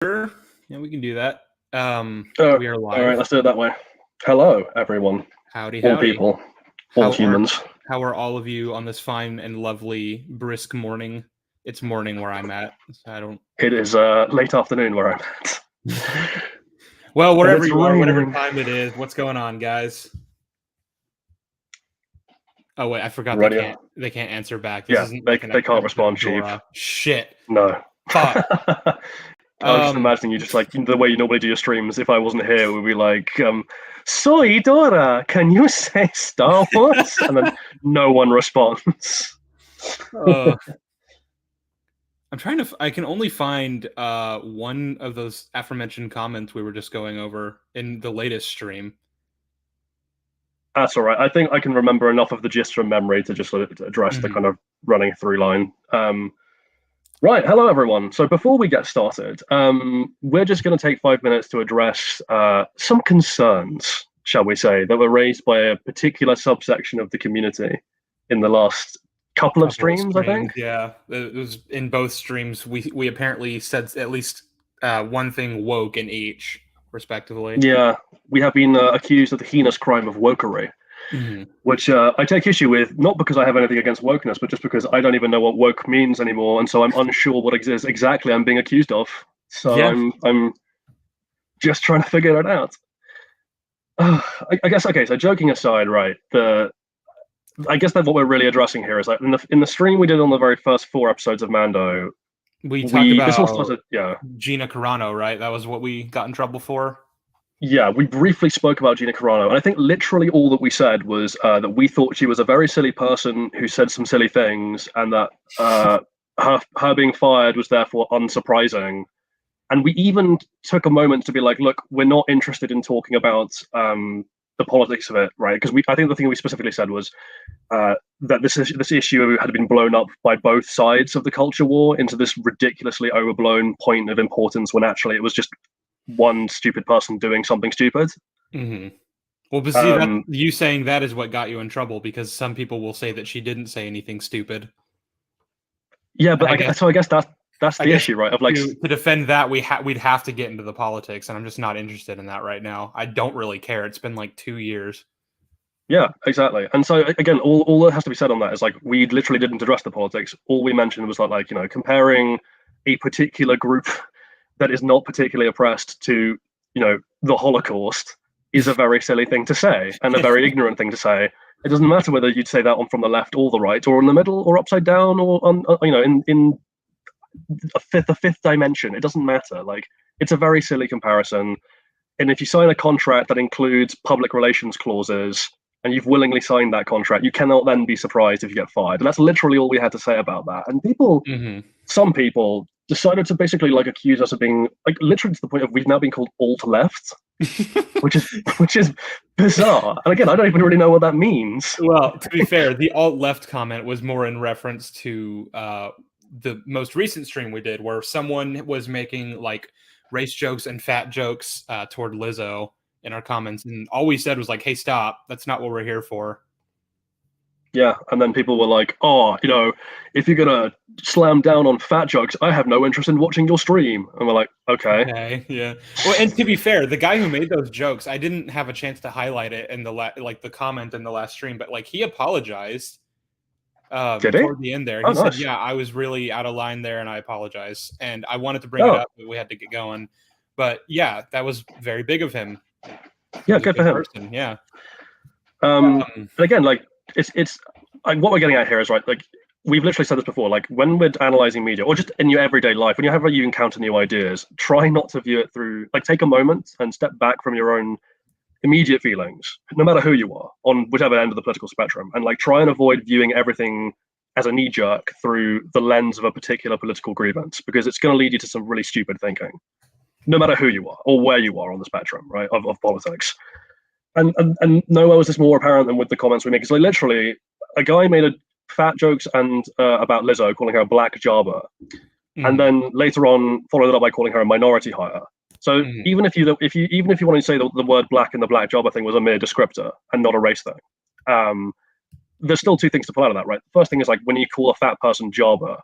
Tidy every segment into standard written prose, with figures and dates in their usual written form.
Sure. Yeah, we can do that. We are All right, live. let's do it that way. Hello, everyone. Howdy, All howdy. people. All How are humans. how are all of you on this fine and lovely brisk morning? It's morning where I'm at. So I don't. It is late afternoon where I'm at. Well, And wherever it's you are, whatever raining. time it is, what's going on, guys? Oh wait, I forgot they Radio. can't. They can't answer back. This Yeah, isn't they like an can't episode respond, of Sheev. Dora. Shit. No. Fuck. I was just imagining you just like the way you normally do your streams. If I wasn't here, it would be like, Soy Dora, can you say Star Wars? And then no one responds. I'm trying to. I can only find one of those aforementioned comments we were just going over in the latest stream. That's all right. I think I can remember enough of the gist from memory to just address the kind of running through line. Right, hello everyone. So before we get started, we're just going to take 5 minutes to address some concerns, shall we say, that were raised by a particular subsection of the community in the last couple of streams, I think. Yeah, it was in both streams. We apparently said at least one thing woke in each, respectively. Yeah, we have been accused of the heinous crime of wokery. Which I take issue with, not because I have anything against wokeness, but just because I don't even know what woke means anymore, and so I'm unsure what exactly I'm being accused of. So yeah. I'm just trying to figure it out. I guess okay. So joking aside, right? I guess that what we're really addressing here is like in the stream we did on the very first 4 episodes of Mando. We talked about this all started, Gina Carano, right? That was what we got in trouble for. Yeah, we briefly spoke about Gina Carano, and I think literally all that we said was that we thought she was a very silly person who said some silly things, and that her being fired was therefore unsurprising. And we even took a moment to be like, look, we're not interested in talking about the politics of it, right? Because I think the thing we specifically said was that this issue had been blown up by both sides of the culture war into this ridiculously overblown point of importance, when actually it was just one stupid person doing something stupid. Well, but see, you saying that is what got you in trouble, because some people will say that she didn't say anything stupid. Yeah, but I guess that's the issue, right? Of like to defend that, we'd have to get into the politics, and I'm just not interested in that right now. I don't really care. It's been like 2 years. Yeah, exactly. And so again, all that has to be said on that is like we literally didn't address the politics. All we mentioned was like comparing a particular group that is not particularly oppressed to, the Holocaust is a very silly thing to say and a very ignorant thing to say. It doesn't matter whether you'd say that on from the left or the right, or in the middle, or upside down, or on, in the fifth dimension. It doesn't matter. Like, it's a very silly comparison. And if you sign a contract that includes public relations clauses, and you've willingly signed that contract, you cannot then be surprised if you get fired. And that's literally all we had to say about that. And some people decided to basically like accuse us of being like literally to the point of we've now been called alt left, which is bizarre. And again, I don't even really know what that means. Well, to be fair, the alt left comment was more in reference to the most recent stream we did, where someone was making like race jokes and fat jokes toward Lizzo in our comments, and all we said was like, hey, stop, that's not what we're here for. Yeah, and then people were like, oh, if you're gonna slam down on fat jokes, I have no interest in watching your stream. And we're like, okay, yeah. Well, and to be fair, the guy who made those jokes, I didn't have a chance to highlight it in the comment in the last stream, but like he apologized Did he? toward the end there. He said, yeah, I was really out of line there and I apologize. And I wanted to bring it up, but we had to get going. But yeah, that was very big of him. Yeah, good for him. Person. Yeah. And again, like it's like what we're getting at here is right. Like we've literally said this before. Like when we're analyzing media, or just in your everyday life, whenever you encounter new ideas, try not to view it through. Like take a moment and step back from your own immediate feelings, no matter who you are, on whichever end of the political spectrum, and like try and avoid viewing everything as a knee jerk through the lens of a particular political grievance, because it's going to lead you to some really stupid thinking, no matter who you are or where you are on the spectrum, right, of politics. And nowhere was this more apparent than with the comments we make. Because like literally, a guy made a fat jokes and about Lizzo, calling her a black Jabba, and then later on followed it up by calling her a minority hire. So even if you wanted to say the word black in the black Jabba thing was a mere descriptor and not a race thing, there's still two things to pull out of that, right? The first thing is like when you call a fat person Jabba,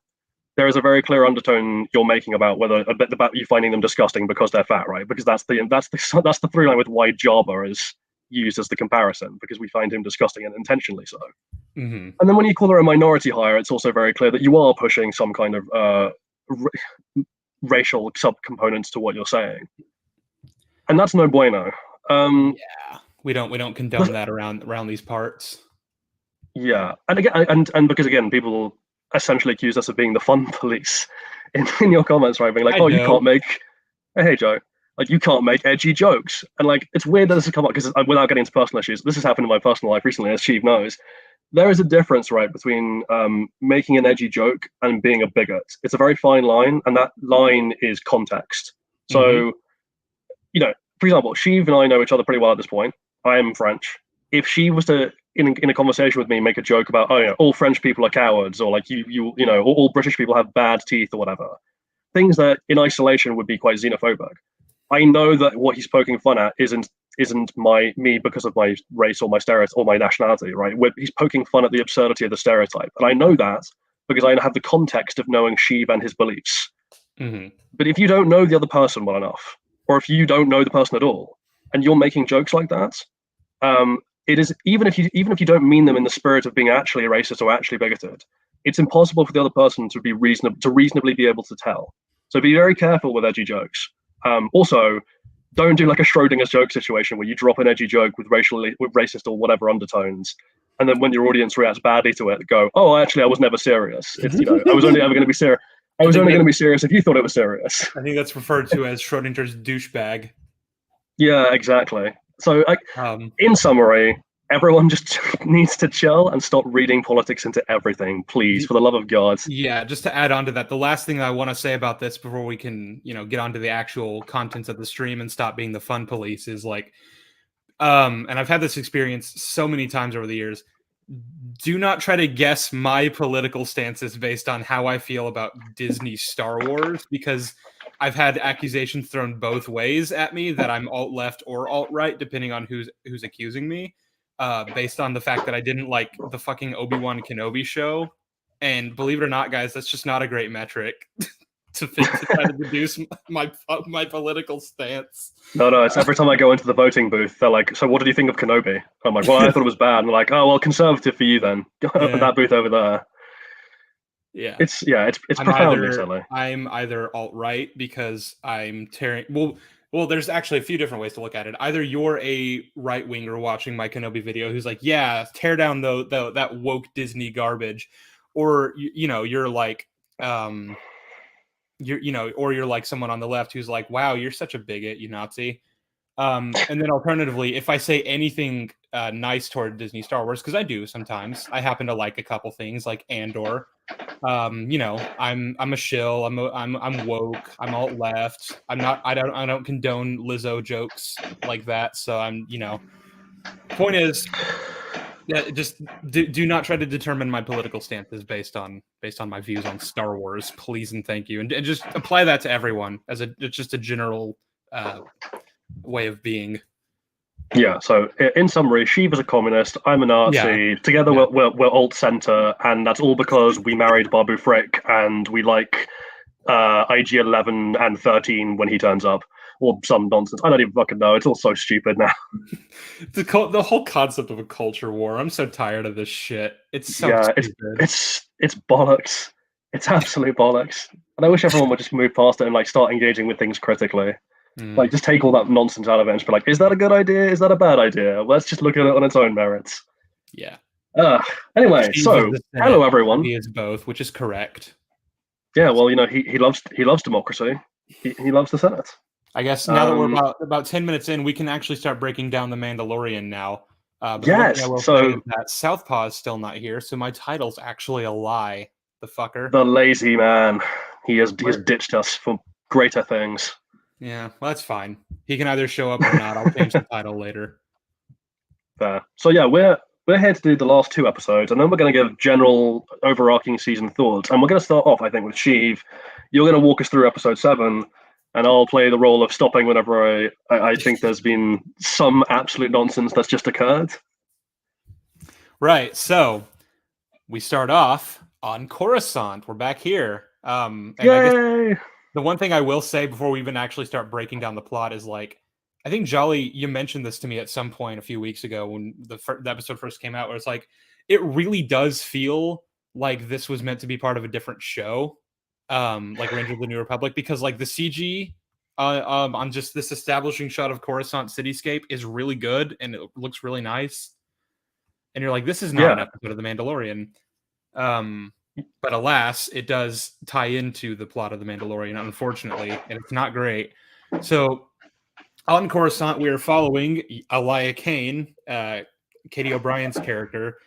there is a very clear undertone you're making about about you finding them disgusting because they're fat, right? Because that's the through line with why Jabba is used as the comparison, because we find him disgusting and intentionally so. Mm-hmm. And then when you call her a minority hire, it's also very clear that you are pushing some kind of racial subcomponents to what you're saying, and that's no bueno. Yeah, we don't condone that around these parts. Yeah, and again, and because again, people essentially accuse us of being the fun police in your comments, right? Being like, "Oh, you can't make, hey Joe, like you can't make edgy jokes," and like it's weird that this has come up because without getting into personal issues, this has happened in my personal life recently, as Sheev knows. There is a difference, right, between making an edgy joke and being a bigot. It's a very fine line, and that line is context. So, you know, for example, Sheev and I know each other pretty well at this point. I am French. If she was to, in a conversation with me, make a joke about, oh, you know, all French people are cowards, or like you know, all British people have bad teeth, or whatever, things that in isolation would be quite xenophobic. I know that what he's poking fun at isn't me because of my race or my stereotype or my nationality, right? He's poking fun at the absurdity of the stereotype, and I know that because I have the context of knowing Sheev and his beliefs. But if you don't know the other person well enough, or if you don't know the person at all, and you're making jokes like that, it is even if you don't mean them in the spirit of being actually racist or actually bigoted, it's impossible for the other person to reasonably be able to tell. So be very careful with edgy jokes. Also, don't do like a Schrodinger's joke situation where you drop an edgy joke with racist or whatever undertones, and then when your audience reacts badly to it, go, "Oh, actually, I was never serious. It's, you know, I was only ever going to be serious. I was only going to be serious if you thought it was serious." I think that's referred to as Schrodinger's douchebag. Yeah, exactly. So, in summary, everyone just needs to chill and stop reading politics into everything, please, for the love of God. Yeah, just to add on to that, the last thing I want to say about this before we can, you know, get onto the actual contents of the stream and stop being the fun police is like, and I've had this experience so many times over the years. Do not try to guess my political stances based on how I feel about Disney Star Wars, because I've had accusations thrown both ways at me that I'm alt-left or alt-right, depending on who's accusing me, based on the fact that I didn't like the fucking Obi-Wan Kenobi show. And believe it or not, guys, that's just not a great metric to try to deduce my political stance. No, it's every time I go into the voting booth, they're like, "So what did you think of Kenobi?" I'm like, "Well, I thought it was bad." And they're like, "Oh, well, conservative for you then." Open that booth over there. Yeah, it's profoundly silly. I'm either alt-right because I'm tearing. Well, there's actually a few different ways to look at it. Either you're a right-winger watching my Kenobi video who's like, "Yeah, tear down that woke Disney garbage," or you're like, you're like someone on the left who's like, "Wow, you're such a bigot, you Nazi." And then alternatively, if I say anything nice toward Disney Star Wars, because I do sometimes, I happen to like a couple things like Andor. I'm a shill. I'm woke. I'm alt left. I don't condone Lizzo jokes like that. So point is, yeah, just do not try to determine my political stances based on my views on Star Wars, please and thank you, and just apply that to everyone as just a general way of being. Yeah, so in summary, Sheev is a communist, I'm a Nazi, together we're alt-center, and that's all because we married Babu Frick, and we like IG-11 and 13 when he turns up, or some nonsense. I don't even fucking know, it's all so stupid now. The whole concept of a culture war, I'm so tired of this shit. It's so stupid. It's bollocks. It's absolute bollocks. And I wish everyone would just move past it and like start engaging with things critically. Like, just take all that nonsense out of it and just be like, is that a good idea? Is that a bad idea? Let's just look at it on its own merits. Yeah. Anyway, so hello everyone. He is both, which is correct. Yeah, well, he loves democracy. He loves the Senate. I guess now that we're about 10 minutes in, we can actually start breaking down the Mandalorian now. Yes. So that Southpaw is still not here, so my title's actually a lie. The fucker. The lazy man. He has ditched us for greater things. Yeah, well, that's fine. He can either show up or not. I'll change the title later. Fair. So yeah, we're here to do the last 2 episodes, and then we're going to give general overarching season thoughts. And we're going to start off, I think, with Sheev. You're going to walk us through episode 7, and I'll play the role of stopping whenever I think there's been some absolute nonsense that's just occurred. Right. So we start off on Coruscant. We're back here. And I guess Yay! the one thing I will say before we even actually start breaking down the plot is like, I think Jolly, you mentioned this to me at some point a few weeks ago when the episode first came out, where it's like, it really does feel like this was meant to be part of a different show, like Rangers of the New Republic, because like the CG on just this establishing shot of Coruscant cityscape is really good and it looks really nice. And you're like, this is not an episode of The Mandalorian. But alas, it does tie into the plot of The Mandalorian, unfortunately, and it's not great. So on Coruscant, we are following Elia Kane, Katie O'Brien's character.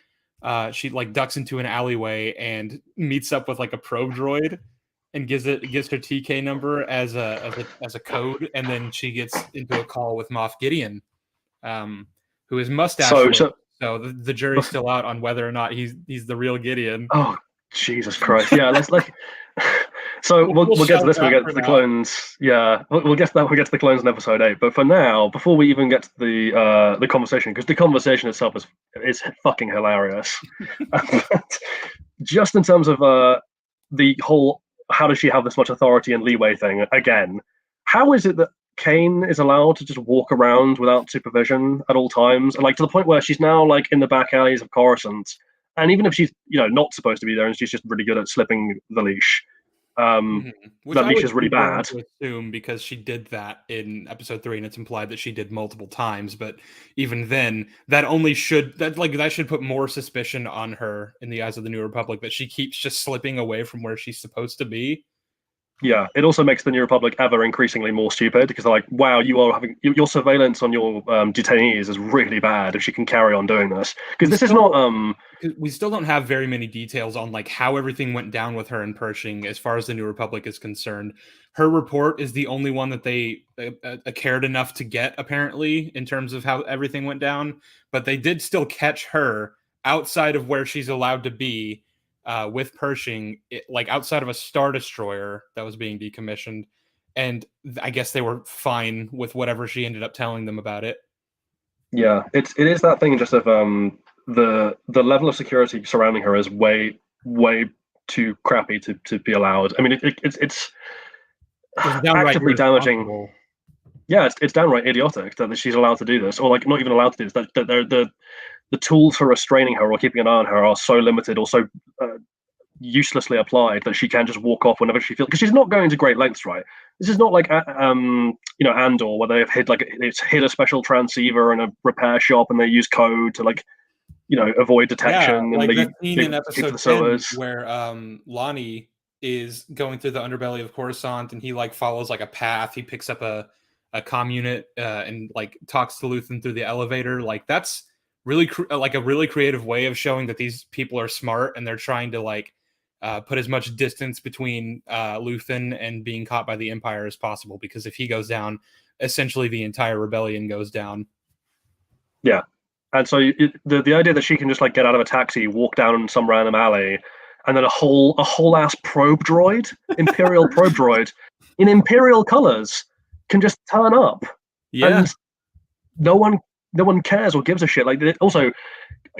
She like ducks into an alleyway and meets up with like a probe droid and gives her TK number as a code, and then she gets into a call with Moff Gideon, who is mustacheless. So the jury's still out on whether or not he's the real Gideon. Oh, Jesus Christ! Yeah, let's like. So we'll get to this. We'll get to the clones. Yeah, we'll get to that. We'll get to the clones in episode 8. But for now, before we even get to the conversation, because the conversation itself is fucking hilarious. Just in terms of the whole, how does she have this much authority and leeway thing? Again, how is it that Kane is allowed to just walk around without supervision at all times, and like to the point where she's now like in the back alleys of Coruscant, and even if she's not supposed to be there and she's just really good at slipping the leash, that leash is really bad. To assume because she did that in episode 3, and it's implied that she did multiple times. But even then, that should put more suspicion on her in the eyes of the New Republic that she keeps just slipping away from where she's supposed to be. Yeah, it also makes the New Republic ever increasingly more stupid because they're like, wow, you are having your surveillance on your detainees is really bad if she can carry on doing this. Because this is not we still don't have very many details on like how everything went down with her in Pershing as far as the New Republic is concerned. Her report is the only one that they cared enough to get, apparently, in terms of how everything went down. But they did still catch her outside of where she's allowed to be. With Pershing, like outside of a Star Destroyer that was being decommissioned, and I guess they were fine with whatever she ended up telling them about it. Yeah, it is that thing just of the level of security surrounding her is way too crappy to be allowed. I mean, it's actively damaging. Yeah, it's downright idiotic that she's allowed to do this, or like not even allowed to do this. That the tools for restraining her or keeping an eye on her are so limited or so uselessly applied that she can just walk off whenever she feels. Because she's not going to great lengths, right? This is not like Andor, where they've hid a special transceiver in a repair shop and they use code to avoid detection. Yeah, like and that scene in episode 10 where Lonnie is going through the underbelly of Coruscant and he like follows like a path. He picks up a comm unit and like talks to Luthen through the elevator. Like that's really like a really creative way of showing that these people are smart and they're trying to like put as much distance between Luthen and being caught by the Empire as possible, because if he goes down, essentially the entire rebellion goes down. Yeah, and so the idea that she can just like get out of a taxi, walk down some random alley, and then a whole ass probe droid, Imperial probe droid, in Imperial colors, can just turn up. Yeah, and no one cares or gives a shit. Like, also,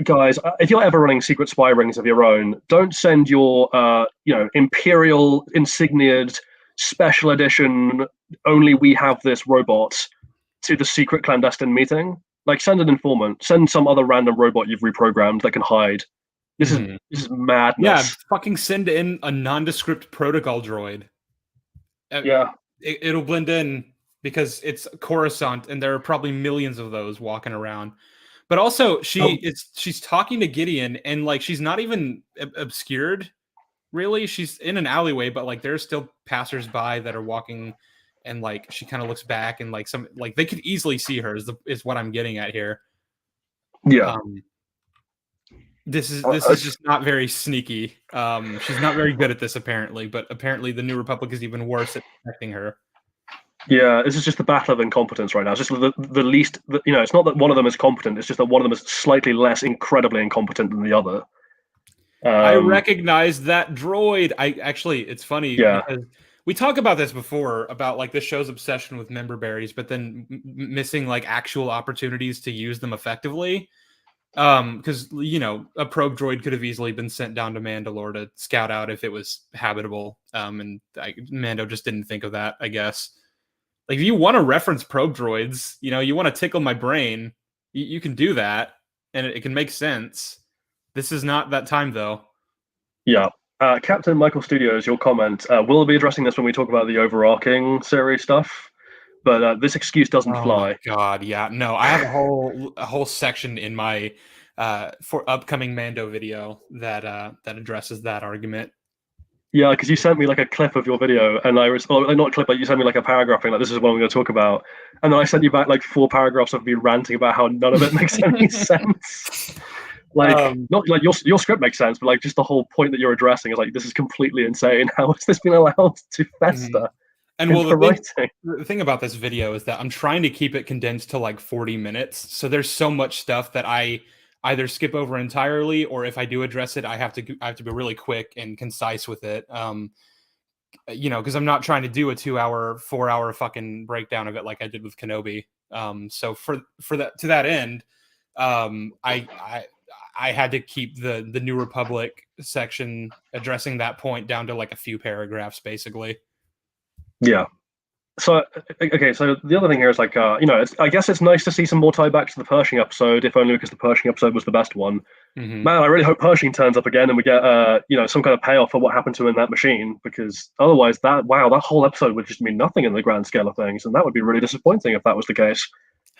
guys, if you're ever running secret spy rings of your own, don't send your Imperial insigniaed special edition only we have this robots to the secret clandestine meeting. Like, send an informant, send some other random robot you've reprogrammed that can hide. This is madness. Yeah, fucking send in a nondescript protocol droid. Yeah, it'll blend in because it's Coruscant and there are probably millions of those walking around. But also she's talking to Gideon and like she's not even obscured really. She's in an alleyway, but like there's still passersby that are walking and like she kind of looks back and like some like they could easily see her is what I'm getting at here. Yeah. This is just not very sneaky. She's not very good at this apparently, but apparently the New Republic is even worse at protecting her. Yeah, this is just the battle of incompetence right now. It's just the least, it's not that one of them is competent. It's just that one of them is slightly less incredibly incompetent than the other. I recognize that droid. It's funny because we talk about this before about like the show's obsession with member berries, but then missing like actual opportunities to use them effectively. Because a probe droid could have easily been sent down to Mandalore to scout out if it was habitable. And Mando just didn't think of that, I guess. Like, if you want to reference probe droids, you want to tickle my brain, you can do that, and it can make sense. This is not that time, though. Yeah. Captain Michael Studios, your comment. We'll be addressing this when we talk about the overarching series stuff, but this excuse doesn't Oh fly. my god, yeah. No, I have a whole section in my for upcoming Mando video that addresses that argument. Yeah, because you sent me like a clip of your video, and I was not a clip, but you sent me like a paragraph thing, like this is what I'm going to talk about, and then I sent you back like 4 paragraphs of me ranting about how none of it makes any sense. Like, not like your script makes sense, but like just the whole point that you're addressing is like, this is completely insane. How has this been allowed to fester? And well, the thing about this video is that I'm trying to keep it condensed to like 40 minutes. So there's so much stuff that I either skip over entirely, or if I do address it, I have to be really quick and concise with it. Because I'm not trying to do a 2-hour, 4-hour fucking breakdown of it like I did with Kenobi. So for that, to that end, I had to keep the New Republic section addressing that point down to like a few paragraphs, basically. Yeah. So okay, so the other thing here is like, I guess it's nice to see some more tie back to the Pershing episode, if only because the Pershing episode was the best one. Man, I really hope Pershing turns up again and we get some kind of payoff for what happened to him in that machine, because otherwise that whole episode would just mean nothing in the grand scale of things, and that would be really disappointing if that was the case.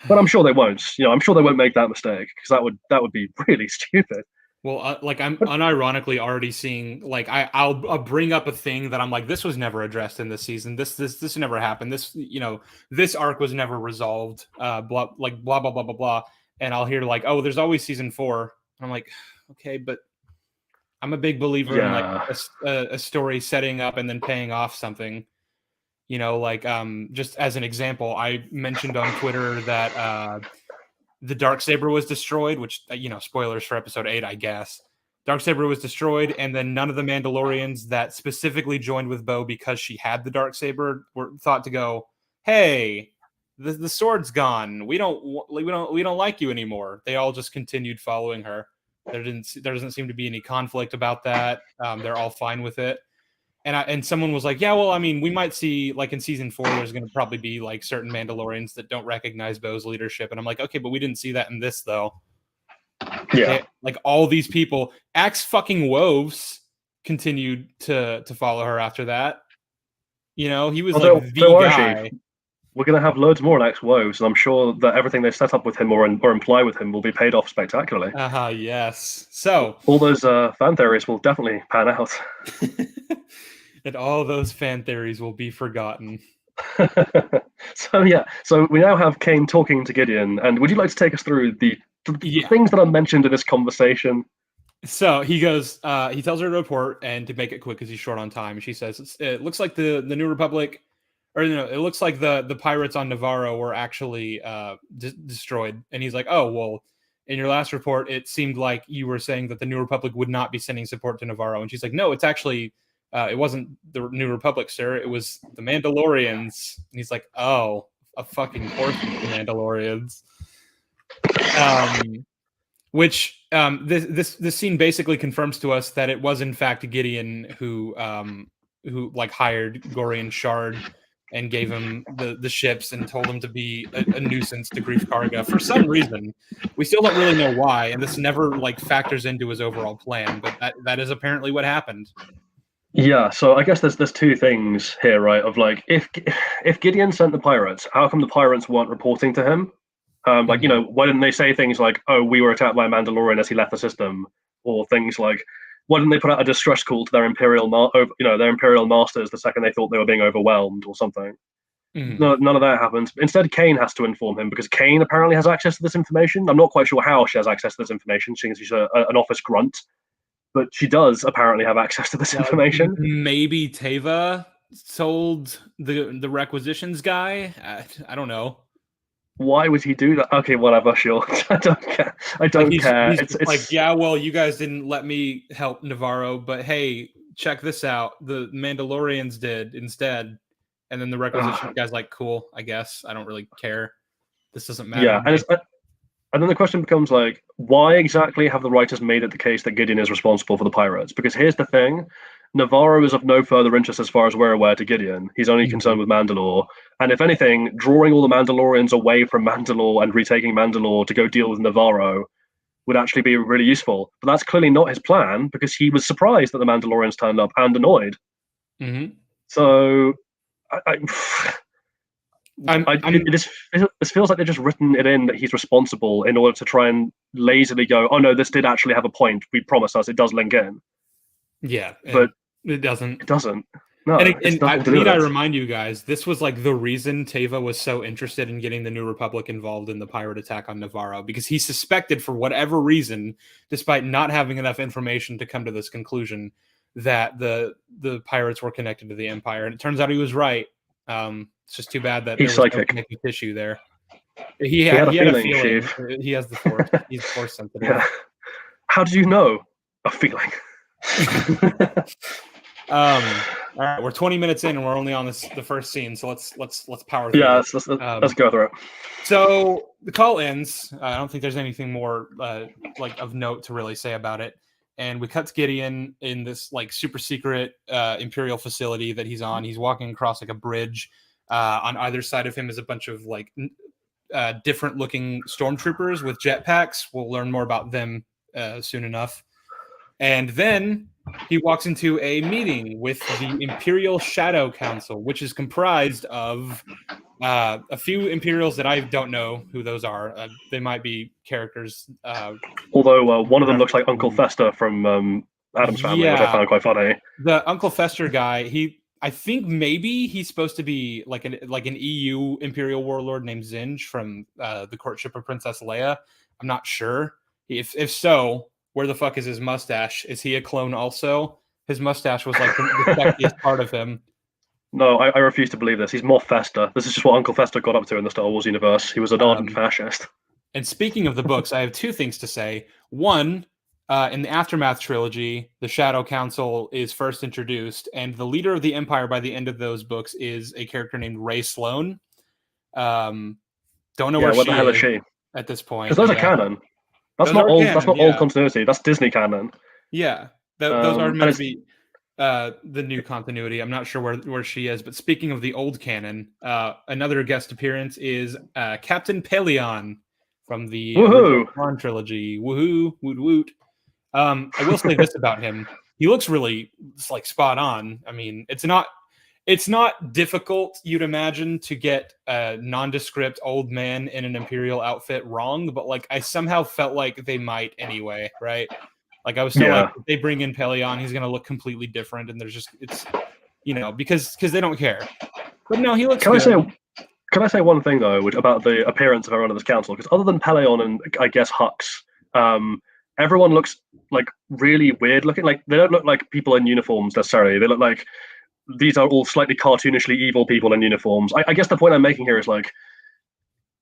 But I'm sure they won't. I'm sure they won't make that mistake, because that would be really stupid. Well, I'm unironically already seeing, like, I'll bring up a thing that I'm like, this was never addressed in this season. This never happened. This arc was never resolved. Blah blah blah blah blah. And I'll hear like, oh, there's always season 4. And I'm like, okay, but I'm a big believer in like a story setting up and then paying off something. Just as an example, I mentioned on Twitter that the Darksaber was destroyed, which, spoilers for episode 8, I guess. Darksaber was destroyed, and then none of the Mandalorians that specifically joined with Bo because she had the Darksaber were thought to go, hey, the sword's gone. We don't like you anymore. They all just continued following her. There doesn't seem to be any conflict about that. They're all fine with it. And someone was like, yeah, well, I mean, we might see, like, in season 4, there's going to probably be like certain Mandalorians that don't recognize Bo's leadership. And I'm like, okay, but we didn't see that in this, though. Yeah. Like, all these people, Axe fucking Woves continued to follow her after that. He was like the guy. We're going to have loads more Axe Woves, and I'm sure that everything they set up with him or imply with him will be paid off spectacularly. Yes. So all those fan theories will definitely pan out. And all those fan theories will be forgotten. So we now have Kane talking to Gideon, and would you like to take us through the things that are mentioned in this conversation? So he goes, he tells her to report, and to make it quick because he's short on time, she says, it looks like the New Republic, or it looks like the pirates on Navarro were actually destroyed. And he's like, oh, well, in your last report, it seemed like you were saying that the New Republic would not be sending support to Navarro. And she's like, no, it's actually... it wasn't the New Republic, sir. It was the Mandalorians. And he's like, oh, a fucking course of the Mandalorians. This scene basically confirms to us that it was in fact Gideon who like hired Gorian Shard and gave him the ships and told him to be a nuisance to Grief Karga for some reason. We still don't really know why, and this never like factors into his overall plan, but that is apparently what happened. Yeah, so I guess there's 2 things here, right? Of like, if Gideon sent the pirates, how come the pirates weren't reporting to him? Why didn't they say things like, "Oh, we were attacked by a Mandalorian as he left the system," or things like, "Why didn't they put out a distress call to their imperial masters the second they thought they were being overwhelmed," or something? No, none of that happens. Instead, Kane has to inform him because Kane apparently has access to this information. I'm not quite sure how she has access to this information, seeing as she's an office grunt. But she does apparently have access to this information. Maybe Teva told the requisitions guy. I don't know. Why would he do that? Okay, whatever. Sure. I don't care. Care. It's like, yeah, well, you guys didn't let me help Navarro, but hey, check this out. The Mandalorians did instead. And then the requisition guy's like, cool, I guess. I don't really care. This doesn't matter. Yeah, and And then the question becomes like, why exactly have the writers made it the case that Gideon is responsible for the pirates? Because here's the thing: Navarro is of no further interest as far as we're aware to Gideon. He's only concerned with Mandalore, and if anything, drawing all the Mandalorians away from Mandalore and retaking Mandalore to go deal with Navarro would actually be really useful. But that's clearly not his plan because he was surprised that the Mandalorians turned up and annoyed. Mm-hmm. So, this feels like they've just written it in that he's responsible in order to try and lazily go, oh no, this did actually have a point. We promised us it does link in. Yeah, but it doesn't. It doesn't. No, I remind you guys, this was like the reason Teva was so interested in getting the New Republic involved in the pirate attack on Navarro, because he suspected, for whatever reason, despite not having enough information to come to this conclusion, that the pirates were connected to the Empire. And it turns out he was right. It's just too bad that he's there was psychic. No connective tissue there. He had a feeling. Sheev. He has the Force. He's Force sensitive. Yeah. How did you know? A feeling. All right, we're 20 minutes in and we're only on the first scene, so let's power through. Yeah, let's go through it. So the call ends. I don't think there's anything more like of note to really say about it. And we cut to Gideon in this like super secret Imperial facility that he's on. He's walking across like a bridge. On either side of him is a bunch of like different looking stormtroopers with jetpacks. We'll learn more about them soon enough. And then he walks into a meeting with the Imperial Shadow Council, which is comprised of a few Imperials that I don't know who those are. They might be characters. Although one of them looks like Uncle Fester from Adam's Family, which I found quite funny. The Uncle Fester guy, I think maybe he's supposed to be like an EU Imperial warlord named Zinj from the Courtship of Princess Leia. I'm not sure. If so, where the fuck is his mustache? Is he a clone also? His mustache was like the sexiest part of him. No, I refuse to believe this. He's more Fester. This is just what Uncle Fester got up to in the Star Wars universe. He was an ardent fascist. And speaking of the books, I have two things to say. One, in the Aftermath trilogy, the Shadow Council is first introduced, and the leader of the Empire by the end of those books is a character named Rey Sloane. Don't know where the hell is she at this point. Because those are canon. That's not old. That's not old continuity. That's Disney canon. Yeah, those are meant to be the new continuity. I'm not sure where she is. But speaking of the old canon, another guest appearance is Captain Pelion from the Ron trilogy. Woohoo! Woot woot! I will say this about him: he looks really like spot on. I mean, it's not difficult, you'd imagine, to get a nondescript old man in an Imperial outfit wrong, but like I somehow felt like they might anyway, right? Like I was still like, if they bring in Pelion, he's gonna look completely different, and it's because they don't care. But no, he looks good. Can I say one thing though about the appearance of everyone in this council? Because other than Pelion and I guess Hux, everyone looks like really weird looking. Like they don't look like people in uniforms necessarily. They look like these are all slightly cartoonishly evil people in uniforms. I guess the point I'm making here is like,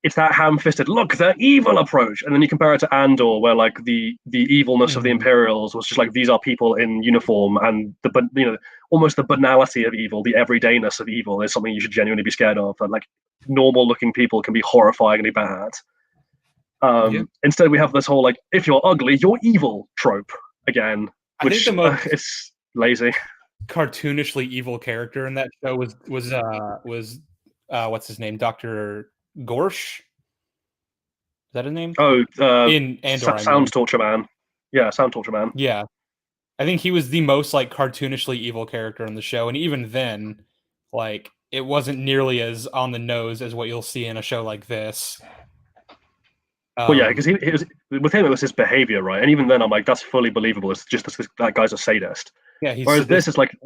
it's that ham-fisted, look, they're evil approach. And then you compare it to Andor, where like the evilness of the Imperials was just like, these are people in uniform, and almost the banality of evil, the everydayness of evil is something you should genuinely be scared of. That like normal looking people can be horrifyingly bad. Instead we have this whole like, if you're ugly, you're evil trope again, which it's lazy. Cartoonishly evil character in that show was what's his name, Dr. Gorsh, is that his name? In Andor, Sound Torture Man. Yeah, Sound Torture Man. Yeah, I think he was the most like cartoonishly evil character in the show, and even then, like it wasn't nearly as on the nose as what you'll see in a show like this. Well, yeah, because with him it was his behavior, right? And even then, I'm like, that's fully believable. It's just that guy's a sadist. Yeah, whereas this is like,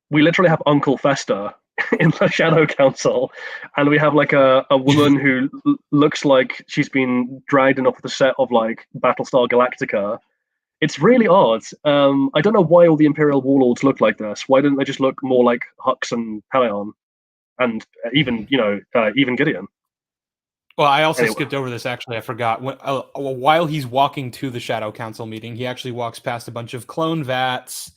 we literally have Uncle Fester in the Shadow Council, and we have like a woman who looks like she's been dragged in off the set of like Battlestar Galactica. It's really odd. I don't know why all the Imperial warlords look like this. Why didn't they just look more like Hux and Pelion, and even Gideon? Well, I also skipped over this, actually. I forgot. While he's walking to the Shadow Council meeting, he actually walks past a bunch of clone vats.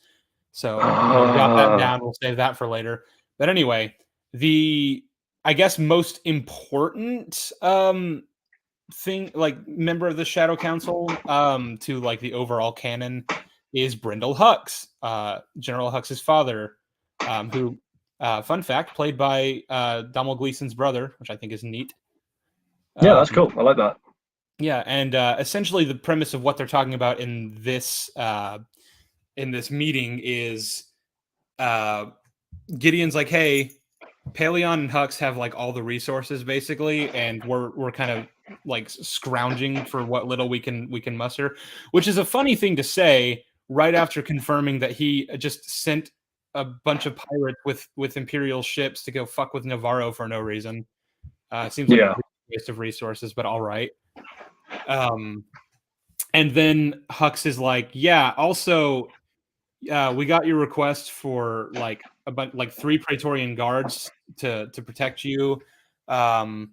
So we'll drop that down. We'll save that for later. But anyway, I guess most important thing, like member of the Shadow Council, to like the overall canon, is Brindle Hux, General Hux's father, who, fun fact, played by Domhnall Gleeson's brother, which I think is neat. Yeah, that's cool. I like that. Yeah, and essentially the premise of what they're talking about in this meeting is Gideon's like, hey, Paleon and Hux have like all the resources basically, and we're kind of like scrounging for what little we can muster, which is a funny thing to say right after confirming that he just sent a bunch of pirates with Imperial ships to go fuck with Navarro for no reason. Seems like a waste of resources, but all right. And then Hux is like, yeah, also, we got your request for like a bunch, like 3 Praetorian guards to protect you, and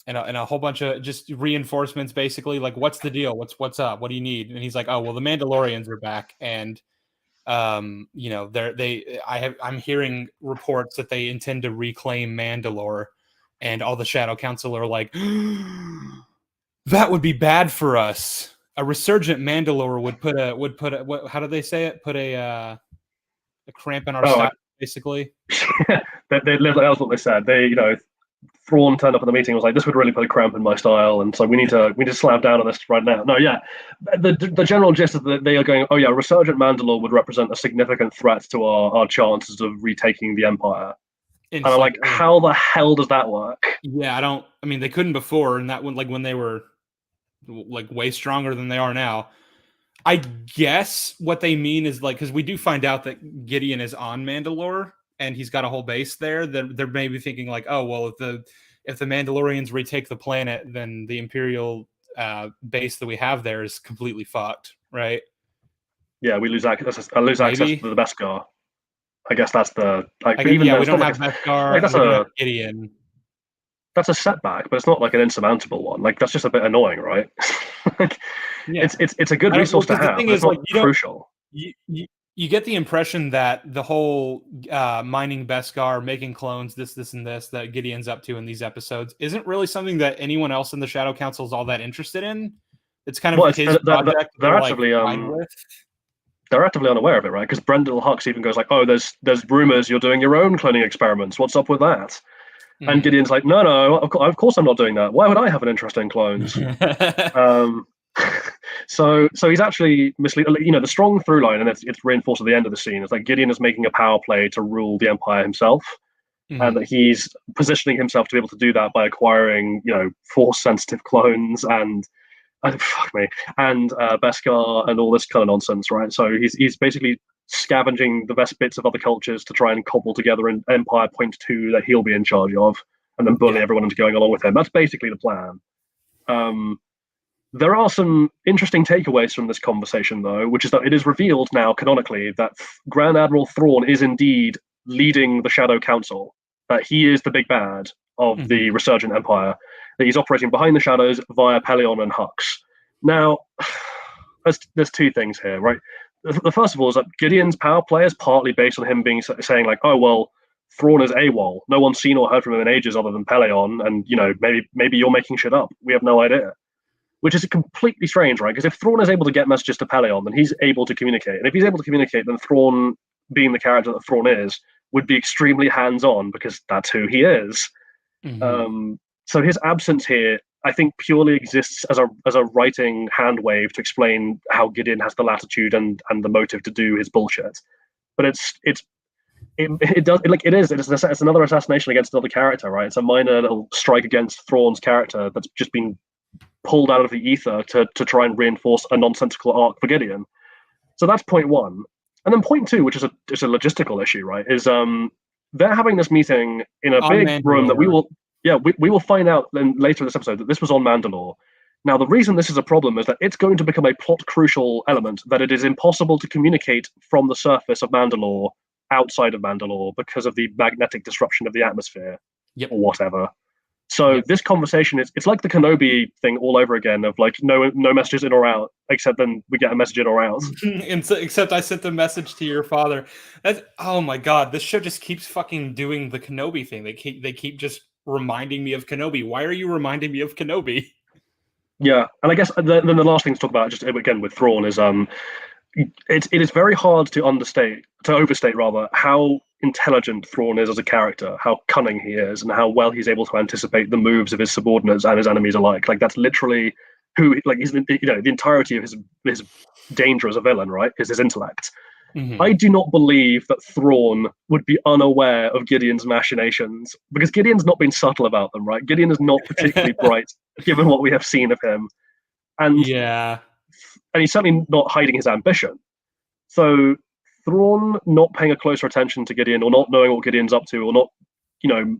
a whole bunch of just reinforcements, basically. Like, what's the deal? What's up? What do you need? And he's like, oh, well, the Mandalorians are back, and you know, I'm hearing reports that they intend to reclaim Mandalore, and all the Shadow Council are like, that would be bad for us. A resurgent Mandalore would put a what, how do they say it? Put a cramp in our style, basically. That was what they said. They, you know, Thrawn turned up at the meeting and was like, this would really put a cramp in my style, and so we need to slam down on this right now. No, yeah. The general gist is that they are going, oh yeah, resurgent Mandalore would represent a significant threat to our chances of retaking the Empire. And I'm like, how the hell does that work? Yeah, I mean, they couldn't before, and that when they were like way stronger than they are now. I guess what they mean is like, because we do find out that Gideon is on Mandalore and he's got a whole base there. They're maybe thinking like, oh well, if the Mandalorians retake the planet, then the Imperial base that we have there is completely fucked, right? Yeah, we lose access to the Beskar. I guess that's the like. We don't have Beskar. Like, that's Gideon. That's a setback, but it's not like an insurmountable one. Like, that's just a bit annoying, right? Like, yeah. It's a good resource to have. It's not crucial. You get the impression that the whole mining Beskar, making clones, this and this that Gideon's up to in these episodes isn't really something that anyone else in the Shadow Council is all that interested in. It's kind of his project. They're actively they're actively unaware of it, right? Because Brendel Hux even goes like, "Oh, there's rumors you're doing your own cloning experiments. What's up with that?" Mm. And Gideon's like, no, of course I'm not doing that. Why would I have an interest in clones? So he's actually misleading. You know, the strong through line, and it's reinforced at the end of the scene, is that Gideon is making a power play to rule the Empire himself, and that he's positioning himself to be able to do that by acquiring, you know, Force-sensitive clones and Beskar and all this kind of nonsense, right? So he's basically scavenging the best bits of other cultures to try and cobble together an Empire point two that he'll be in charge of, and then bully everyone into going along with him. That's basically the plan. There are some interesting takeaways from this conversation, though, which is that it is revealed now canonically that Grand Admiral Thrawn is indeed leading the Shadow Council, that he is the big bad of the resurgent Empire, that he's operating behind the shadows via Paleon and Hux. Now, there's 2 things here, right? The first of all is that Gideon's power play is partly based on him saying like, oh well, Thrawn is AWOL. No one's seen or heard from him in ages other than Paleon, and you know, maybe you're making shit up. We have no idea. Which is completely strange, right? Because if Thrawn is able to get messages to Paleon, then he's able to communicate. And if he's able to communicate, then Thrawn, being the character that Thrawn is, would be extremely hands-on because that's who he is. So his absence here, I think, purely exists as a writing hand wave to explain how Gideon has the latitude and the motive to do his bullshit. But it's another assassination against another character, right? It's a minor little strike against Thrawn's character that's just been pulled out of the ether to try and reinforce a nonsensical arc for Gideon. So that's point 1. And then point 2, which is a logistical issue, right? Is they're having this meeting in a big room that we will find out then later in this episode that this was on Mandalore. Now, the reason this is a problem is that it's going to become a plot crucial element that it is impossible to communicate from the surface of Mandalore outside of Mandalore because of the magnetic disruption of the atmosphere or whatever. So this conversation it's like the Kenobi thing all over again of like no messages in or out, except then we get a message in or out. Except I sent the message to your father. Oh my god, this show just keeps fucking doing the Kenobi thing. They keep just reminding me of Kenobi. Why are you reminding me of Kenobi? Yeah, and I guess then the last thing to talk about, just again with Thrawn, is it is very hard to overstate rather, how intelligent Thrawn is as a character, how cunning he is, and how well he's able to anticipate the moves of his subordinates and his enemies alike. Like that's literally who, like, he's the entirety of his danger as a villain, right? Is his intellect. I do not believe that Thrawn would be unaware of Gideon's machinations because Gideon's not been subtle about them, right? Gideon is not particularly bright, given what we have seen of him, and Yeah. and he's certainly not hiding his ambition. So Thrawn not paying a closer attention to Gideon, or not knowing what Gideon's up to, or not,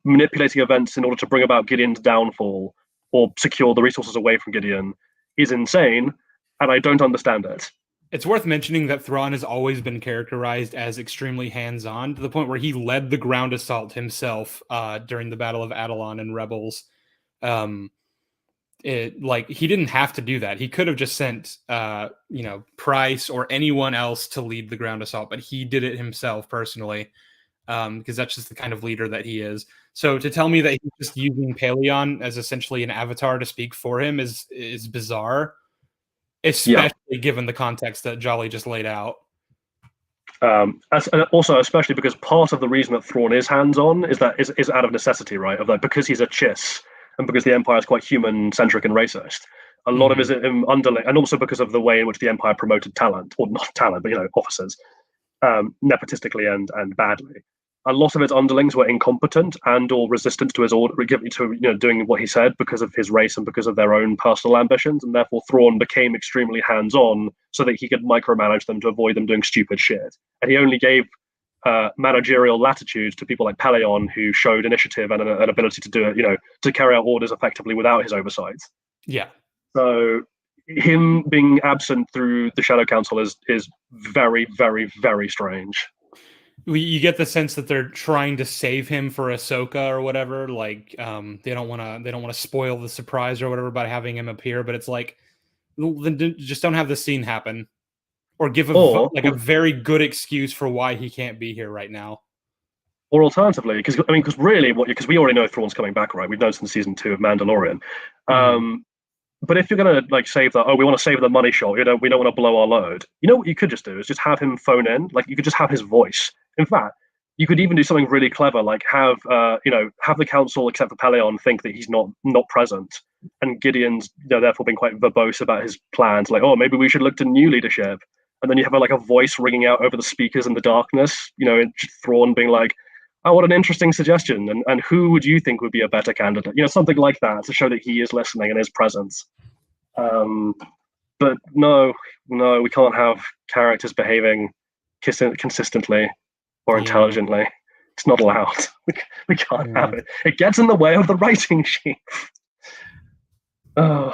manipulating events in order to bring about Gideon's downfall or secure the resources away from Gideon, is insane, and I don't understand it. It's worth mentioning that Thrawn has always been characterized as extremely hands-on, to the point where he led the ground assault himself during the Battle of Adelon and Rebels. He didn't have to do that. He could have just sent Price or anyone else to lead the ground assault, but he did it himself personally, because that's just the kind of leader that he is. So to tell me that he's just using Paleon as essentially an avatar to speak for him is bizarre, especially given the context that Jolly just laid out. Also, especially because part of the reason that Thrawn is hands-on is out of necessity, right? Of that, because he's a chiss, and because the Empire is quite human-centric and racist. A lot of his underling, and also because of the way in which the Empire promoted talent, or not talent, but officers, nepotistically and badly. A lot of its underlings were incompetent and or resistant to his order, doing what he said because of his race and because of their own personal ambitions, and therefore Thrawn became extremely hands-on so that he could micromanage them to avoid them doing stupid shit. And he only gave managerial latitude to people like Paleon, who showed initiative and an ability to do it, to carry out orders effectively without his oversight. Yeah. So him being absent through the Shadow Council is very, very, very strange. You get the sense that they're trying to save him for Ahsoka or whatever. Like, they don't want to spoil the surprise or whatever by having him appear. But it's like, then just don't have the scene happen, or give a very good excuse for why he can't be here right now. Or alternatively, because we already know Thrawn's coming back, right? We've known since season 2 of Mandalorian. But if you're gonna save that, we want to save the money shot. We don't want to blow our load. You know what you could just do is just have him phone in. Like, you could just have his voice. In fact, you could even do something really clever, like have the council, except for Paleon, think that he's not present, and Gideon's therefore been quite verbose about his plans. Like, oh, maybe we should look to new leadership, and then you have a voice ringing out over the speakers in the darkness. Thrawn being like, "Oh, what an interesting suggestion, and who would you think would be a better candidate?" Something like that to show that he is listening and his presence. But no, we can't have characters behaving consistently or intelligently. It's not allowed. We can't have it. It gets in the way of the writing sheet. Oh.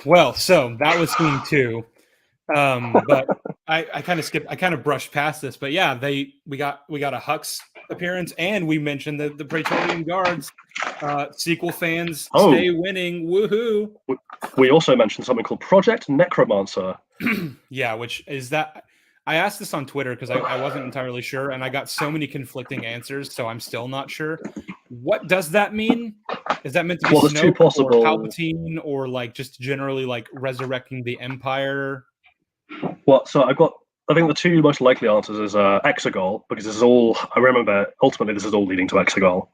Well, so that was scene 2. But I kind of skipped. I kind of brushed past this. But yeah, we got a Hux appearance, and we mentioned the Praetorian Guards. Sequel fans stay winning. Woohoo! We also mentioned something called Project Necromancer. Yeah, which is that. I asked this on Twitter because I wasn't entirely sure, and I got so many conflicting answers, so I'm still not sure. What does that mean? Is that meant to be Snoke or Palpatine, or just generally resurrecting the Empire? Well, so I think the two most likely answers is Exegol, because this is all, I remember, ultimately this is all leading to Exegol.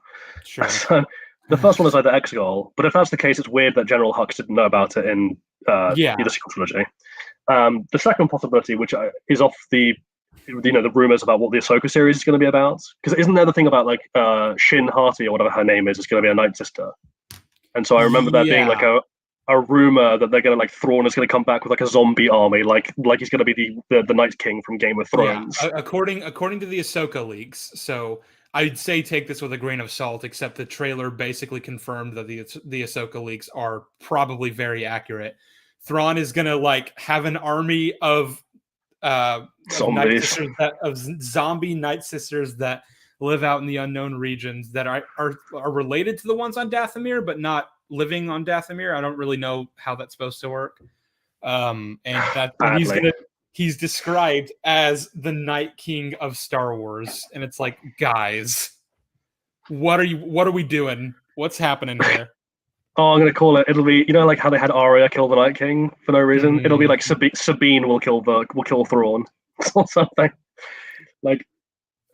Sure. So the first one is either Exegol, but if that's the case, it's weird that General Hux didn't know about it in the sequel trilogy. The second possibility, which is off the rumors about what the Ahsoka series is going to be about, because isn't there the thing about Shin Hati or whatever her name is going to be a Night Sister, and so I remember there being a rumor that they're going to Thrawn is going to come back with a zombie army, like he's going to be the Night King from Game of Thrones. Yeah, according to the Ahsoka leaks. So I'd say take this with a grain of salt, except the trailer basically confirmed that the Ahsoka leaks are probably very accurate. Thrawn is going to have an army of zombie Night Sisters that live out in the unknown regions that are related to the ones on Dathomir, but not living on Dathomir. I don't really know how that's supposed to work. And he's described as the Night King of Star Wars, and it's like, guys, what are we doing? What's happening here? Oh, I'm gonna call it. It'll be, like how they had Arya kill the Night King for no reason. It'll be like Sabine will kill Thrawn or something. Like,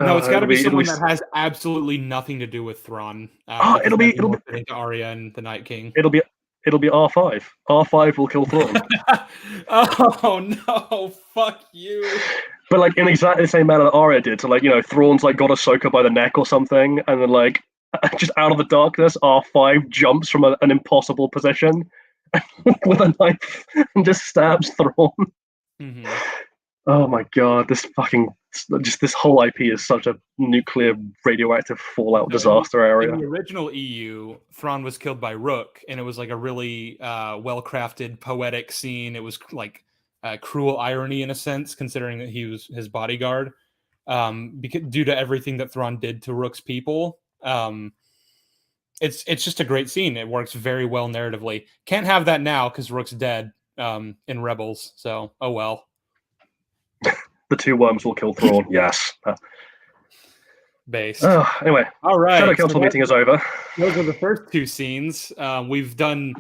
No, it's got to be it'll someone be. that has absolutely nothing to do with Thrawn. It'll be more fitting to Arya and the Night King. It'll be R5. R5 will kill Thrawn. Oh no! Fuck you. But like in exactly the same manner that Arya did. So like, Thrawn's like got Ahsoka by the neck or something, and then like just out of the darkness, R5 jumps from an impossible position with a knife and just stabs Thrawn. Mm-hmm. Oh my god, this whole IP is such a nuclear radioactive fallout disaster area. In the original EU, Thrawn was killed by Rook, and it was like a really well-crafted, poetic scene. It was like cruel irony in a sense, considering that he was his bodyguard. Due to everything that Thrawn did to Rook's people, it's just a great scene. It works very well narratively. Can't have that now because Rook's dead in Rebels. So, oh well. The two worms will kill Thrawn. Yes. Based. Anyway, all right. Shadow Council meeting is over. Those are the first two scenes. We've done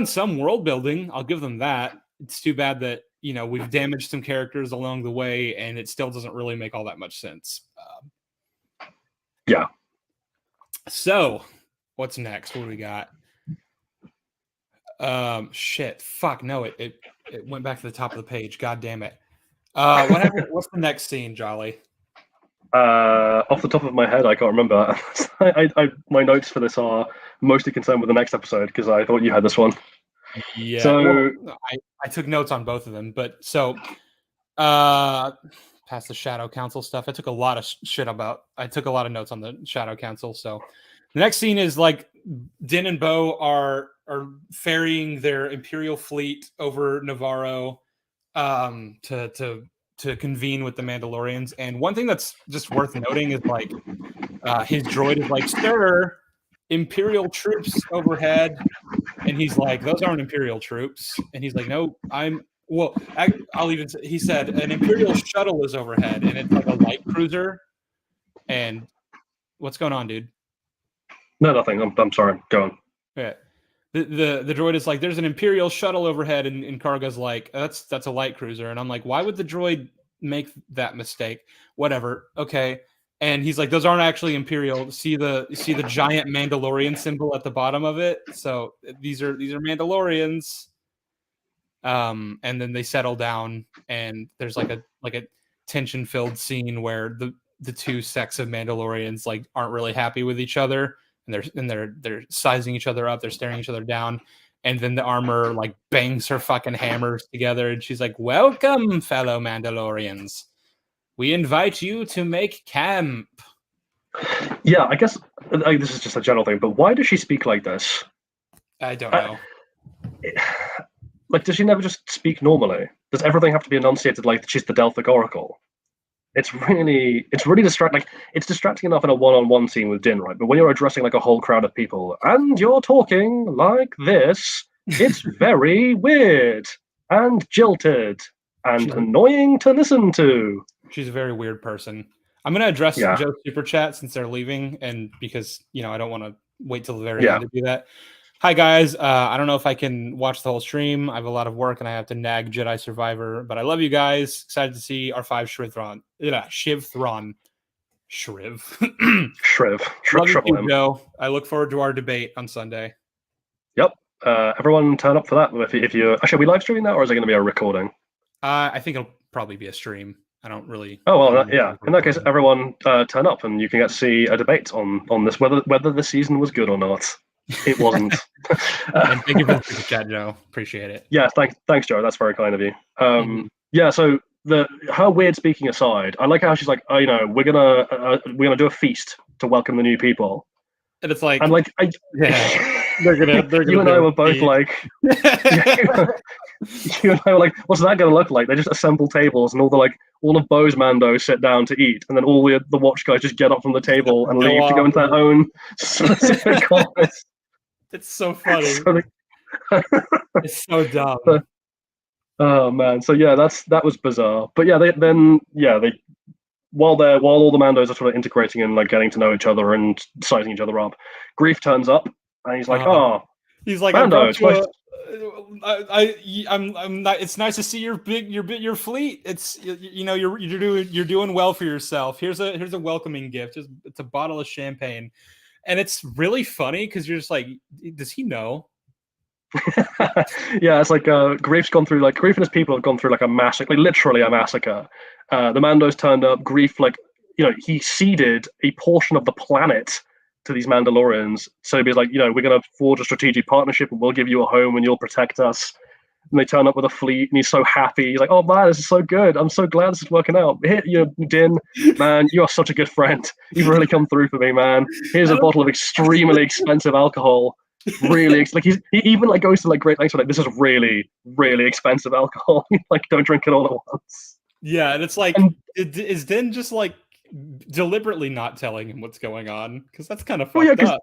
some world building. I'll give them that. It's too bad that we've damaged some characters along the way, and it still doesn't really make all that much sense. Yeah. So, what's next? What do we got? Shit. Fuck. No. It went back to the top of the page. God damn it. What happened? What's the next scene, Jolly? Off the top of my head, I can't remember. My notes for this are mostly concerned with the next episode because I thought you had this one. Yeah. So I took notes on both of them, but so past the Shadow Council stuff, I took a lot of I took a lot of notes on the Shadow Council. So the next scene is like Din and Bo are ferrying their Imperial fleet over Navarro to convene with the Mandalorians. And one thing that's just worth noting is like his droid is like, "Sir, Imperial troops overhead," and he's like, "Those aren't Imperial troops." And he's like, "No, I'll even say," he said, "An Imperial shuttle is overhead," and it's like a light cruiser. And what's going on, dude? No, nothing. I'm sorry. Go on. Yeah. The droid is like, "There's an Imperial shuttle overhead," and Karga's like, that's a light cruiser. And I'm like, why would the droid make that mistake? Whatever. Okay. And he's like, "Those aren't actually Imperial. See the giant Mandalorian symbol at the bottom of it. So these are Mandalorians." And then they settle down, and there's like a tension-filled scene where the two sects of Mandalorians like aren't really happy with each other. And they're sizing each other up, they're staring each other down, and then the armor like bangs her fucking hammers together, and she's like, "Welcome, fellow Mandalorians. We invite you to make camp." Yeah, I guess this is just a general thing, but why does she speak like this? I don't know. Like, does she never just speak normally? Does everything have to be enunciated like she's the Delphic Oracle? It's really distracting. Like, it's distracting enough in a one-on-one scene with Din, right? But when you're addressing like a whole crowd of people and you're talking like this, it's very weird and jilted and annoying to listen to. She's a very weird person. I'm gonna address Joe's super chat since they're leaving, and because I don't want to wait till the very end to do that. Hi guys, I don't know if I can watch the whole stream. I have a lot of work and I have to nag Jedi Survivor, but I love you guys. Excited to see our 5 Sheev Thrawn. Love you, Joe. I look forward to our debate on Sunday. Yep. Everyone turn up for that. If you actually, are we live streaming that, or is it going to be a recording? I think it'll probably be a stream. I don't really. Oh well, yeah. In that case, everyone turn up, and you can get to see a debate on this whether the season was good or not. It wasn't. And thank you for the super chat, Joe. Appreciate it. Yeah, thanks, Joe. That's very kind of you. Yeah. So her weird speaking aside, I like how she's like, we're gonna do a feast to welcome the new people, and it's like, I'm like, they're gonna. You and I were both like, you and I were like, what's that gonna look like? They just assemble tables, and all of Bo's Mandos sit down to eat, and then all the watch guys just get up from the table and leave to go into their own specific corners. It's so funny. It's so dumb. Oh man. So yeah, that was bizarre. But yeah, they while all the Mandos are sort of integrating and like getting to know each other and sizing each other up, Grief turns up and he's like, He's like, I Mando, brought it's you nice. a. I'm not. It's nice to see your fleet. It's you're doing well for yourself. Here's a welcoming gift. It's a bottle of champagne, and it's really funny because you're just like, does he know? Yeah, it's like Grief and his people have gone through like a massacre, like literally a massacre. The Mandos turned up. Grief, like he ceded a portion of the planet to these Mandalorians. So he'd be like, we're gonna forge a strategic partnership, and we'll give you a home, and you'll protect us. And they turn up with a fleet, and he's so happy. He's like, "Oh man, this is so good. I'm so glad this is working out." Here, Din, man, you are such a good friend. You've really come through for me, man. Here's a bottle of extremely expensive alcohol. Really, like he even like goes to like great lengths. Like, this is really, really expensive alcohol. Like, don't drink it all at once. Yeah, and it's like, And is Din just like deliberately not telling him what's going on? Because that's kind of well, yeah, fucked up.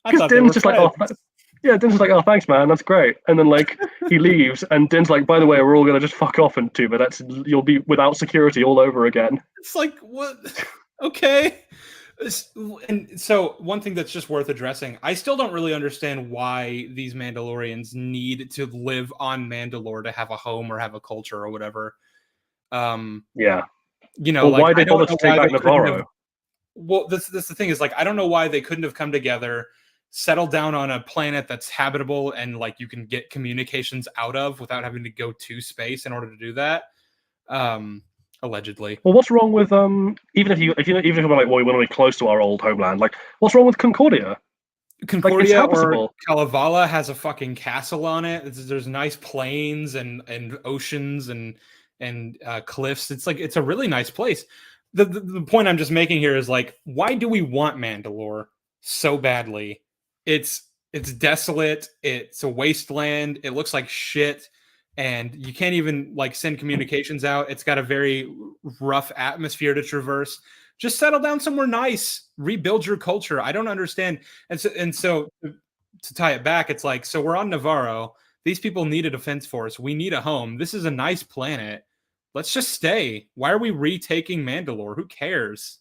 I because thought they were Din's just like, friends. yeah, Din's just like, "Oh, thanks, man, that's great." And then like he leaves, and Din's like, "By the way, we're all gonna just fuck off in 2 minutes. You'll be without security all over again." It's like, what? Okay. And so one thing that's just worth addressing, I still don't really understand why these Mandalorians need to live on Mandalore to have a home or have a culture or whatever. Yeah. Well, Like why I they don't bother know to take why back they couldn't have. Navarro? Well, that's the thing is like I don't know why they couldn't have come together, settled down on a planet that's habitable and like you can get communications out of without having to go to space in order to do that. Um, Allegedly. Well, what's wrong with even if you're like, well, we want to be close to our old homeland, like what's wrong with Concordia? Like, it's Concordia or habitable. Kalevala has a fucking castle on it. There's nice plains and oceans and cliffs. It's like it's a really nice place. The point I'm just making here is like, why do we want Mandalore so badly? It's desolate. It's a wasteland. It looks like shit, and you can't even like send communications out. It's got a very rough atmosphere to traverse. Just settle down somewhere nice. Rebuild your culture. I don't understand. And so to tie it back, it's like, so we're on Navarro. These people need a defense force. We need a home. This is a nice planet. Let's just stay. Why are we retaking Mandalore? Who cares?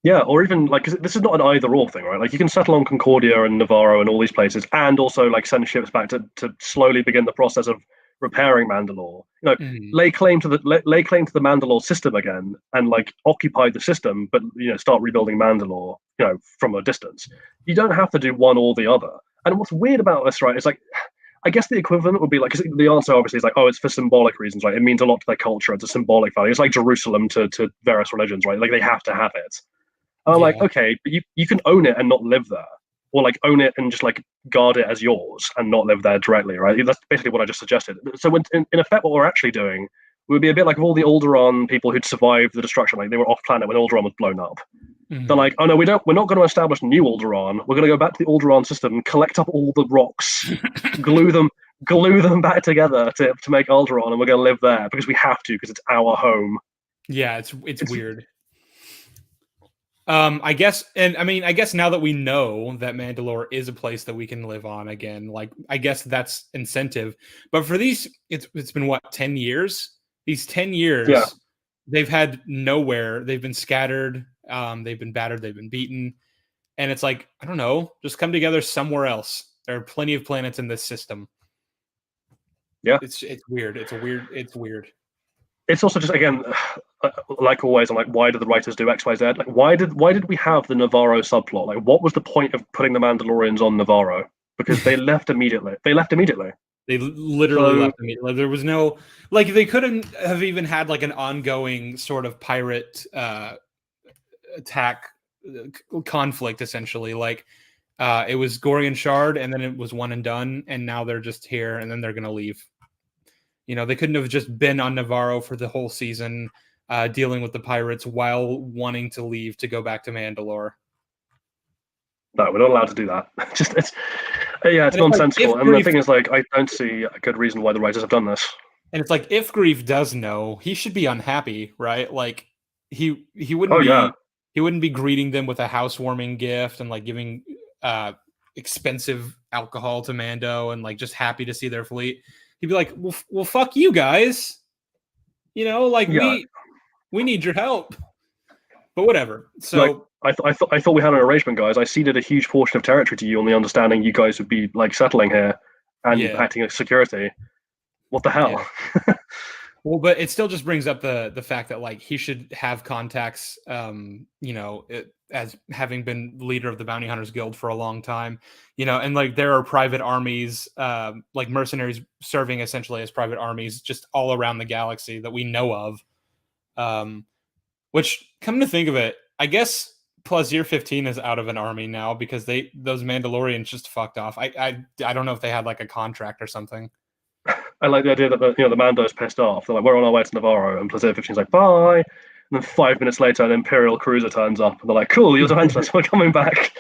Yeah, or even like 'cause this is not an either or thing, right? Like you can settle on Concordia and Navarro and all these places, and also like send ships back to slowly begin the process of repairing Mandalore. Mhm. Lay claim to the Mandalore system again, and like occupy the system, but start rebuilding Mandalore, from a distance. You don't have to do one or the other. And what's weird about this, right, is like, I guess the equivalent would be like, 'cause the answer obviously is like, oh, it's for symbolic reasons, right? It means a lot to their culture. It's a symbolic value. It's like Jerusalem to various religions, right? Like they have to have it. And I'm like, Yeah. okay, but you can own it and not live there, or like own it and just like guard it as yours and not live there directly, right? That's basically what I just suggested. So in effect, what we're actually doing would be a bit like all the Alderaan people who'd survived the destruction, like they were off planet when Alderaan was blown up. They're Mhm. like, oh no, we're not going to establish new Alderaan. We're going to go back to the Alderaan system, collect up all the rocks, glue them, glue them back together to make Alderaan, and we're going to live there because we have to because it's our home. Yeah, it's It's weird. I guess, and I mean, I guess now that we know that Mandalore is a place that we can live on again, like I guess that's incentive. But for these, it's been what 10 years. These 10 years, yeah, they've had nowhere. They've been scattered. They've been battered. They've been beaten. And it's like I don't know, just come together somewhere else. There are plenty of planets in this system. yeah. It's weird. It's weird. It's also just again, like always, I'm like, why did the writers do X, Y, Z? Like, why did we have the Navarro subplot? Like, what was the point of putting the Mandalorians on Navarro? Because they left immediately. They left immediately. They literally So left immediately. There was no like they couldn't have even had like an ongoing sort of pirate attack conflict essentially. Like it was Gorian Shard and then it was one and done, and now they're just here and then they're gonna leave. They couldn't have just been on Navarro for the whole season, dealing with the pirates while wanting to leave to go back to Mandalore. no, we're not allowed to do that. Just it's yeah, it's And it's like nonsensical. And the thing is, like, I don't see a good reason why the writers have done this. if Grief does know, he should be unhappy, right? Like he wouldn't Oh yeah, be greeting them with a housewarming gift and like giving uh expensive alcohol to Mando and like just happy to see their fleet. He'd be like, well fuck you guys. Like yeah. we need your help. But whatever. Like So I thought we had an arrangement, guys. I ceded a huge portion of territory to you on the understanding you guys would be like settling here and acting as security. What the hell? Yeah. Well, but it still just brings up the fact that like he should have contacts, as having been leader of the Bounty Hunters Guild for a long time, and like there are private armies, like mercenaries serving essentially as private armies just all around the galaxy that we know of. Which, come to think of it, I guess Plazir 15 is out of an army now because those Mandalorians just fucked off. I don't know if they had like a contract or something. I like the idea that the Mando's pissed off. They're like, we're on our way to Navarro, and Placer 15's like, bye. And then 5 minutes later, an Imperial cruiser turns up, and they're like, cool, you're defenseless, we're coming back.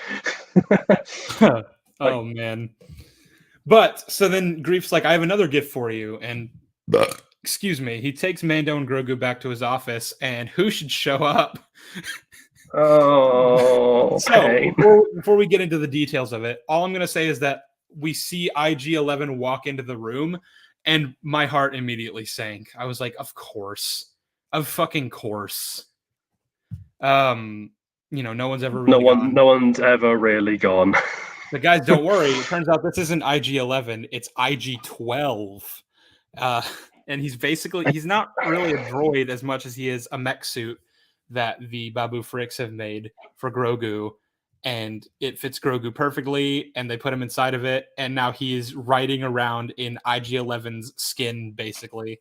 Oh man. But so then Grief's like, I have another gift for you, and excuse me, he takes Mando and Grogu back to his office, and who should show up? Oh, so before we get into the details of it, all I'm going to say is that we see IG-11 walk into the room, and my heart immediately sank. I was like, of course. Of fucking course. No one's ever really gone. No one's ever really gone. But guys, don't worry. It turns out this isn't IG-11. It's IG-12. And he's not really a droid as much as he is a mech suit that the Babu Fricks have made for Grogu. And it fits Grogu perfectly, and they put him inside of it, and now he's riding around in IG-11's skin, basically.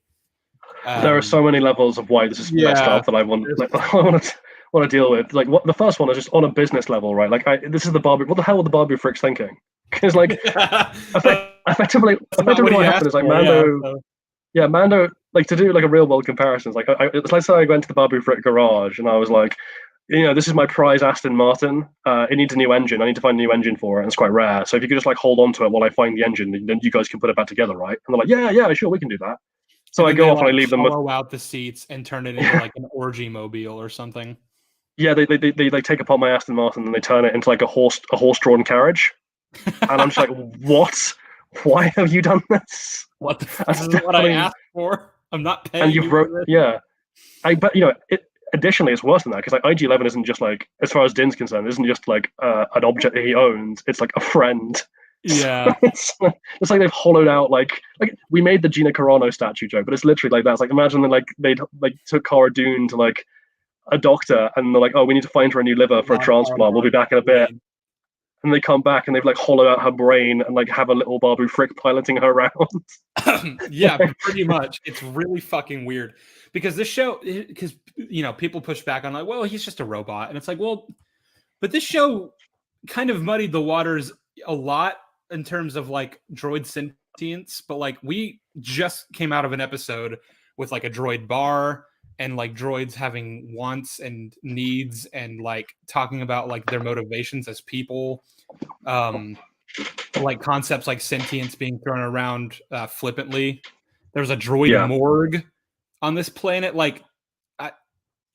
There are so many levels of why this is messed up that I want to deal with. Like, what the first one is just on a business level, right? Like, this is the Babu. What the hell were the Babu Fricks thinking? Because like, effectively, what happened is like Mando. Yeah, Mando, like to do like a real world comparison. It's like it's like say I went to the Babu Frick garage and I was like, this is my prize Aston Martin. It needs a new engine. I need to find a new engine for it, and it's quite rare. So if you could just like hold on to it while I find the engine, then you guys can put it back together, right? And they're like, yeah, sure, we can do that. So I go off and I leave them hollow out the seats and turn it into like an orgy mobile or something. Yeah, they like take apart my Aston Martin and they turn it into like a horse-drawn carriage. And I'm just like, what? Why have you done this? What the fuck is what I asked for? I'm not paying and you for this. Yeah. But additionally, it's worse than that because like IG-11 isn't just like, as far as Din's concerned, isn't just like an object that he owns. It's like a friend. Yeah. it's like they've hollowed out like we made the Gina Carano statue joke, but it's literally like that. It's like imagine that like they took Cara Dune to like a doctor and they're like, oh, we need to find her a new liver for a transplant. We'll be back in a bit. And they come back and they've like hollowed out her brain and like have a little Babu Frick piloting her around. Yeah, pretty much. It's really fucking weird because this show, because people push back on like, well, he's just a robot, and it's like, well, but this show kind of muddied the waters a lot in terms of like droid sentience. But like we just came out of an episode with like a droid bar and like droids having wants and needs and like talking about like their motivations as people. Like concepts like sentience being thrown around flippantly. There's a droid morgue on this planet. Like,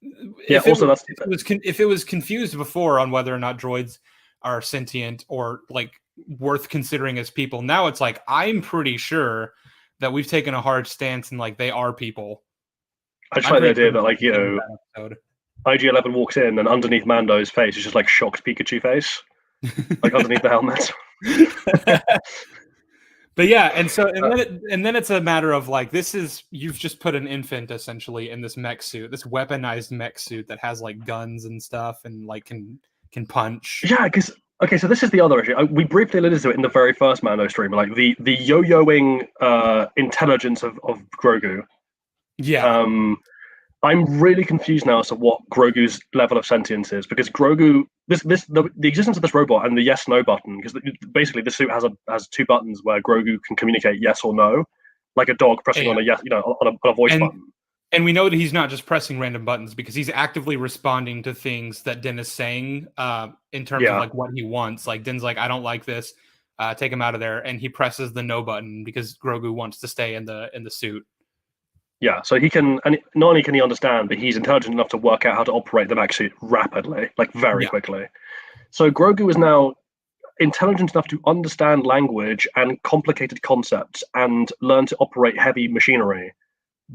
if it was confused before on whether or not droids are sentient or like worth considering as people, now it's like I'm pretty sure that we've taken a hard stance and like they are people. I just like the idea that like IG-11 walks in and underneath Mando's face is just like shocked Pikachu face. Like underneath the helmet. But yeah, and then it's a matter of like you've just put an infant essentially in this mech suit, this weaponized mech suit that has like guns and stuff and like can punch. Yeah, because so this is the other issue. We briefly alluded to it in the very first Mando stream, like the yo-yoing intelligence of Grogu. Yeah. I'm really confused now as to what Grogu's level of sentience is, because Grogu, the existence of this robot and the yes/no button, because basically the suit has two buttons where Grogu can communicate yes or no, like a dog pressing on a yes, on a voice button. And we know that he's not just pressing random buttons because he's actively responding to things that Din is saying in terms of like what he wants. Like Din's like, I don't like this, take him out of there, and he presses the no button because Grogu wants to stay in the suit. Yeah, so he can, and not only can he understand, but he's intelligent enough to work out how to operate the mech suit rapidly, like very quickly. So Grogu is now intelligent enough to understand language and complicated concepts and learn to operate heavy machinery,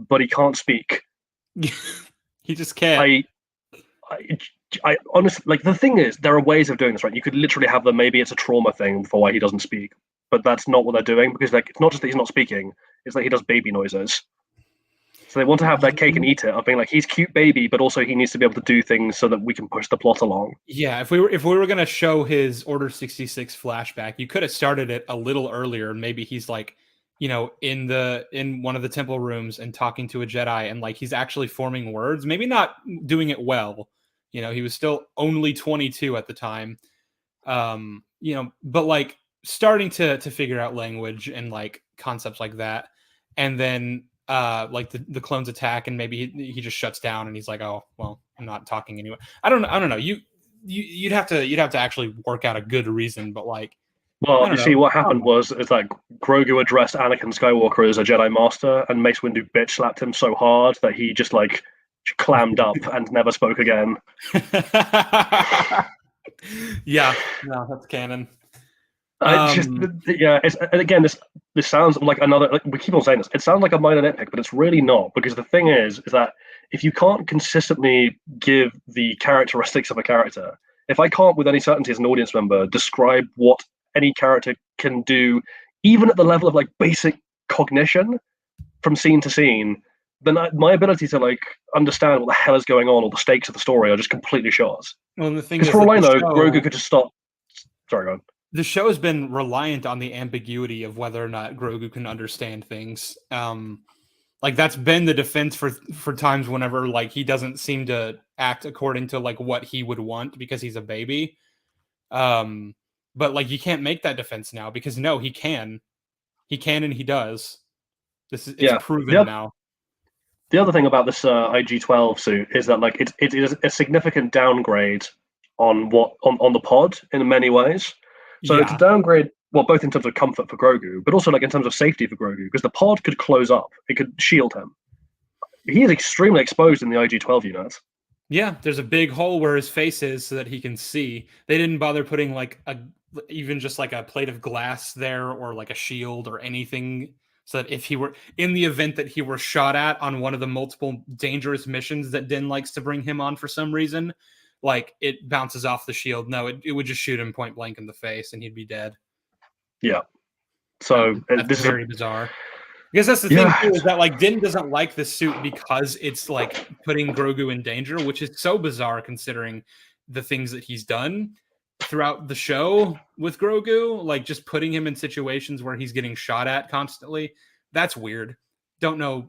but he can't speak. He just can't. I honestly like the thing is there are ways of doing this, right? You could literally have them. Maybe it's a trauma thing for why he doesn't speak, but that's not what they're doing because like it's not just that he's not speaking; it's that he does baby noises. So they want to have their cake and eat it of being like he's cute baby, but also he needs to be able to do things so that we can push the plot along. Yeah, if we were gonna show his Order 66 flashback, you could have started it a little earlier. Maybe he's like, in one of the temple rooms and talking to a Jedi, and like he's actually forming words. Maybe not doing it well. He was still only 22 at the time. But like starting to figure out language and like concepts like that, and then like the clones attack, and maybe he just shuts down, and he's like, oh well, I'm not talking anyway. I don't know. You'd have to actually work out a good reason, but like, Well, you see, what happened was is that Grogu addressed Anakin Skywalker as a Jedi Master, and Mace Windu bitch slapped him so hard that he just like clammed up and never spoke again. Yeah, no, that's canon. This sounds like another. Like, we keep on saying this. It sounds like a minor nitpick, but it's really not because the thing is that if you can't consistently give the characteristics of a character, if I can't with any certainty as an audience member describe what any character can do, even at the level of like basic cognition from scene to scene, then my ability to like understand what the hell is going on or the stakes of the story are just completely shot. Well, the thing is, for all I know, Grogu could just stop. Sorry, go on. The show has been reliant on the ambiguity of whether or not Grogu can understand things. Like that's been the defense for times whenever like he doesn't seem to act according to like what he would want because he's a baby. But like you can't make that defense now because no, he can and he does. It's proven now. The other thing about this IG-12 suit is that like it is a significant downgrade on the pod in many ways. So it's a downgrade, well, both in terms of comfort for Grogu, but also like in terms of safety for Grogu, because the pod could close up, it could shield him. He is extremely exposed in the IG-12 unit. Yeah, there's a big hole where his face is so that he can see. They didn't bother putting like even just like a plate of glass there or like a shield or anything, so that if he were in the event that he were shot at on one of the multiple dangerous missions that Din likes to bring him on for some reason, like it bounces off the shield. No, it would just shoot him point blank in the face and he'd be dead. Yeah. So this is very bizarre. I guess that's the thing too, is that like Din doesn't like the suit because it's like putting Grogu in danger, which is so bizarre considering the things that he's done throughout the show with Grogu, like just putting him in situations where he's getting shot at constantly. That's weird. Don't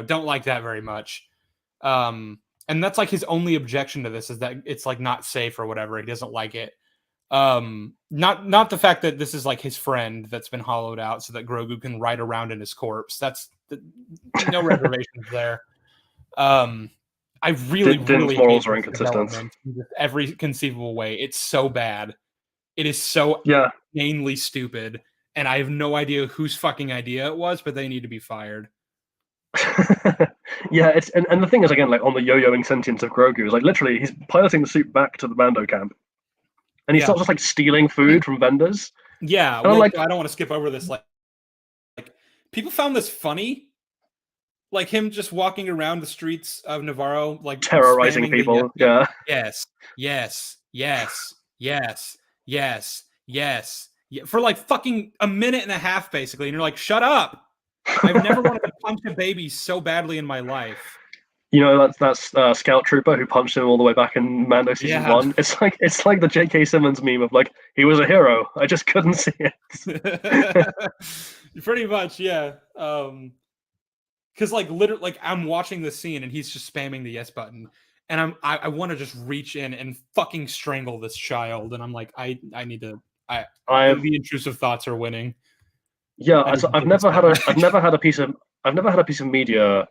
like that very much. And that's like his only objection to this is that it's like not safe or whatever. He doesn't like it. Not the fact that this is like his friend that's been hollowed out so that Grogu can ride around in his corpse. That's no reservations there. I really morals are inconsistent in every conceivable way. It's so bad. It is so insanely stupid, and I have no idea whose fucking idea it was, but they need to be fired. Yeah, it's and the thing is again, like on the yo-yoing sentience of Grogu is like literally he's piloting the suit back to the Mando camp, and he starts just like stealing food from vendors. Yeah, and like I don't want to skip over this. Like people found this funny, like him just walking around the streets of Navarro, like terrorizing people. Yes, for like fucking a minute and a half, basically, and you're like, shut up. I've never wanted to punch a baby so badly in my life. You know, that's Scout Trooper who punched him all the way back in Mando season 1. It's like the J.K. Simmons meme of like he was a hero, I just couldn't see it. Pretty much, yeah. Because like literally, like I'm watching the scene and he's just spamming the yes button, and I want to just reach in and fucking strangle this child, and I'm like, I need to. The intrusive thoughts are winning. Yeah, I've never had a piece of media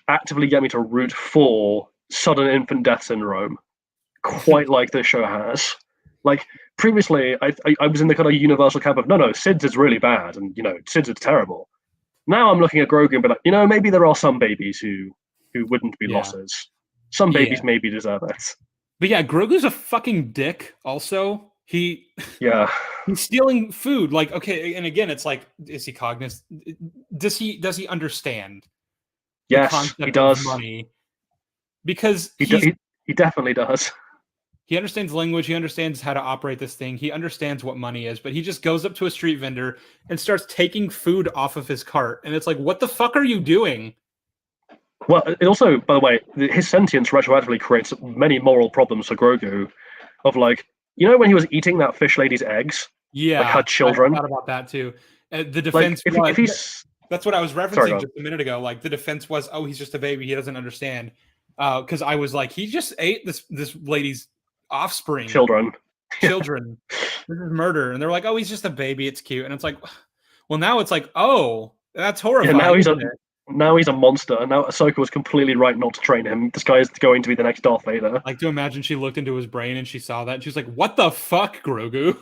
actively get me to root for sudden infant death syndrome quite like this show has. Like previously, I was in the kind of universal camp of no, SIDS is really bad, and SIDS is terrible. Now I'm looking at Grogu and be like, maybe there are some babies who wouldn't be losses. Some babies maybe deserve it. But yeah, Grogu's a fucking dick. Also, he's stealing food. Like, okay, and again, it's like, is he cognizant? Does he understand? Yes, he does. Money, because he definitely does. He understands language. He understands how to operate this thing. He understands what money is, but he just goes up to a street vendor and starts taking food off of his cart. And it's like, what the fuck are you doing? Well, it also, by the way, his sentience retroactively creates many moral problems for Grogu. Of like, you know, when he was eating that fish lady's eggs, Yeah, like her children. I thought about that too. The defense like, if he's that's what I was referencing just a minute ago. Like the defense was, oh, he's just a baby. He doesn't understand. Because I was like, he just ate this lady's offspring. Children. This is murder. And they're like, oh, he's just a baby. It's cute. And it's like, well, now it's like, oh, that's horrifying. Yeah, now he's a monster. Now Ahsoka was completely right not to train him. This guy is going to be the next Darth Vader. Like, to imagine she looked into his brain and she saw that. And she was like, what the fuck, Grogu?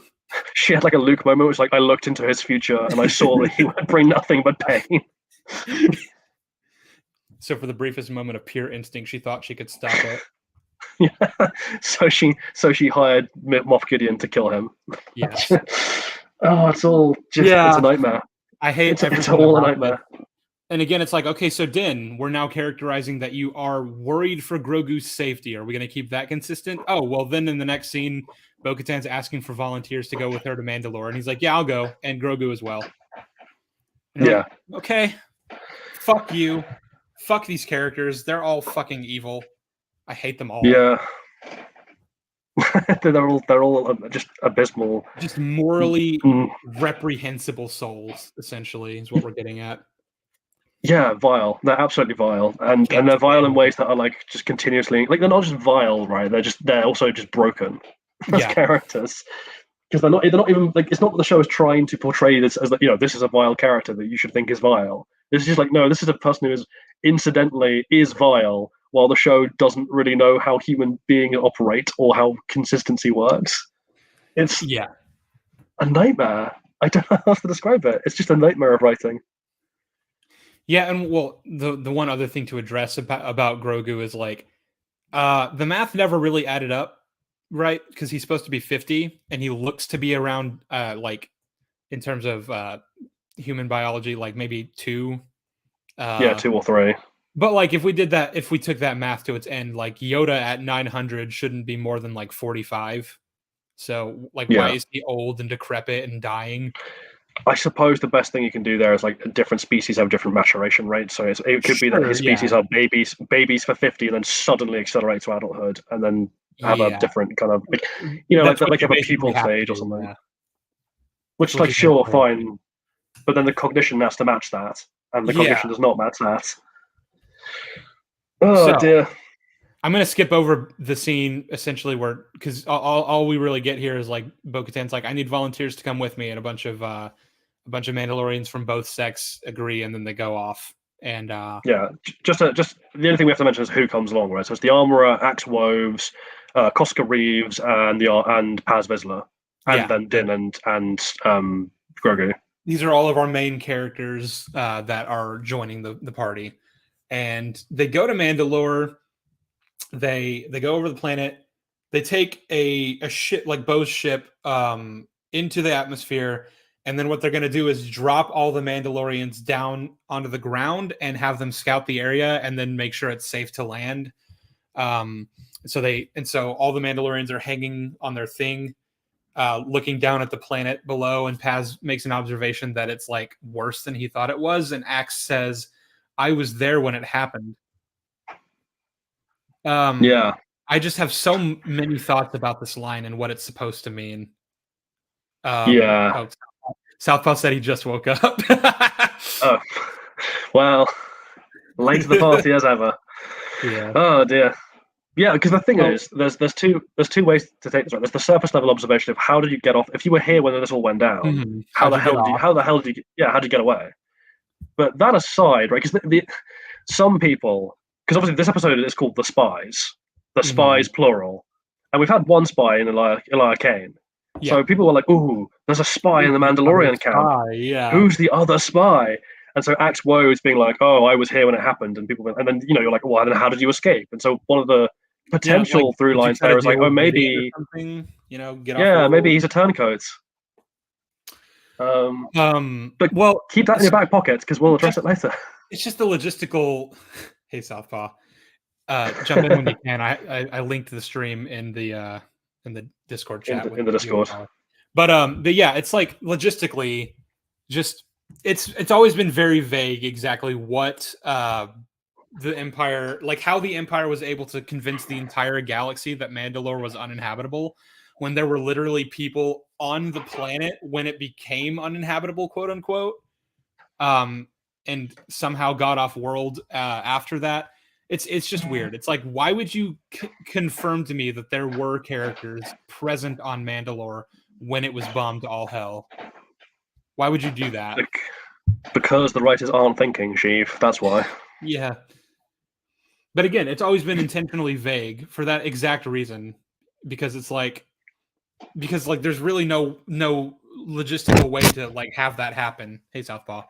She had like a Luke moment, which like I looked into his future and I saw that he would bring nothing but pain. So for the briefest moment of pure instinct, she thought she could stop it. Yeah. So she hired Moff Gideon to kill him. Yes. Oh, it's all just it's a nightmare. I hate it's all a nightmare. And again, it's like, okay, so Din, we're now characterizing that you are worried for Grogu's safety. Are we going to keep that consistent? Oh, well, then in the next scene, Bo-Katan's asking for volunteers to go with her to Mandalore. And he's like, yeah, I'll go. And Grogu as well. And yeah. Like, okay. Fuck you. Fuck these characters. They're all fucking evil. I hate them all. Yeah. they're all just abysmal. Just morally reprehensible souls, essentially, is what we're getting at. Yeah, vile. They're absolutely vile, and they're vile in ways that are like just continuously like they're not just vile, right? They're also just broken as characters because they're not even like it's not that the show is trying to portray this as like, you know, this is a vile character that you should think is vile. It's just like, no, this is a person who is incidentally is vile, while the show doesn't really know how human beings operate or how consistency works. It's a nightmare. I don't know how to describe it. It's just a nightmare of writing. Yeah, and well, the one other thing to address about Grogu is like, the math never really added up, right? Because he's supposed to be 50, and he looks to be around, like, in terms of human biology, like maybe 2. 2 or 3. But like, if we took that math to its end, like Yoda at 900 shouldn't be more than like 45. So like, why is he old and decrepit and dying? I suppose the best thing you can do there is like different species have different maturation rates. So it could be that his species are babies for 50 and then suddenly accelerate to adulthood and then have a different kind of like, you know, like have a pupil stage or something. Yeah. Which like sure, fine, but then the cognition has to match that, and the cognition does not match that. Oh dear. I'm going to skip over the scene essentially where, because all we really get here is like Bo-Katan's like, I need volunteers to come with me, and a bunch of Mandalorians from both sects agree, and then they go off. And just the only thing we have to mention is who comes along, right? So it's the Armorer, Axe Woves, Koska Reeves, and Paz Vizsla, and then Din and Grogu. These are all of our main characters that are joining the party, and they go to Mandalore. They go over the planet. They take a ship like Bo's ship into the atmosphere, and then what they're going to do is drop all the Mandalorians down onto the ground and have them scout the area, and then make sure it's safe to land. So all the Mandalorians are hanging on their thing, looking down at the planet below. And Paz makes an observation that it's like worse than he thought it was, and Axe says, "I was there when it happened." I just have so many thoughts about this line and what it's supposed to mean. Southpaw said he just woke up. Oh, well, late to the party as ever. Yeah. Oh dear. Yeah, because the thing is, there's two ways to take this. Right, there's the surface level observation of how did you get off? If you were here when this all went down, how the hell did you get away? But that aside, right? Because some people. Because obviously this episode is called The Spies. The Spies, plural. And we've had one spy in Elia Kane. Yeah. So people were like, ooh, there's a spy in the Mandalorian camp. Who's the other spy? And so Axe Woe's being like, oh, I was here when it happened. And people went, and then, you know, you're like, well, then how did you escape? And so one of the potential through lines there is like, oh, maybe, you know, maybe he's a turncoat. But keep that in your back pocket because we'll address it later. It's just the logistical... Hey, Southpaw. Jump in when you can. I linked the stream in the in the Discord chat. In the Discord. But yeah, it's like logistically, just it's always been very vague exactly what the Empire, like how the Empire was able to convince the entire galaxy that Mandalore was uninhabitable when there were literally people on the planet when it became uninhabitable, quote unquote, and somehow got off world after that. It's just weird. It's like, why would you confirm to me that there were characters present on Mandalore when it was bombed to all hell? Why would you do that? Because the writers aren't thinking, Sheev. That's why. Yeah. But again, it's always been intentionally vague for that exact reason, because it's like, there's really no logistical way to like have that happen. Hey, Southpaw.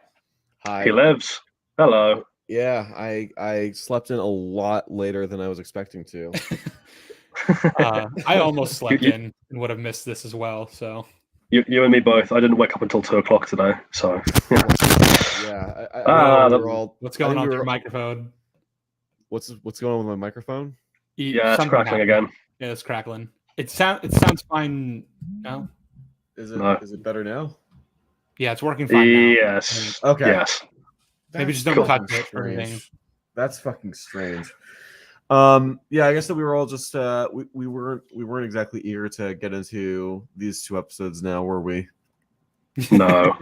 Hi. He lives. Hello. Yeah, I slept in a lot later than I was expecting to. I almost slept in and would have missed this as well. So you and me both. I didn't wake up until 2:00 today. So yeah. What's going on with your microphone? What's going on with my microphone? Yeah, it's crackling again. Yeah, it's crackling. It sounds fine now. Is it better now? Yeah, it's working fine now. Yes. Okay. Yes. Maybe just don't touch it or anything. That's fucking strange. Yeah, I guess that we were all just we weren't exactly eager to get into these 2 episodes now, were we? No.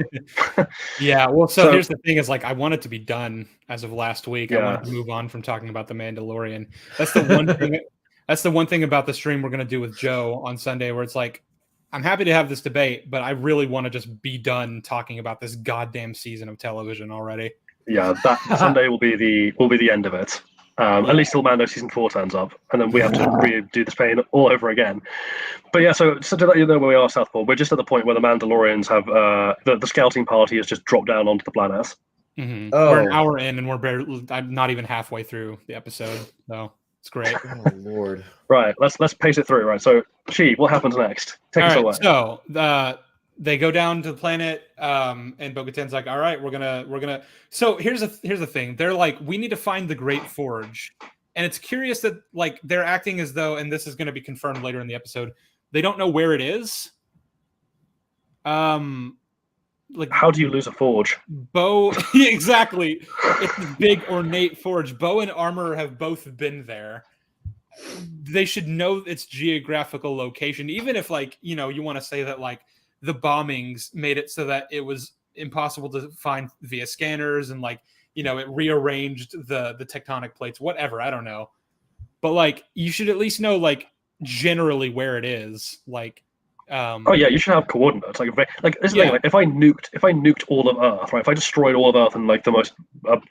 Yeah, well, so here's the thing: is like I want it to be done as of last week. Yeah. I wanted to move on from talking about the Mandalorian. That's the one thing. That's the one thing about the stream we're gonna do with Joe on Sunday, where it's like, I'm happy to have this debate, but I really want to just be done talking about this goddamn season of television already. Yeah, that Sunday will be the end of it. At least till Mando season 4 turns up, and then we have to redo this pain all over again. But yeah, so to let you know where we are, Southpaw, we're just at the point where the Mandalorians have the scouting party has just dropped down onto the planet. Mm-hmm. Oh. We're an hour in, and we're barely not even halfway through the episode, so it's great. Oh Lord! Right, let's pace it through. Right, so Sheev, what happens next? Take us away. So they go down to the planet, and Bo-Katan's like, all right, we're gonna. So here's the thing. They're like, we need to find the Great Forge, and it's curious that like they're acting as though, and this is going to be confirmed later in the episode, they don't know where it is. Like, how do you lose a forge? Bo, exactly. It's a big ornate forge. Bo and Armor have both been there. They should know its geographical location, even if like you want to say that like the bombings made it so that it was impossible to find via scanners, and like it rearranged the tectonic plates, whatever, I don't know, but like you should at least know like generally where it is, like oh yeah, you should have coordinates. Like this is the thing, like if I nuked all of Earth, right? If I destroyed all of Earth in like the most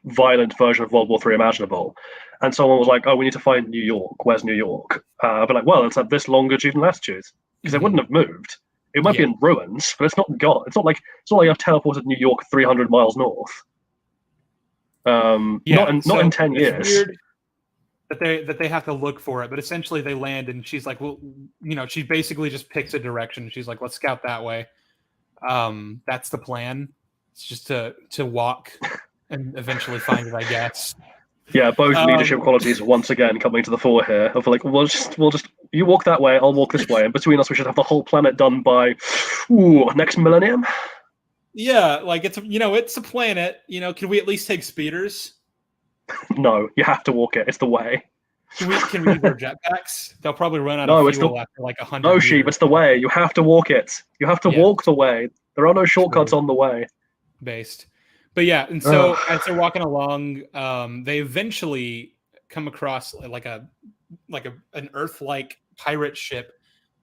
violent version of World War III imaginable, and someone was like, "Oh, we need to find New York. Where's New York?" But like, well, it's at this longitude and latitude, because they wouldn't have moved. It might be in ruins, but it's not gone. It's not like I've teleported New York 300 miles north. Not in 10 years. Weird that they have to look for it, but essentially they land, and she's like, well, she basically just picks a direction. She's like, let's scout that way. That's the plan. It's just to walk and eventually find it, I guess. Yeah, both leadership qualities once again coming to the fore here. Of like, we'll just you walk that way, I'll walk this way, and between us we should have the whole planet done by next millennium. Yeah, like it's a planet. Can we at least take speeders? No, you have to walk it. It's the way. Can we use our jetpacks? They'll probably run out of fuel after like 100. No, Sheev, it's the way. You have to walk it. You have to walk the way. There are no shortcuts on the way. Based. But yeah, and so as they're walking along, they eventually come across an Earth-like pirate ship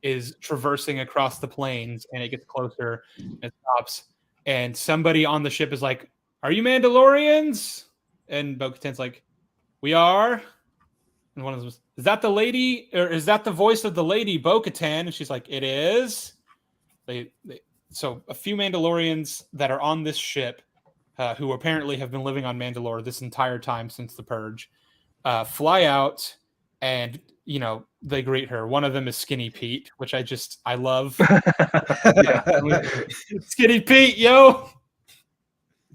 is traversing across the plains, and it gets closer and it stops. And somebody on the ship is like, "Are you Mandalorians?" And Bo-Katan's like, "We are." And one of them is that the lady, or is that the voice of the lady, Bo-Katan? And she's like, "It is." So a few Mandalorians that are on this ship, who apparently have been living on Mandalore this entire time since the Purge, fly out, and they greet her. One of them is Skinny Pete, which I love. Skinny Pete, yo.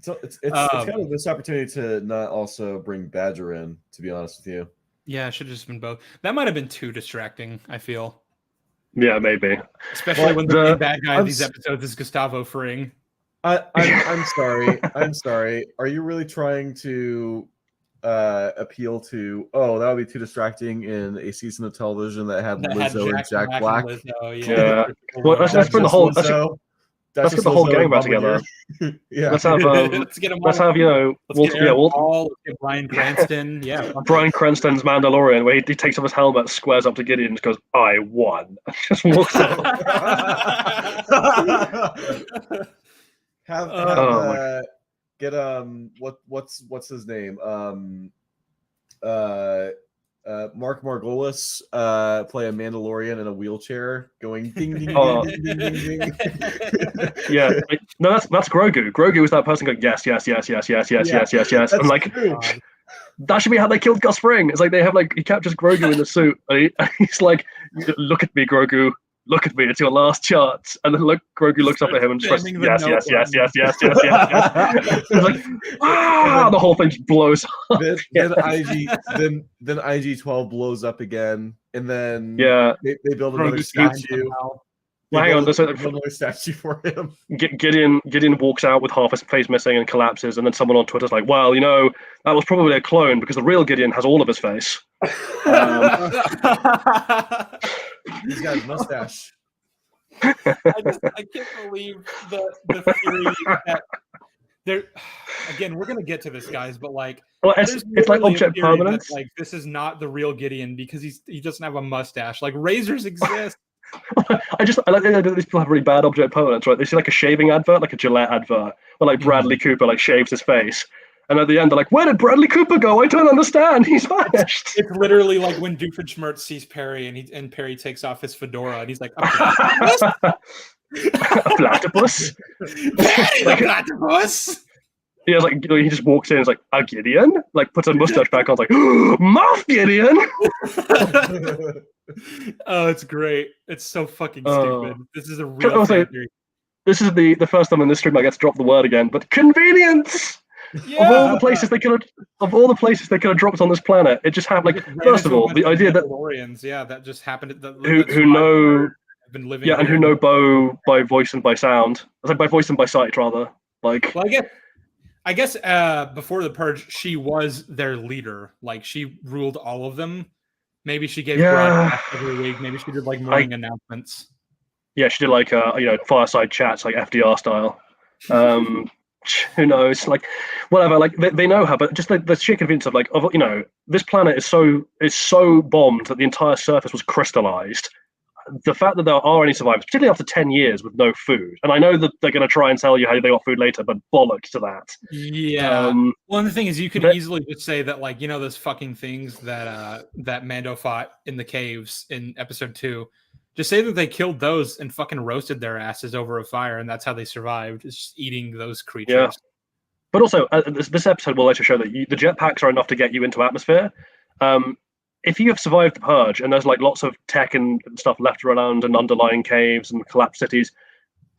So it's kind of this opportunity to not also bring Badger in, to be honest with you. Yeah, it should have just been both. That might have been too distracting, I feel. Yeah, maybe. Especially when the main bad guy of these episodes is Gustavo Fring. I'm sorry. I'm sorry. Are you really trying to appeal to? Oh, that would be too distracting in a season of television that had Lizzo and Jack Black. Yeah. Well, let's bring the whole. Let's get the whole gang back together. Yeah. Let's have let's get let's have let's get Bryan Cranston. Yeah. Bryan Cranston's Mandalorian, where he takes off his helmet, squares up to Gideon, and just goes, "I won." Just walks out. Get what's his name? Mark Margolis play a Mandalorian in a wheelchair going ding ding ding ding ding ding ding. Yeah, no, that's Grogu. Grogu is that person going yes, yes, yes, yes, yes, yes, yes, yes, yes, and like that should be how they killed Gus Fring. It's like they have he captures Grogu in the suit, and he's like, "Look at me, Grogu. Look at me. It's your last chance." And then Grogu looks up at him and just yes, yes, yes, yes, yes, yes, yes, yes. It's like, the whole thing just blows up. Then IG-12 blows up again, and then they build another statue. Well, hang on, there's another statue for him. Gideon walks out with half his face missing and collapses, and then someone on Twitter's like, "Well, that was probably a clone because the real Gideon has all of his face." He's got a mustache. I can't believe the theory that there. Again, we're gonna get to this, guys, but it's like object permanence. This is not the real Gideon because he doesn't have a mustache. Like razors exist. I like that these people have really bad object permanence, right? They see a shaving advert, like a Gillette advert, where Bradley Cooper shaves his face. And at the end, they're like, "Where did Bradley Cooper go? I don't understand. He's vanished." It's literally like when Doofenshmirtz sees Perry and Perry takes off his fedora and he's like, "A platypus? Perry the platypus?" Yeah, he just walks in and is like, "A Gideon?" Puts a mustache back on, like, "Moff Gideon!" Oh, it's great. It's so fucking stupid. This is a real theory. This is the first time in this stream I get to drop the word again, but convenience! Yeah. Of all the places they could have dropped on this planet, it just happened. First of all, the idea that Mandalorians, that just happened. Who know been living, and who know Bo by voice and by sound. I was by voice and by sight rather. Well, I guess before the purge, she was their leader. She ruled all of them. Maybe she gave broadcasts every week. Maybe she did morning announcements. Yeah, she did fireside chats FDR style. Who knows? Whatever. They know her, but just the sheer convenience of this planet is so bombed that the entire surface was crystallized. The fact that there are any survivors, particularly after 10 years with no food, and I know that they're going to try and tell you how they got food later, but bollocks to that. Yeah. Well, and the thing is, you could easily just say that, those fucking things that Mando fought in the caves in episode 2. Just say that they killed those and fucking roasted their asses over a fire, and that's how they survived. It's just eating those creatures. Yeah. But also, this episode will later show that the jetpacks are enough to get you into atmosphere. If you have survived the purge and there's lots of tech and stuff left around and underlying caves and collapsed cities,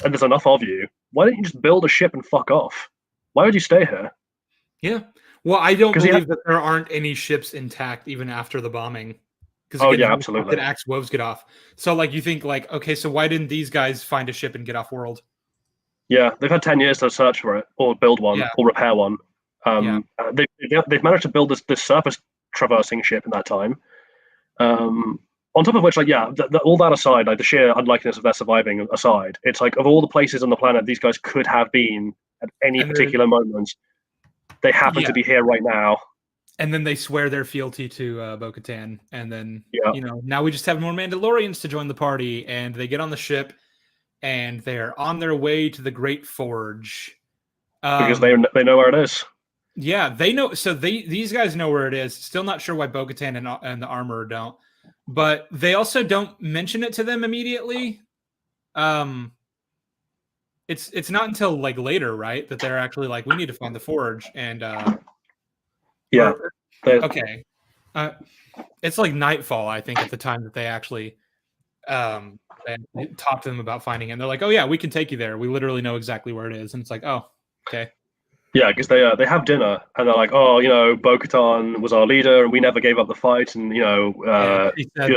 and there's enough of you, why don't you just build a ship and fuck off? Why would you stay here? Yeah. Well, I don't believe that there aren't any ships intact even after the bombing. Absolutely. Did Axe Woves get off? So, you think, okay, so why didn't these guys find a ship and get off world? Yeah, they've had 10 years to search for it, or build one, or repair one. They've managed to build this surface traversing ship in that time. On top of which, all that aside, the sheer unlikeliness of their surviving aside, it's of all the places on the planet these guys could have been at any particular moment, they happen to be here right now. And then they swear their fealty to Bo-Katan, and then now we just have more Mandalorians to join the party, and they get on the ship, and they're on their way to the Great Forge because they know where it is. Yeah, they know. So these guys know where it is. Still not sure why Bo-Katan and the Armorer don't, but they also don't mention it to them immediately. It's not until later, right, that they're actually we need to find the forge, and okay. It's nightfall, I think, at the time that they actually talk to them about finding it. And they're like, "Oh yeah, we can take you there. We literally know exactly where it is." And it's like, "Oh, okay." Yeah, because they have dinner and they're like, oh, Bo-Katan was our leader and we never gave up the fight, and She said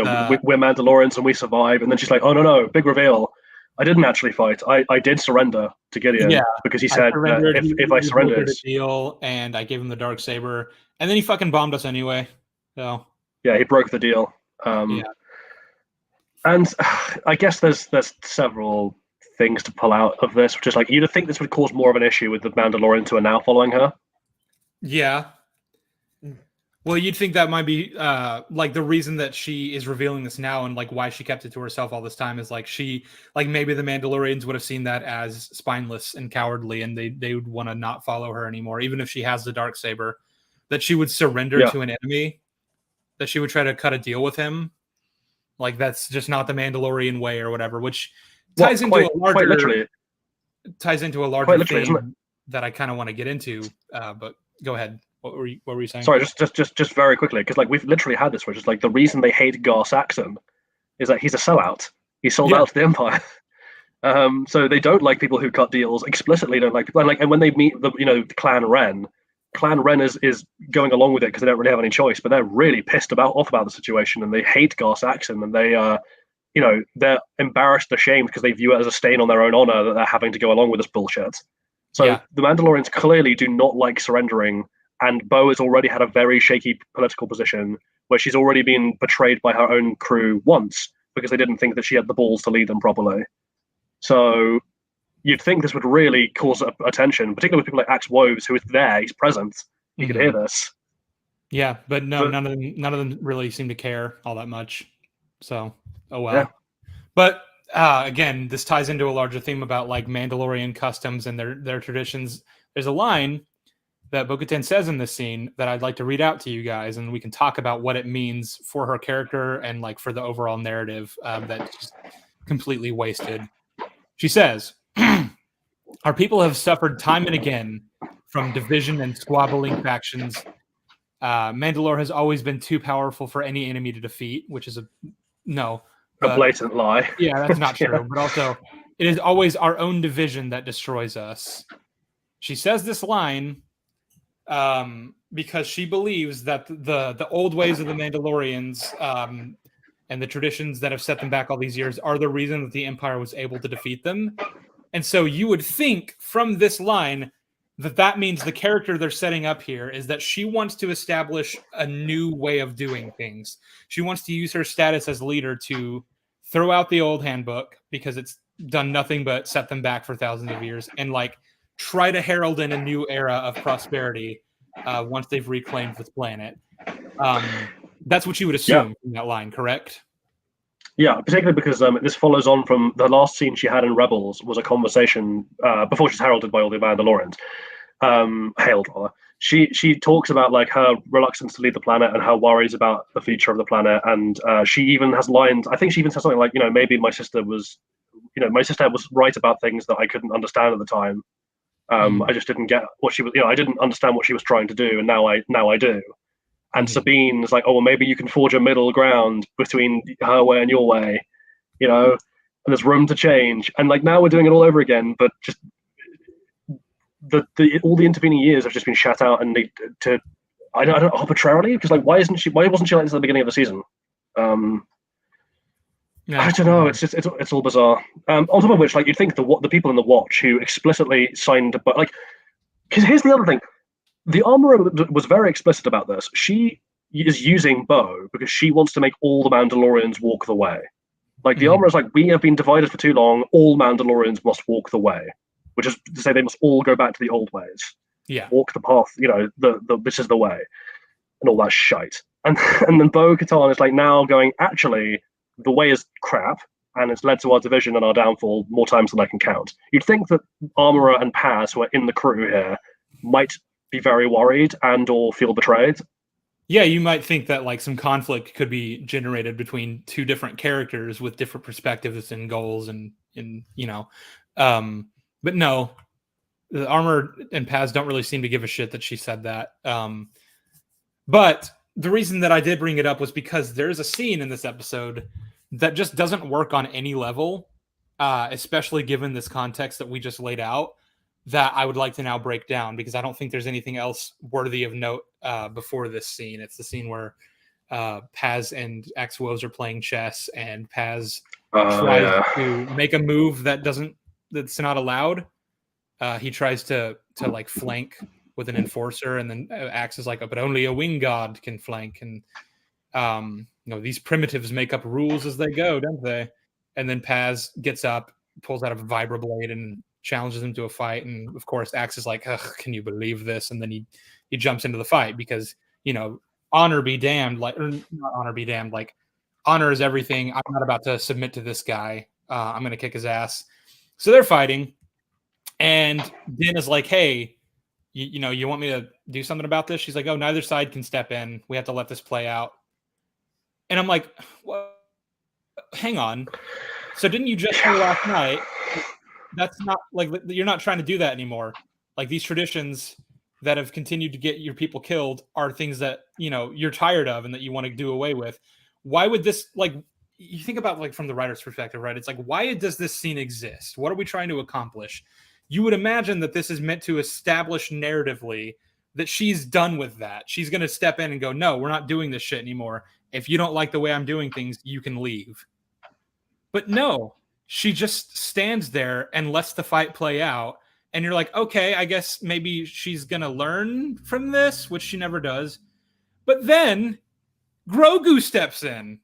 we're Mandalorians and we survive. And then she's like, oh no, big reveal, I didn't actually fight. I did surrender to Gideon because he said that if I surrendered, a deal, and I gave him the dark saber, and then he fucking bombed us anyway. So yeah, he broke the deal. And I guess there's several things to pull out of this, which is like you'd think this would cause more of an issue with the Mandalorians who are now following her. Yeah. Well, you'd think that might be like the reason that she is revealing this now, and like why she kept it to herself all this time is like maybe the Mandalorians would have seen that as spineless and cowardly, and they would want to not follow her anymore, even if she has the dark saber. That she would surrender to an enemy, that she would try to cut a deal with him. Like that's just not the Mandalorian way or whatever, which ties into a larger theme that I kind of want to get into. But go ahead. What were you saying? Sorry, just very quickly, because like we've literally had this, which is like the reason they hate Gar Saxon is that he's a sellout. He sold out to the Empire. So they don't like people who cut deals. Explicitly don't like people. And when they meet the Clan Ren is going along with it because they don't really have any choice. But they're really pissed off about the situation, and they hate Gar Saxon, and they they're embarrassed, ashamed because they view it as a stain on their own honor that they're having to go along with this bullshit. So the Mandalorians clearly do not like surrendering. And Bo has already had a very shaky political position where she's already been betrayed by her own crew once because they didn't think that she had the balls to lead them properly. So you'd think this would really cause attention, particularly with people like Axe Woves, who is there, he's present. He could hear this. Yeah, but none of them really seem to care all that much. So, oh well. Yeah. But again, this ties into a larger theme about like Mandalorian customs and their traditions. There's a line that Bo-Katan says in this scene that I'd like to read out to you guys, and we can talk about what it means for her character and like for the overall narrative that's just completely wasted. She says, "Our people have suffered time and again from division and squabbling factions. Mandalore has always been too powerful for any enemy to defeat," which is a blatant lie. Yeah, that's not true. But also, it is always our own division that destroys us. She says this line because she believes that the old ways of the Mandalorians and the traditions that have set them back all these years are the reason that the Empire was able to defeat them. And so you would think from this line that means the character they're setting up here is that she wants to establish a new way of doing things. She wants to use her status as leader to throw out the old handbook because it's done nothing but set them back for thousands of years, and like try to herald in a new era of prosperity once they've reclaimed this planet. That's what you would assume from that line, correct? Yeah, particularly because this follows on from the last scene she had in Rebels was a conversation before she's heralded by all the Mandalorians. Hailed, rather. She talks about like her reluctance to leave the planet and her worries about the future of the planet, and she even has lines. I think she even says something like, maybe my sister was right about things that I couldn't understand at the time. I just didn't get what she was. I didn't understand what she was trying to do, and now I do. And Sabine is like, oh, well, maybe you can forge a middle ground between her way and your way, and there's room to change. And like now we're doing it all over again, but just all the intervening years have just been shut out and I don't know, arbitrarily. Because like, why wasn't she like this at the beginning of the season? I don't know. It's all bizarre. On top of which, like, you'd think the people in the Watch who explicitly signed, but like, because here's the other thing: the Armorer was very explicit about this. She is using Bo because she wants to make all the Mandalorians walk the way. Like the Armorer is like, we have been divided for too long. All Mandalorians must walk the way, which is to say they must all go back to the old ways. Yeah, walk the path. This is the way, and all that shite. And then Bo-Katan is like now going, actually, the way is crap, and it's led to our division and our downfall more times than I can count. You'd think that Armorer and Paz, who are in the crew here, might be very worried and or feel betrayed. Yeah, you might think that like some conflict could be generated between two different characters with different perspectives and goals, but no, the Armorer and Paz don't really seem to give a shit that she said that. But the reason that I did bring it up was because there's a scene in this episode that just doesn't work on any level, especially given this context that we just laid out. that I would like to now break down, because I don't think there's anything else worthy of note before this scene. It's the scene where Paz and X-Woves are playing chess, and Paz tries to make a move that's not allowed. He tries to like flank with an enforcer, and then Axe is like, but only a wing god can flank, and these primitives make up rules as they go, don't they? And then Paz gets up, pulls out a vibroblade, and challenges him to a fight. And of course, Axe is like, can you believe this? And then he jumps into the fight because, honor be damned, like, or not honor be damned, like, honor is everything. I'm not about to submit to this guy. I'm going to kick his ass. So they're fighting. And Din is like, hey, you want me to do something about this? She's like, oh, neither side can step in. We have to let this play out. And I'm like, well, hang on. So didn't you just say last night that's not like, you're not trying to do that anymore? Like, these traditions that have continued to get your people killed are things that, you're tired of and that you want to do away with. Why would this, like, you think about, like, from the writer's perspective, right? It's like, why does this scene exist? What are we trying to accomplish? You would imagine that this is meant to establish narratively that she's done with that. She's going to step in and go, no, we're not doing this shit anymore. If you don't like the way I'm doing things, you can leave. But no, she just stands there and lets the fight play out. And you're like, okay, I guess maybe she's going to learn from this, which she never does. But then Grogu steps in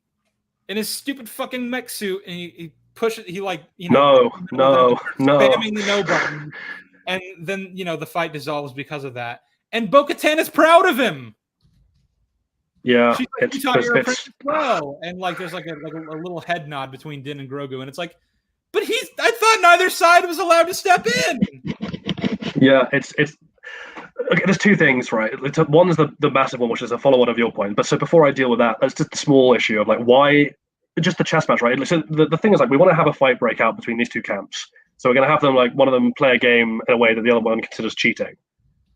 his stupid fucking mech suit, and he pushes, no, spamming the no button. And then, the fight dissolves because of that. And Bo-Katan is proud of him. Yeah, she's like, you taught your apprentice well. And like, there's like a little head nod between Din and Grogu, and it's like, but I thought neither side was allowed to step in. Yeah, it's okay, there's two things, right? One is the massive one, which is a follow-on of your point. But so before I deal with that, that's just a small issue of like, why just the chess match, right? So the thing is, like, we want to have a fight break out between these two camps. So we're going to have them, like, one of them play a game in a way that the other one considers cheating.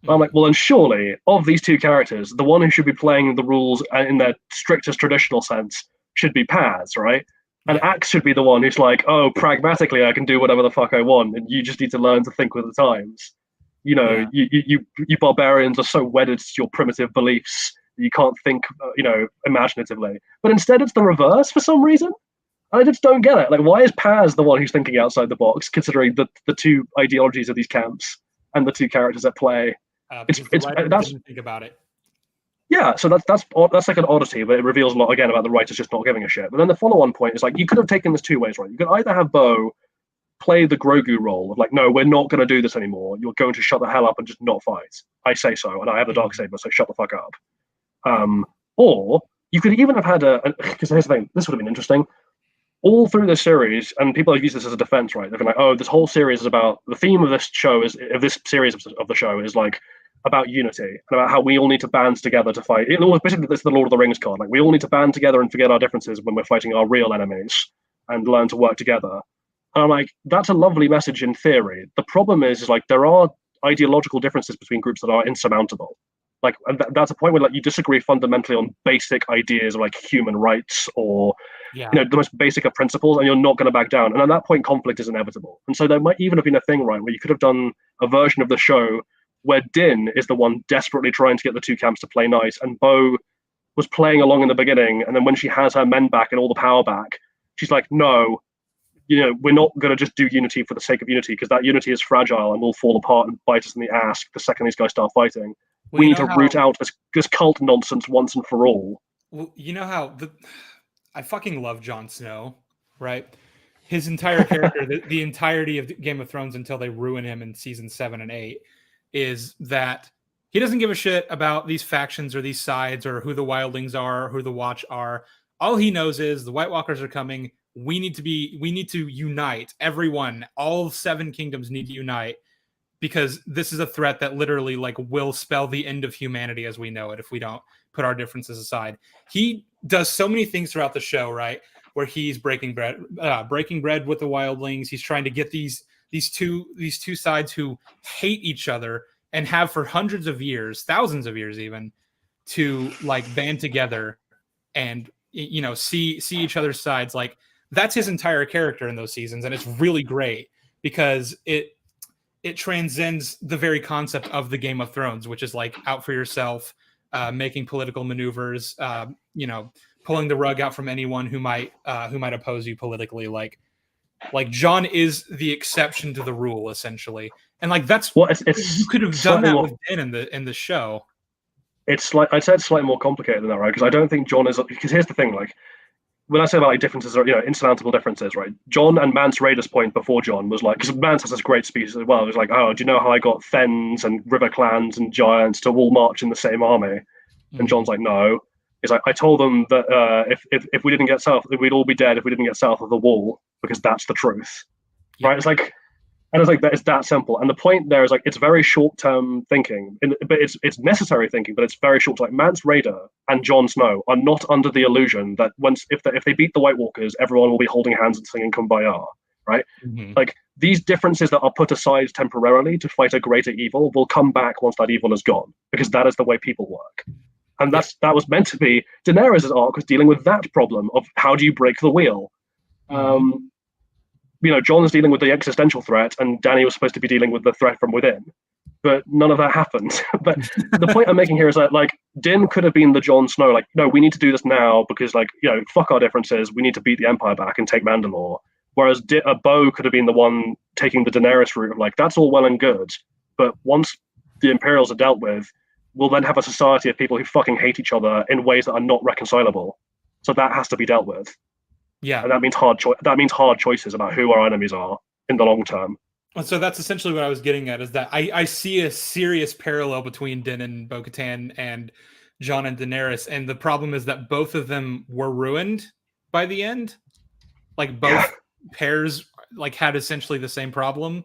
I'm like, well, and surely, of these two characters, the one who should be playing the rules in their strictest traditional sense should be Paz, right? And Axe should be the one who's like, oh, pragmatically, I can do whatever the fuck I want, and you just need to learn to think with the times. You barbarians are so wedded to your primitive beliefs, you can't think, imaginatively. But instead, it's the reverse for some reason. I just don't get it. Like, why is Paz the one who's thinking outside the box, considering the two ideologies of these camps and the two characters at play? That's didn't think about it. Yeah, so that's like an oddity, but it reveals a lot again about the writers just not giving a shit. But then the follow-on point is like, you could have taken this two ways, right? You could either have Bo play the Grogu role of like, no, we're not going to do this anymore. You're going to shut the hell up and just not fight. I say so, and I have the Darksaber, so shut the fuck up. Or you could even have had because here's the thing, this would have been interesting. All through this series, and people have used this as a defense, right? They've been like, oh, this whole series is about, the theme of this show is, of this series of the show is like about unity and about how we all need to band together to fight. Basically, this is the Lord of the Rings card. Like, we all need to band together and forget our differences when we're fighting our real enemies and learn to work together. And I'm like, that's a lovely message in theory. The problem is like, there are ideological differences between groups that are insurmountable. Like, that's a point where like you disagree fundamentally on basic ideas of like human rights or the most basic of principles, and you're not going to back down. And at that point, conflict is inevitable. And so there might even have been a thing, right, where you could have done a version of the show where Din is the one desperately trying to get the two camps to play nice, and Bo was playing along in the beginning, and then when she has her men back and all the power back, she's like, no, we're not going to just do unity for the sake of unity, because that unity is fragile and will fall apart and bite us in the ass the second these guys start fighting. Well, we need to root out this cult nonsense once and for all. Well, you know how I fucking love Jon Snow, right? His entire character, the entirety of Game of Thrones until they ruin him in season 7 and 8, is that he doesn't give a shit about these factions or these sides or who the wildlings are, who the Watch are. All he knows is the White Walkers are coming. We need to unite. Everyone, all 7 kingdoms need to unite, because this is a threat that literally like will spell the end of humanity as we know it if we don't put our differences aside. He does so many things throughout the show, right? Where he's breaking bread with the wildlings. He's trying to get these two sides who hate each other and have for hundreds of years, thousands of years even, to like band together and see each other's sides. Like, that's his entire character in those seasons, and it's really great because it it transcends the very concept of the Game of Thrones, which is like out for yourself, making political maneuvers, pulling the rug out from anyone who might oppose you politically. Like Jon is the exception to the rule, essentially, and like that's you could have done that with Din in the show. It's like I'd say it's slightly more complicated than that, right? Because I don't think Jon is, because here's the thing, like when I say about like differences are insurmountable differences, right? Jon and Mance Rayder's point before Jon was like, because Mance has this great speech as well. It was like, oh, do you know how I got Fens and River Clans and Giants to all march in the same army? And Jon's like, no. He's like, I told them that if we didn't get south, we'd all be dead if we didn't get south of the wall, because that's the truth, right? It's like, and it's like that. It's that simple. And the point there is like it's very short-term thinking, but it's necessary thinking, but it's very short. Like Mance Rayder and Jon Snow are not under the illusion that if they beat the White Walkers, everyone will be holding hands and singing Kumbaya, right? Mm-hmm. Like these differences that are put aside temporarily to fight a greater evil will come back once that evil is gone, because that is the way people work. And that was meant to be Daenerys' arc, was dealing with that problem of how do you break the wheel. Mm-hmm. Jon is dealing with the existential threat, and Dany was supposed to be dealing with the threat from within. But none of that happened. But the point I'm making here is that, like, Din could have been the Jon Snow, like, no, we need to do this now because, like, fuck our differences. We need to beat the Empire back and take Mandalore. Whereas Bo could have been the one taking the Daenerys route of, like, that's all well and good. But once the Imperials are dealt with, we'll then have a society of people who fucking hate each other in ways that are not reconcilable. So that has to be dealt with. Yeah, and that means hard choices about who our enemies are in the long term. And so that's essentially what I was getting at, is that I see a serious parallel between Din and Bo-Katan and Jon and Daenerys, and the problem is that both of them were ruined by the end. Like both pairs like had essentially the same problem.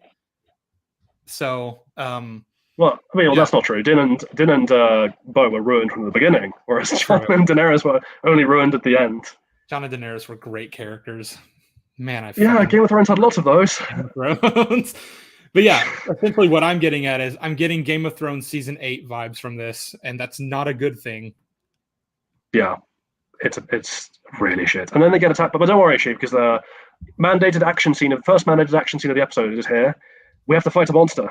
So that's not true. Din and Bo were ruined from the beginning, whereas Jon and Daenerys were only ruined at the end. Jon and Daenerys were great characters. Man, Game of Thrones had lots of those. Game of Thrones. But yeah, essentially what I'm getting at is I'm getting Game of Thrones season 8 vibes from this, and that's not a good thing. Yeah, it's really shit. And then they get attacked, but don't worry, Sheev, because the first mandated action scene of the episode is here. We have to fight a monster.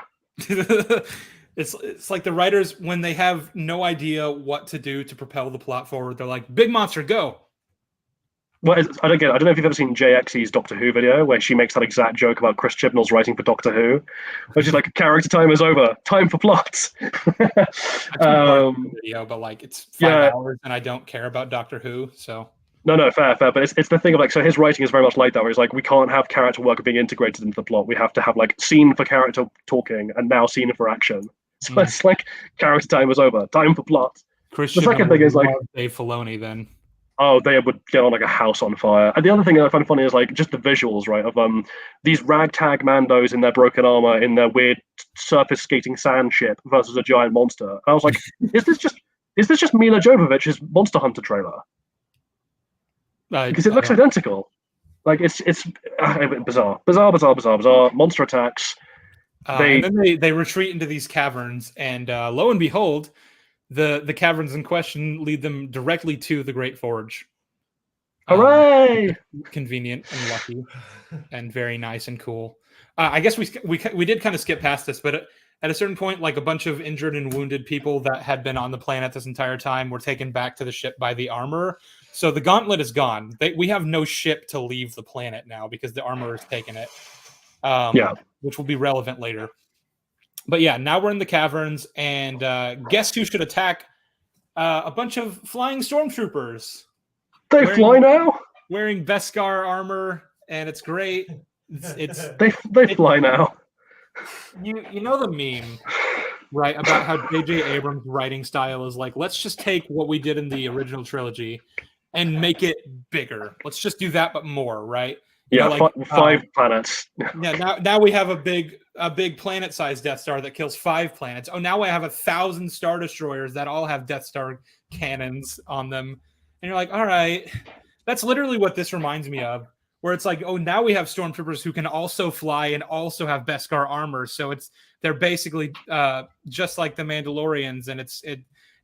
It's like the writers, when they have no idea what to do to propel the plot forward, they're like, big monster, go. Well, I don't get it. I don't know if you've ever seen JX's Doctor Who video where she makes that exact joke about Chris Chibnall's writing for Doctor Who, which is like, character time is over, time for plots. Video, but like it's 5 hours and I don't care about Doctor Who, so. No, fair. But it's the thing of like, so his writing is very much like that, where he's like, we can't have character work being integrated into the plot. We have to have like scene for character talking and now scene for action. So it's like, character time is over, time for plot. The second thing is like Dave Filoni then. Oh, they would get on like a house on fire. And the other thing that I find funny is like just the visuals, right? Of these ragtag Mandos in their broken armor, in their weird surface skating sand ship versus a giant monster. And I was like, is this just Mila Jovovich's Monster Hunter trailer? Because it looks identical. Like it's bizarre. Monster attacks. And then they retreat into these caverns, and lo and behold, the caverns in question lead them directly to the Great Forge. Hooray! Convenient and lucky, and very nice and cool. I guess we did kind of skip past this, but at a certain point, like a bunch of injured and wounded people that had been on the planet this entire time were taken back to the ship by the armor. So the gauntlet is gone. We have no ship to leave the planet now because the armor has taken it. Which will be relevant later. But yeah, now we're in the caverns, and guess who should attack? A bunch of flying stormtroopers. They fly now? Wearing Beskar armor, and it's great. They fly now. You know the meme, right, about how J.J. Abrams' writing style is like, let's just take what we did in the original trilogy and make it bigger. Let's just do that, but more, right? Five planets. Now we have a big planet-sized Death Star that kills 5 planets. Oh, now I have 1,000 Star Destroyers that all have Death Star cannons on them. And you're like, all right, that's literally what this reminds me of, where it's like, oh, now we have stormtroopers who can also fly and also have Beskar armor. So they're basically just like the Mandalorians,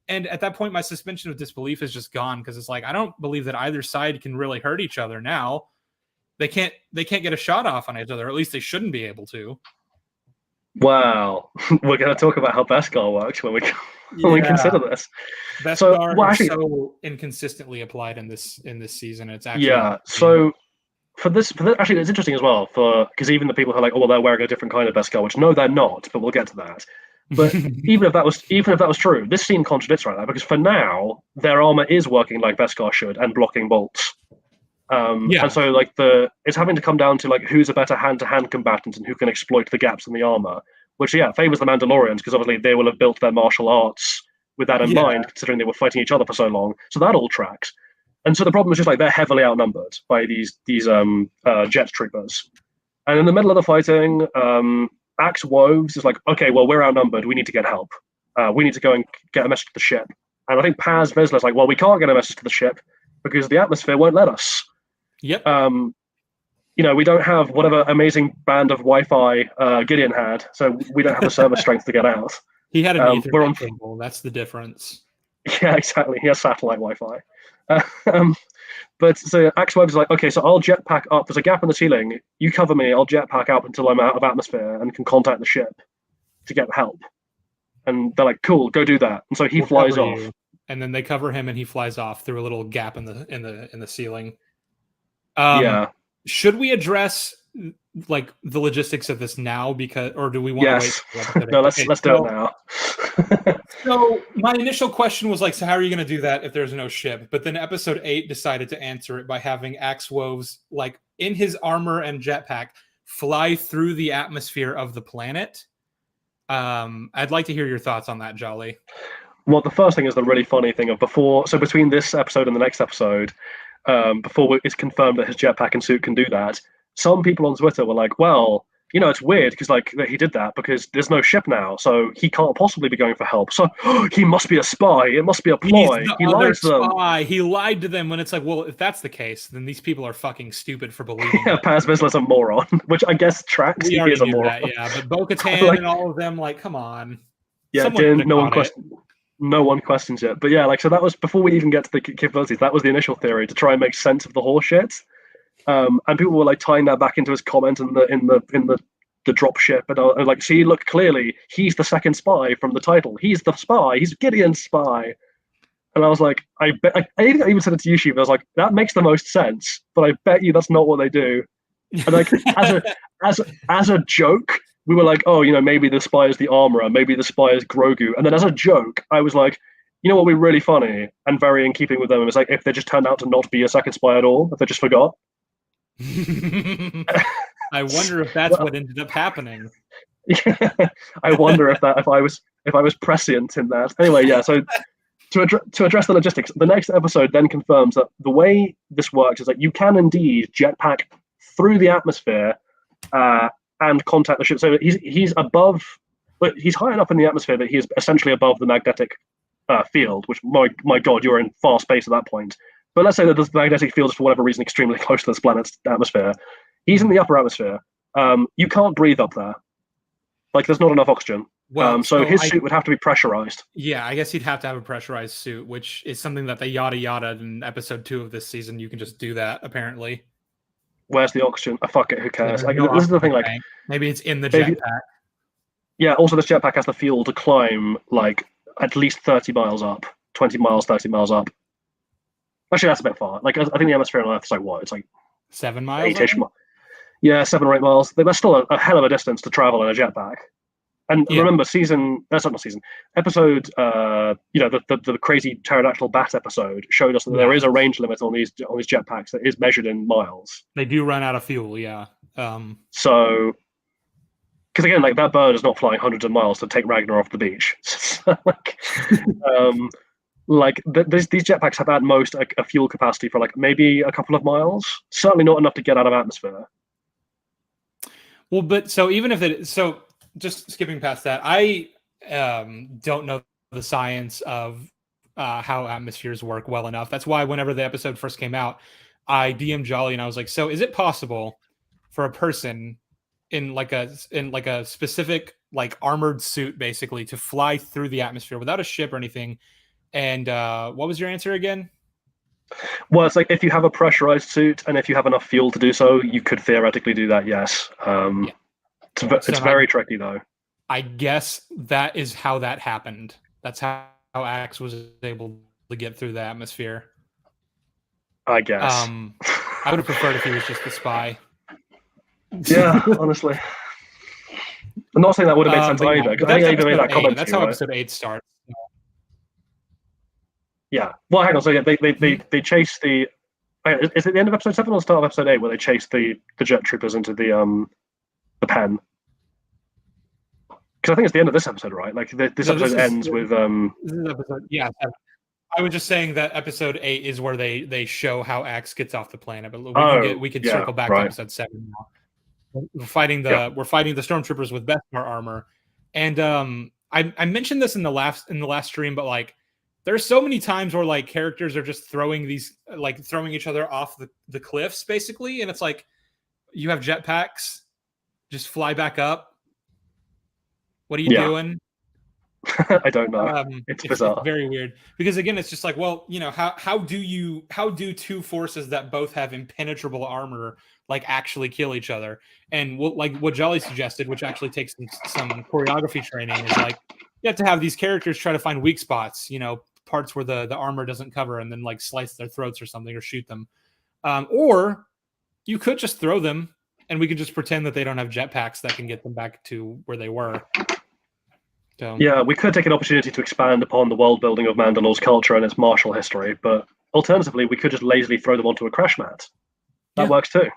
and at that point, my suspension of disbelief is just gone, because it's like, I don't believe that either side can really hurt each other now. They can't get a shot off on each other, or at least they shouldn't be able to. Wow, we're going to talk about how Beskar works when we consider this. Beskar is so inconsistently applied in this season. It's actually So for this, actually, it's interesting as well because even the people who are like, oh, well, they're wearing a different kind of Beskar, which no, they're not, but we'll get to that. But even if that was true, this scene contradicts right now because for now their armor is working like Beskar should and blocking bolts. And so like it's having to come down to like who's a better hand-to-hand combatant and who can exploit the gaps in the armor, which favors the Mandalorians because obviously they will have built their martial arts with that in mind, considering they were fighting each other for so long. So that all tracks. And so the problem is just like they're heavily outnumbered by these jet troopers. And in the middle of the fighting, Axe Woves is like, okay, well, we're outnumbered. We need to get help. We need to go and get a message to the ship. And I think Paz Vizsla's like, well, we can't get a message to the ship because the atmosphere won't let us. Yep. We don't have whatever amazing band of Wi-Fi Gideon had, so we don't have the server strength to get out. He had an Ethernet cable. That's the difference. Yeah, exactly. He has satellite Wi-Fi. But so Axeweb's like, okay, so I'll jetpack up. There's a gap in the ceiling. You cover me. I'll jetpack up until I'm out of atmosphere and can contact the ship to get help. And they're like, cool, go do that. And so he flies off. And then they cover him, and he flies off through a little gap in the ceiling. Should we address like the logistics of this now, or do we want to wait? No, let's do it now. So my initial question was like, so how are you going to do that if there's no ship? But then episode 8 decided to answer it by having Axe Woves like in his armor and jetpack fly through the atmosphere of the planet. I'd like to hear your thoughts on that, Jolly. Well, the first thing is the really funny thing of between this episode and the next episode, before it's confirmed that his jetpack and suit can do that, some people on Twitter were like, well, it's weird because like that he did that because there's no ship now, so he can't possibly be going for help. So he must be a spy. It must be a ploy. He lied to them. He lied to them when it's like, well, if that's the case, then these people are fucking stupid for believing. Yeah, Paz Vizsla's a moron, which I guess tracks. He is a moron. That, but Bo-Katan and all of them, like, come on. Yeah, no one questions it. But yeah, like so that was before we even get to the capabilities. That was the initial theory to try and make sense of the horse shit. And people were like tying that back into his comment in the drop ship, and I was like, see, look, clearly he's the second spy from the title. He's the spy. He's Gideon's spy. And I was like, I even said it to you, Sheev. I was like, that makes the most sense, but I bet you that's not what they do. And like as a joke, we were like, oh, maybe the spy is the armorer, maybe the spy is Grogu. And then as a joke, I was like, you know what would be really funny and very in keeping with them is like if they just turned out to not be a second spy at all, if they just forgot. I wonder if that's what ended up happening. Yeah, I wonder if I was prescient in that. Anyway, yeah. So to address the logistics, the next episode then confirms that the way this works is that you can indeed jetpack through the atmosphere and contact the ship. So he's above, but he's high enough in the atmosphere that he is essentially above the magnetic field. Which my God, you're in far space at that point. But let's say that the magnetic field is for whatever reason extremely close to this planet's atmosphere. He's in the upper atmosphere. You can't breathe up there. Like there's not enough oxygen. Well, so his suit would have to be pressurized. Yeah, I guess he'd have to have a pressurized suit, which is something that they yada in episode 2 of this season. You can just do that, apparently. Where's the oxygen? Fuck it, who cares? Like, this is the thing. Like, maybe it's in the jetpack. Yeah. Also, this jetpack has the fuel to climb like at least 30 miles up, 20 miles, 30 miles up. Actually, that's a bit far. Like, I think the atmosphere on Earth is like what? It's like 7 miles. 8-ish miles. Yeah, 7 or 8 miles. That's still a hell of a distance to travel in a jetpack. And remember, episode, the crazy pterodactyl bat episode showed us that there is a range limit on these jetpacks that is measured in miles. They do run out of fuel, yeah. So, because again, like that bird is not flying hundreds of miles to take Ragnar off the beach. So, these jetpacks have at most a fuel capacity for like maybe a couple of miles. Certainly not enough to get out of atmosphere. Well, but so even if just skipping past that, I don't know the science of how atmospheres work well enough. That's why whenever the episode first came out, I DM'd Jolly and I was like, so is it possible for a person in like a specific like armored suit basically to fly through the atmosphere without a ship or anything? And what was your answer again? Well, it's like if you have a pressurized suit and if you have enough fuel to do so, you could theoretically do that, yes. It's very tricky, though. I guess that is how that happened. That's how Axe was able to get through the atmosphere. I guess. I would have preferred if he was just the spy. Yeah, honestly. I'm not saying that would have made sense either. I think I even made that comment. That's how episode 8 starts. Yeah. Well, hang on. So yeah, they chase the. Is it the end of episode 7 or the start of episode 8 where they chase the jet troopers into the pen? Because I think it's the end of this episode, right? Like this episode ends with This is episode, yeah. I was just saying that episode 8 is where they show how Axe gets off the planet, but we can circle back to episode 7 now. We're fighting the stormtroopers with Beskar armor, and I mentioned this in the last stream, but like there's so many times where like characters are just throwing each other off the cliffs basically, and it's like you have jetpacks, just fly back up. What are you doing? I don't know. It's bizarre. It's very weird because again, it's just like, well, you know, how do two forces that both have impenetrable armor like actually kill each other? And like what Jolly suggested, which actually takes some choreography training, is like you have to have these characters try to find weak spots, you know, parts where the armor doesn't cover, and then like slice their throats or something or shoot them. Or you could just throw them, and we could just pretend that they don't have jetpacks that can get them back to where they were. So, yeah, we could take an opportunity to expand upon the world building of Mandalore's culture and its martial history, but alternatively, we could just lazily throw them onto a crash mat. That works too.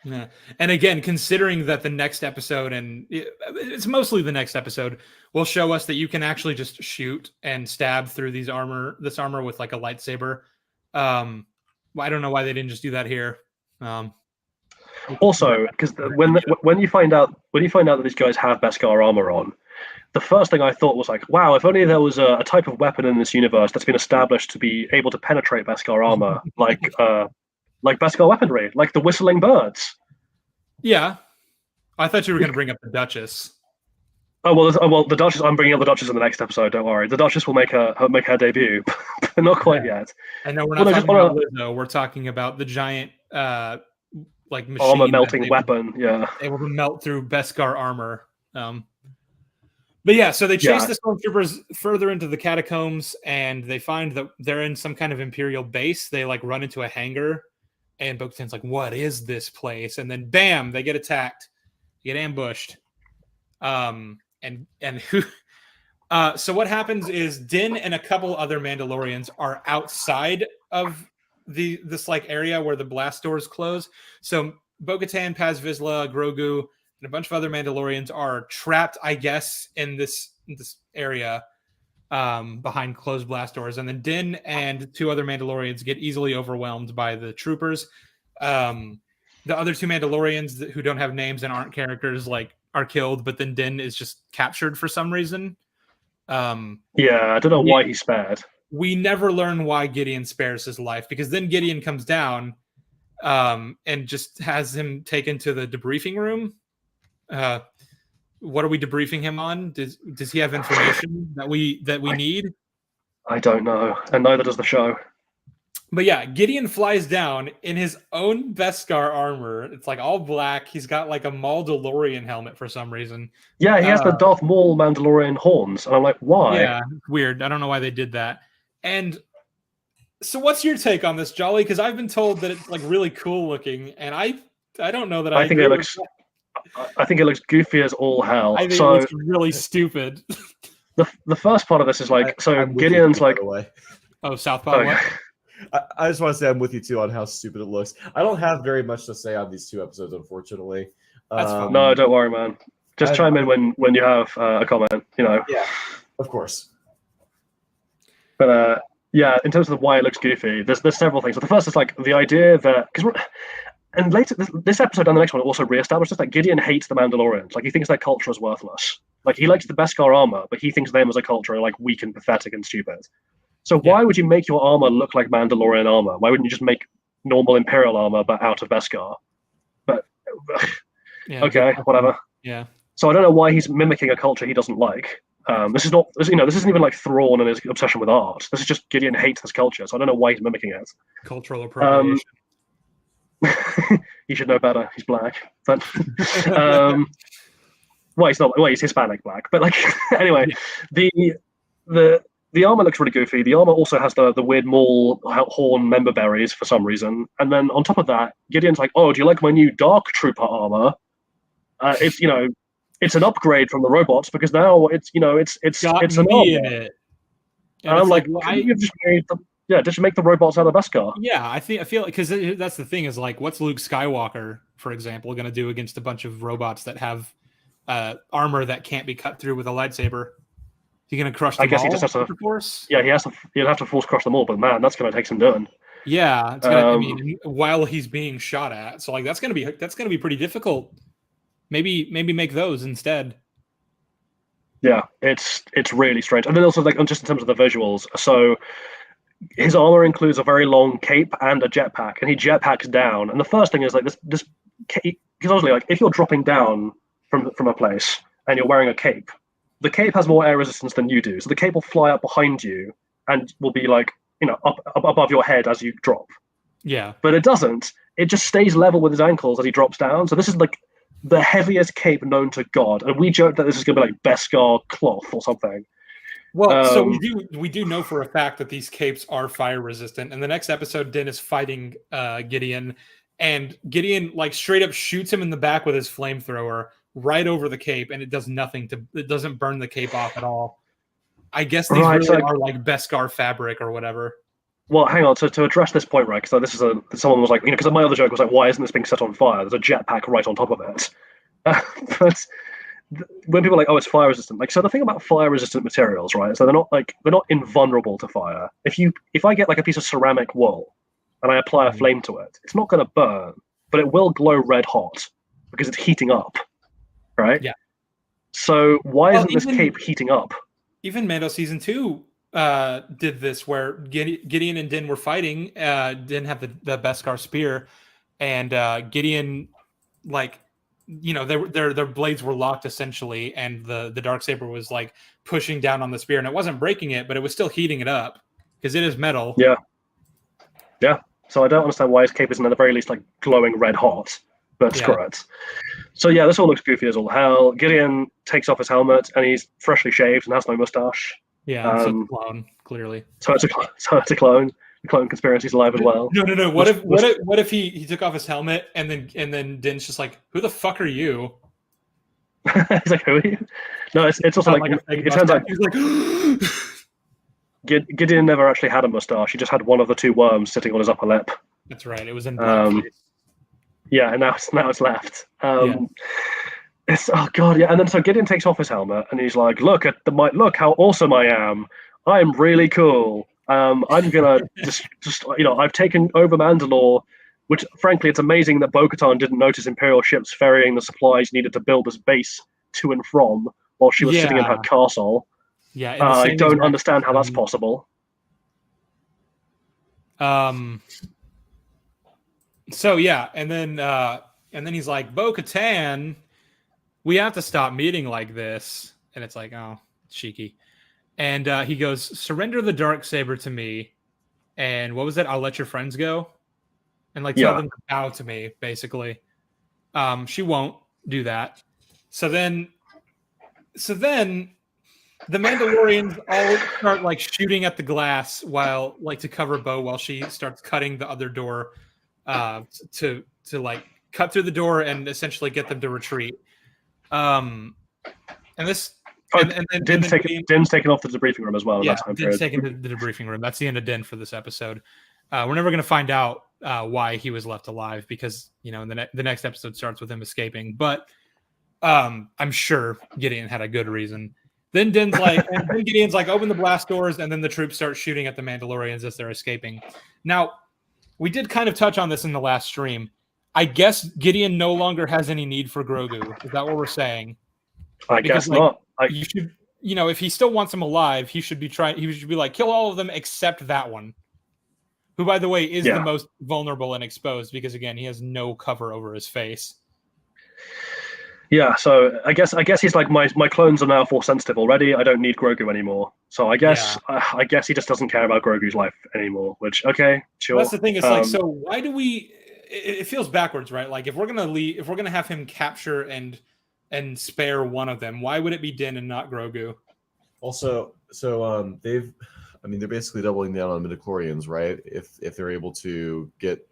Yeah, and again, considering that the next episode, and it's mostly the next episode, will show us that you can actually just shoot and stab through this armor with like a lightsaber. I don't know why they didn't just do that here. Also, because when you find out that these guys have Beskar armor on, the first thing I thought was like, wow, if only there was a type of weapon in this universe that's been established to be able to penetrate Beskar armor, like Beskar weaponry, like the whistling birds. Yeah, I thought you were going to bring up the Duchess. Oh well, the Duchess. I'm bringing up the Duchess in the next episode. Don't worry, the Duchess will make her debut, but not quite yet. I know we're not talking about Lizzo. We're talking about the giant like machine armor melting weapon. Yeah, able to melt through Beskar armor. But yeah, so they chase the stormtroopers further into the catacombs, and they find that they're in some kind of Imperial base. They like run into a hangar, and Bo-Katan's like, "What is this place?" And then, bam, they get attacked, get ambushed. So what happens is Din and a couple other Mandalorians are outside of this like area where the blast doors close. So Bo-Katan, Paz Vizsla, Grogu, and a bunch of other Mandalorians are trapped, I guess, in this area behind closed blast doors. And then Din and two other Mandalorians get easily overwhelmed by the troopers. The other two Mandalorians who don't have names and aren't characters are killed, but then Din is just captured for some reason. I don't know why he's spared. We never learn why Gideon spares his life, because then Gideon comes down and just has him taken to the debriefing room. What are we debriefing him on? Does he have information that we need? I don't know, and neither does the show. But yeah, Gideon flies down in his own Beskar armor. It's like all black. He's got like a Mandalorian helmet for some reason. Yeah, he has the Darth Maul Mandalorian horns, and I'm like, why? Yeah, weird. I don't know why they did that. And so, what's your take on this, Jolly? Because I've been told that it's like really cool looking, and I don't know that I think it looks. I think it looks goofy as all hell. I think it looks really stupid. The first part of this is like, Gideon's like, oh, Southpaw. What? I just want to say I'm with you too on how stupid it looks. I don't have very much to say on these two episodes, unfortunately. That's fine. No, don't worry, man. Just chime in when you have a comment. You know. Yeah, of course. But in terms of why it looks goofy, there's several things. So the first is like the idea that and later this episode and the next one also reestablishes that Gideon hates the Mandalorians. Like he thinks their culture is worthless. Like he likes the Beskar armor, but he thinks them as a culture are like weak and pathetic and stupid. So why would you make your armor look like Mandalorian armor? Why wouldn't you just make normal Imperial armor but out of Beskar? But okay, whatever. Yeah. So I don't know why he's mimicking a culture he doesn't like. This isn't even like Thrawn and his obsession with art. This is just Gideon hates this culture, so I don't know why he's mimicking it. Cultural appropriation. He should know better. He's black. But Well, he's not. Well, he's Hispanic black, but like anyway, Yeah. the armor looks really goofy. The armor also has the weird Maul horn member berries for some reason, and then on top of that, Gideon's like, "Oh, do you like my new Dark Trooper armor? It's it's an upgrade from the robots because now it's Got an me in armor." it. And I'm like, couldn't you just made the did you make the robots out of Beskar? Yeah, I feel because that's the thing is like, what's Luke Skywalker, for example, going to do against a bunch of robots that have armor that can't be cut through with a lightsaber? He going to crush them I guess all he just has to. force? Yeah, he'd have to force crush them all, but man, that's going to take some doing. Yeah, it's gonna. I mean, while he's being shot at, so like that's gonna be pretty difficult. Maybe make those instead. Yeah, it's really strange. And then also like just in terms of the visuals, so his armor includes a very long cape and a jetpack, and he jetpacks down. And the first thing is like this cape, because obviously like if you're dropping down from a place and you're wearing a cape, the cape has more air resistance than you do, so the cape will fly up behind you and will be like up above your head as you drop. Yeah, but it doesn't. It just stays level with his ankles as he drops down. So this is like the heaviest cape known to God, and we joke that this is going to be like Beskar cloth or something. Well, so we do know for a fact that these capes are fire resistant. And the next episode, Din is fighting Gideon, and Gideon like straight up shoots him in the back with his flamethrower right over the cape, and it does nothing it doesn't burn the cape off at all. I guess these really are like Beskar fabric or whatever. Well, hang on. So to address this point, right? Because this is someone was like, because my other joke was like, why isn't this being set on fire? There's a jetpack right on top of it. But when people are like, oh, it's fire resistant. Like, so the thing about fire resistant materials, right? So they're not invulnerable to fire. If I get like a piece of ceramic wool and I apply a flame to it, it's not going to burn, but it will glow red hot because it's heating up, right? Yeah. So why isn't this cape heating up? Even Mando season 2 did this, where Gideon and Din were fighting. Din had the Beskar spear, and Gideon, like, their blades were locked essentially, and the Darksaber was like pushing down on the spear, and it wasn't breaking it, but it was still heating it up because it is metal. Yeah. So I don't understand why his cape isn't at the very least like glowing red hot, but screw it. So yeah, this all looks goofy as all hell. Gideon takes off his helmet and he's freshly shaved and has no mustache. Yeah, so it's a clone, clearly. So it's a clone. The clone conspiracy's alive as well. No. What if he took off his helmet and then Din's just like, who the fuck are you? He's like, who are you? No, it's also like it turns out. He's like, Gideon never actually had a mustache. He just had one of the two worms sitting on his upper lip. That's right. It was in blackface. Yeah, and now it's left. It's oh god, yeah. And then so Gideon takes off his helmet and he's like, look how awesome I am. I'm really cool. I'm gonna just I've taken over Mandalore, which frankly it's amazing that Bo-Katan didn't notice Imperial ships ferrying the supplies needed to build this base to and from while she was sitting in her castle. Yeah, I don't understand how that's possible. So yeah, and then he's like, Bo-Katan, we have to stop meeting like this. And it's like, oh, cheeky. And he goes, surrender the Darksaber to me. And what was it? I'll let your friends go. And like tell them to bow to me, basically. She won't do that. So then the Mandalorians all start like shooting at the glass while like to cover Bo while she starts cutting the other door to like cut through the door and essentially get them to retreat. And this and then Din's taken off to the debriefing room as well. Yeah, Din's taken to the debriefing room. That's the end of Din for this episode. We're never going to find out why he was left alive because the next episode starts with him escaping. But I'm sure Gideon had a good reason. Then Din's like, and then Gideon's like, open the blast doors, and then the troops start shooting at the Mandalorians as they're escaping. Now, we did kind of touch on this in the last stream. I guess Gideon no longer has any need for Grogu. Is that what we're saying? I guess not. You should, if he still wants him alive, he should be like, kill all of them except that one, who, by the way, is the most vulnerable and exposed because, again, he has no cover over his face. Yeah, so I guess he's like my clones are now force sensitive already. I don't need Grogu anymore. So I guess he just doesn't care about Grogu's life anymore. Which okay, sure. That's the thing. It's like, so why do we? It feels backwards, right? Like if we're gonna have him capture and and spare one of them? Why would it be Din and not Grogu? Also, so they're basically doubling down on midichlorians, right? If they're able to get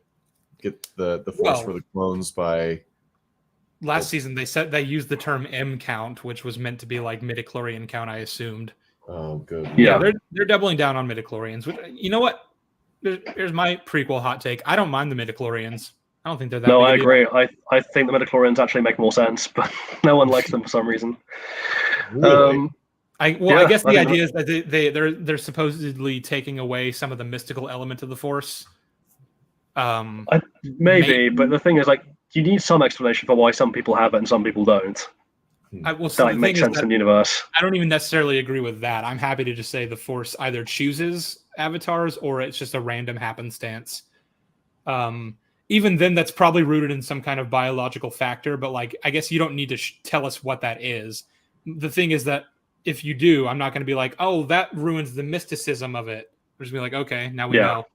the force for the clones by last season, they used the term M count, which was meant to be like midichlorian count, I assumed. Oh, good. Yeah, they're doubling down on midichlorians. Which, you know what? Here's my prequel hot take. I don't mind the midichlorians. I don't think they're that. No, I agree. I think the midichlorians actually make more sense, but no one likes them for some reason. Really? I guess the idea is that they're supposedly taking away some of the mystical element of the Force. Maybe, but the thing is, like, you need some explanation for why some people have it and some people don't. That makes sense in the universe. I don't even necessarily agree with that. I'm happy to just say the Force either chooses avatars or it's just a random happenstance. Even then, that's probably rooted in some kind of biological factor. But like, I guess you don't need to tell us what that is. The thing is that if you do, I'm not going to be like, oh, that ruins the mysticism of it. We're just be like, okay, now we know.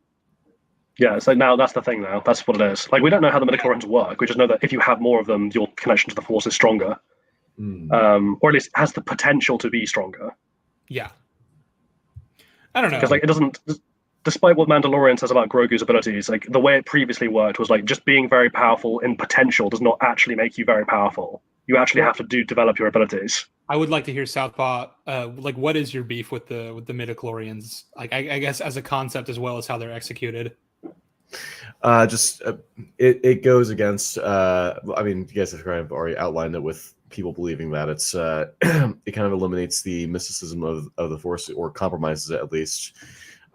Yeah, so now that's the thing now. That's what it is. Like, we don't know how the midichlorians work. We just know that if you have more of them, your connection to the Force is stronger. Or at least has the potential to be stronger. Yeah. I don't know. Because, like, it doesn't... Despite what Mandalorian says about Grogu's abilities, like, the way it previously worked was, like, just being very powerful in potential does not actually make you very powerful. You actually have to develop your abilities. I would like to hear Southpaw. Like, what is your beef with the midichlorians? Like, I guess as a concept as well as how they're executed. It goes against. I mean, you guys have kind of already outlined it with people believing that it's it kind of eliminates the mysticism of the Force or compromises it at least.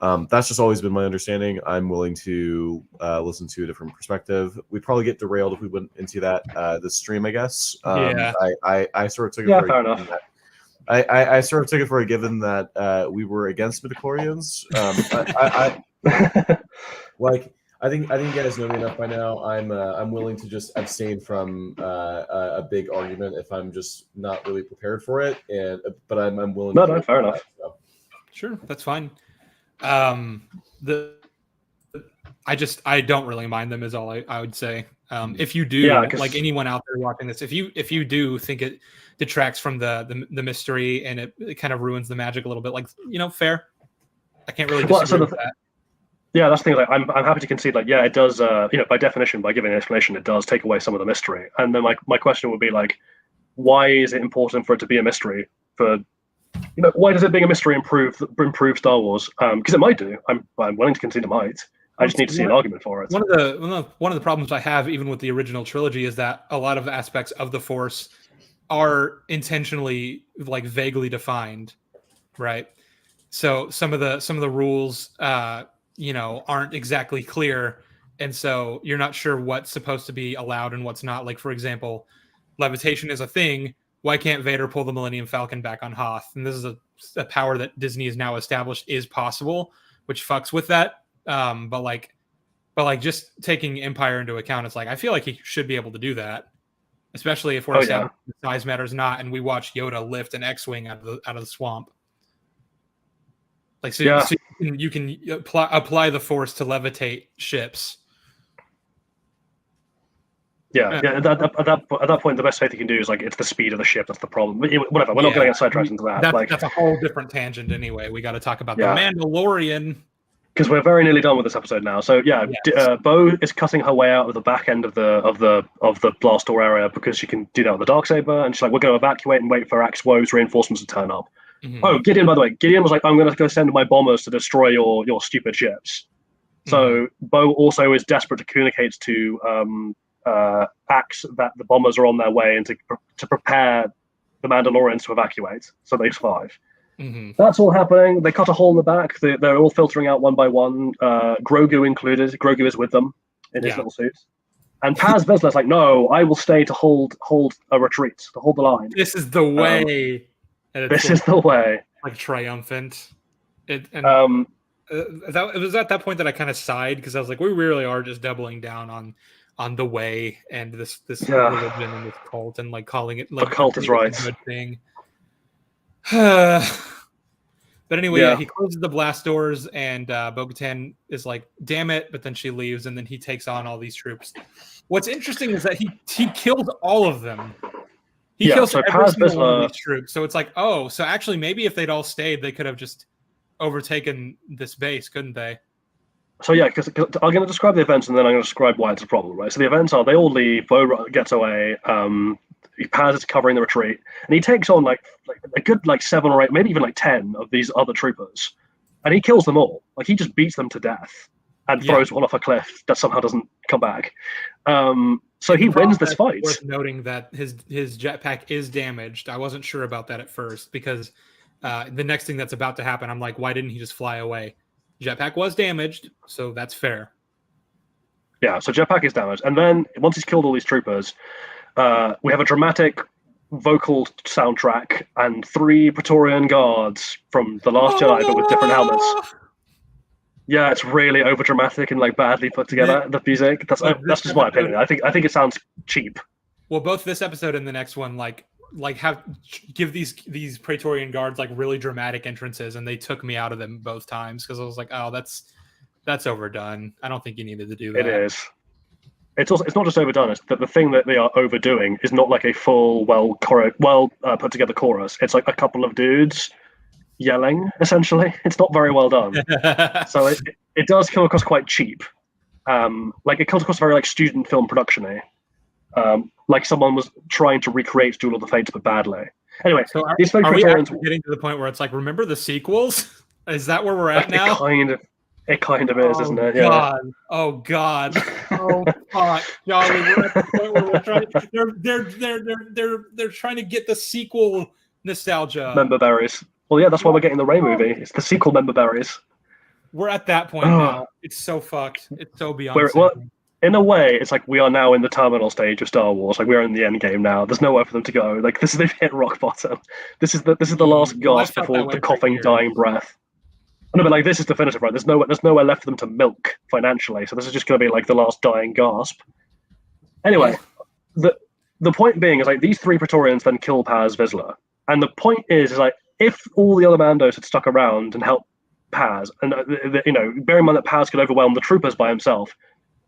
That's just always been my understanding. I'm willing to listen to a different perspective. We'd probably get derailed if we went into that this stream, I guess. I sort of took it fair enough. I sort of took it for a given that we were against midichlorians. I think you guys know me enough by now. I'm willing to just abstain from a big argument if I'm just not really prepared for it. But I'm willing. No, fair enough. So. Sure, that's fine. I don't really mind them is all I would say. If you do, like anyone out there watching this, if you do think it detracts from the mystery and it kind of ruins the magic a little bit, like, fair. I can't really disagree with that. Yeah, that's the thing. Like, I'm happy to concede. Like, yeah, it does. By definition, by giving an explanation, it does take away some of the mystery. And then, my question would be like, why is it important for it to be a mystery? Why does it being a mystery improve Star Wars? Because it might do. I'm willing to concede it might. I just need to see an argument for it. One of the problems I have, even with the original trilogy, is that a lot of aspects of the Force are intentionally like vaguely defined, right? So some of the rules, aren't exactly clear, and so you're not sure what's supposed to be allowed and what's not. Like, for example, levitation is a thing. Why can't Vader pull the Millennium Falcon back on Hoth? And this is a power that Disney has now established is possible, which fucks with that. But just taking Empire into account, it's like I feel like he should be able to do that, especially if we're the size matters not, and we watch Yoda lift an X-wing out of the swamp. Like, so you can apply the Force to levitate ships. Yeah. At that point, the best thing you can do is like it's the speed of the ship that's the problem. Whatever, we're not going to get sidetracked into that. That's a whole different tangent anyway. We got to talk about the Mandalorian because we're very nearly done with this episode now. So Bo is cutting her way out of the back end of the blast door area because she can do that with the Darksaber, and she's like, we're going to evacuate and wait for Wo's reinforcements to turn up. Mm-hmm. Oh, Gideon, by the way, was like, I'm going to go send my bombers to destroy your stupid ships. Mm-hmm. So Bo also is desperate to communicate to Axe that the bombers are on their way and to prepare the Mandalorians to evacuate so they survive. Mm-hmm. That's all happening. They cut a hole in the back. They're all filtering out one by one. Grogu included. Grogu is with them in his little suit. And Paz Vizsla's like, no, I will stay to hold a retreat, to hold the line. This is the way. This is the way. Like triumphant. It was at that point that I kind of sighed because I was like, we really are just doubling down on the way and this religion and this cult and like calling it like the cult is right. Good thing. But anyway, he closes the blast doors and Bo-Katan is like, damn it, but then she leaves and then he takes on all these troops. What's interesting is that he killed all of them. He kills so every Paz single one Vizsla, of these troops. So it's like, oh, so actually maybe if they'd all stayed, they could have just overtaken this base, couldn't they? so yeah, because I'm going to describe the events and then I'm going to describe why it's a problem, right? So the events are they all leave, Bo gets away, Paz is covering the retreat, and he takes on like a good 7 or 8, maybe even 10 of these other troopers, and he kills them all. Like he just beats them to death and throws one off a cliff that somehow doesn't come back. So he wins this fight. Worth noting that his jetpack is damaged. I wasn't sure about that at first because the next thing that's about to happen, I'm like, why didn't he just fly away? Jetpack was damaged, so that's fair. Yeah, so jetpack is damaged, and then once he's killed all these troopers, we have a dramatic vocal soundtrack and 3 Praetorian guards from The Last Jedi, but with different helmets. Yeah, it's really over dramatic and badly put together. The music. That's just my opinion. I think it sounds cheap. Well, both this episode and the next one, give these Praetorian guards really dramatic entrances, and they took me out of them both times because I was like, oh, that's overdone. I don't think you needed to do that. It is. It's not just overdone. It's that the thing that they are overdoing is not like a full, well put together chorus. It's like a couple of dudes yelling. Essentially, it's not very well done. So it does come across quite cheap. It comes across very student film production-y. Like someone was trying to recreate Duel of the Fates, but badly. Anyway, so these are we Praetorians getting to the point where it's like, remember the sequels? Is that where we're at now? It kind of is, isn't it? God. Yeah. Oh God! Oh fuck, Jolly! We're at the point where they're trying to get the sequel nostalgia. Member berries. Well, yeah, that's why we're getting the Rey movie. It's the sequel, Member berries. We're at that point now. It's so fucked. It's so beyond. In a way, it's like we are now in the terminal stage of Star Wars. Like we're in the end game now. There's nowhere for them to go. They've hit rock bottom. This is the last gasp before the coughing, dying breath. No, but this is definitive, right? There's nowhere left for them to milk financially. So this is just going to be the last dying gasp. Anyway, the point being is these 3 Praetorians then kill Paz Vizsla, and the point is if all the other Mandos had stuck around and helped Paz, and bear in mind that Paz could overwhelm the troopers by himself,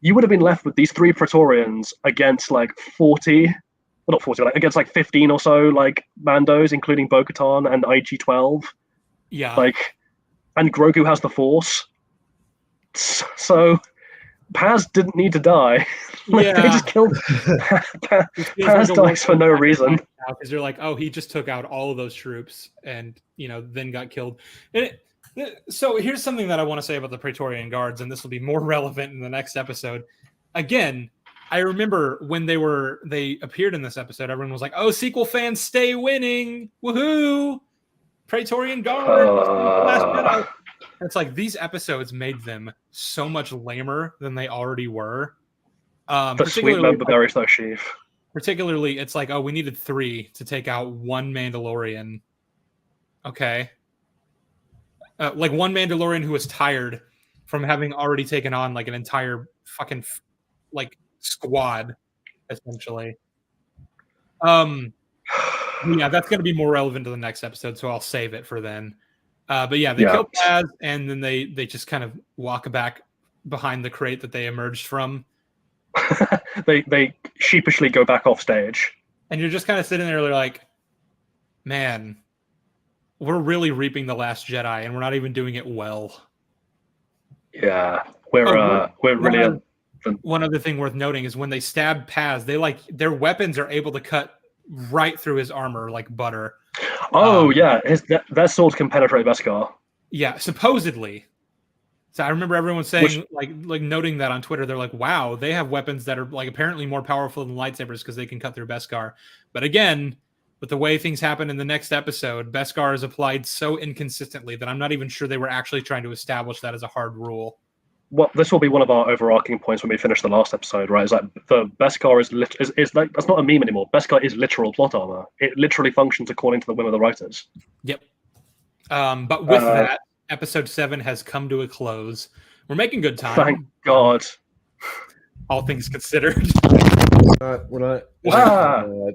you would have been left with these 3 Praetorians against 40, well, not 40, against 15 or so Mandos, including Bo-Katan and IG-12. Yeah. And Grogu has the Force. So Paz didn't need to die. They just killed Paz dies for no reason. Because they're like, oh, he just took out all of those troops and then got killed. So here's something that I want to say about the Praetorian Guards, and this will be more relevant in the next episode. Again, I remember when they appeared in this episode, everyone was like, oh, sequel fans stay winning. Woohoo! Praetorian Guard. It's these episodes made them so much lamer than they already were. But sweet member berries though, Sheev. Particularly, it's oh, we needed 3 to take out 1 Mandalorian. Okay. One Mandalorian who was tired from having already taken on an entire fucking squad, essentially. Yeah, that's going to be more relevant to the next episode, so I'll save it for then. But yeah, they kill Paz, and then they just kind of walk back behind the crate that they emerged from. they sheepishly go back off stage. And you're just kind of sitting there like, man, we're really reaping the Last Jedi, and we're not even doing it well. Yeah, we're really... One other thing worth noting is when they stab Paz, their weapons are able to cut right through his armor like butter. Oh yeah, that sword can penetrate Beskar. Yeah, supposedly. So I remember everyone saying, noting that on Twitter. They're like, "Wow, they have weapons that are apparently more powerful than lightsabers because they can cut through Beskar." But again, with the way things happen in the next episode, Beskar is applied so inconsistently that I'm not even sure they were actually trying to establish that as a hard rule. Well, this will be one of our overarching points when we finish the last episode, right? Is the Beskar is that's not a meme anymore. Beskar is literal plot armor. It literally functions according to the whim of the writers. Yep. But with that, episode 7 has come to a close. We're making good time. Thank God. All things considered. We're not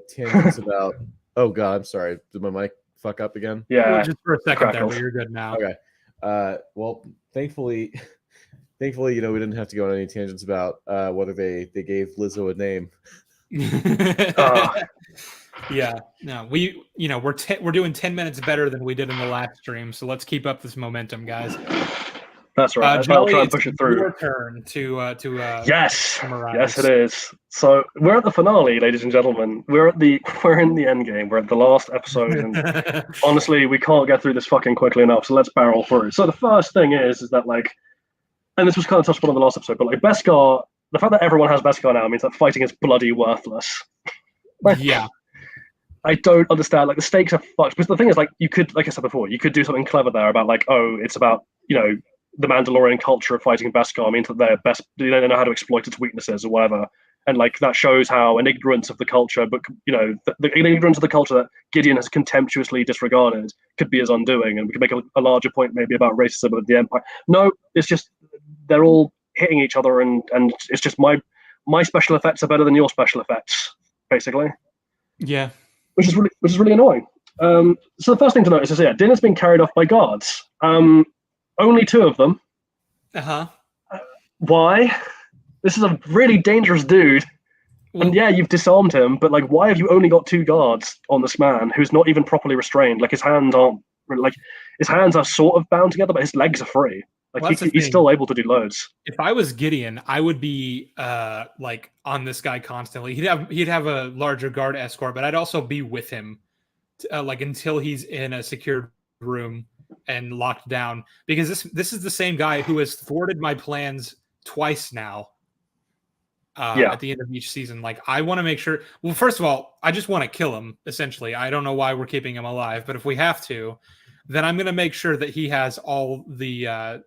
tangents about. Oh God, I'm sorry. Did my mic fuck up again? Yeah. Just for a second there, but you're good now. Okay. Well, thankfully, we didn't have to go on any tangents about whether they gave Lizzo a name. Yeah, no, we're doing 10 minutes better than we did in the last stream, so let's keep up this momentum, guys. That's right. I'll Jolly, try and it's push it through. your turn to Yes, summarize. yes, it is. So we're at the finale, ladies and gentlemen. We're in the end game. We're at the last episode, and honestly, we can't get through this fucking quickly enough. So let's barrel through. So the first thing is that like, and this was kind of touched upon in the last episode, but like Beskar, the fact that everyone has Beskar now means that fighting is bloody worthless. Like, yeah. I don't understand. Like the stakes are fucked. Because the thing is, like, you could, like I said before, you could do something clever there about like, oh, it's about the Mandalorian culture of fighting Beskar means that they're best. They don't know how to exploit its weaknesses or whatever, and like that shows how an ignorance of the culture, but the ignorance of the culture that Gideon has contemptuously disregarded could be his undoing, and we could make a larger point maybe about racism of the Empire. No, it's just they're all hitting each other, and it's just my special effects are better than your special effects, basically. Yeah. Which is really annoying. So the first thing to notice is, Din has been carried off by guards. Only 2 of them. Uh-huh. Why? This is a really dangerous dude. And yeah, you've disarmed him, but like, why have you only got 2 guards on this man who's not even properly restrained? Like his hands are sort of bound together, but his legs are free. Like well, he's still able to do loads. If I was Gideon, I would be like on this guy constantly. He'd have a larger guard escort, but I'd also be with him, like until he's in a secured room and locked down. Because this is the same guy who has thwarted my plans twice now. At the end of each season, like I want to make sure. Well, first of all, I just want to kill him. Essentially, I don't know why we're keeping him alive, but if we have to, then I'm going to make sure that he has all the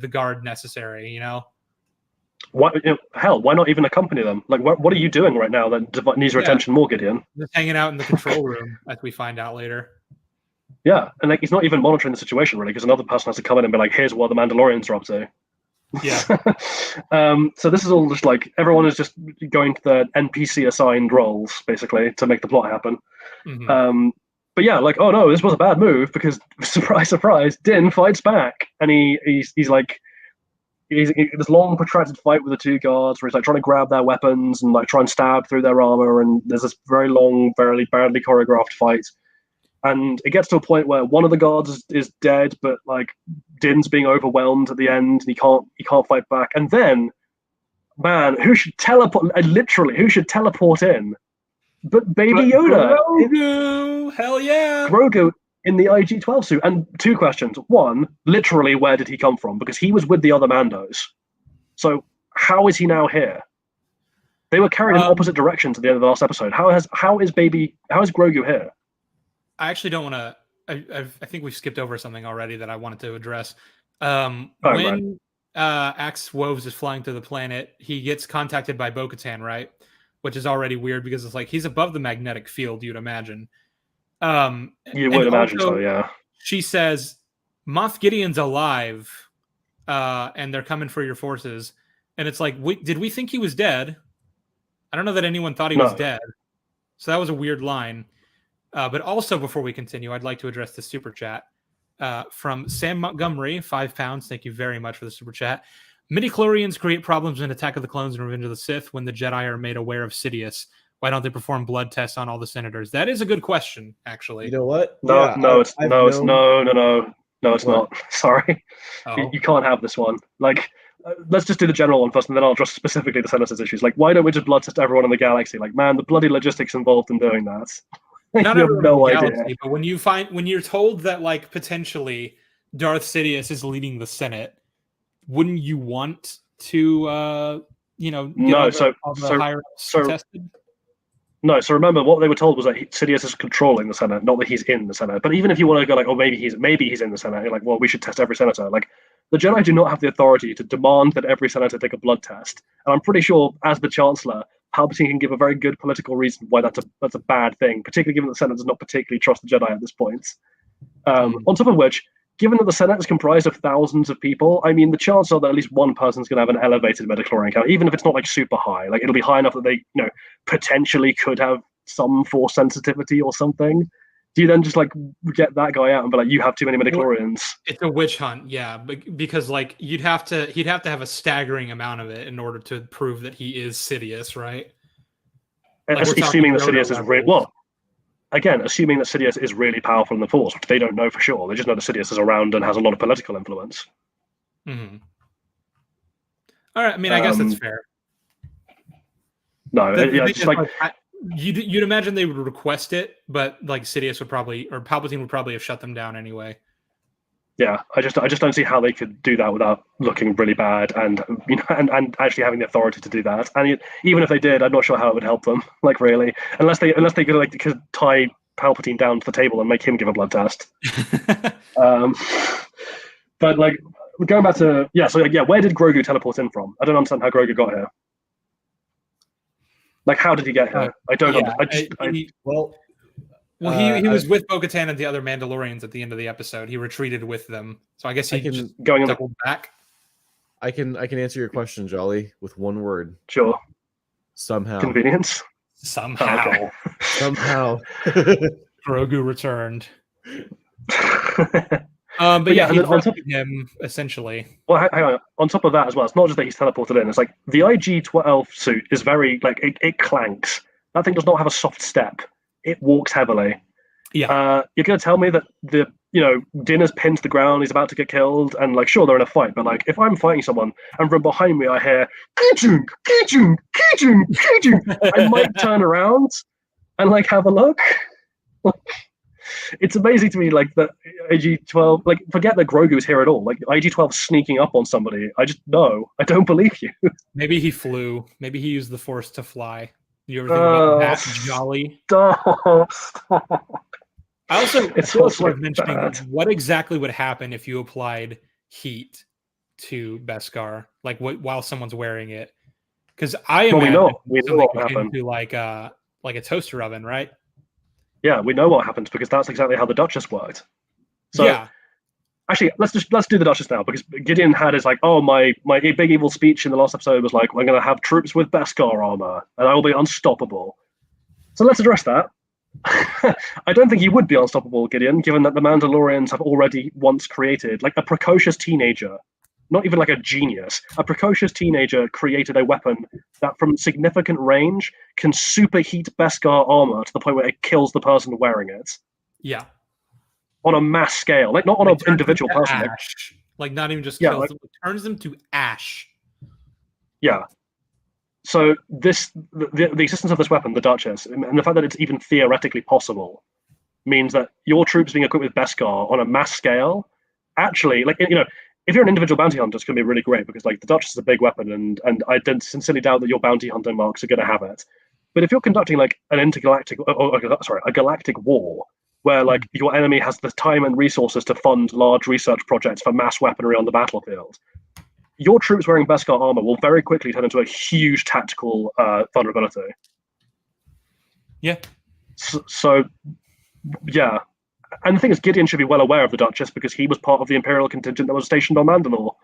guard necessary, Why, hell, why not even accompany them? Like, what are you doing right now that needs your attention more, Gideon? Just hanging out in the control room, as we find out later. Yeah, and like he's not even monitoring the situation really, because another person has to come in and be like, "Here's what the Mandalorians are up to." Yeah. So this is all just like everyone is just going to the NPC assigned roles basically to make the plot happen. Mm-hmm. But yeah, like, oh no, this was a bad move because surprise, surprise, Din fights back, and he's this long protracted fight with the 2 guards where he's like trying to grab their weapons and like try and stab through their armor, and there's this very long, very badly choreographed fight, and it gets to a point where one of the guards is dead, but like Din's being overwhelmed at the end, and he can't fight back, and then man, who should teleport in? But Baby Yoda. Grogu! Hell yeah! Grogu in the IG-12 suit. And 2 questions. 1, literally, where did he come from? Because he was with the other Mandos. So how is he now here? They were carried in opposite directions at the end of the last episode. How is Grogu here? I actually don't want to. I think we've skipped over something already that I wanted to address. When Axe Woves is flying through the planet, he gets contacted by Bo-Katan, right? Which is already weird because it's like he's above the magnetic field, you'd imagine. You would imagine so, yeah. She says, Moff Gideon's alive, and they're coming for your forces. And it's like, did we think he was dead? I don't know that anyone thought he was dead. So that was a weird line. But also, before we continue, I'd like to address the super chat from Sam Montgomery, £5. Thank you very much for the super chat. Midichlorians create problems in Attack of the Clones and Revenge of the Sith when the Jedi are made aware of Sidious. Why don't they perform blood tests on all the senators? That is a good question, actually. You know what? No, it's not. Sorry. Oh. You can't have this one. Like, let's just do the general one first, and then I'll address specifically the senators' issues. Like, why don't we just blood test everyone in the galaxy? Like, man, the bloody logistics involved in doing that. Not you have no idea. But when you're told that, like, potentially Darth Sidious is leading the Senate, wouldn't you want to, get all the higher-ups tested? No, so remember what they were told was that Sidious is controlling the Senate, not that he's in the Senate. But even if you want to go like, oh, maybe he's in the Senate, you're like, well, we should test every senator. Like, the Jedi do not have the authority to demand that every senator take a blood test. And I'm pretty sure, as the Chancellor, Palpatine can give a very good political reason why that's a bad thing, particularly given that the Senate does not particularly trust the Jedi at this point. On top of which, given that the Senate is comprised of thousands of people, I mean, the chances are that at least one person's going to have an elevated midichlorian count, even if it's not like super high. Like, it'll be high enough that they, potentially could have some force sensitivity or something. Do you then just like get that guy out and be like, you have too many midichlorians? It's a witch hunt, yeah, because like he'd have to have a staggering amount of it in order to prove that he is Sidious, right? Like, assuming that Sidious is real. Well, again, assuming that Sidious is really powerful in the Force, which they don't know for sure. They just know that Sidious is around and has a lot of political influence. Mm-hmm. All right. I mean, I guess that's fair. No, it's just like you'd imagine they would request it, but like Sidious would probably, or Palpatine would probably have shut them down anyway. Yeah, I just don't see how they could do that without looking really bad, and and actually having the authority to do that. And even if they did, I'm not sure how it would help them. Like really, unless they could tie Palpatine down to the table and make him give a blood test. But like going back to where did Grogu teleport in from? I don't understand how Grogu got here. Like, how did he get here? I don't understand. He was with Bo-Katan and the other Mandalorians at the end of the episode. He retreated with them, so I guess he just doubled back. I can answer your question, Jolly, with one word. Sure. Somehow. Convenience. Somehow. Okay. Somehow. Grogu returned. But yeah, he on top of him essentially. Well, hang on. On top of that as well, it's not just that he's teleported in. It's like the IG-12 suit is very like it clanks. That thing does not have a soft step. It walks heavily. Yeah. You're gonna tell me that Din is pinned to the ground, he's about to get killed, and like sure they're in a fight, but like if I'm fighting someone and from behind me I hear Kijung, Kijung, Kijung, Kijung, I might turn around and like have a look. It's amazing to me, like that IG-12. Like, forget that Grogu is here at all. Like, IG-12 sneaking up on somebody. I don't believe you. Maybe he flew. Maybe he used the Force to fly. You ever think about that, Jolly? Stop. I also it's worth like mentioning bad. What exactly would happen if you applied heat to Beskar, like while someone's wearing it? Because I imagine we know what happened. To like a toaster oven, right? Yeah, we know what happens because that's exactly how the Duchess worked. So, yeah. Actually, let's do the Duchess now, because Gideon had his like, oh, my big evil speech in the last episode was like, we're going to have troops with Beskar armor and I will be unstoppable. So let's address that. I don't think he would be unstoppable, Gideon, given that the Mandalorians have already once created like a precocious teenager, not even like a genius, a precocious teenager created a weapon that from significant range can superheat Beskar armor to the point where it kills the person wearing it. Yeah. On a mass scale, like not on an individual person. Like not even just kills like, them, it turns them to ash. Yeah. So the existence of this weapon, the Duchess, and the fact that it's even theoretically possible, means that your troops being equipped with Beskar on a mass scale, actually, like if you're an individual bounty hunter, it's going to be really great because like the Duchess is a big weapon, and I don't sincerely doubt that your bounty hunter marks are going to have it. But if you're conducting like a galactic war, where like your enemy has the time and resources to fund large research projects for mass weaponry on the battlefield, your troops wearing Beskar armor will very quickly turn into a huge tactical vulnerability. Yeah. So, yeah. And the thing is, Gideon should be well aware of the Duchess because he was part of the Imperial contingent that was stationed on Mandalore.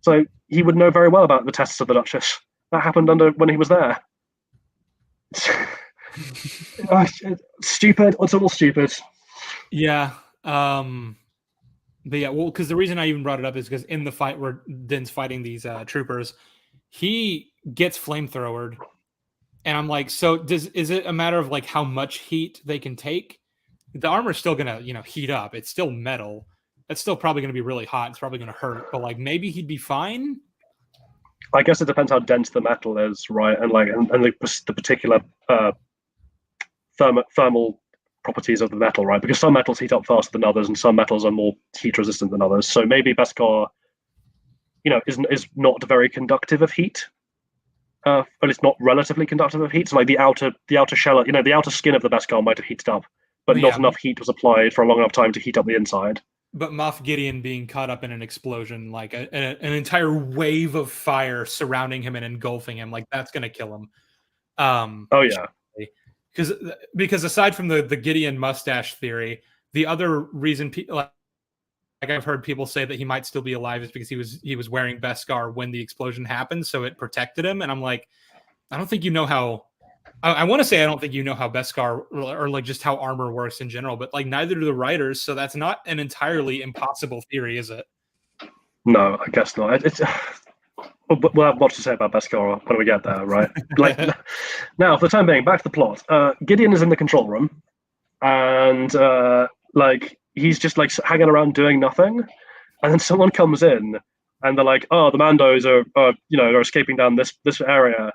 So he would know very well about the tests of the Duchess. That happened when he was there. Stupid. It's all stupid. Yeah. But yeah, well, because the reason I even brought it up is because in the fight where Din's fighting these troopers, he gets flamethrowered, and I'm like, so is it a matter of like how much heat they can take? The armor's still gonna, heat up. It's still metal. That's still probably gonna be really hot. It's probably gonna hurt. But like maybe he'd be fine. I guess it depends how dense the metal is, right? And like and the particular thermal properties of the metal, right? Because some metals heat up faster than others, and some metals are more heat resistant than others. So maybe Beskar, is not very conductive of heat. But it's not relatively conductive of heat. So like the outer shell, the outer skin of the Beskar might have heated up, but not enough heat was applied for a long enough time to heat up the inside. But Moff Gideon being caught up in an explosion, like an entire wave of fire surrounding him and engulfing him, like that's gonna kill him. Oh yeah. Because aside from the Gideon mustache theory, the other reason like I've heard people say that he might still be alive is because he was wearing Beskar when the explosion happened, so it protected him. And I'm like, I don't think you know how. I want to say I don't think you know how Beskar or like just how armor works in general, but like neither do the writers, so that's not an entirely impossible theory, is it? No, I guess not. It's we'll have much to say about Beskar when we get there, right? Like now, for the time being, back to the plot. Gideon is in the control room. and like he's just like hanging around doing nothing, and then someone comes in, and they're like, "Oh, the Mandos are escaping down this area,"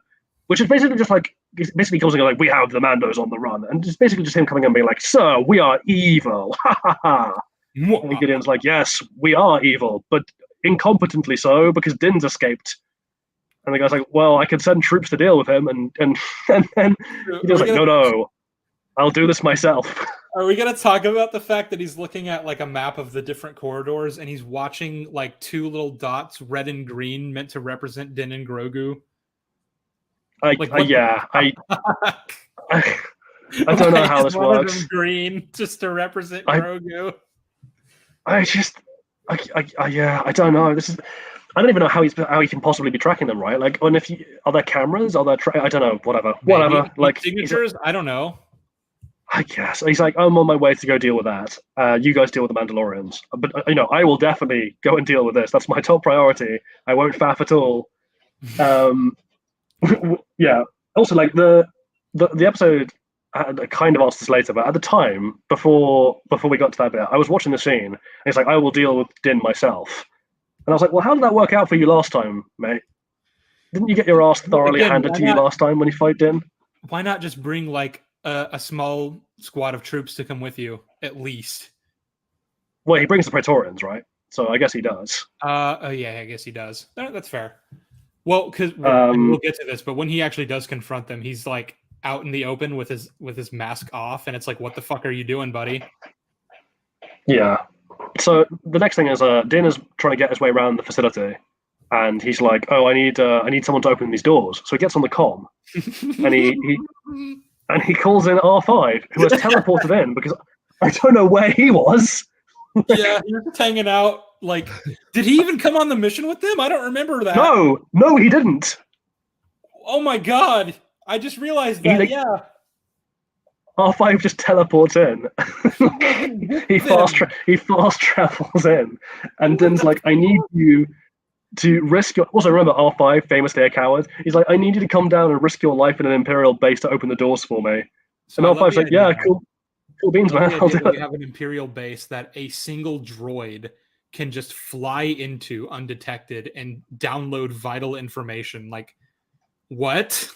which is basically just like basically causing like, "We have the Mandos on the run," and it's basically just him coming in and being like, "Sir, we are evil," ha ha ha. And Gideon's like, "Yes, we are evil, but incompetently so because Din's escaped." And the guy's like, "Well, I could send troops to deal with him," and then Gideon's like, "No, I'll do this myself." Are we gonna talk about the fact that he's looking at like a map of the different corridors and he's watching like two little dots, red and green, meant to represent Din and Grogu? I don't know how this works. Green just to represent Grogu. I don't know. I don't even know how he can possibly be tracking them, right? Like, and are there cameras? Are there? I don't know. Whatever. Like signatures. I don't know. I guess he's like, I'm on my way to go deal with that. You guys deal with the Mandalorians, but I will definitely go and deal with this. That's my top priority. I won't faff at all. Yeah. Also, like the episode. I kind of asked this later, but at the time before we got to that bit, I was watching the scene. And it's like, I will deal with Din myself, and I was like, well, how did that work out for you last time, mate? Didn't you get your ass thoroughly handed to you last time when you fight Din? Why not just bring like a small squad of troops to come with you, at least? Well, he brings the Praetorians, right? So I guess he does. Oh yeah, I guess he does. That's fair. Well, because we'll get to this, but when he actually does confront them, he's like out in the open with his mask off, and it's like, what the fuck are you doing, buddy? Yeah. So the next thing is Din is trying to get his way around the facility, and he's like, "Oh, I need someone to open these doors." So he gets on the comm, and he calls in R5, who has teleported in because I don't know where he was. Yeah, he was just hanging out. Like, did he even come on the mission with them? I don't remember that. No, he didn't. Oh my god. I just realized that, yeah. R5 just teleports in. he fast travels in. And Din's like, I need you to risk your... Also, remember, R5, famously a coward, he's like, I need you to come down and risk your life in an Imperial base to open the doors for me. So and R5's like, yeah, cool beans, man. I'll do it. You have an Imperial base that a single droid can just fly into undetected and download vital information. Like, what?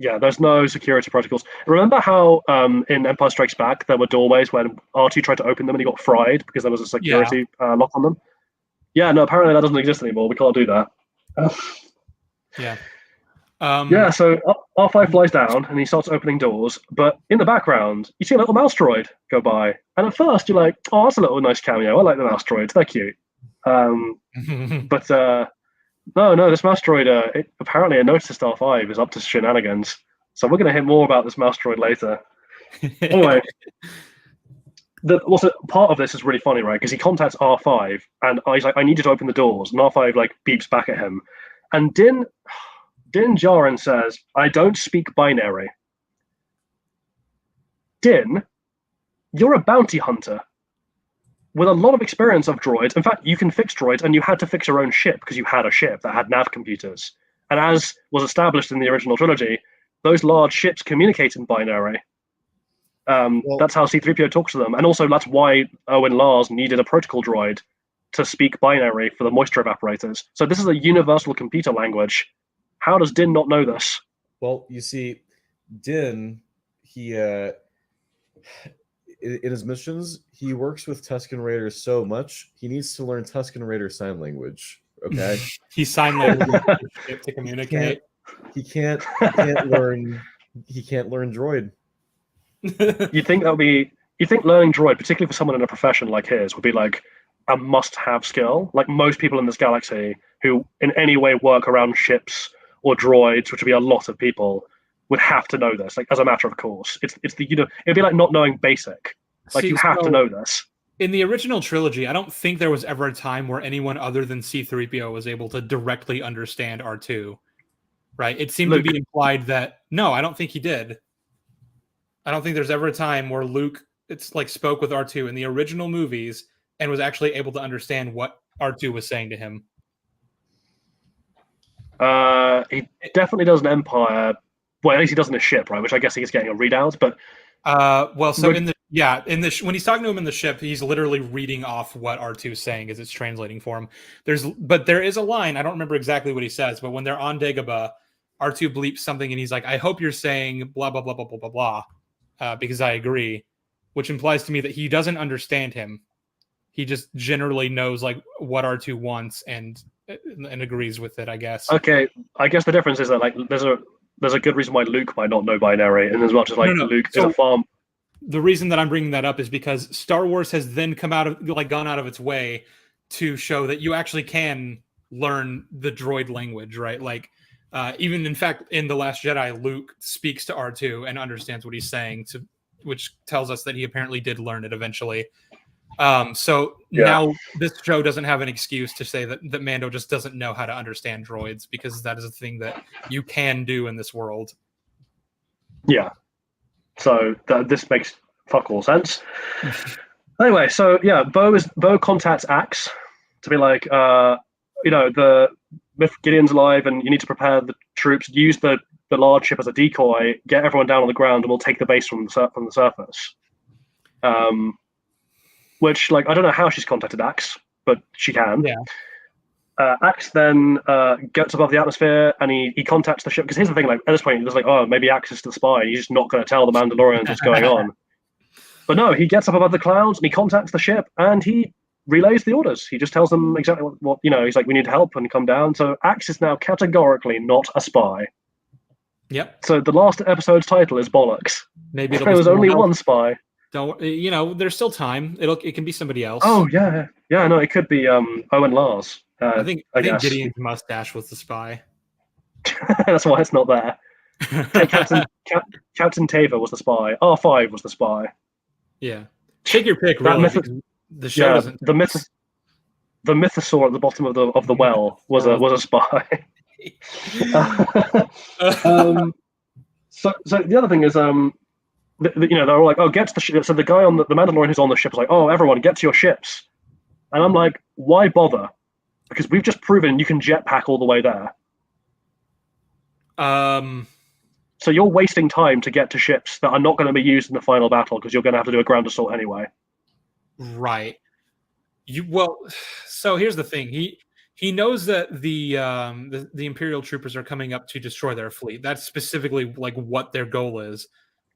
Yeah, there's no security protocols. Remember how in Empire Strikes Back there were doorways when R2 tried to open them and he got fried because there was a security lock on them? Yeah, no, apparently that doesn't exist anymore. We can't do that. Yeah. So R5 flies down and he starts opening doors, but in the background, you see a little mouse droid go by. And at first you're like, oh, that's a little nice cameo. I like the mouse droids. They're cute. But no, this mouse droid, apparently a noticed R5 is up to shenanigans. So we're going to hear more about this mouse droid later. Anyway, also part of this is really funny, right? Because he contacts R5 and he's like, I need you to open the doors. And R5 like beeps back at him. And Din Djarin says, I don't speak binary. Din, you're a bounty hunter with a lot of experience of droids. In fact, you can fix droids, and you had to fix your own ship because you had a ship that had nav computers. And as was established in the original trilogy, those large ships communicate in binary. That's how C-3PO talks to them. And also that's why Owen Lars needed a protocol droid to speak binary for the moisture evaporators. So this is a universal computer language. How does Din not know this? Well, you see, Din, he in his missions, he works with Tusken Raiders so much, he needs to learn Tusken Raider sign language. Okay, he sign language to communicate. He can't learn. He can't learn droid. You think learning droid, particularly for someone in a profession like his, would be like a must-have skill? Like most people in this galaxy who in any way work around ships or droids, which would be a lot of people, would have to know this, like as a matter of course. It's it'd be like not knowing basic. Like you have to know this. In the original trilogy, I don't think there was ever a time where anyone other than C-3PO was able to directly understand R2. Right? It seemed to be implied that no, I don't think he did. I don't think there's ever a time where Luke spoke with R2 in the original movies and was actually able to understand what R2 was saying to him. He definitely does an Empire. Well, at least he does in a ship, right? Which I guess he's getting a readout. But Well, so But- in the when he's talking to him in the ship, he's literally reading off what R2 is saying as it's translating for him. There is a line, I don't remember exactly what he says, but when they're on Dagobah, R2 bleeps something and he's like, "I hope you're saying blah blah blah blah blah blah blah," because I agree, which implies to me that he doesn't understand him. He just generally knows like what R2 wants and agrees with it, I guess. Okay, I guess the difference is that like there's a good reason why Luke might not know binary, and as much as like No. Luke So- is a farm. The reason that I'm bringing that up is because Star Wars has then gone out of its way to show that you actually can learn the droid language, right? Like, even in fact, in The Last Jedi, Luke speaks to R2 and understands what he's saying, which tells us that he apparently did learn it eventually. So now this show doesn't have an excuse to say that Mando just doesn't know how to understand droids, because that is a thing that you can do in this world. Yeah. So this makes fuck all sense. Anyway, so yeah, Bo contacts Axe to be like, the Gideon's alive, and you need to prepare the troops. Use the large ship as a decoy. Get everyone down on the ground, and we'll take the base from the surface. Which, like, I don't know how she's contacted Axe, but she can. Yeah. Axe then gets above the atmosphere and he contacts the ship. Because here's the thing, like at this point, there's like, oh, maybe Axe is the spy. He's just not going to tell the Mandalorians what's going on. But no, he gets up above the clouds and he contacts the ship and he relays the orders. He just tells them exactly what he's like, we need help and come down. So Axe is now categorically not a spy. Yep. So the last episode's title is Bollocks. Maybe There was only one spy. Don't there's still time. It can be somebody else. Oh yeah. No, it could be Owen Lars. I think guess. Gideon's mustache was the spy. That's why it's not there. Captain Tava was the spy. R5 was the spy. Yeah. Take your pick, That really. The show doesn't. The mythosaur at the bottom of the well was a spy. So the other thing is they're all like, oh, get to the ship. So the guy on the Mandalorian who's on the ship is like, oh, everyone get to your ships. And I'm like, why bother? Because we've just proven you can jetpack all the way there. So you're wasting time to get to ships that are not going to be used in the final battle because you're going to have to do a ground assault anyway. Right. So here's the thing. He knows that the Imperial troopers are coming up to destroy their fleet. That's specifically like what their goal is.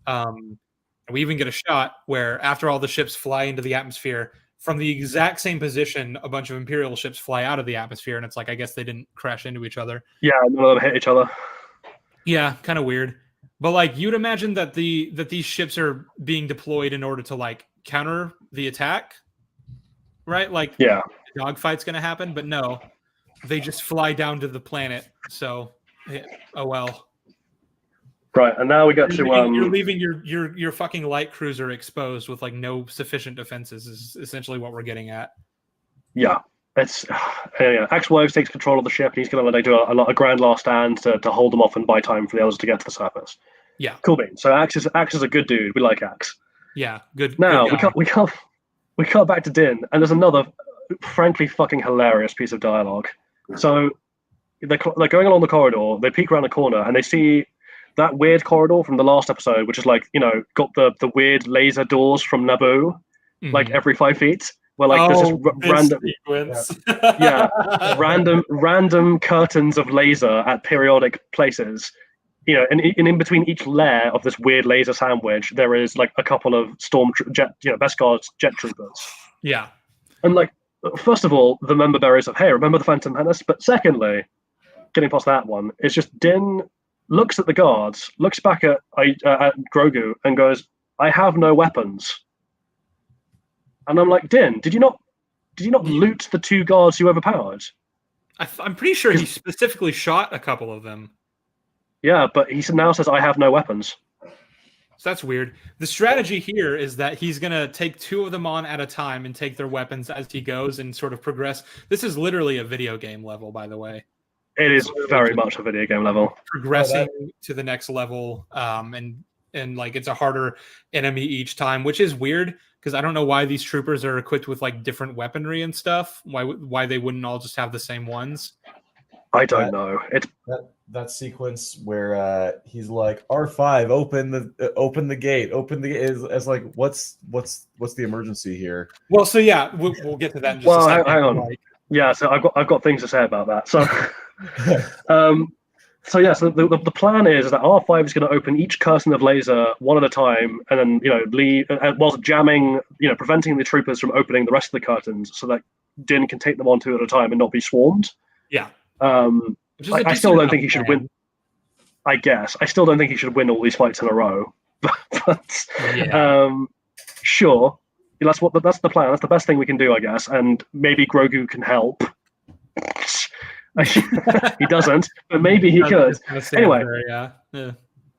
We even get a shot where after all the ships fly into the atmosphere, from the exact same position, a bunch of Imperial ships fly out of the atmosphere, and it's like, I guess they didn't crash into each other. Yeah, none of them hit each other. Yeah, kind of weird. But like, you'd imagine that these ships are being deployed in order to like counter the attack, right? Like, yeah, a dogfight's gonna happen, but no, they just fly down to the planet. So, oh well. Right, and now we get to you're leaving your fucking light cruiser exposed with like no sufficient defenses is essentially what we're getting at. Yeah, it's Axe Woves takes control of the ship and he's going to do a grand last stand to hold them off and buy time for the others to get to the surface. Yeah, cool bean. So Axe is a good dude. We like Axe. Yeah, good. Now good we cut back to Din, and there's another frankly fucking hilarious piece of dialogue. So they're going along the corridor. They peek around the corner and they see that weird corridor from the last episode, which is like, got the weird laser doors from Naboo, like every 5 feet, where like there's just random sequence. random curtains of laser at periodic places. And in between each layer of this weird laser sandwich, there is like a couple of Beskar jet troopers. Yeah. And like, first of all, the member berries of, hey, remember the Phantom Menace? But secondly, getting past that one, it's just Din looks at the guards, looks back at Grogu, and goes, "I have no weapons." And I'm like, Din, did you not loot the 2 guards you overpowered? I'm pretty sure he specifically shot a couple of them. Yeah, but he now says, "I have no weapons." So that's weird. The strategy here is that he's going to take 2 of them on at a time and take their weapons as he goes and sort of progress. This is literally a video game level, by the way. It is very much a video game level. Progressing to the next level, and like it's a harder enemy each time, which is weird because I don't know why these troopers are equipped with like different weaponry and stuff. Why they wouldn't all just have the same ones? I don't know. That sequence where he's like, R5, open the gate, is like, what's the emergency here? Well, so yeah, we'll get to that in just Well, a second. hang on. Yeah, so I've got things to say about that. So, so the plan is that R5 is going to open each curtain of laser one at a time, and then leave whilst jamming, preventing the troopers from opening the rest of the curtains, so that Din can take them on two at a time and not be swarmed. Yeah. I still don't think he should win. I guess I still don't think he should win all these fights in a row. But sure, that's the plan. That's the best thing we can do, I guess. And maybe Grogu can help. He doesn't, but maybe he could. Anyway,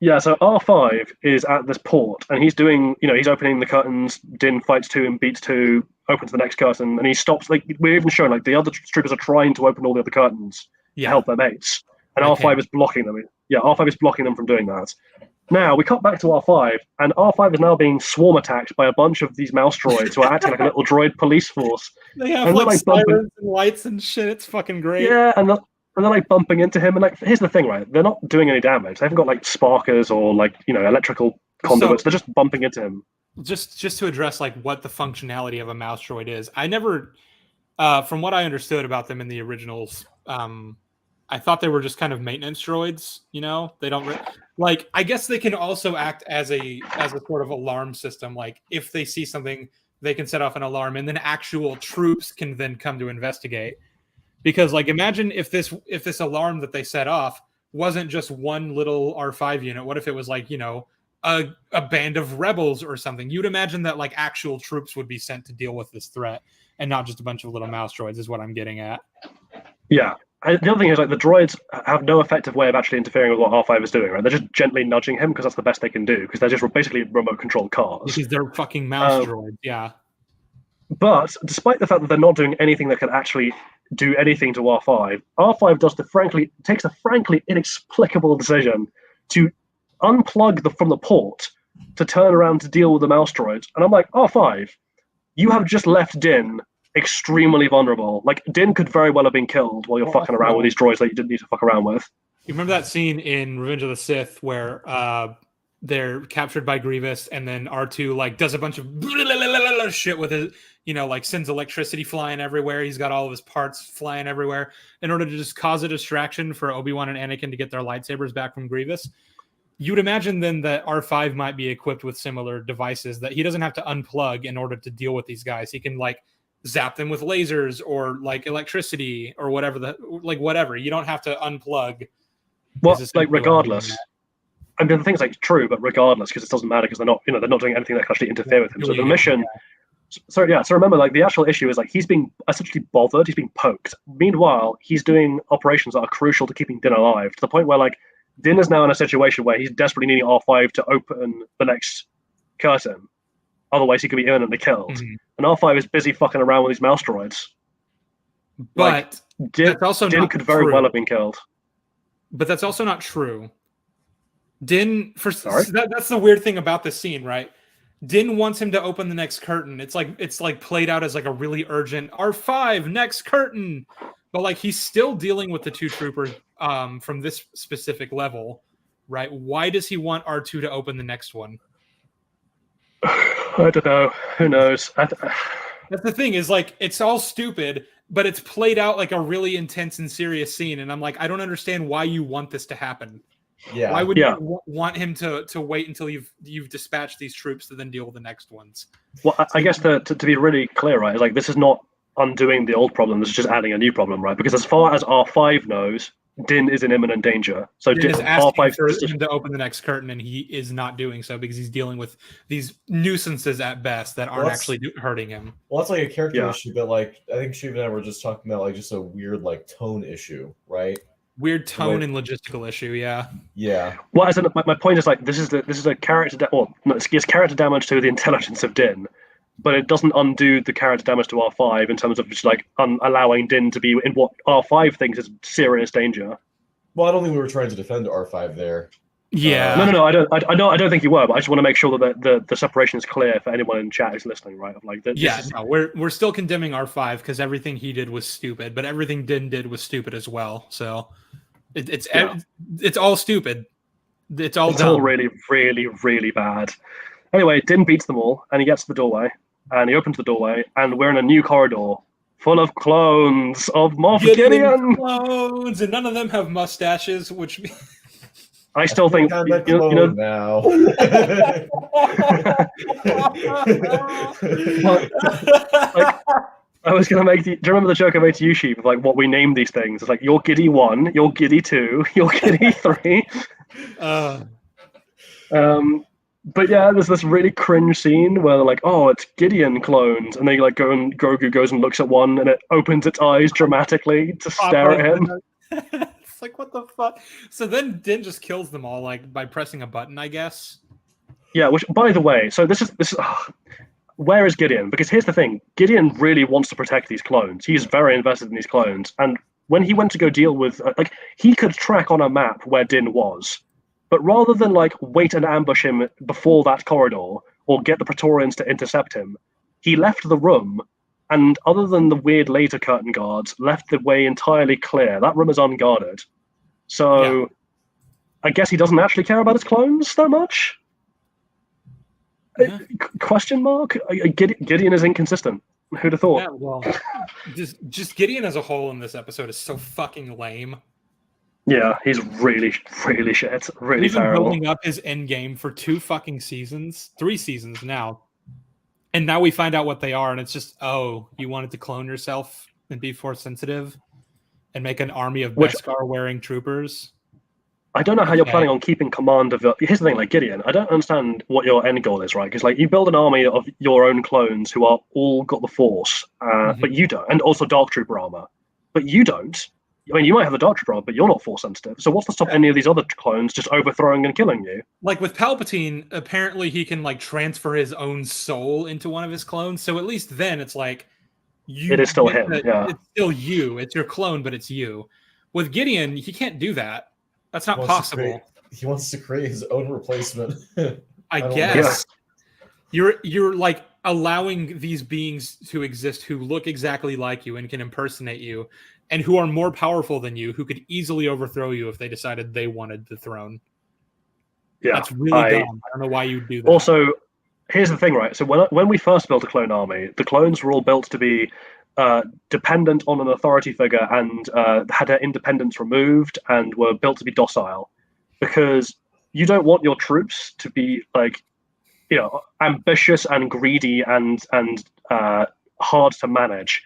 yeah. So R5 is at this port, and he's doing, he's opening the curtains. Din fights 2 and beats 2, opens the next curtain, and he stops. Like, we're even showing, like, the other troopers are trying to open all the other curtains to help their mates, and R5 is blocking them. Yeah, R5 is blocking them from doing that. Now we cut back to R5, and R5 is now being swarm attacked by a bunch of these mouse droids who are acting like a little droid police force. They have like sirens and lights and shit. It's fucking great. Yeah, and they're like bumping into him. And like, here's the thing, right? They're not doing any damage. They haven't got like sparkers or like electrical conduits. They're just bumping into him. Just to address like what the functionality of a mouse droid is, I never, from what I understood about them in the originals, I thought they were just kind of maintenance droids. They don't like. I guess they can also act as a sort of alarm system. Like if they see something, they can set off an alarm, and then actual troops can then come to investigate. Because like, imagine if this alarm that they set off wasn't just one little R5 unit. What if it was like a band of rebels or something? You'd imagine that like actual troops would be sent to deal with this threat, and not just a bunch of little mouse droids. Is what I'm getting at. Yeah. The other thing is, like, the droids have no effective way of actually interfering with what R5 is doing, right? They're just gently nudging him because that's the best they can do, because they're just basically remote-controlled cars. Because they're fucking mouse droids, yeah. But despite the fact that they're not doing anything that can actually do anything to R5, R5 takes the frankly inexplicable decision to unplug from the port to turn around to deal with the mouse droids. And I'm like, R5, you have just left Din extremely vulnerable. Like, Din could very well have been killed while you're fucking around with these droids that you didn't need to fuck around with. You remember that scene in Revenge of the Sith where they're captured by Grievous, and then R2 like does a bunch of shit with it, like sends electricity flying everywhere. He's got all of his parts flying everywhere in order to just cause a distraction for Obi-Wan and Anakin to get their lightsabers back from Grievous. You'd imagine then that R5 might be equipped with similar devices that he doesn't have to unplug in order to deal with these guys. He can like zap them with lasers or like electricity or whatever. You don't have to unplug. Well, like, regardless. I mean, the thing's like true, but regardless, because it doesn't matter, because they're not doing anything that can actually interfere with him. So the mission. So remember, like, the actual issue is like he's being essentially bothered. He's being poked. Meanwhile, he's doing operations that are crucial to keeping Din alive, to the point where like Din is now in a situation where he's desperately needing R5 to open the next curtain. Otherwise, he could be imminently killed. Mm-hmm. And R5 is busy fucking around with these mouse droids. But Din could very well have been killed. But that's also not true. Din, that's the weird thing about this scene, right? Din wants him to open the next curtain. It's like played out as like a really urgent R5 next curtain, but like he's still dealing with the two troopers from this specific level, right? Why does he want R2 to open the next one? I don't know. Who knows? That's the thing, is like it's all stupid, but it's played out like a really intense and serious scene, and I'm like, I don't understand why you want this to happen. Yeah. Why would you want him to wait until you've dispatched these troops to then deal with the next ones? Well, I guess to be really clear, right, is like this is not undoing the old problem. This is just adding a new problem, right? Because as far as R5 knows, Din is in imminent danger. So Din is asking for him to open the next curtain, and he is not doing so because he's dealing with these nuisances at best that aren't actually hurting him. Well, that's like a character issue, but like I think Sheev and I were just talking about like just a weird like tone issue, right? Weird tone and logistical issue, yeah. Yeah. Well, my point is like this is a character it's character damage to the intelligence of Din, but it doesn't undo the character damage to R5 in terms of just like allowing Din to be in what R5 thinks is serious danger. Well, I don't think we were trying to defend R5 there. Yeah. No. I don't think you were, but I just want to make sure that the separation is clear for anyone in chat who's listening, right? Of like, No, we're still condemning R5 because everything he did was stupid, but everything Din did was stupid as well. So it's all stupid. It's all really, really, really bad. Anyway, Din beats them all, and he gets to the doorway, and he opens the doorway, and we're in a new corridor full of clones of Moff Gideon. Clones, and none of them have mustaches, which I still think I'm you a clone know. now. Like, I was gonna make. Do you remember the joke I made to you, Sheev, of like what we named these things? It's like you're Giddy 1, you're Giddy 2, you're Giddy 3. But yeah, there's this really cringe scene where they're like, "Oh, it's Gideon clones," and they like go and Grogu goes and looks at one, and it opens its eyes dramatically to stare at him. It's like, what the fuck? So then Din just kills them all, like by pressing a button, I guess. Yeah. Which, by the way, so this is where is Gideon? Because here's the thing: Gideon really wants to protect these clones. He's very invested in these clones, and when he went to go deal with, like, he could track on a map where Din was. But rather than like wait and ambush him before that corridor or get the Praetorians to intercept him, he left the room, and other than the weird laser curtain guards, left the way entirely clear. That room is unguarded. So yeah. I guess he doesn't actually care about his clones that much? Yeah. Question mark? Gideon is inconsistent. Who'd have thought? Yeah, well, just Gideon as a whole in this episode is so fucking lame. Yeah, he's really, really shit. Really He's been terrible. building up his end game for 3 seasons now. And now we find out what they are, and it's just, oh, you wanted to clone yourself and be force sensitive and make an army of Beskar wearing troopers? I don't know how you're planning on keeping command of here's the thing, like Gideon, I don't understand what your end goal is, right? Because like you build an army of your own clones who are all got the force, but you don't, and also Dark Trooper armor, but you don't. I mean, you might have the Dark Trooper, but you're not force sensitive. So what's to stop any of these other clones just overthrowing and killing you? Like with Palpatine, apparently he can like transfer his own soul into one of his clones. So at least then it's like it is still him. Yeah, it's still you. It's your clone, but it's you. With Gideon, he can't do that. That's not possible. He wants to create his own replacement. I guess you're like allowing these beings to exist who look exactly like you and can impersonate you, and who are more powerful than you, who could easily overthrow you if they decided they wanted the throne. Yeah, that's really dumb. I don't know why you'd do that. Also, here's the thing, right? So when we first built a clone army, the clones were all built to be dependent on an authority figure and had their independence removed and were built to be docile, because you don't want your troops to be like, you know, ambitious and greedy and hard to manage.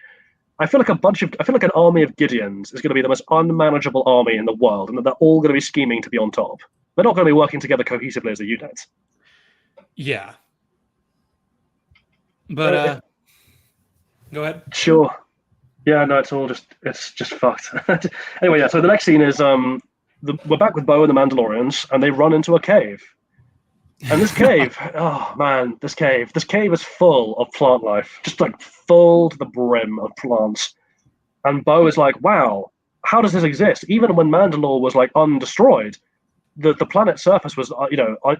I feel like an army of Gideons is going to be the most unmanageable army in the world, and that they're all going to be scheming to be on top. They're not going to be working together cohesively as a unit. Yeah. But go ahead. Sure. Yeah, no, it's just fucked. Anyway, yeah, so the next scene is we're back with Bo and the Mandalorians, and they run into a cave. And this cave, oh man, this cave is full of plant life, just like full to the brim of plants. And Bo is like, wow, how does this exist? Even when Mandalore was like undestroyed, the planet's surface was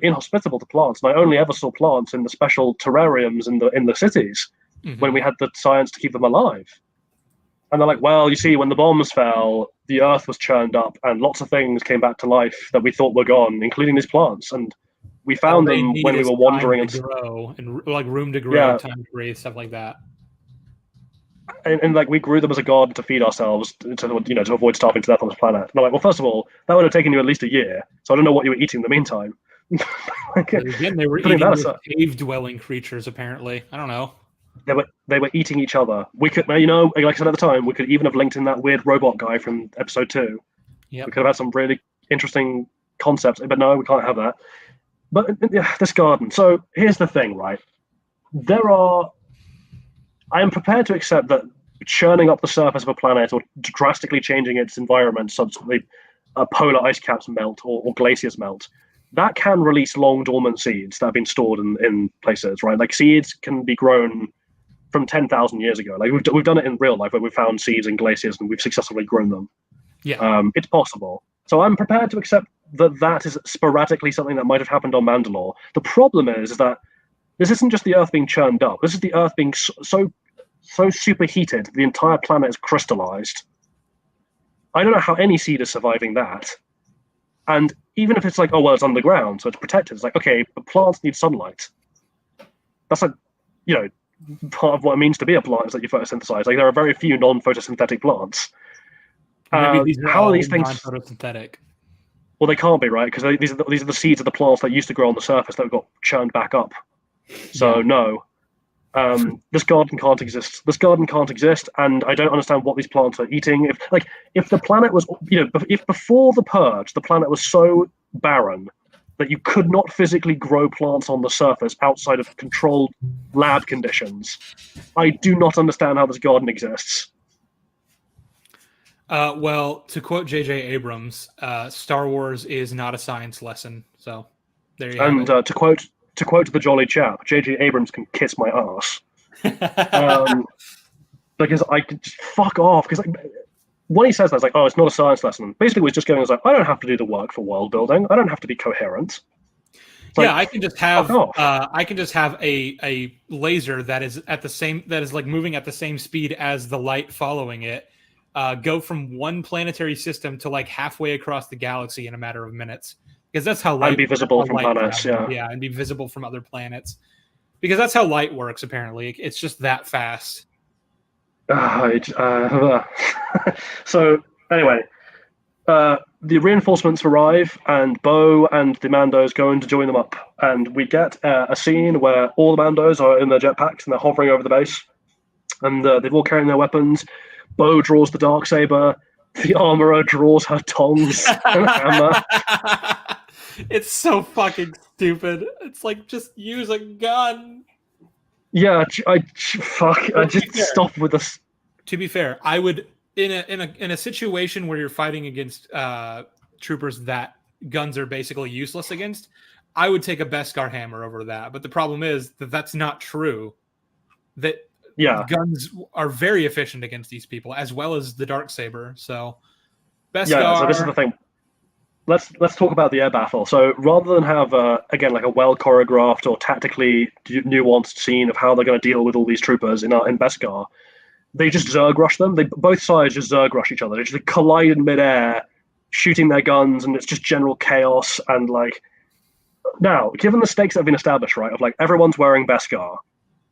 inhospitable to plants. And I only ever saw plants in the special terrariums in the cities when we had the science to keep them alive. And they're like, well, you see, when the bombs fell, the earth was churned up, and lots of things came back to life that we thought were gone, including these plants. And we found them when we were wandering and grow, and like room to grow, time to breathe, stuff like that. And like we grew them as a garden to feed ourselves, to avoid starving to death on this planet. And I'm like, well, first of all, that would have taken you at least a year. So I don't know what you were eating in the meantime. Again, they were eating cave-dwelling creatures. Apparently, I don't know. They were eating each other. We could, like I said at the time, we could even have linked in that weird robot guy from episode 2. Yeah, we could have had some really interesting concepts, but no, we can't have that. But yeah, this garden. So here's the thing, right? I am prepared to accept that churning up the surface of a planet or drastically changing its environment so that polar ice caps melt or glaciers melt, that can release long dormant seeds that have been stored in places, right? Like seeds can be grown from 10,000 years ago. Like we've done it in real life where we've found seeds in glaciers and we've successfully grown them. Yeah, it's possible. So I'm prepared to accept that is sporadically something that might have happened on Mandalore. The problem is that this isn't just the Earth being churned up. This is the Earth being so superheated, the entire planet is crystallized. I don't know how any seed is surviving that. And even if it's like, oh, well, it's underground, so it's protected. It's like, okay, but plants need sunlight. That's like, part of what it means to be a plant is that you photosynthesize. Like, there are very few non-photosynthetic plants. Maybe these are how all are these things non-photosynthetic? Well, they can't be, right? Because these are the seeds of the plants that used to grow on the surface that got churned back up. So no. This garden can't exist. This garden can't exist, and I don't understand what these plants are eating. If the planet was, if before the purge, the planet was so barren that you could not physically grow plants on the surface outside of controlled lab conditions, I do not understand how this garden exists. Well, to quote J.J. Abrams, Star Wars is not a science lesson. So there you have it. And to quote the jolly chap, J.J. Abrams can kiss my ass. Because I could just fuck off. Because when he says that, it's like, oh, it's not a science lesson. Basically, we're just going, like, I don't have to do the work for world building. I don't have to be coherent. Yeah, I can just have a laser that is like moving at the same speed as the light following it. Go from one planetary system to like halfway across the galaxy in a matter of minutes. Because that's how light... And be visible from planets, Yeah, and be visible from other planets. Because that's how light works, apparently. It's just that fast. So, anyway, the reinforcements arrive, and Bo and the Mandos go in to join them up. And we get a scene where all the Mandos are in their jetpacks, and they're hovering over the base. And they've all carrying their weapons. Bo draws the Darksaber. The armorer draws her tongs and hammer. It's so fucking stupid. It's like, just use a gun. Yeah, I just stop with this. To be fair, I would in a situation where you're fighting against troopers that guns are basically useless against, I would take a Beskar hammer over that. But the problem is that that's not true. That guns are very efficient against these people, as well as the Darksaber. So Beskar. Yeah, so this is the thing. Let's talk about the air battle. So rather than have again like a well choreographed or tactically nuanced scene of how they're going to deal with all these troopers in Beskar, they just Zerg rush them. Both sides just Zerg rush each other. They just collide in midair, shooting their guns, and it's just general chaos. And like now, given the stakes that have been established, right, of like everyone's wearing Beskar,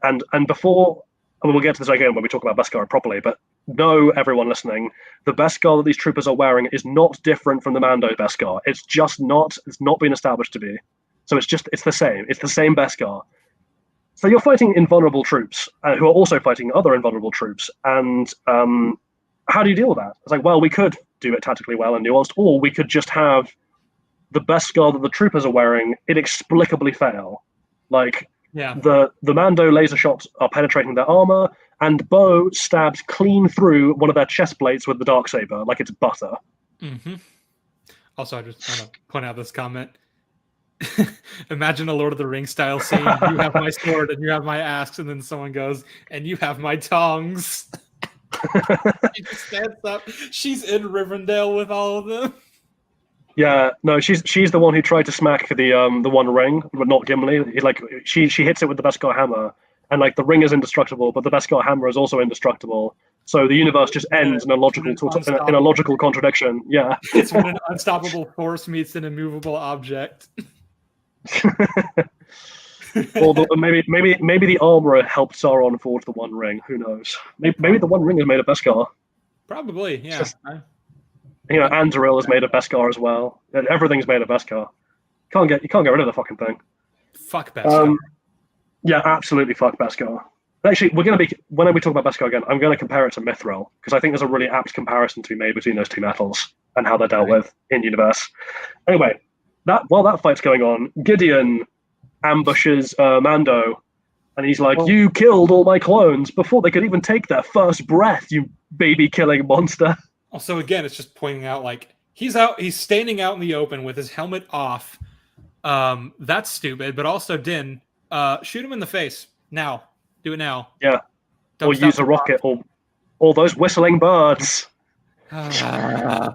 and before, I mean, we'll get to this again when we talk about Beskar properly, but no, everyone listening, the Beskar that these troopers are wearing is not different from the Mando Beskar. It's not been established to be. So it's the same. It's the same Beskar. So you're fighting invulnerable troops who are also fighting other invulnerable troops. And how do you deal with that? It's like, well, we could do it tactically well and nuanced, or we could just have the Beskar that the troopers are wearing inexplicably fail. Like, the Mando laser shots are penetrating their armor, and Bo stabs clean through one of their chest plates with the Darksaber, like it's butter. Mm-hmm. Also, I just want to point out this comment. Imagine a Lord of the Rings style scene. You have my sword and you have my axe, and then someone goes, and you have my tongs. She just stands up. She's in Rivendell with all of them. Yeah, no, she's the one who tried to smack the one ring, but not Gimli. She hits it with the Beskar hammer, and like the ring is indestructible, but the Beskar hammer is also indestructible. So the universe just ends in a logical contradiction. Yeah, it's when an unstoppable force meets an immovable object. Or maybe the armorer helped Sauron forge the One Ring. Who knows? Maybe the One Ring is made of Beskar. Probably, yeah. Andoril is made of Beskar as well. Everything's made of Beskar. You can't get rid of the fucking thing. Fuck Beskar. Yeah, absolutely fuck Beskar. Actually, when we talk about Beskar again, I'm going to compare it to Mithril, because I think there's a really apt comparison to be made between those two metals and how they're dealt with in universe. Anyway, while that fight's going on, Gideon ambushes Mando, and he's like, "You killed all my clones before they could even take their first breath, you baby-killing monster." Also, again, it's just pointing out, like, he's standing out in the open with his helmet off. That's stupid, but also, Din, shoot him in the face. Now. Do it now. Yeah. Or use a rocket, or those whistling birds.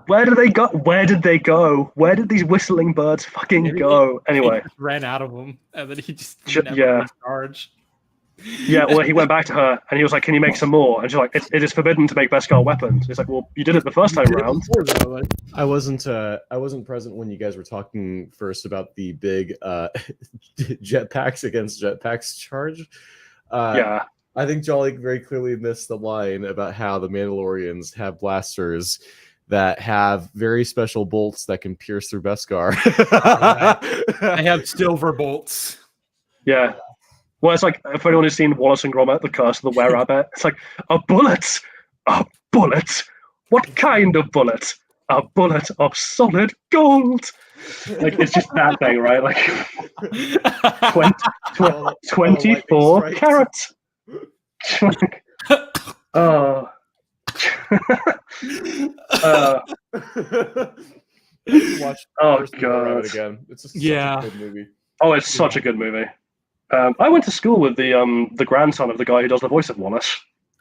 Where did they go? Where did they go? Where did these whistling birds fucking go? Anyway, he just ran out of them, and then he just never yeah. recharged. Yeah, well, he went back to her and he was like, "Can you make some more?" And she's like, "It is forbidden to make Beskar weapons." He's like, "Well, you did it the first time round." I wasn't present when you guys were talking first about the big jetpacks against jetpacks charge. Yeah. I think Jolly very clearly missed the line about how the Mandalorians have blasters that have very special bolts that can pierce through Beskar. They have silver bolts. Yeah. Well, it's like, if anyone has seen Wallace and Gromit, The Curse of the Were-Rabbit, it's like, a bullet! A bullet! What kind of bullet? A bullet of solid gold! Like, it's just that thing, right? Like, 24 carats! Oh. Oh, God. Again. It's such a good movie. Oh, it's such a good movie. I went to school with the grandson of the guy who does the voice of Wallace.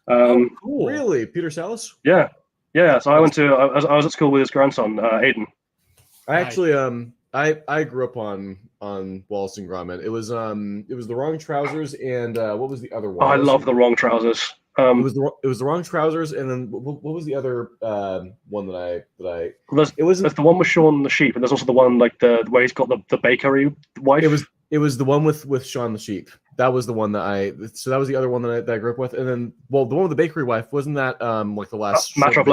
Cool. Really, Peter Salas? Yeah. So I was at school with his grandson, Aiden. I actually I grew up on Wallace and Gromit. It was The Wrong Trousers and what was the other one? Oh, I love The Wrong Trousers. It was The Wrong Trousers, and then what was the other one that I? There's the one with Shaun the Sheep, and there's also the one like where he's got the bakery wife. It was the one with Shaun the Sheep. That was the one that that was the other one that I grew up with, and then the one with the bakery wife, wasn't that like the last Matter of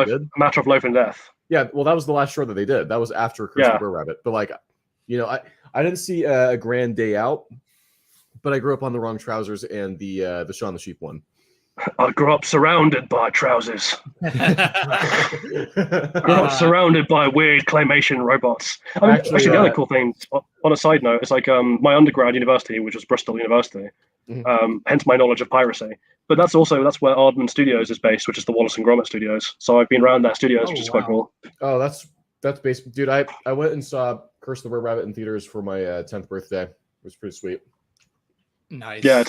Loaf and Death? Yeah, well, that was the last short that they did. That was after Curse of the Were-Rabbit. But like, I didn't see a Grand Day Out, but I grew up on The Wrong Trousers and the Shaun the Sheep one. I grew up surrounded by trousers. Grew up surrounded by weird claymation robots. I mean, actually, the other cool thing, on a side note, is like my undergrad university, which was Bristol University, hence my knowledge of piracy. But that's where Aardman Studios is based, which is the Wallace and Gromit Studios. So I've been around their studios, which is quite cool. Oh, that's based, dude. I went and saw Curse of the Were-Rabbit in theaters for my 10th birthday. It was pretty sweet. Nice. Yeah,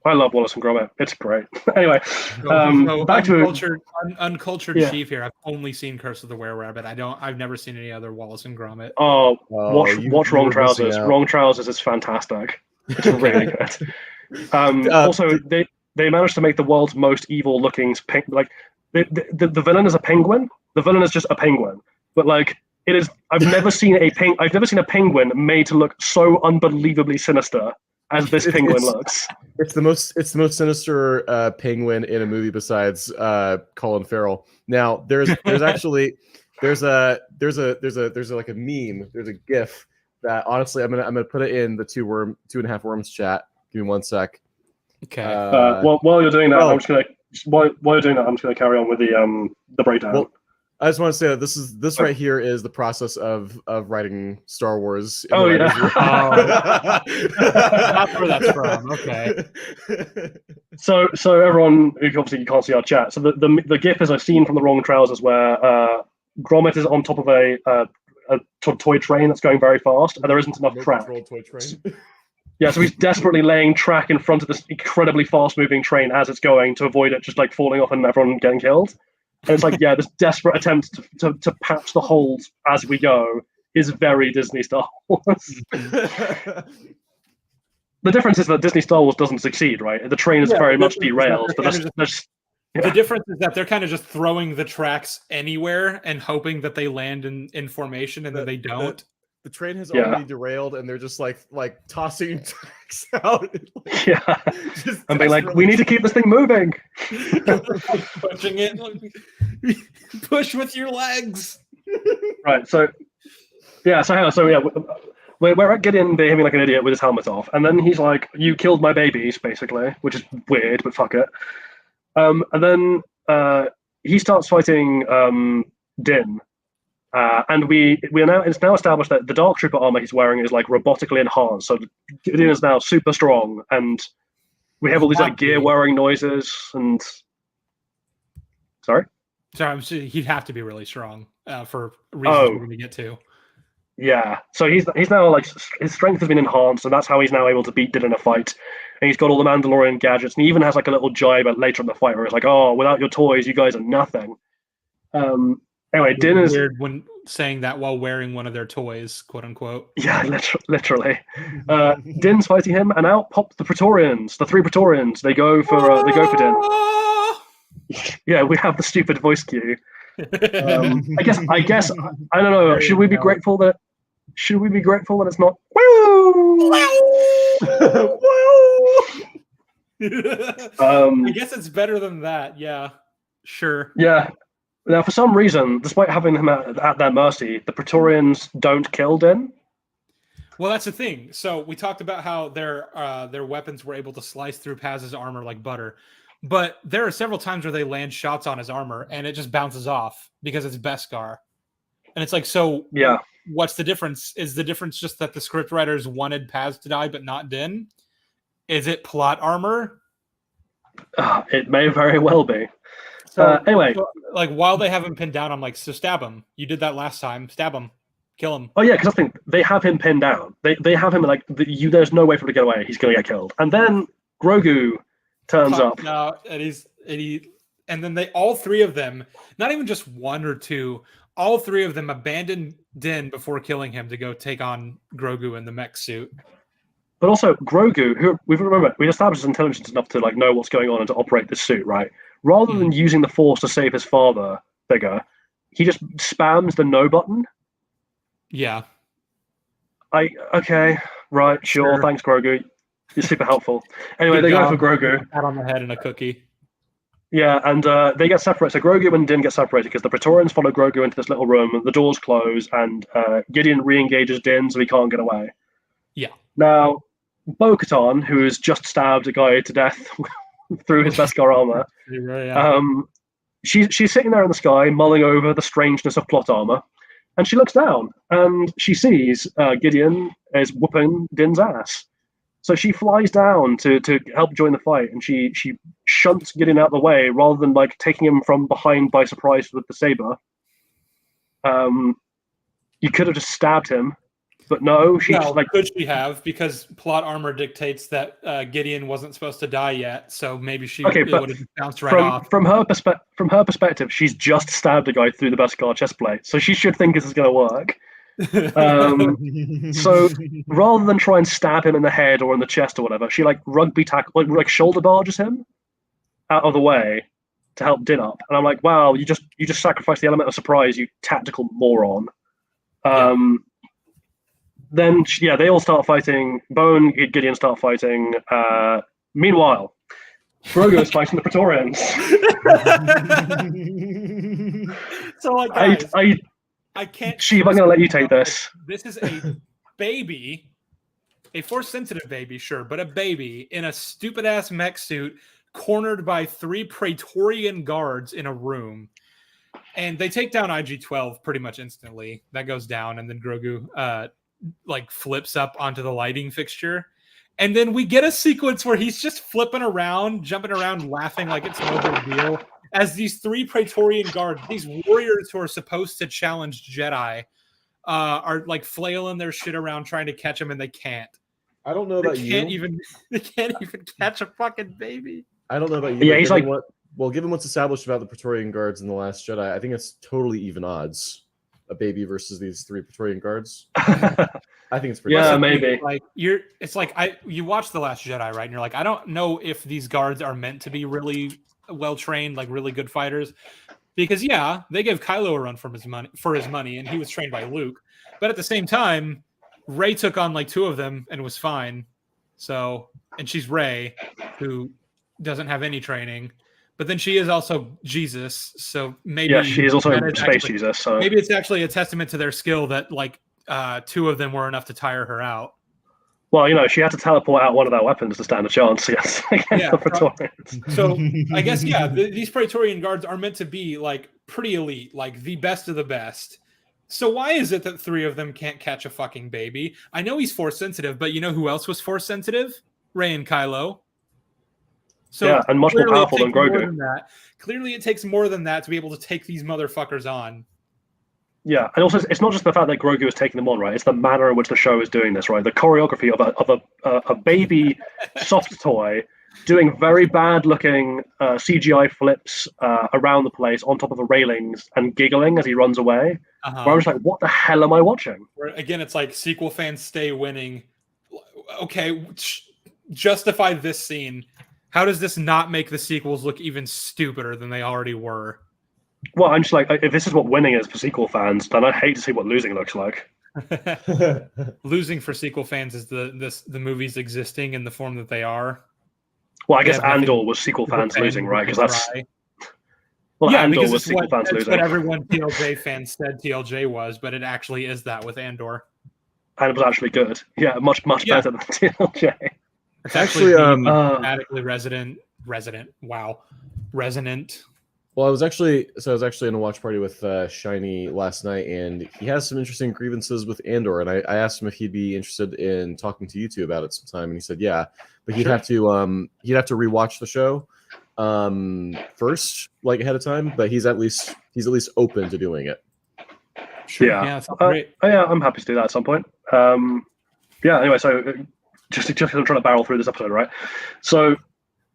I love Wallace and Gromit. It's great. Anyway, back to uncultured Sheev here. I've only seen Curse of the Were-Rabbit. I've never seen any other Wallace and Gromit. Watch Wrong Trousers. Wrong Trousers is fantastic. It's really good. Also, they managed to make the world's most evil looking like the villain is a penguin. The villain is just a penguin, but like it is. I've never seen a penguin made to look so unbelievably sinister as this penguin looks. It's the most sinister penguin in a movie besides Colin Farrell. Now there's actually there's a like a meme, there's a GIF that honestly I'm gonna put it in the 2.5 Worms chat. Give me 1 sec. Okay. While you're doing that, I'm just gonna carry on with the breakdown. Well, I just want to say that this right here is the process of writing Star Wars. Oh yeah. That's where that's from. Okay. So everyone, obviously you can't see our chat. So the GIF is a scene from The Wrong Trousers where Gromit is on top of a toy train that's going very fast, and there isn't enough track. Toy train. Yeah, so he's desperately laying track in front of this incredibly fast-moving train as it's going to avoid it just like falling off and everyone getting killed. And it's like, yeah, this desperate attempt to patch the holes as we go is very Disney Star Wars. The difference is that Disney Star Wars doesn't succeed, right? The train is very much derailed. But the difference is that they're kind of just throwing the tracks anywhere and hoping that they land in formation, and then they don't. The train has already derailed, and they're just like tossing tracks out. Yeah, and being like, "We need to keep this thing moving." Pushing it, push with your legs. Right. So yeah. We're at Gideon behaving like an idiot with his helmet off, and then he's like, "You killed my babies," basically, which is weird, but fuck it. And then he starts fighting Din. And it's now established that the Dark Trooper armor he's wearing is like robotically enhanced. So Gideon is now super strong, and we have all these like gear whirring noises and. Sorry, he'd have to be really strong for reasons we're going to get to. Yeah, so he's now like his strength has been enhanced, and that's how he's now able to beat Din in a fight. And he's got all the Mandalorian gadgets, and he even has like a little jibe later in the fight where it's like, "Oh, without your toys, you guys are nothing." Anyway, Din is weird when saying that while wearing one of their toys, quote unquote. Yeah, literally. Din's fighting him, and out pop the Praetorians, the 3 Praetorians. They go for Din. Yeah, we have the stupid voice cue. I guess I don't know. Should we be grateful that it's not? I guess it's better than that. Yeah, sure. Yeah. Now, for some reason, despite having them at their mercy, the Praetorians don't kill Din. Well, that's the thing. So we talked about how their weapons were able to slice through Paz's armor like butter, but there are several times where they land shots on his armor and it just bounces off because it's Beskar, and it's like, so yeah. What's the difference? Is the difference just that the scriptwriters wanted Paz to die but not Din? Is it plot armor? It may very well be. So, anyway, like, while they have him pinned down, I'm like, so stab him. You did that last time. Stab him. Kill him. Oh yeah, because I think they have him pinned down. They have him like there's no way for him to get away. He's going to get killed. And then Grogu turns up. And then they all 3 of them, not even just 1 or 2, all 3 of them abandoned Din before killing him to go take on Grogu in the mech suit. But also Grogu, who we established his intelligence enough to like know what's going on and to operate this suit, right? Rather than using the Force to save his father figure, he just spams the no button. Yeah. Okay, right, sure. Thanks, Grogu. You're super helpful. Anyway, they go for Grogu. Pat on the head and a cookie. Yeah, and they get separated. So Grogu and Din get separated because the Praetorians follow Grogu into this little room. The doors close, and Gideon re-engages Din, so he can't get away. Yeah. Now, Bo-Katan, who has just stabbed a guy to death through his Beskar armor, she's sitting there in the sky, mulling over the strangeness of plot armor, and she looks down, and she sees Gideon is whooping Din's ass. So she flies down to help join the fight, and she shunts Gideon out of the way rather than like taking him from behind by surprise with the saber. You could have just stabbed him, but no, could she have? Because plot armor dictates that Gideon wasn't supposed to die yet, so maybe she would have bounced right off. From her perspective, she's just stabbed a guy through the Beskar chest plate, so she should think this is going to work. So rather than try and stab him in the head or in the chest or whatever, she like rugby tackle, like shoulder barges him out of the way to help Din up. And I'm like, wow, you just sacrificed the element of surprise, you tactical moron. Then they all start fighting. Bo and Gideon start fighting. Meanwhile, Grogu is fighting the Praetorians. So like, guys, I can't. Sheev, I'm going to let you take this. This is a baby, a Force-sensitive baby, sure, but a baby in a stupid-ass mech suit, cornered by 3 Praetorian guards in a room. And they take down IG-12 pretty much instantly. That goes down, and then Grogu flips up onto the lighting fixture. And then we get a sequence where he's just flipping around, jumping around, laughing like it's no big deal, as these 3 Praetorian guards, these warriors who are supposed to challenge Jedi, are like flailing their shit around trying to catch him, and they can't. I don't know about you. They can't even catch a fucking baby. I don't know about you. Yeah, he's like, given what's established about the Praetorian Guards in The Last Jedi, I think it's totally even odds. A baby versus these 3 Praetorian Guards. I think it's pretty. Yeah, maybe. Like you watch The Last Jedi, right? And you're like, I don't know if these guards are meant to be really well trained, like really good fighters, because they gave Kylo a run for his money, and he was trained by Luke. But at the same time, Rey took on like 2 of them and was fine. So, and she's Rey, who doesn't have any training. But then she is also Jesus, so maybe she is also space Jesus. So maybe it's actually a testament to their skill that 2 of them were enough to tire her out. Well, she had to teleport out one of their weapons to stand a chance. Yes, the Praetorians. So I guess these Praetorian guards are meant to be like pretty elite, like the best of the best. So why is it that 3 of them can't catch a fucking baby? I know he's Force sensitive, but you know who else was Force sensitive? Rey and Kylo. So and much more powerful than Grogu. Clearly, it takes more than that to be able to take these motherfuckers on. Yeah, and also it's not just the fact that Grogu is taking them on, right? It's the manner in which the show is doing this, right? The choreography of a baby soft toy doing very bad looking CGI flips around the place on top of the railings and giggling as he runs away. Where I was like, what the hell am I watching? Again, it's like sequel fans stay winning. Okay, justify this scene. How does this not make the sequels look even stupider than they already were? Well, I'm just like, if this is what winning is for sequel fans, then I'd hate to see what losing looks like. Losing for sequel fans is the movies existing in the form that they are. Well, I guess Andor was sequel fans losing, right? Because that's Andor was sequel fans losing. That's what everyone TLJ fans said TLJ was, but it actually is that with Andor. And it was actually good. Yeah, much better than TLJ. It's actually dramatically resonant. Wow, resonant. Well, I was actually in a watch party with Shiny last night, and he has some interesting grievances with Andor. And I asked him if he'd be interested in talking to you two about it sometime, and he said, yeah, but he'd have to rewatch the show first, like ahead of time. But he's at least open to doing it. Sure. Yeah, great. Yeah, I'm happy to do that at some point. Yeah. Anyway, so just because I'm trying to barrel through this episode, right? So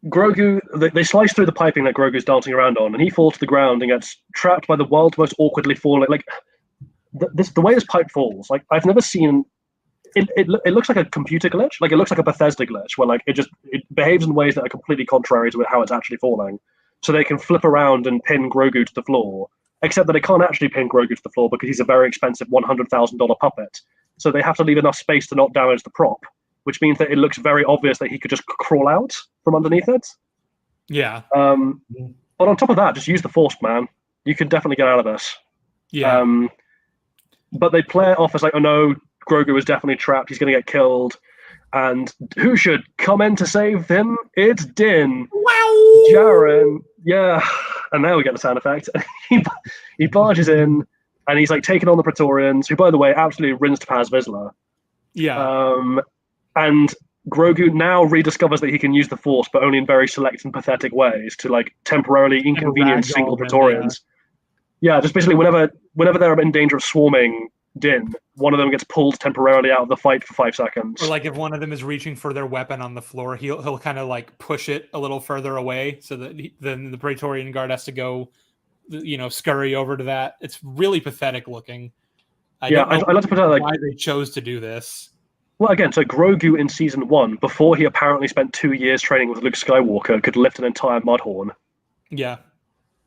Grogu, they slice through the piping that Grogu's dancing around on, and he falls to the ground and gets trapped by the world's most awkwardly falling. Like the way this pipe falls, like I've never seen. It looks like a computer glitch. Like it looks like a Bethesda glitch, where like it behaves in ways that are completely contrary to how it's actually falling. So they can flip around and pin Grogu to the floor, except that they can't actually pin Grogu to the floor because he's a very expensive $100,000 puppet. So they have to leave enough space to not damage the prop, which means that it looks very obvious that he could just crawl out from underneath it. Yeah. But on top of that, just use the Force, man. You can definitely get out of this. Yeah. But they play it off as like, oh no, Grogu is definitely trapped. He's going to get killed. And who should come in to save him? It's Din. Wow. Jaren. Yeah. And now we get the sound effect. He barges in, and he's like taking on the Praetorians, who, by the way, absolutely rinsed Paz Vizsla. Yeah. And Grogu now rediscovers that he can use the Force, but only in very select and pathetic ways to like temporarily inconvenience single Praetorians. Yeah, just basically whenever they're in danger of swarming Din, one of them gets pulled temporarily out of the fight for 5 seconds. Or like if one of them is reaching for their weapon on the floor, he'll kind of like push it a little further away, so that then the Praetorian Guard has to go, scurry over to that. It's really pathetic looking. I like to put out like why they chose to do this. Well, again, so Grogu in season 1, before he apparently spent 2 years training with Luke Skywalker, could lift an entire mudhorn. Yeah.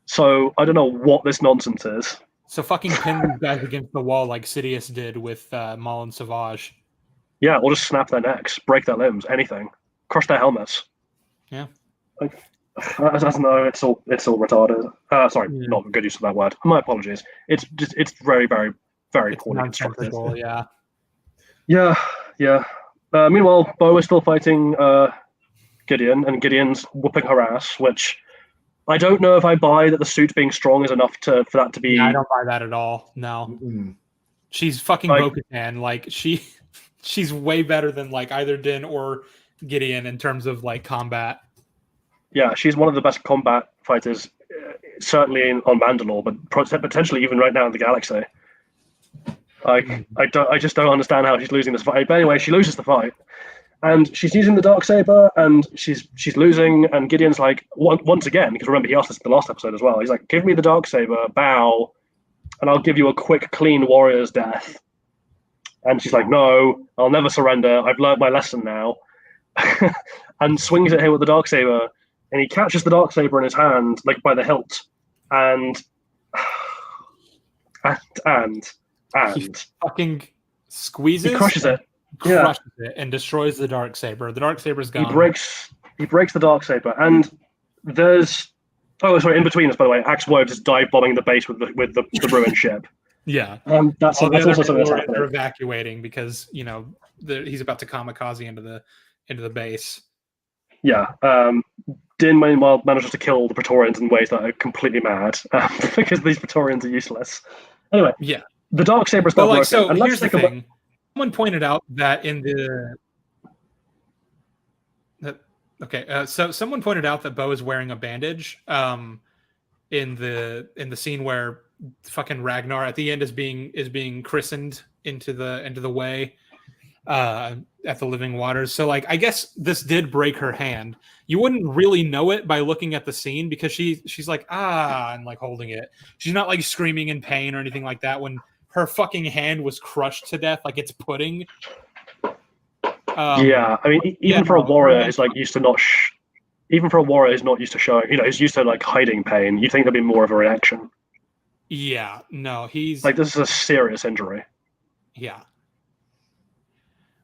So I don't know what this nonsense is. So fucking pin these guys against the wall like Sidious did with Maul and Savage. Yeah, or just snap their necks, break their limbs, anything, crush their helmets. Yeah. Like, I don't know. It's all retarded. Sorry, not a good use of that word. My apologies. It's very, very, very poorly constructed. Yeah. Yeah. Meanwhile, Bo is still fighting Gideon, and Gideon's whooping her ass, which I don't know if I buy that the suit being strong is enough for that to be. Yeah, I don't buy that at all. No. Mm-hmm. She's fucking Bo-Katan. Like she's way better than like either Din or Gideon in terms of like combat. Yeah, she's one of the best combat fighters, certainly on Mandalore, but potentially even right now in the galaxy. I just don't understand how she's losing this fight. But anyway, she loses the fight, and she's using the Darksaber, and she's losing. And Gideon's like, once again, because remember he asked this in the last episode as well. He's like, "Give me the Darksaber, bow, and I'll give you a quick, clean warrior's death." And she's like, "No, I'll never surrender. I've learned my lesson now." And swings at him with the Darksaber, and he catches the Darksaber in his hand, like by the hilt, and he fucking squeezes. He crushes it. It and destroys the Darksaber. The Darksaber's gone. He breaks the Darksaber, and there's in between us, by the way, Axe Woad is dive bombing the base with the ruined ship. Yeah, that's also something that's happening. They're evacuating because he's about to kamikaze into the base. Yeah, Din meanwhile manages to kill the Praetorians in ways that are completely mad because these Praetorians are useless. Anyway, yeah. The Darksaber is not broken. So here's the thing. Someone pointed out that so someone pointed out that Bo is wearing a bandage in the scene where fucking Ragnar at the end is being christened into the way. at the Living Waters. So like I guess this did break her hand. You wouldn't really know it by looking at the scene because she's like and like holding it. She's not like screaming in pain or anything like that when her fucking hand was crushed to death like it's pudding. Yeah, I mean, even for a warrior who's like used to not, even for a warrior who's not used to showing, who's used to like hiding pain, you'd think there'd be more of a reaction. Yeah, no, he's like, this is a serious injury. Yeah,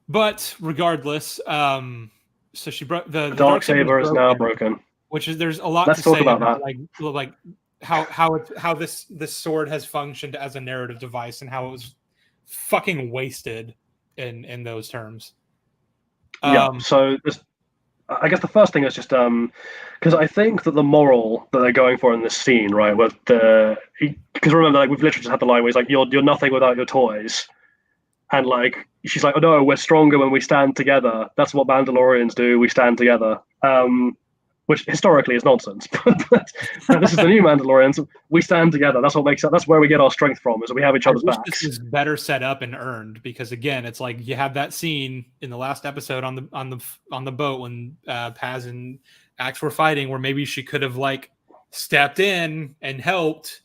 but regardless, so she broke the Darksaber is now broken. Which is there's a lot Let's to say about about that. like how this sword has functioned as a narrative device and how it was fucking wasted in those terms. So I guess the first thing is just because I think that the moral that they're going for in this scene, right, with because remember, like, we've literally just had the line where he's like, you're nothing without your toys, and like she's like, oh no, we're stronger when we stand together. That's what Mandalorians do. We stand together. Which historically is nonsense, but this is the new Mandalorians. We stand together. That's what makes it. That's where we get our strength from. Is we have each other's backs. This is better set up and earned because again, it's like you have that scene in the last episode on the boat when Paz and Axe were fighting, where maybe she could have like stepped in and helped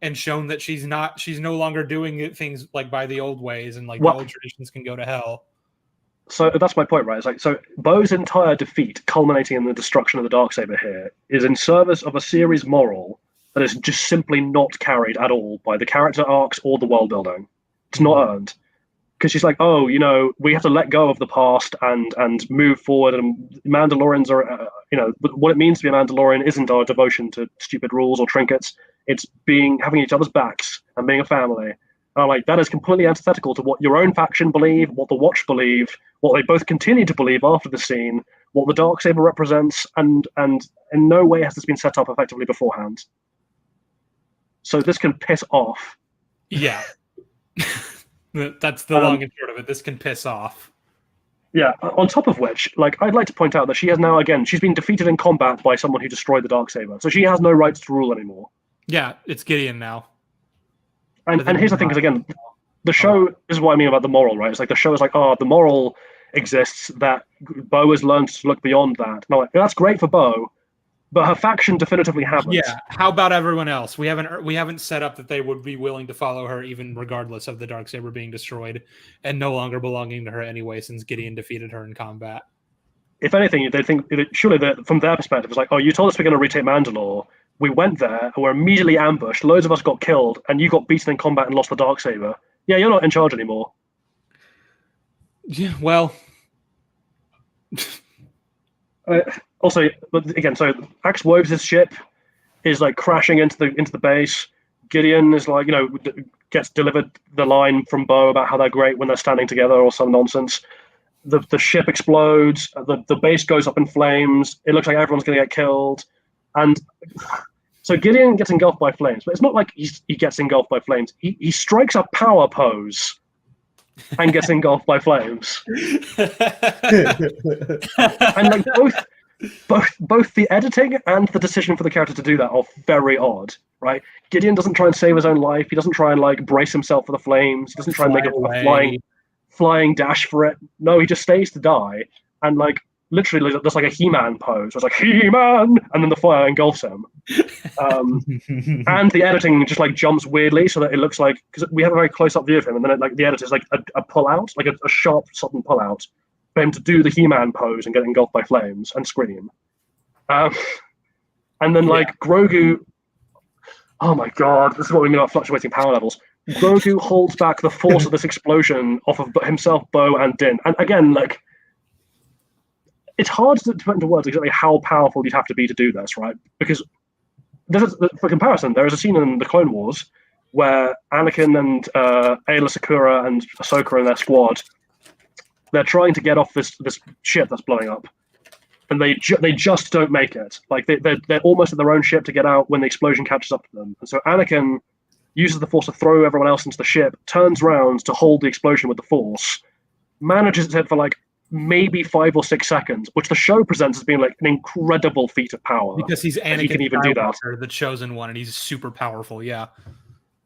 and shown that she's no longer doing things like by the old ways and like the old traditions can go to hell. So that's my point, right? It's like, so Bo's entire defeat, culminating in the destruction of the Darksaber here, is in service of a series moral that is just simply not carried at all by the character arcs or the world building. It's not earned. Because she's like, oh, we have to let go of the past and move forward. And Mandalorians are, what it means to be a Mandalorian isn't our devotion to stupid rules or trinkets. It's having each other's backs and being a family. Like, that is completely antithetical to what your own faction believe, what the Watch believe, what they both continue to believe after the scene, what the Darksaber represents, and in no way has this been set up effectively beforehand. So this can piss off. Yeah. That's the long and short of it. This can piss off. Yeah, on top of which, like, I'd like to point out that she has now, again, she's been defeated in combat by someone who destroyed the Darksaber. So she has no rights to rule anymore. Yeah, it's Gideon now. And here's the thing, because again, the show this is what I mean about the moral, right? It's like the show is like, the moral exists that Bo has learned to look beyond that. And I'm like, that's great for Bo, but her faction definitively haven't. Yeah. How about everyone else? We haven't set up that they would be willing to follow her, even regardless of the Darksaber being destroyed and no longer belonging to her anyway, since Gideon defeated her in combat. If anything, they think surely from their perspective, it's like, oh, you told us we're going to retake Mandalore. We went there and were immediately ambushed. Loads of us got killed, and you got beaten in combat and lost the Darksaber. Yeah, you're not in charge anymore. Yeah, well. Also, but again, so Axe Woves' ship is like crashing into the base. Gideon is like, gets delivered the line from Bo about how they're great when they're standing together or some nonsense. The ship explodes. The base goes up in flames. It looks like everyone's going to get killed, and. So Gideon gets engulfed by flames, but it's not like he gets engulfed by flames. He strikes a power pose and gets engulfed by flames. And like both the editing and the decision for the character to do that are very odd, right? Gideon doesn't try and save his own life. He doesn't try and like brace himself for the flames. He doesn't try and make a flying dash for it. No, he just stays to die and like. Literally, there's like a He-Man pose. It's like He-Man, and then the fire engulfs him. And the editing just like jumps weirdly, so that it looks like because we have a very close-up view of him, and then the edit is like a pull-out, like a sharp, sudden pull-out for him to do the He-Man pose and get engulfed by flames and scream. And then like Grogu. Oh my god, this is what we mean about fluctuating power levels. Grogu holds back the force of this explosion off of himself, Bo, and Din, and again like. It's hard to put into words exactly how powerful you'd have to be to do this, right? Because for comparison, there is a scene in the Clone Wars where Anakin and Aayla Secura and Ahsoka and their squad, they're trying to get off this ship that's blowing up, and they just don't make it. Like they're almost at their own ship to get out when the explosion catches up to them. And so Anakin uses the Force to throw everyone else into the ship, turns around to hold the explosion with the Force, manages it for like maybe 5 or 6 seconds, which the show presents as being like an incredible feat of power. Because he's Anakin he can even do that. The chosen one, and he's super powerful, yeah.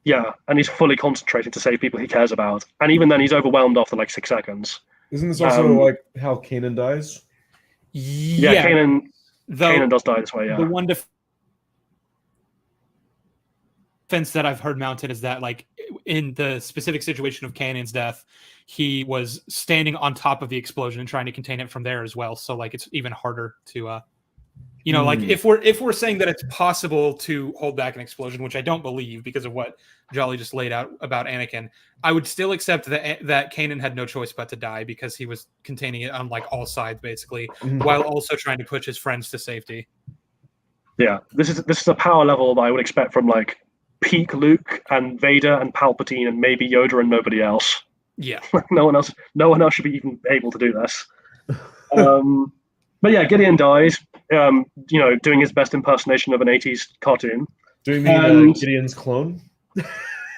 Yeah, and he's fully concentrating to save people he cares about. And even then, he's overwhelmed after like 6 seconds. Isn't this also like how Kanan dies? Yeah, Kanan does die this way. Yeah. The one defense that I've heard mounted is that, like, in the specific situation of Kanan's death, he was standing on top of the explosion and trying to contain it from there as well. So, like, it's even harder to, like, if we're saying that it's possible to hold back an explosion, which I don't believe because of what Jolly just laid out about Anakin, I would still accept that Kanan had no choice but to die because he was containing it on, like, all sides basically, while also trying to push his friends to safety. Yeah, this is a power level that I would expect from, like, peak Luke and Vader and Palpatine and maybe Yoda and nobody else. Yeah. no one else should be even able to do this. But yeah, Gideon dies, doing his best impersonation of an 80s cartoon. Do you mean Gideon's clone?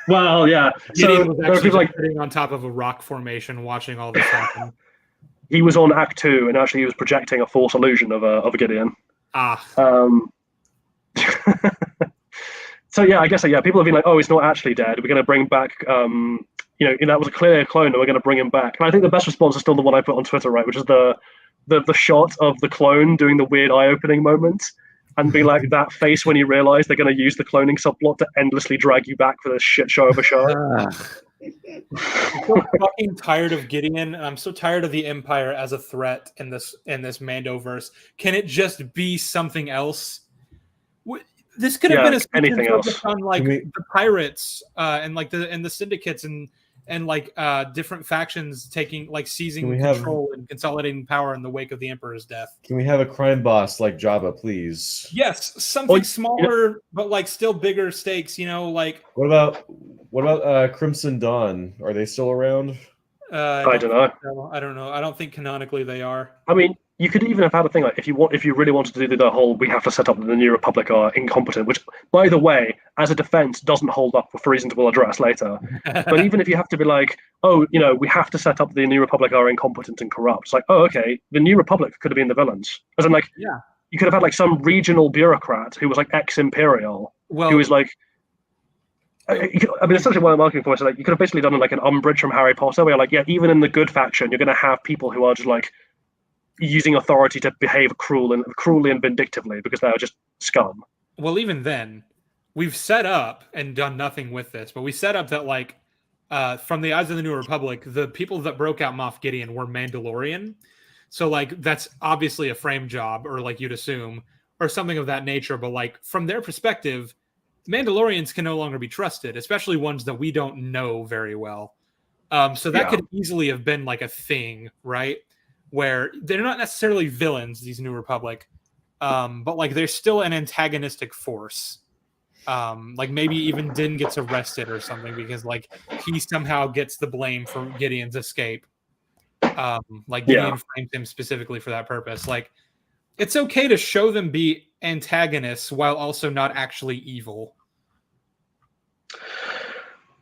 Well, yeah. Gideon was actually like sitting on top of a rock formation watching all this happen. He was on Act 2 and actually he was projecting a false illusion of a Gideon. So yeah, I guess people have been like, oh, he's not actually dead. We're going to bring back, that was a clear clone, and we're going to bring him back. And I think the best response is still the one I put on Twitter, right, which is the shot of the clone doing the weird eye-opening moment, and being like that face when you realize they're going to use the cloning subplot to endlessly drag you back for this shit show of a show. I'm so fucking tired of Gideon, and I'm so tired of the Empire as a threat in this Mandoverse. Can it just be something else? This could have been a anything else on, like, the pirates and like the syndicates and like different factions seizing control and consolidating power in the wake of the Emperor's death. Can we have a crime boss like Jabba, please? Yes, something smaller but like still bigger stakes. Like what about Crimson Dawn? Are they still around? I don't know. I don't know. I don't think canonically they are. I mean, you could even have had a thing like if you really wanted to do the whole we have to set up the New Republic are incompetent, which by the way, as a defense, doesn't hold up for reasons we'll address later. But even if you have to be like, oh, we have to set up the New Republic are incompetent and corrupt. It's like, oh, okay, the New Republic could have been the villains. As in, like, yeah, you could have had like some regional bureaucrat who was like ex-imperial, who was like. I mean, essentially what I'm arguing for is like you could have basically done like an Umbridge from Harry Potter, where like, yeah, even in the good faction, you're going to have people who are just like using authority to behave cruelly and vindictively because they are just scum. Well, even then, we've set up and done nothing with this, but we set up that like from the eyes of the New Republic, the people that broke out Moff Gideon were Mandalorian. So like that's obviously a frame job, or like you'd assume, or something of that nature. But like from their perspective, Mandalorians can no longer be trusted, especially ones that we don't know very well. So that could easily have been like a thing, right? Where they're not necessarily villains, these New Republic, but like they're still an antagonistic force. Like maybe even Din gets arrested or something because like he somehow gets the blame for Gideon's escape. Like Gideon framed him specifically for that purpose. Like it's okay to show them be antagonists while also not actually evil.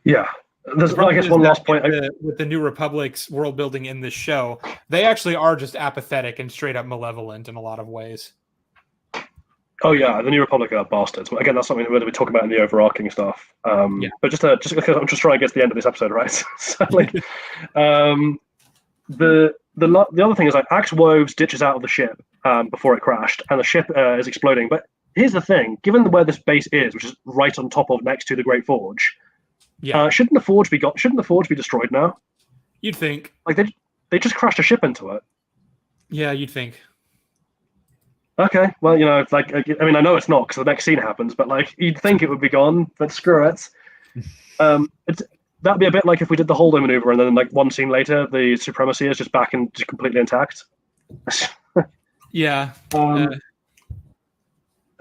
Yeah. There's, I guess, one last point. With the New Republic's world building in this show, they actually are just apathetic and straight up malevolent in a lot of ways. Oh yeah, the New Republic are bastards. Again, that's something we're going to be talking about in the overarching stuff. But just because I'm just trying to get to the end of this episode, right? So, like, the other thing is like Axe Woves ditches out of the ship before it crashed, and the ship is exploding. But here's the thing: given where this base is, which is right on top of next to the Great Forge. Yeah. Shouldn't the forge be destroyed now? You'd think. Like they just crashed a ship into it. Yeah, you'd think. Okay, well, it's like I mean I know it's not because the next scene happens, but like you'd think it would be gone, but screw it. That'd be a bit like if we did the Holdo maneuver and then like one scene later the Supremacy is just back and just completely intact. Yeah.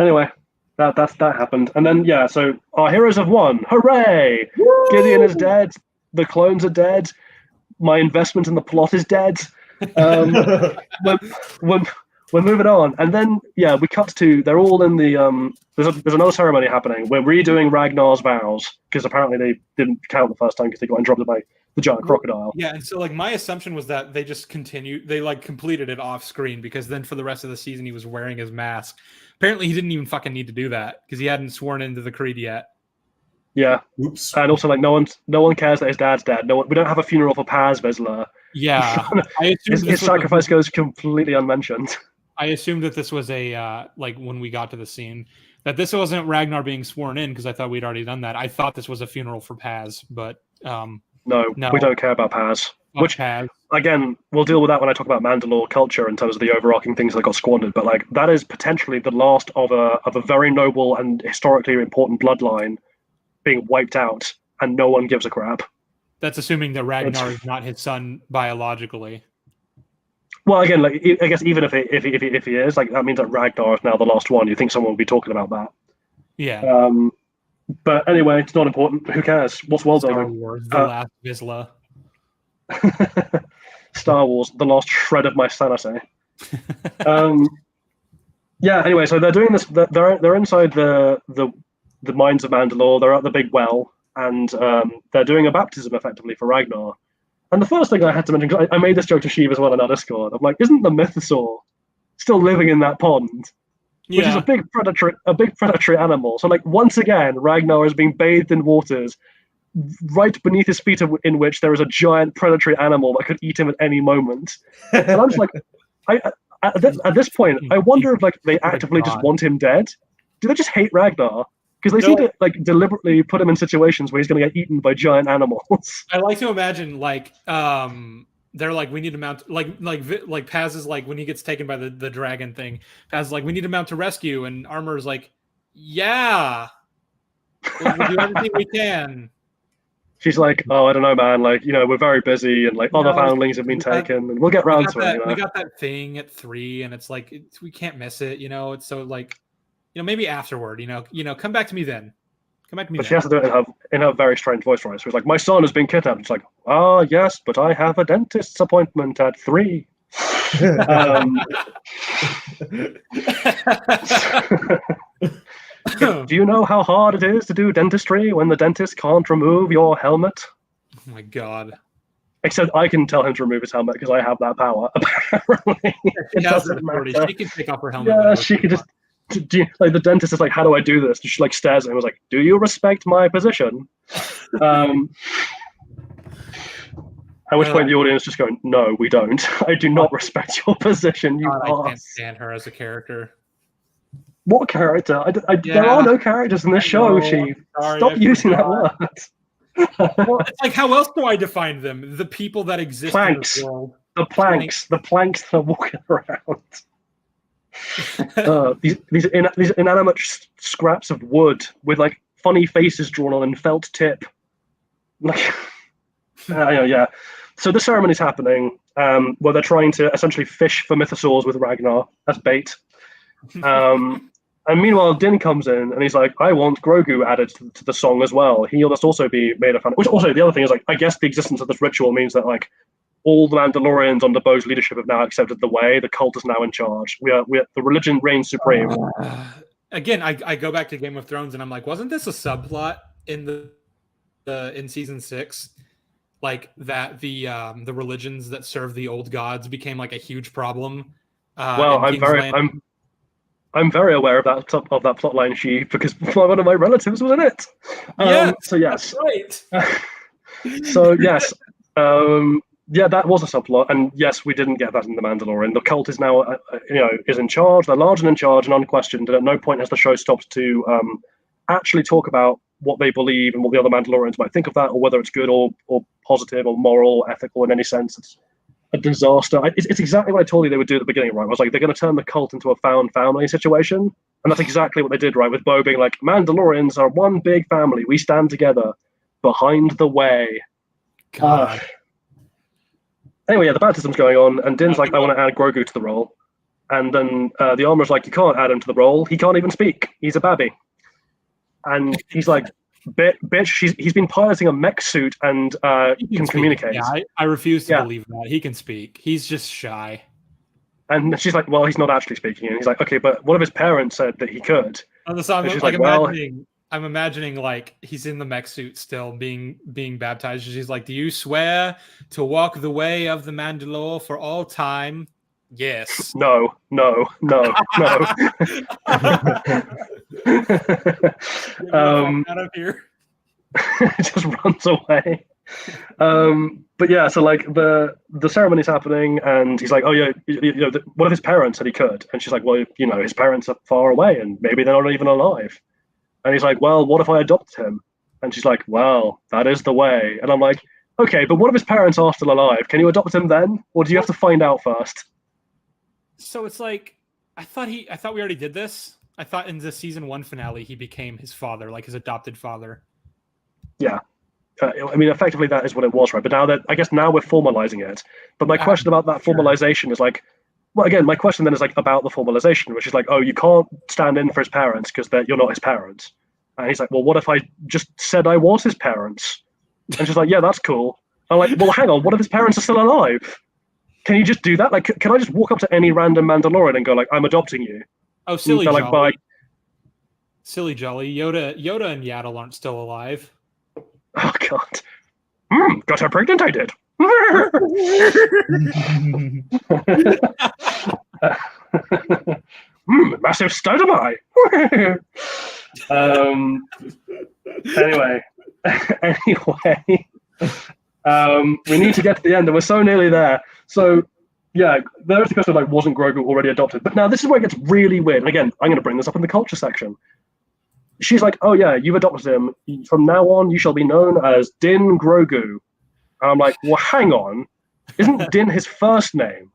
Anyway. That happened, and then so our heroes have won! Hooray! Woo! Gideon is dead. The clones are dead. My investment in the plot is dead. We're moving on, and then we cut to they're all in the There's another ceremony happening. We're redoing Ragnar's vows because apparently they didn't count the first time because they got interrupted by the giant crocodile. Yeah, and so like my assumption was that they just continued. They like completed it off screen because then for the rest of the season he was wearing his mask. Apparently, he didn't even fucking need to do that because he hadn't sworn into the creed yet. Yeah. Oops. And also, like, no one cares that his dad's dead. We don't have a funeral for Paz Vizsla. Yeah, I assumed his sacrifice goes completely unmentioned. I assumed that this was a like when we got to the scene that this wasn't Ragnar being sworn in because I thought we'd already done that. I thought this was a funeral for Paz, but no, no. we don't care about Paz. Which Paz. Again, we'll deal with that when I talk about Mandalore culture in terms of the overarching things that got squandered. But like that is potentially the last of a very noble and historically important bloodline being wiped out, and no one gives a crap. That's assuming that Ragnar is not his son biologically. Well, again, like I guess even if he is, like that means that Ragnar is now the last one. You think someone will be talking about that? Yeah. But anyway, it's not important. Who cares? What's world Star building? Wars, the last Vizsla. Star Wars, the last shred of my sanity. Yeah. Anyway, so they're doing this. They're inside the mines of Mandalore. They're at the big well, and they're doing a baptism effectively for Ragnar. And the first thing I had to mention, because I made this joke to Sheev as well in our Discord. I'm like, isn't the mythosaur still living in that pond? Yeah. Which is a big predatory animal. So like once again, Ragnar is being bathed in waters right beneath his feet, in which there is a giant predatory animal that could eat him at any moment. And I'm just like, at this point, I wonder if like they actively just want him dead. Do they just hate Ragnar? Because they seem to like deliberately put him in situations where he's going to get eaten by giant animals. I like to imagine like they're like, we need to mount like Paz is like when he gets taken by the dragon thing. Paz is like, we need to mount to rescue, and Armor's like, yeah, we'll do everything we can. She's like, oh, I don't know, man. Like, you know, we're very busy, and like other foundlings have been taken, and we'll get round to it. You know? We got that thing at 3, and it's like we can't miss it. You know, it's so like, you know, maybe afterward. You know, come back to me then. Come back to me. But she has to do it in her very strange voice, right? So it's like, my son has been kidnapped. It's like, yes, but I have a dentist's appointment at 3. Do you know how hard it is to do dentistry when the dentist can't remove your helmet? Oh my god. Except I can tell him to remove his helmet because I have that power, apparently. She can take off her helmet. Yeah, she can just... like the dentist is like, how do I do this? And she like stares at him and was like, do you respect my position? At which point the audience just going, no, we don't. I do not respect your position. I can't stand her as a character. What character? There are no characters in this show, Sheev. Stop using that word. Well, it's like, how else do I define them? The people that exist planks. in this world. The planks that are walking around. These inanimate scraps of wood with like funny faces drawn on and felt tip. Like, yeah. So the ceremony's happening, where they're trying to essentially fish for mythosaurs with Ragnar as bait. And meanwhile, Din comes in and he's like, I want Grogu added to the song as well. He must also be made a fan. Which also, the other thing is like, I guess the existence of this ritual means that like all the Mandalorians under Bo's leadership have now accepted the way. The cult is now in charge. We are the religion reigns supreme. Again, I go back to Game of Thrones and I'm like, wasn't this a subplot in in season 6? Like that the religions that serve the old gods became like a huge problem. Well, I'm very aware of that plot line, Sheev, because one of my relatives was in it. So yes, that's right. So yes, yeah, that was a subplot, and yes, we didn't get that in The Mandalorian. The cult is now, is in charge. They're large and in charge and unquestioned. And at no point has the show stopped to actually talk about what they believe and what the other Mandalorians might think of that, or whether it's good or positive or moral or ethical in any sense. It's a disaster. It's exactly what I told you they would do at the beginning, right? I was like, they're going to turn the cult into a found family situation. And that's exactly what they did, right? With Bo being like, Mandalorians are one big family. We stand together behind the way. God. Anyway, yeah, the baptism's going on, and Din's like, I want to add Grogu to the role. And then the armor's like, you can't add him to the role. He can't even speak. He's a babby. And he's like, bitch, he's been piloting a mech suit and can communicate. Yeah, I refuse to believe that. He can speak. He's just shy. And she's like, well, he's not actually speaking. And he's like, okay, but one of his parents said that he could. So I'm imagining like he's in the mech suit still being baptized. She's like, do you swear to walk the way of the Mandalore for all time? Yes. No. Out of here. Just runs away. But yeah, so like the ceremony's happening, and he's like, "Oh yeah, one of his parents said he could," and she's like, "Well, his parents are far away, and maybe they're not even alive." And he's like, "Well, what if I adopted him?" And she's like, "Well, that is the way." And I'm like, "Okay, but what if his parents are still alive? Can you adopt him then, or do you have to find out first?" So it's like I thought we already did this. I thought in the season 1 finale he became his father, like his adopted father. Yeah. I mean, effectively that is what it was, right? But now that I guess now we're formalizing it. But my question about that formalization is like, well, again, my question then is like about the formalization, which is like, oh, you can't stand in for his parents because you're not his parents. And he's like, well, what if I just said I was his parents? And she's like, yeah, that's cool. I'm like, well, hang on, what if his parents are still alive? Can you just do that? Like, can I just walk up to any random Mandalorian and go like, I'm adopting you? Oh, silly jolly. Like, bye. Silly jolly. Yoda and Yaddle aren't still alive. Oh God. Got her pregnant, I did. Massive stud am I. Anyway, we need to get to the end, and we're so nearly there. So, yeah, there's the question of like, wasn't Grogu already adopted? But now this is where it gets really weird. And again, I'm going to bring this up in the culture section. She's like, "Oh yeah, you've adopted him. From now on, you shall be known as Din Grogu." And I'm like, "Well, hang on, isn't Din his first name?"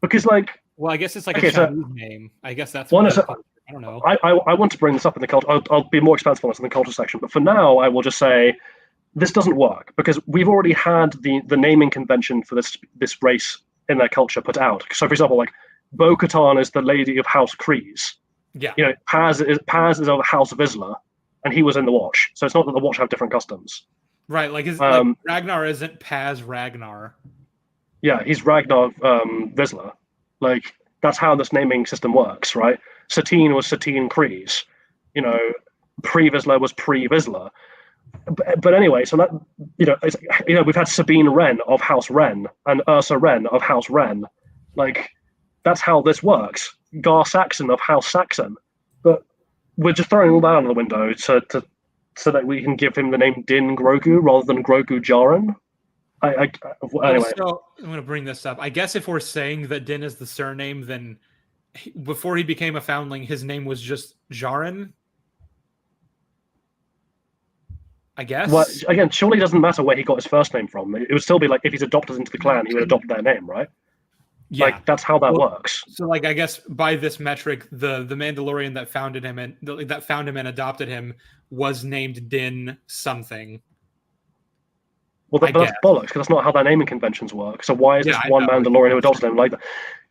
Because like, well, I guess it's like a Chinese name. I guess that's what I don't know. I want to bring this up in the culture. I'll be more expansive on this in the culture section, but for now, I will just say this doesn't work because we've already had the naming convention for this race in their culture put out. So, for example, like Bo-Katan is the lady of House Kryze. Yeah. Paz is of the House of Vizsla, and he was in the Watch. So it's not that the Watch have different customs. Right. Like, like Ragnar isn't Paz Ragnar. Yeah, he's Ragnar Vizsla. Like, that's how this naming system works, right? Satine was Satine Kryze. Pre-Vizsla was pre-Vizsla. But anyway, so that, we've had Sabine Wren of House Wren and Ursa Wren of House Wren. Like, that's how this works. Gar Saxon of House Saxon, but we're just throwing all that out of the window so that we can give him the name Din Grogu rather than Grogu Jaren. Anyway. So I'm going to bring this up. I guess if we're saying that Din is the surname, then before he became a foundling, his name was just Jaren. I guess. Well, again, surely it doesn't matter where he got his first name from. It would still be like if he's adopted into the clan, he would adopt their name, right? Yeah, like that's how that works. So, like, I guess by this metric, the Mandalorian that found him and adopted him was named Din something. Well, that's bollocks because that's not how their naming conventions work. So why is this one Mandalorian who adopted him like that?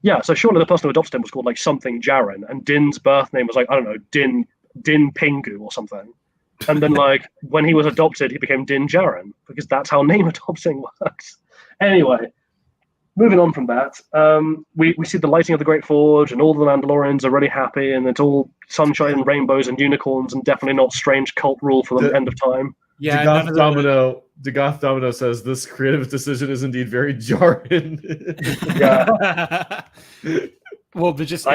Yeah, so surely the person who adopted him was called like something Jaren, and Din's birth name was like, I don't know, Din Pingu or something. And then like when he was adopted, he became Din Djarin because that's how name adopting works. Anyway. Moving on from that, we see the lighting of the Great Forge, and all the Mandalorians are really happy, and it's all sunshine and rainbows and unicorns, and definitely not strange cult rule for the end of time. Yeah, Degoth Domino says this creative decision is indeed very jarring. Yeah. Well, but just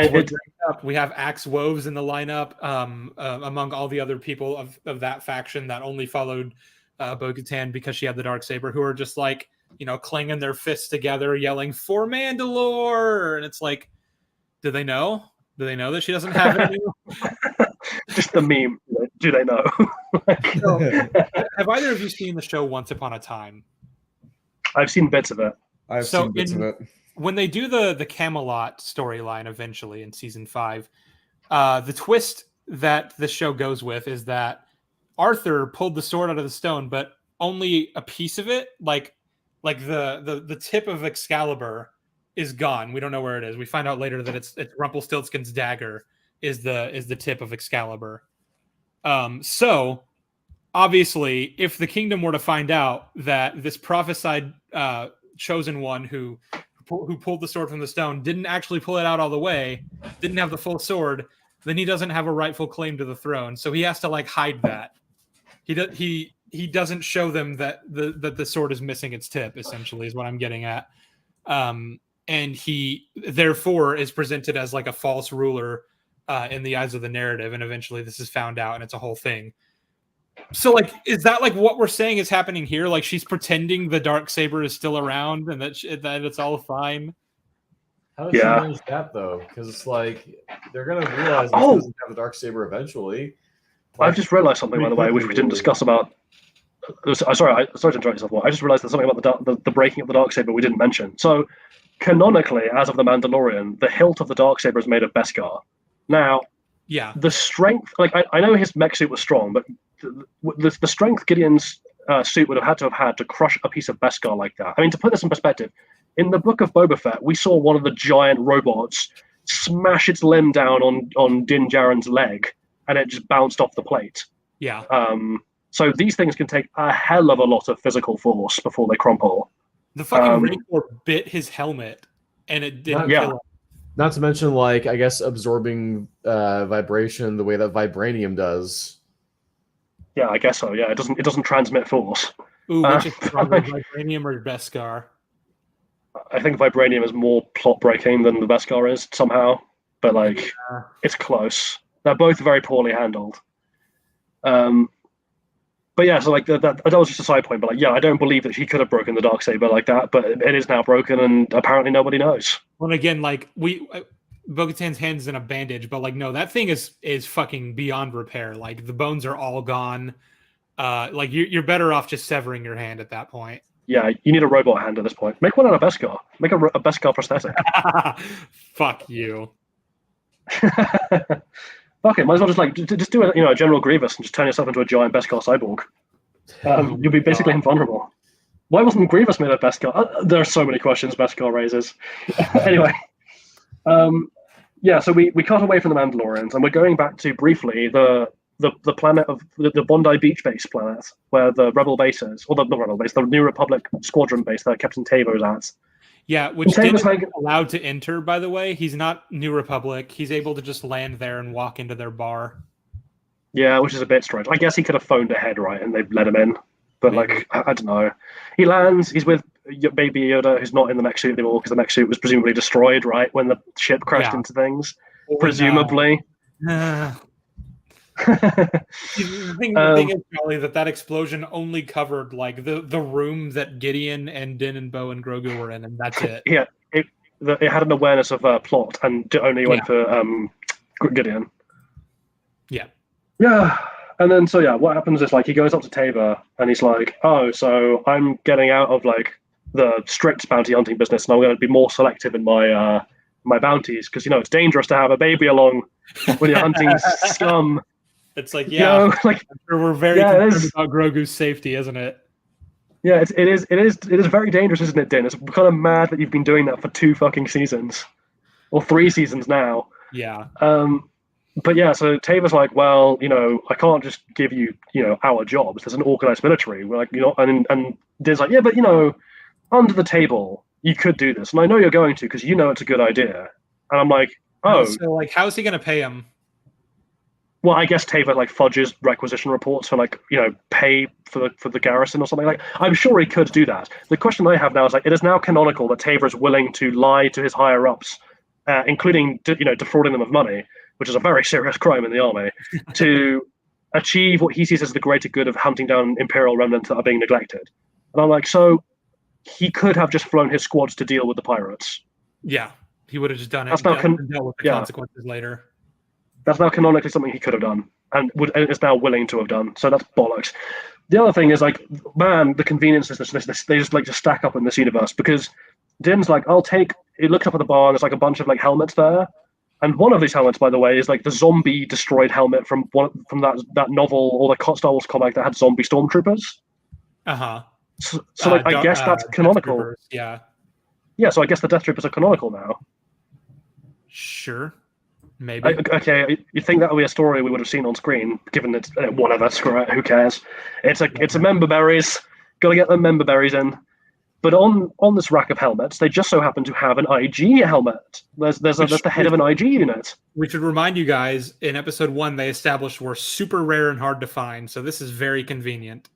we have Axe Woves in the lineup among all the other people of that faction that only followed Bo-Katan because she had the Darksaber, who are just like, clanging their fists together, yelling "For Mandalore!" And it's like, do they know? Do they know that she doesn't have it anymore? Just the meme. Do they know? So, have either of you seen the show Once Upon a Time? I've seen bits of it. I've seen bits of it. When they do the Camelot storyline eventually in season 5, the twist that the show goes with is that Arthur pulled the sword out of the stone, but only a piece of it, like the tip of Excalibur is gone. We don't know where it is. We find out later that it's Rumpelstiltskin's dagger is the tip of Excalibur. So obviously, if the kingdom were to find out that this prophesied chosen one who pulled the sword from the stone didn't actually pull it out all the way, didn't have the full sword, then he doesn't have a rightful claim to the throne. So he has to like hide that. He doesn't show them that the sword is missing its tip, essentially, is what I'm getting at. And he therefore is presented as like a false ruler in the eyes of the narrative, and eventually this is found out, and it's a whole thing. So, like, is that like what we're saying is happening here? Like, she's pretending the Darksaber is still around and that it's all fine. How does she manage that though? Because it's like they're gonna realize that she doesn't have the Darksaber eventually. Like, I've just realized something, by the way, which we didn't discuss about. Sorry to interrupt yourself. I just realized there's something about the breaking of the Darksaber we didn't mention. So, canonically, as of the Mandalorian, the hilt of the Darksaber is made of Beskar. Now, yeah, the strength, like I know his mech suit was strong, but the strength Gideon's suit would have had to crush a piece of Beskar like that. I mean, to put this in perspective, in the book of Boba Fett, we saw one of the giant robots smash its limb down on Din Djarin's leg, and it just bounced off the plate. Yeah. So these things can take a hell of a lot of physical force before they crumple. The fucking Rancor bit his helmet, and it didn't kill him. Not to mention, like, I guess absorbing vibration the way that vibranium does. Yeah, I guess so. Yeah, it doesn't transmit force. Ooh, which is stronger, vibranium or Beskar? I think vibranium is more plot breaking than the Beskar is somehow, but like it's close. They're both very poorly handled. But yeah, so like that was just a side point. But like, yeah, I don't believe that he could have broken the Darksaber like that, but it is now broken, and apparently nobody knows. Well, again, like Bo-Katan's hand's in a bandage, but like no, that thing is fucking beyond repair. Like the bones are all gone. Like you're better off just severing your hand at that point. Yeah, you need a robot hand at this point. Make one out of Beskar. Make a Beskar prosthetic. Fuck you. Fuck it, might as well just do a General Grievous and just turn yourself into a giant Beskar cyborg. You'll be basically invulnerable. Why wasn't Grievous made of Beskar? There are so many questions Beskar raises. Anyway, so we cut away from the Mandalorians and we're going back to briefly the planet of the Bondi Beach base planet, where the Rebel base is, or the Rebel base, the New Republic squadron base that Captain Tavo's at. Yeah, which Din isn't allowed to enter, by the way. He's not New Republic. He's able to just land there and walk into their bar. Yeah, which is a bit strange. I guess he could have phoned ahead, right, and they've let him in. But, like, I don't know. He lands, he's with Baby Yoda, who's not in the mech suit anymore, because the mech suit was presumably destroyed, right, when the ship crashed into things. Presumably. The thing is, Charlie, that explosion only covered like the room that Gideon and Din and Bo and Grogu were in, and that's it. Yeah, it had an awareness of plot and only went for Gideon. Yeah, and then what happens is like he goes up to Tava and he's like, "Oh, so I'm getting out of like the strict bounty hunting business, and I'm going to be more selective in my my bounties because it's dangerous to have a baby along when you're hunting scum." It's like, I'm sure we're very concerned about Grogu's safety, isn't it? Yeah, it is very dangerous, isn't it, Din? It's kind of mad that you've been doing that for 2 fucking seasons, or 3 seasons now. Yeah. But yeah, so Tava's like, well, I can't just give you, our jobs. There's an organized military. We're like, and Din's like, yeah, but under the table, you could do this, and I know you're going to because it's a good idea. And I'm like, oh, so like, how is he going to pay him? Well, I guess Tava like fudges requisition reports for pay for the garrison or something. Like, I'm sure he could do that. The question I have now is like, it is now canonical that Tava is willing to lie to his higher ups, including defrauding them of money, which is a very serious crime in the army, to achieve what he sees as the greater good of hunting down Imperial remnants that are being neglected. And I'm like, so he could have just flown his squads to deal with the pirates. Yeah, he would have just done it. That's now dealt with the consequences later. That's now canonically something he could have done and is now willing to have done. So that's bollocks. The other thing is like, man, the conveniences they just like to stack up in this universe because Din's like, he looks up at the bar and there's like a bunch of like helmets there. And one of these helmets, by the way, is like the zombie destroyed helmet from that novel or the Star Wars comic that had zombie stormtroopers. Uh-huh. So like, I guess that's canonical. Yeah. Yeah, so I guess the Death Troopers are canonical now. Sure. Maybe. Okay, you think that would be a story we would have seen on screen, given it's whatever, screw it, who cares? It's a member berries. Gotta get them member berries in. But on this rack of helmets, they just so happen to have an IG helmet. There's the head of an IG unit. We should remind you guys, in episode 1, they established were super rare and hard to find, so this is very convenient.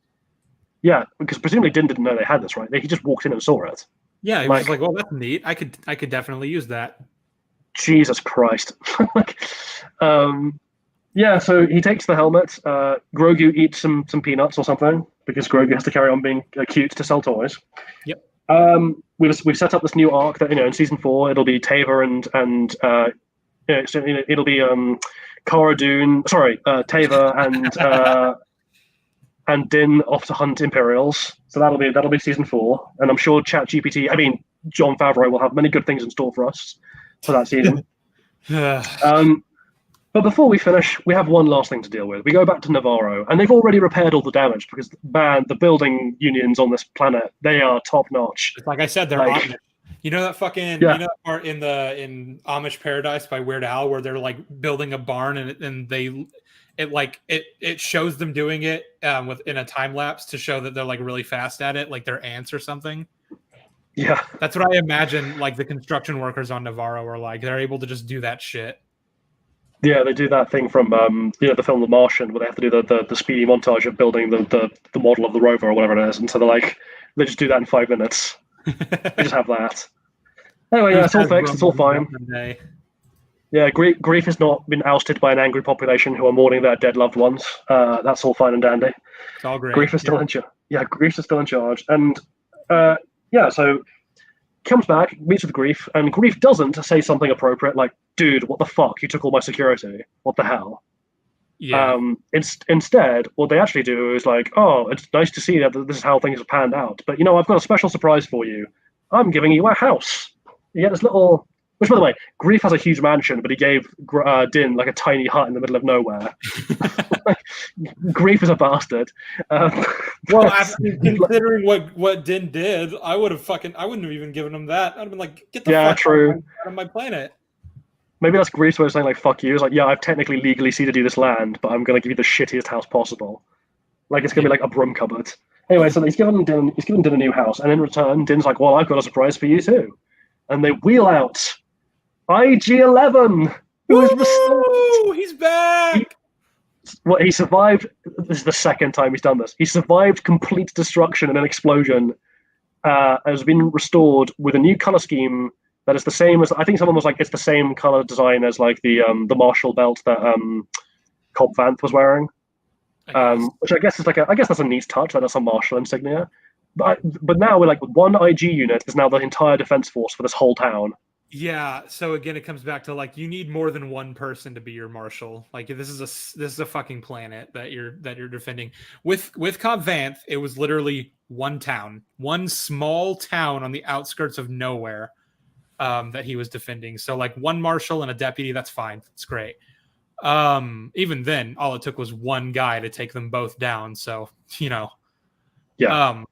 Yeah, because presumably Din didn't know they had this, right? He just walked in and saw it. Yeah, he was like, well, that's neat. I could definitely use that. Jesus Christ. Yeah, so he takes the helmet. Grogu eats some peanuts or something because Grogu has to carry on being cute to sell toys. Yep. We've set up this new arc that in season 4 it'll be Tava it'll be Cara Dune. Sorry, Tava and Din off to hunt Imperials. So that'll be season 4, and I'm sure John Favreau will have many good things in store for us for that season. But before we finish, we have one last thing to deal with. We go back to Navarro, and they've already repaired all the damage because, man, the building unions on this planet, they are top notch. Like I said, they're Amish. You know that fucking you know that part in Amish Paradise by Weird Al where they're like building a barn and it shows them doing it in a time lapse to show that they're like really fast at it, like they're ants or something. Yeah, that's what I imagine. Like the construction workers on Navarro are like, they're able to just do that shit. Yeah, they do that thing from the film The Martian where they have to do the speedy montage of building the model of the rover or whatever it is, and so they just do that in 5 minutes. They just have that. Anyway, yeah, it's all fixed. It's all fine. Yeah, Grief has not been ousted by an angry population who are mourning their dead loved ones. That's all fine and dandy. It's all great. Grief is still in charge. Yeah, Grief is still in charge, and so comes back, meets with Grief, and Grief doesn't say something appropriate like, "Dude, what the fuck? You took all my security. What the hell?" Yeah. Instead, what they actually do is like, "Oh, it's nice to see that this is how things have panned out. But I've got a special surprise for you. I'm giving you a house. You get this little." Which, by the way, Grief has a huge mansion, but he gave Din like a tiny hut in the middle of nowhere. Grief is a bastard. Well, considering what Din did, I wouldn't have even given him that. I'd have been like, get the fuck out of my planet. Maybe that's Grief's way of saying like, fuck you. It's like, yeah, I've technically legally ceded you this land, but I'm going to give you the shittiest house possible. Like, it's going to be like a broom cupboard. Anyway, so he's given Din a new house, and in return, Din's like, well, I've got a surprise for you too. And they wheel out IG-11, who is restored. He's back. He survived. This is the second time he's done this. He survived complete destruction and an explosion. Has been restored with a new color scheme that is the same as, I think someone was like, it's the same color design as like the Marshall belt that Cobb Vanth was wearing. Which I guess is that's a neat touch. That's a Marshall insignia. But now we're like, one IG unit is now the entire defense force for this whole town. Yeah, so again, it comes back to like you need more than one person to be your marshal. Like this is a fucking planet that you're defending. With Cobb Vanth, it was literally one town, one small town on the outskirts of nowhere that he was defending. So like one marshal and a deputy, that's fine, it's great. Even then, all it took was one guy to take them both down. So yeah.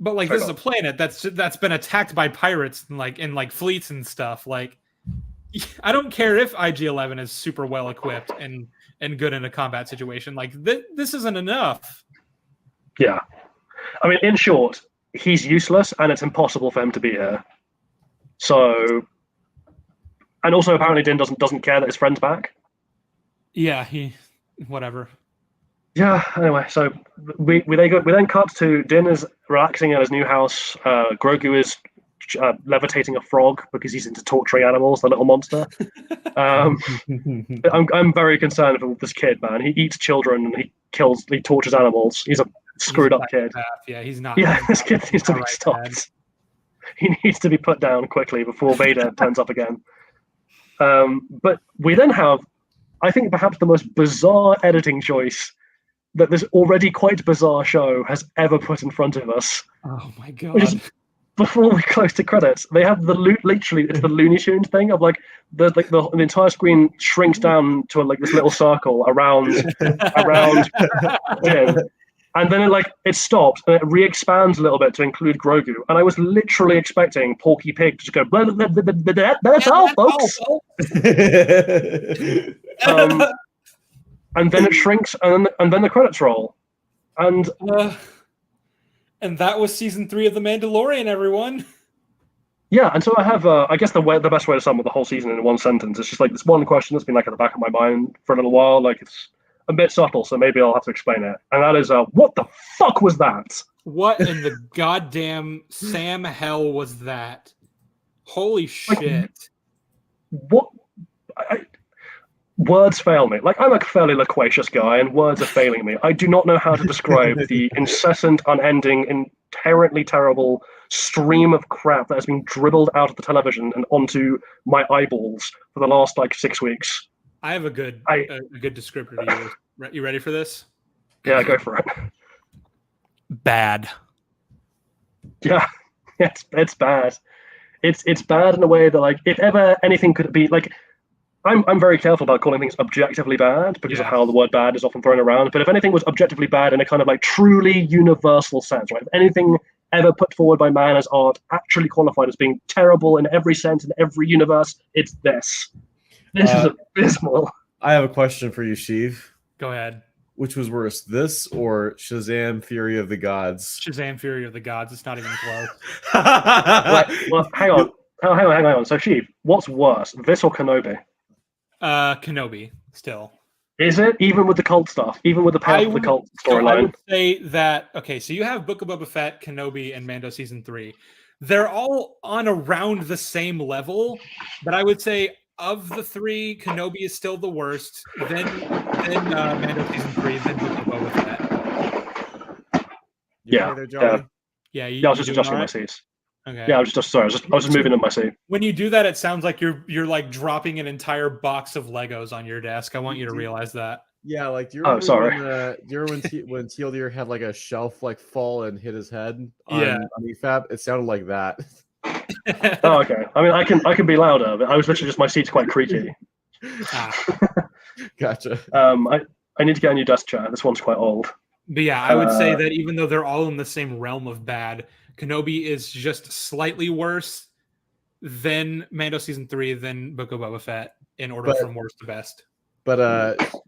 But this is a planet that's been attacked by pirates and in fleets and stuff. Like, I don't care if IG-11 is super well equipped and good in a combat situation. Like, this isn't enough. Yeah, I mean, in short, he's useless, and it's impossible for him to be here. So, and also apparently Din doesn't care that his friend's back. Yeah, whatever. Yeah. Anyway, so we then cut to Din is relaxing at his new house. Grogu is levitating a frog because he's into torturing animals. The little monster. I'm very concerned for this kid, man. He eats children and he tortures animals. He's a screwed up kid. Yeah, he's not. Yeah, this kid needs to be stopped. He needs to be put down quickly before Vader turns up again. But we then have, I think, perhaps the most bizarre editing choice that this already quite bizarre show has ever put in front of us. Oh my god! Which is, before we close to credits, they have literally it's the Looney Tunes thing of like the entire screen shrinks down to like this little circle around Din, and then it stops and it re-expands a little bit to include Grogu. And I was literally expecting Porky Pig to just go, blah, blah, blah, blah, blah, that's all, folks. And then it shrinks, and then the credits roll, and that was season 3 of The Mandalorian, everyone. Yeah, and so I have, I guess the best way to sum up the whole season in one sentence is just like this one question that's been like at the back of my mind for a little while. Like it's a bit subtle, so maybe I'll have to explain it. And that is, what the fuck was that? What in the goddamn Sam hell was that? Holy shit! What? words fail me. Like, I'm a fairly loquacious guy, and words are failing me. I do not know how to describe the incessant, unending, inherently terrible stream of crap that has been dribbled out of the television and onto my eyeballs for the last like 6 weeks. I have a good descriptor to use. You ready for this? Yeah, go for it. Bad. Yeah, it's bad. It's bad in a way that, like, if ever anything could be like, I'm very careful about calling things objectively bad because of how the word bad is often thrown around. But if anything was objectively bad in a kind of like truly universal sense, right? If anything ever put forward by man as art actually qualified as being terrible in every sense in every universe, it's this. This is abysmal. I have a question for you, Sheev. Go ahead. Which was worse, this or Shazam: Fury of the Gods? Shazam: Fury of the Gods. It's not even close. Right, well, hang on. So, Sheev, what's worse, this or Kenobi? Kenobi, still. Is it? Even with the cult stuff? Even with the payoff of the cult storyline? I would say that, okay, so you have Book of Boba Fett, Kenobi, and Mando Season 3. They're all on around the same level, but I would say of the three, Kenobi is still the worst, then Mando Season 3, then Book of Boba Fett. Yeah. I was just adjusting my seats. Okay. Yeah, I was just moving in my seat. When you do that, it sounds like you're like dropping an entire box of Legos on your desk. I want you to realize that. Yeah, like do you remember when TLDR had like a shelf like fall and hit his head on EFAB? It sounded like that. Oh, okay. I mean, I can be louder, but I was literally just, my seat's quite creaky. Gotcha. I need to get a new desk chair. This one's quite old. But yeah, I would say that even though they're all in the same realm of bad, Kenobi is just slightly worse than Mando Season 3, than Book of Boba Fett, in order from worst to best. But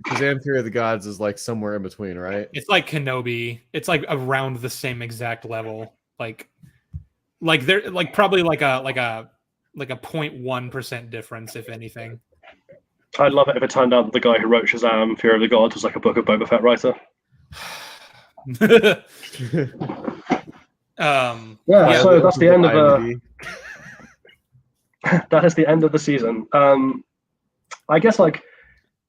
Shazam: Fury of the Gods is like somewhere in between, right? It's like Kenobi. It's like around the same exact level. Like they're like probably like a 0.1% difference, if anything. I'd love it if it turned out that the guy who wrote Shazam: Fury of the Gods was like a Book of Boba Fett writer. So that's the end of that is the end of the season. I guess, like,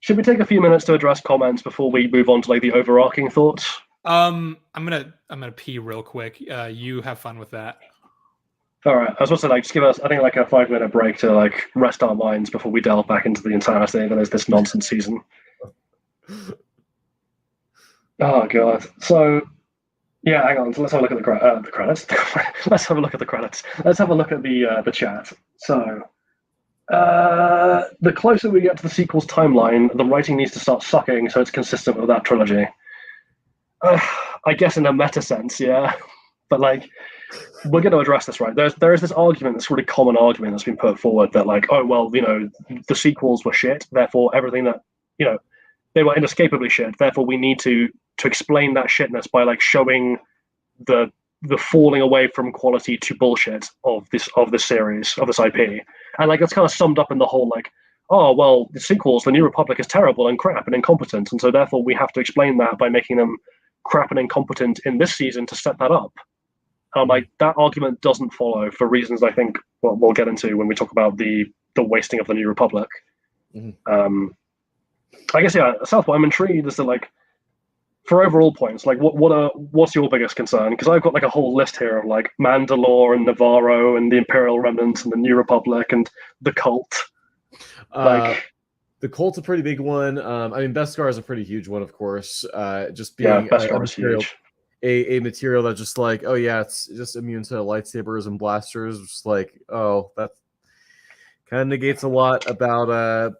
should we take a few minutes to address comments before we move on to like the overarching thoughts? I'm gonna pee real quick. You have fun with that. All right. I was supposed to like just give us, I think, like a 5-minute break to like rest our minds before we delve back into the entirety that is this nonsense season. Oh god. So yeah, hang on. So let's have a look at the credits. Let's have a look at the credits. Let's have a look at the chat. So the closer we get to the sequel's timeline, the writing needs to start sucking so it's consistent with that trilogy. I guess in a meta sense, yeah. But like, we're going to address this, right? There is this argument, this really common argument that's been put forward that, like, oh well, you know, the sequels were shit, therefore everything that, you know, they were inescapably shit, therefore we need to explain that shitness by like showing the falling away from quality to bullshit of this series, of this IP. And like, it's kind of summed up in the whole like, oh well, the sequels, the New Republic is terrible and crap and incompetent, and so therefore we have to explain that by making them crap and incompetent in this season to set that up. Like, that argument doesn't follow for reasons I think we'll get into when we talk about the wasting of the New Republic. Mm-hmm. I guess, yeah, Southpaw, I'm intrigued as to, like, for overall points, like, what's your biggest concern? Because I've got like a whole list here of like Mandalore and Navarro and the Imperial Remnants and the New Republic and the cult. Like, the cult's a pretty big one. I mean, Beskar is a pretty huge one, of course. Just being Beskar is huge. A material that just like, oh yeah, it's just immune to lightsabers and blasters. Just like, oh, that kind of negates a lot about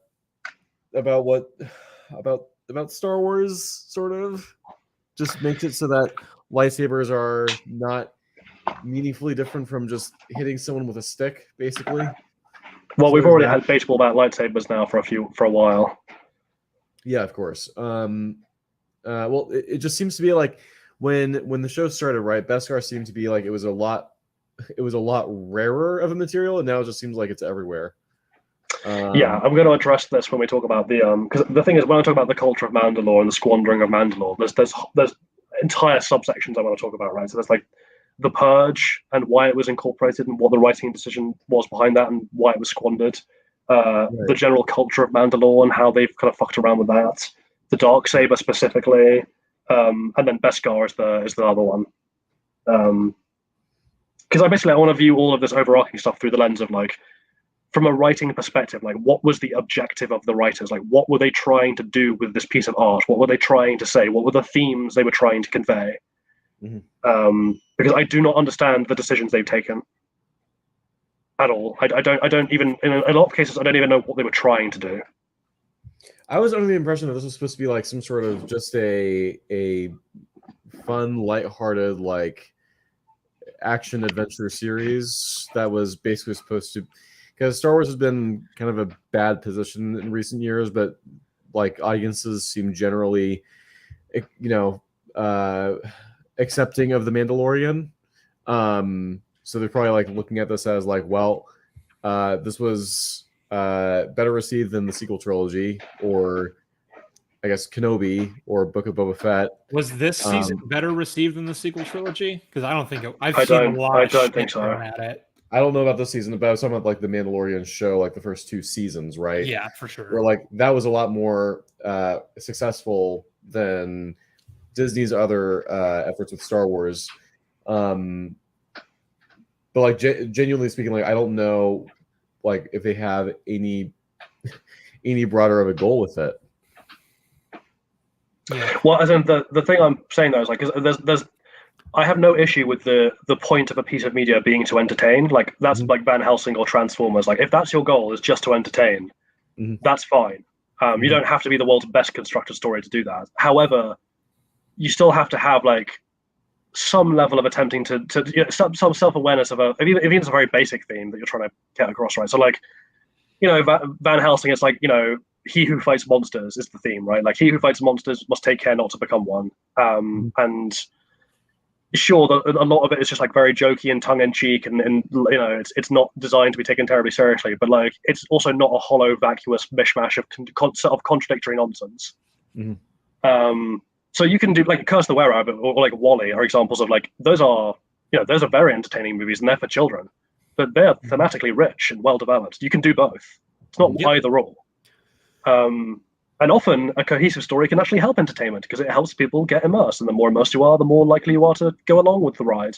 Star Wars, sort of. Just makes it so that lightsabers are not meaningfully different from just hitting someone with a stick, basically. Well, we've already had baseball bat lightsabers now for a while. Yeah, of course. Well, it just seems to be like when the show started, right? Beskar seemed to be like it was a lot rarer of a material, and now it just seems like it's everywhere. Yeah, I'm going to address this when we talk about the because the thing is, when I talk about the culture of Mandalore and the squandering of Mandalore, there's entire subsections I want to talk about, right? So there's like the Purge and why it was incorporated and what the writing decision was behind that and why it was squandered. the general culture of Mandalore and how they've kind of fucked around with that. The Darksaber specifically, and then Beskar is the other one. Because I want to view all of this overarching stuff through the lens of like, from a writing perspective, like what was the objective of the writers? Like what were they trying to do with this piece of art? What were they trying to say? What were the themes they were trying to convey? Because I do not understand the decisions they've taken at all. I don't even, in a lot of cases, I don't even know what they were trying to do. I was under the impression that this was supposed to be like some sort of just a fun, lighthearted, like action adventure series that was basically supposed to, because Star Wars has been kind of a bad position in recent years, but like audiences seem generally, accepting of the Mandalorian. So they're probably like looking at this as like, well, this was better received than the sequel trilogy, or I guess Kenobi or Book of Boba Fett. Was this season better received than the sequel trilogy? Because I don't think I've seen a lot I of don't shit think so. thrown at it. I don't know about this season, but I was talking about like the Mandalorian show, like the first 2 seasons, right? Yeah, for sure. Where like that was a lot more successful than Disney's other efforts with Star Wars. But like genuinely speaking, like I don't know, like if they have any broader of a goal with it. Yeah. Well, as in the thing I'm saying though is like, there's I have no issue with the point of a piece of media being to entertain. Like that's like Van Helsing or Transformers. Like if that's your goal is just to entertain, that's fine. You don't have to be the world's best constructed story to do that. However, you still have to have like some level of attempting to some self-awareness of even if it's a very basic theme that you're trying to get across, right? So like, Van Helsing, it's like, he who fights monsters is the theme, right? Like he who fights monsters must take care not to become one. And sure, a lot of it is just like very jokey and tongue-in-cheek, and it's not designed to be taken terribly seriously, but like it's also not a hollow, vacuous mishmash of contradictory nonsense. So you can do like Curse the Were-Rabbit or like Wall-E are examples of like those are very entertaining movies and they're for children, but they're thematically rich and well developed. You can do both. It's not either or. And often a cohesive story can actually help entertainment because it helps people get immersed, and the more immersed you are, the more likely you are to go along with the ride.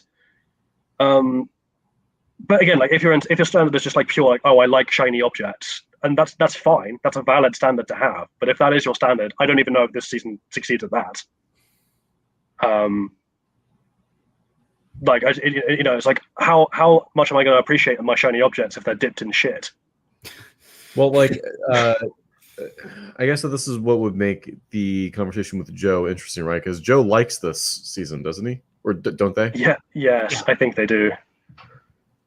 But again, like if your standard is just like pure, like, oh, I like shiny objects, and that's fine. That's a valid standard to have. But if that is your standard, I don't even know if this season succeeds at that. Like it's like how much am I going to appreciate my shiny objects if they're dipped in shit? Well, like I guess that this is what would make the conversation with Joe interesting, right? Because Joe likes this season, doesn't he? Or don't they? Yes, yeah. I think they do.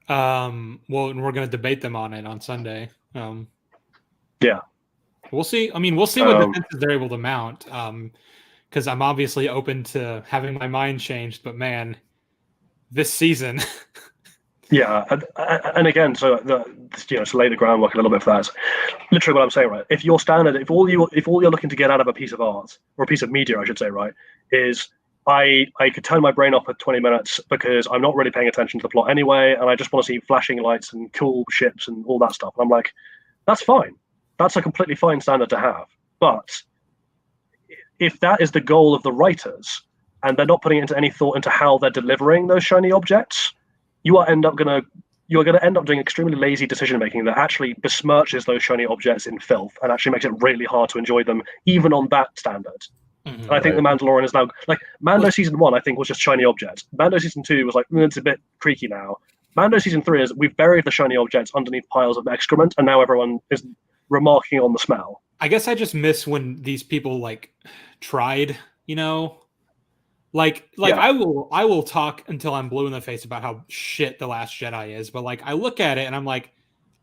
Well, and we're going to debate them on it on Sunday. Yeah. We'll see. I mean, we'll see what defenses they're able to mount. Because I'm obviously open to having my mind changed, but man, this season. Yeah, and again, so to lay the groundwork a little bit for that. Literally, what I'm saying, right? If your standard, if all you're looking to get out of a piece of art or a piece of media, I should say, right, is I could turn my brain off for 20 minutes because I'm not really paying attention to the plot anyway, and I just want to see flashing lights and cool ships and all that stuff. And I'm like, that's fine. That's a completely fine standard to have. But if that is the goal of the writers, and they're not putting into any thought into how they're delivering those shiny objects, you are going to end up doing extremely lazy decision making that actually besmirches those shiny objects in filth and actually makes it really hard to enjoy them, even on that standard. And I think The Mandalorian is now like Mando season 1. I think was just shiny objects. Mando season 2 was like it's a bit creaky now. Mando season 3 is we've buried the shiny objects underneath piles of excrement, and now everyone is remarking on the smell. I guess I just miss when these people like tried, Like yeah. I will talk until I'm blue in the face about how shit The Last Jedi is, but like I look at it and I'm like,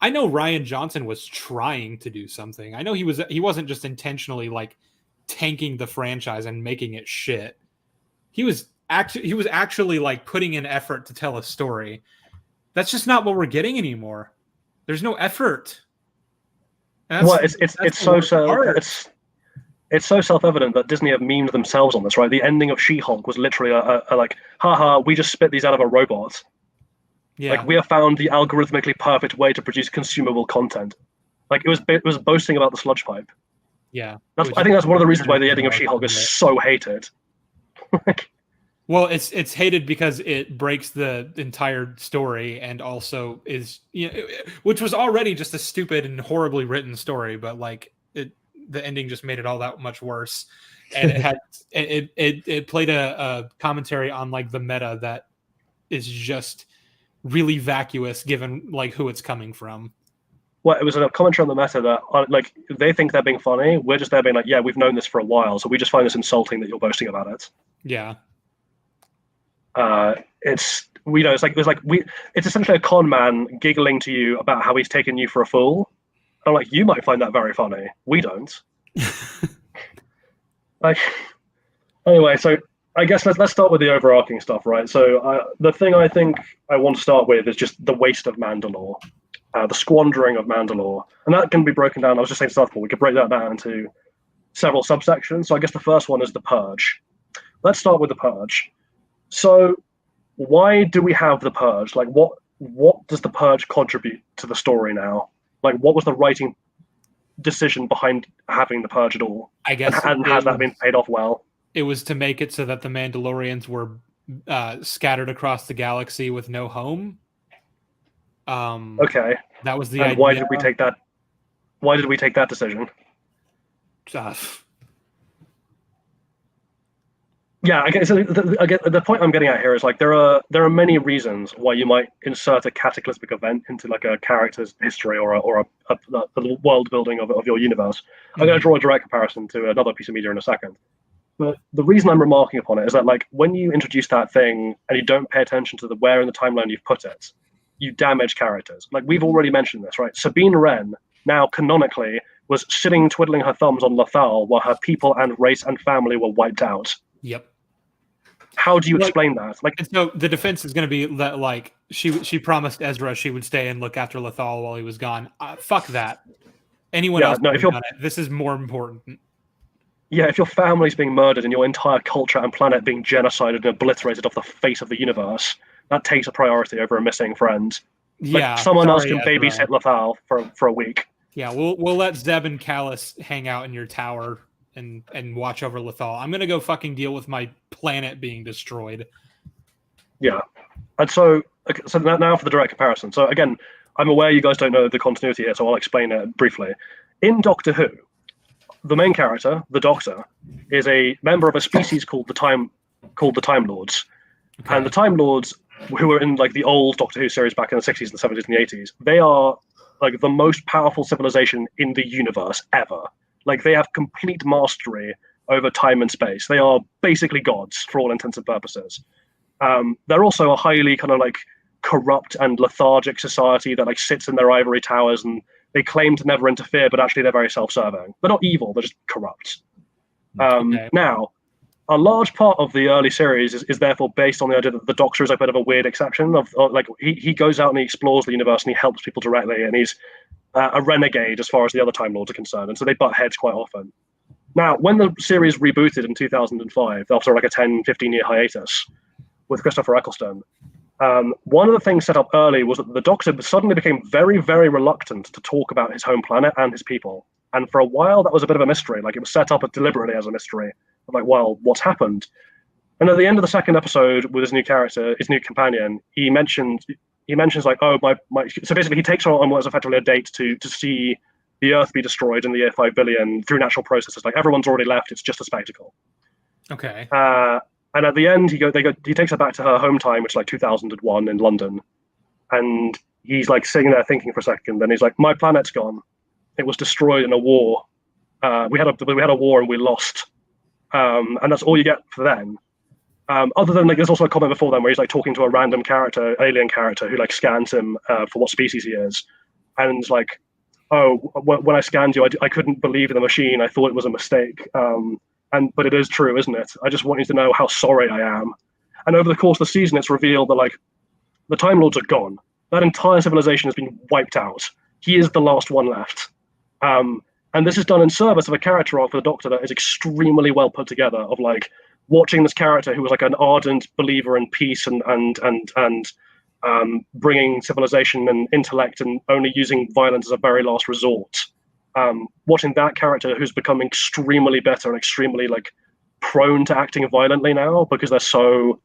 I know Rian Johnson was trying to do something. I know he wasn't just intentionally like tanking the franchise and making it shit. He was actually like putting in effort to tell a story. That's just not what we're getting anymore. There's no effort. Well, it's so self-evident that Disney have memed themselves on this, right? The ending of She-Hulk was literally a like, haha, we just spit these out of a robot. Yeah. Like, we have found the algorithmically perfect way to produce consumable content. Like it was boasting about the sludge pipe. Yeah, I think that's one of the reasons why the ending of She-Hulk is so hated. Well, it's hated because it breaks the entire story and also is, which was already just a stupid and horribly written story, but like the ending just made it all that much worse. And it had it played a commentary on like the meta that is just really vacuous given like who it's coming from. Well, it was a commentary on the meta that like they think they're being funny. We're just there being like, yeah, we've known this for a while, so we just find this insulting that you're boasting about it. Yeah. It's it's essentially a con man giggling to you about how he's taken you for a fool. I'm like, you might find that very funny. We don't. Like, anyway, so I guess let's start with the overarching stuff, right? So the thing I think I want to start with is just the waste of Mandalore, the squandering of Mandalore, and that can be broken down. I was just saying Southpaw, we could break that down into several subsections. So I guess the first one is the Purge. Let's start with the Purge. So why do we have the Purge? Like, what does the Purge contribute to the story now? Like, what was the writing decision behind having the Purge at all? I guess, and has that been paid off well? It was to make it so that the Mandalorians were scattered across the galaxy with no home. Okay, that was the and idea. Why did we take that? Why did we take that decision? Yeah, I guess the point I'm getting at here is like there are many reasons why you might insert a cataclysmic event into like a character's history or a world building of your universe. Mm-hmm. I'm going to draw a direct comparison to another piece of media in a second. But the reason I'm remarking upon it is that like when you introduce that thing and you don't pay attention to where in the timeline you've put it, you damage characters. Like we've already mentioned this, right? Sabine Wren now canonically was sitting twiddling her thumbs on Lothal while her people and race and family were wiped out. Yep. How do you explain that? Like, so the defense is going to be that like she promised Ezra she would stay and look after Lothal while he was gone. Fuck that. Anyone else? No, if you're, this is more important. Yeah, if your family's being murdered and your entire culture and planet being genocided and obliterated off the face of the universe, that takes a priority over a missing friend. Like, yeah, someone else can babysit Lothal for a week. Yeah, we'll let Zeb and Callus hang out in your tower and watch over Lothal. I'm gonna go fucking deal with my planet being destroyed. Yeah, and so now for the direct comparison. So again, I'm aware you guys don't know the continuity here, so I'll explain it briefly. In Doctor Who, the main character, the Doctor, is a member of a species called the Time Lords, okay. And the Time Lords, who were in like the old Doctor Who series back in the 60s and 70s and the 80s, they are like the most powerful civilization in the universe ever. Like they have complete mastery over time and space. They are basically gods for all intents and purposes. They're also a highly kind of like corrupt and lethargic society that like sits in their ivory towers, and they claim to never interfere, but actually they're very self-serving. They're not evil, they're just corrupt. Okay. Now, a large part of the early series is therefore based on the idea that the Doctor is a bit of a weird exception of like he goes out and he explores the universe and he helps people directly, and he's a renegade as far as the other Time Lords are concerned, and so they butt heads quite often. Now, when the series rebooted in 2005, after like a 10-15 year hiatus with Christopher Eccleston, one of the things set up early was that the Doctor suddenly became very, very reluctant to talk about his home planet and his people. And for a while, that was a bit of a mystery. Like it was set up deliberately as a mystery. I'm like, well, what's happened? And at the end of the second episode, with his new character, his new companion, he mentions like, oh, my. So basically, he takes her on what is effectively a date to see the Earth be destroyed in the year 5 billion through natural processes. Like everyone's already left; it's just a spectacle. Okay. And at the end, he takes her back to her home time, which is like 2001 in London, and he's like sitting there thinking for a second. Then he's like, "My planet's gone. It was destroyed in a war. We had a war and we lost. And that's all you get for then." Other than like, there's also a comment before then where he's like talking to a random character, alien character, who like scans him for what species he is, and it's like, "Oh, when I scanned you, I couldn't believe in the machine. I thought it was a mistake. But it is true, isn't it? I just want you to know how sorry I am." And over the course of the season, it's revealed that like the Time Lords are gone. That entire civilization has been wiped out. He is the last one left. And this is done in service of a character arc for the Doctor that is extremely well put together. Of like watching this character who was like an ardent believer in peace and bringing civilization and intellect and only using violence as a very last resort. Watching that character who's become extremely better and extremely like prone to acting violently now because they're so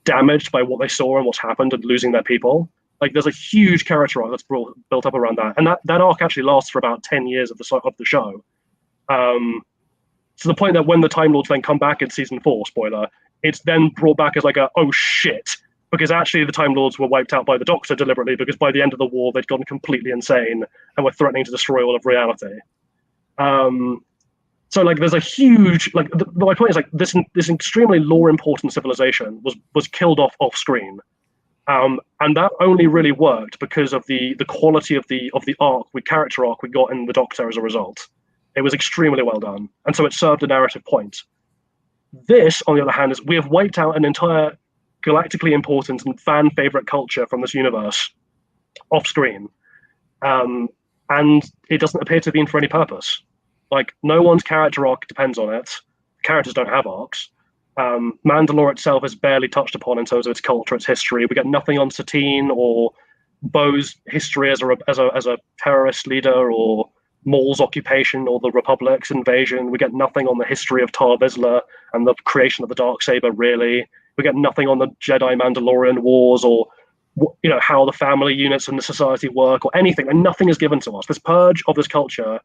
damaged by what they saw and what's happened and losing their people. Like there's a huge character arc that's built up around that, and that arc actually lasts for about 10 years of the show. To the point that when the Time Lords then come back in season 4, spoiler, it's then brought back as like a oh shit, because actually the Time Lords were wiped out by the Doctor deliberately because by the end of the war they'd gone completely insane and were threatening to destroy all of reality. So like there's a huge like my point is like this extremely lore important civilization was killed off screen. And that only really worked because of the quality of the character arc we got in the Doctor as a result. It was extremely well done, and so it served a narrative point. This, on the other hand, is we have wiped out an entire galactically important and fan favorite culture from this universe off screen, and it doesn't appear to be in for any purpose. Like no one's character arc depends on it. Characters don't have arcs. Mandalore itself is barely touched upon in terms of its culture, its history. We get nothing on Satine or Bo's history as a terrorist leader, or Maul's occupation, or the Republic's invasion. We get nothing on the history of Tar Vizsla and the creation of the Darksaber. Really, we get nothing on the Jedi Mandalorian wars, or how the family units in the society work, or anything. And nothing is given to us. This purge of this culture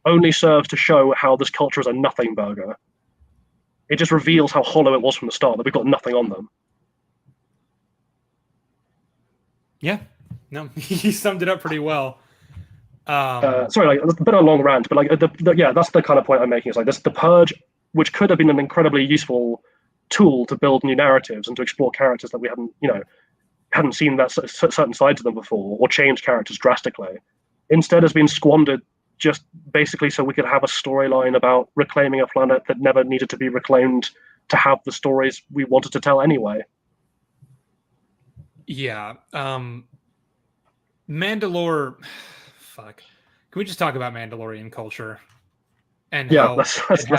only serves to show how this culture is a nothing burger. It just reveals how hollow it was from the start, that we've got nothing on them. Yeah, no, he summed it up pretty well. Sorry, like it's a bit of a long rant, but like that's the kind of point I'm making. Is like this: the purge, which could have been an incredibly useful tool to build new narratives and to explore characters that we hadn't seen that certain sides of them before, or change characters drastically, instead has been squandered just basically so we could have a storyline about reclaiming a planet that never needed to be reclaimed to have the stories we wanted to tell anyway. Yeah. Mandalore. Fuck. Can we just talk about Mandalorian culture? And yeah, how let's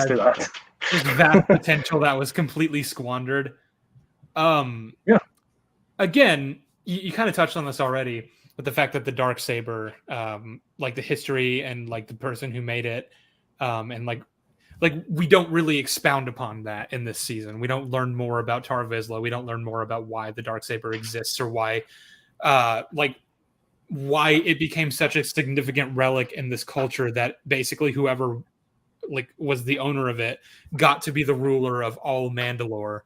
do that. This vast potential that was completely squandered. Yeah. Again, you kind of touched on this already, but the fact that the Darksaber, like the history and like the person who made it, and like we don't really expound upon that in this season. We don't learn more about Tar Vizsla. We don't learn more about why the Darksaber exists, or why it became such a significant relic in this culture that basically whoever was the owner of it got to be the ruler of all Mandalore.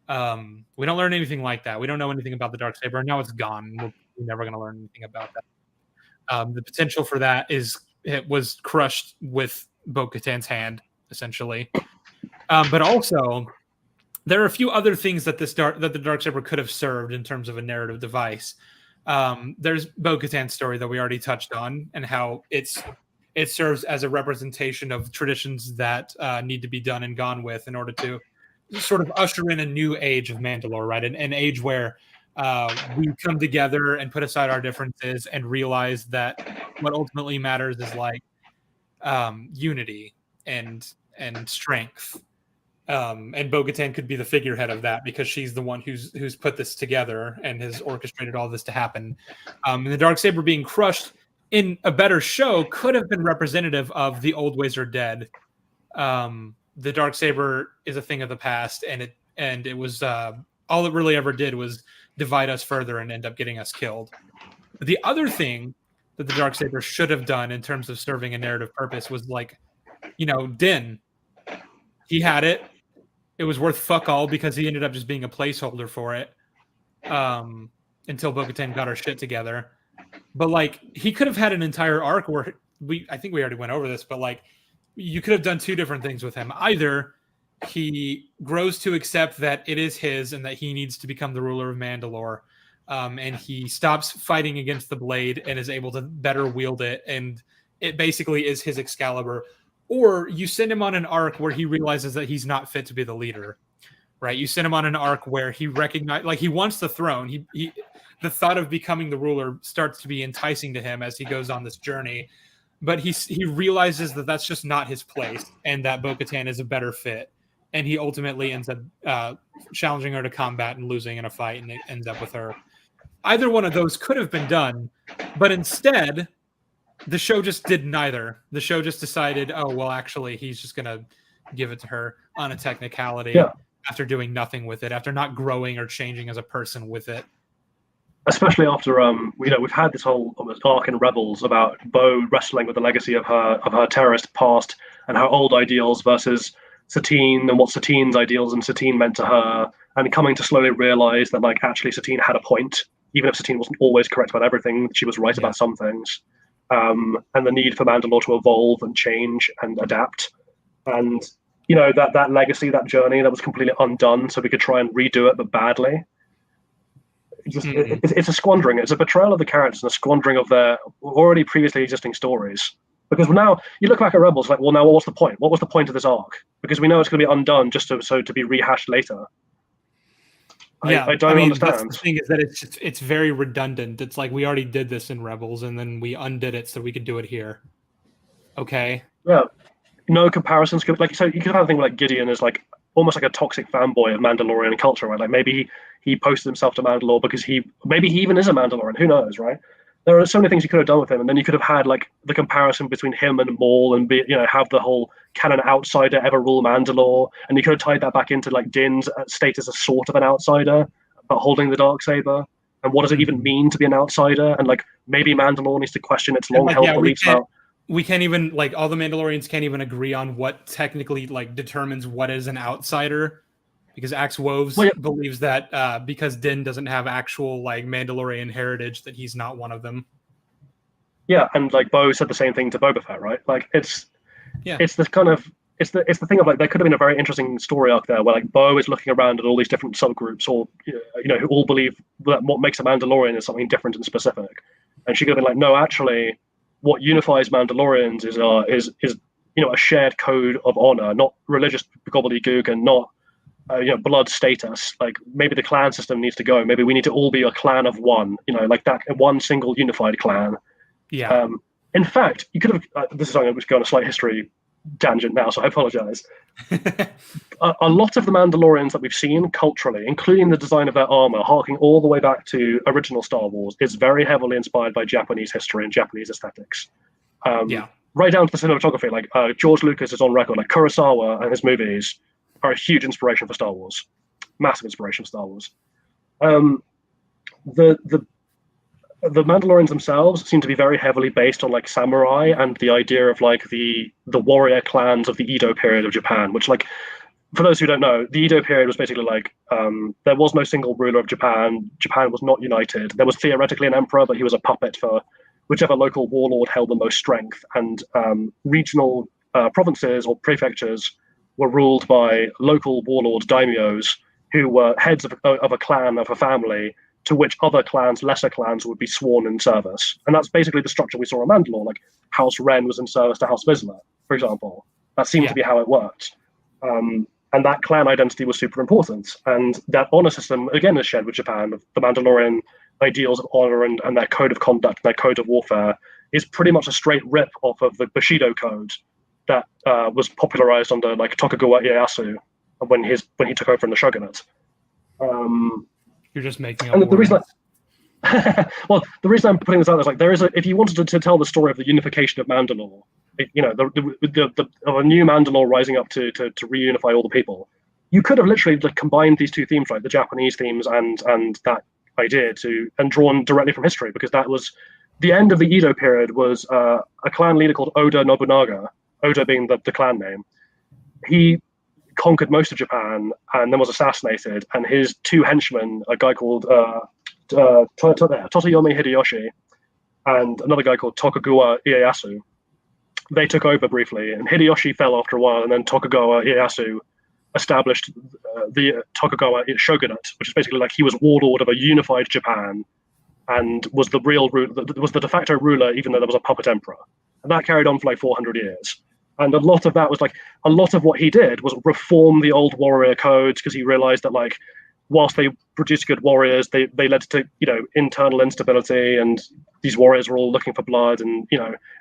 We don't learn anything like that. We don't know anything about the Darksaber, and now it's gone. We're never going to learn anything about that. The potential for that it was crushed with Bo-Katan's hand, essentially. But also, there are a few other things that the Darksaber could have served in terms of a narrative device. There's Bo-Katan's story that we already touched on, and how it serves as a representation of traditions that need to be done and gone with in order to sort of usher in a new age of Mandalore, right? An age where we come together and put aside our differences and realize that what ultimately matters is like unity and strength. And Bo-Katan could be the figurehead of that because she's the one who's put this together and has orchestrated all this to happen. And the Darksaber being crushed in a better show could have been representative of the old ways are dead. The Darksaber is a thing of the past, and it was all it really ever did was divide us further and end up getting us killed. But the other thing that the Darksaber should have done in terms of serving a narrative purpose was Din. He had it. It was worth fuck all because he ended up just being a placeholder for it until Bo-Katan got her shit together. But he could have had an entire arc where I think we already went over this, but you could have done two different things with him. Either he grows to accept that it is his and that he needs to become the ruler of Mandalore, and he stops fighting against the blade and is able to better wield it, and it basically is his Excalibur. Or you send him on an arc where he realizes that he's not fit to be the leader, right? You send him on an arc where he recognizes, he wants the throne. The thought of becoming the ruler starts to be enticing to him as he goes on this journey, but he realizes that that's just not his place, and that Bo-Katan is a better fit. And he ultimately ends up challenging her to combat and losing in a fight, and it ends up with her either one of those could have been done, but instead, the show just did neither. The show just decided, oh, well, actually, he's just going to give it to her on a technicality after doing nothing with it, after not growing or changing as a person with it. Especially after we've had this whole arc in Rebels about Bo wrestling with the legacy of her terrorist past and her old ideals versus Satine and what Satine's ideals and Satine meant to her, and coming to slowly realize that like actually Satine had a point, even if Satine wasn't always correct about everything, she was right about some things. And the need for Mandalore to evolve and change and adapt, and that legacy, that journey that was completely undone, so we could try and redo it but badly. It's a squandering. It's a betrayal of the characters and a squandering of their already previously existing stories. Because now you look back at Rebels, like, well, now what's the point? What was the point of this arc? Because we know it's going to be undone just to be rehashed later. Yeah, I don't understand. That's the thing is that it's very redundant. It's like we already did this in Rebels, and then we undid it so we could do it here. Okay. Yeah. No comparisons. Like, so you could have a thing like Gideon as like almost like a toxic fanboy of Mandalorian culture, right? Like maybe he posted himself to Mandalore because maybe he even is a Mandalorian. Who knows, right? There are so many things you could have done with him, and then you could have had like the comparison between him and Maul, and have the whole can an outsider ever rule Mandalore, and you could have tied that back into like Din's status as sort of an outsider, but holding the Darksaber, and what does it even mean to be an outsider, and like maybe Mandalore needs to question its long-held beliefs about. We can't even like all the Mandalorians can't even agree on what technically like determines what is an outsider. Because Axe Woves believes that because Din doesn't have actual like Mandalorian heritage, that he's not one of them. Yeah, and like Bo said the same thing to Boba Fett, right? Like it's the kind of it's the thing of like there could have been a very interesting story arc there where like Bo is looking around at all these different subgroups or who all believe that what makes a Mandalorian is something different and specific, and she could have been like, no, actually, what unifies Mandalorians is a shared code of honor, not religious gobbledygook and not. Blood status. Like maybe the clan system needs to go. Maybe we need to all be a clan of one. Like that one single unified clan. Yeah. In fact, you could have. This is I'm going to go on a slight history tangent now, so I apologize. A lot of the Mandalorians that we've seen culturally, including the design of their armor, harking all the way back to original Star Wars, is very heavily inspired by Japanese history and Japanese aesthetics. Right down to the cinematography. Like George Lucas is on record. Like Kurosawa and his movies are a huge inspiration for Star Wars, massive inspiration for Star Wars. The Mandalorians themselves seem to be very heavily based on like samurai and the idea of like the warrior clans of the Edo period of Japan, which like for those who don't know, the Edo period was basically like there was no single ruler of Japan. Japan was not united. There was theoretically an emperor, but he was a puppet for whichever local warlord held the most strength, and regional provinces or prefectures were ruled by local warlords, daimyos, who were heads of a clan, of a family, to which other clans, lesser clans, would be sworn in service. And that's basically the structure we saw in Mandalore. Like House Wren was in service to House Vizsla, for example. That seemed to be how it worked. And that clan identity was super important. And that honor system, again, is shared with Japan. The Mandalorian ideals of honor and their code of conduct, their code of warfare, is pretty much a straight rip off of the Bushido code that was popularized under like Tokugawa Ieyasu when he took over in the shogunate. You're just making up. And the reason the reason I'm putting this out is like if you wanted to tell the story of the unification of Mandalore, of a new Mandalore rising up to reunify all the people, you could have literally like combined these two themes, right? The Japanese themes and that idea and drawn directly from history, because that was the end of the Edo period was a clan leader called Oda Nobunaga. Oda being the clan name. He conquered most of Japan and then was assassinated, and his two henchmen, a guy called Totoyomi Hideyoshi and another guy called Tokugawa Ieyasu, they took over briefly, and Hideyoshi fell after a while, and then Tokugawa Ieyasu established the Tokugawa shogunate, which is basically like he was warlord of a unified Japan and was the real was the de facto ruler, even though there was a puppet emperor. And that carried on for like 400 years. And a lot of that was like, a lot of what he did was reform the old warrior codes, because he realized that like, whilst they produced good warriors, they led to, internal instability, and these warriors were all looking for blood, and,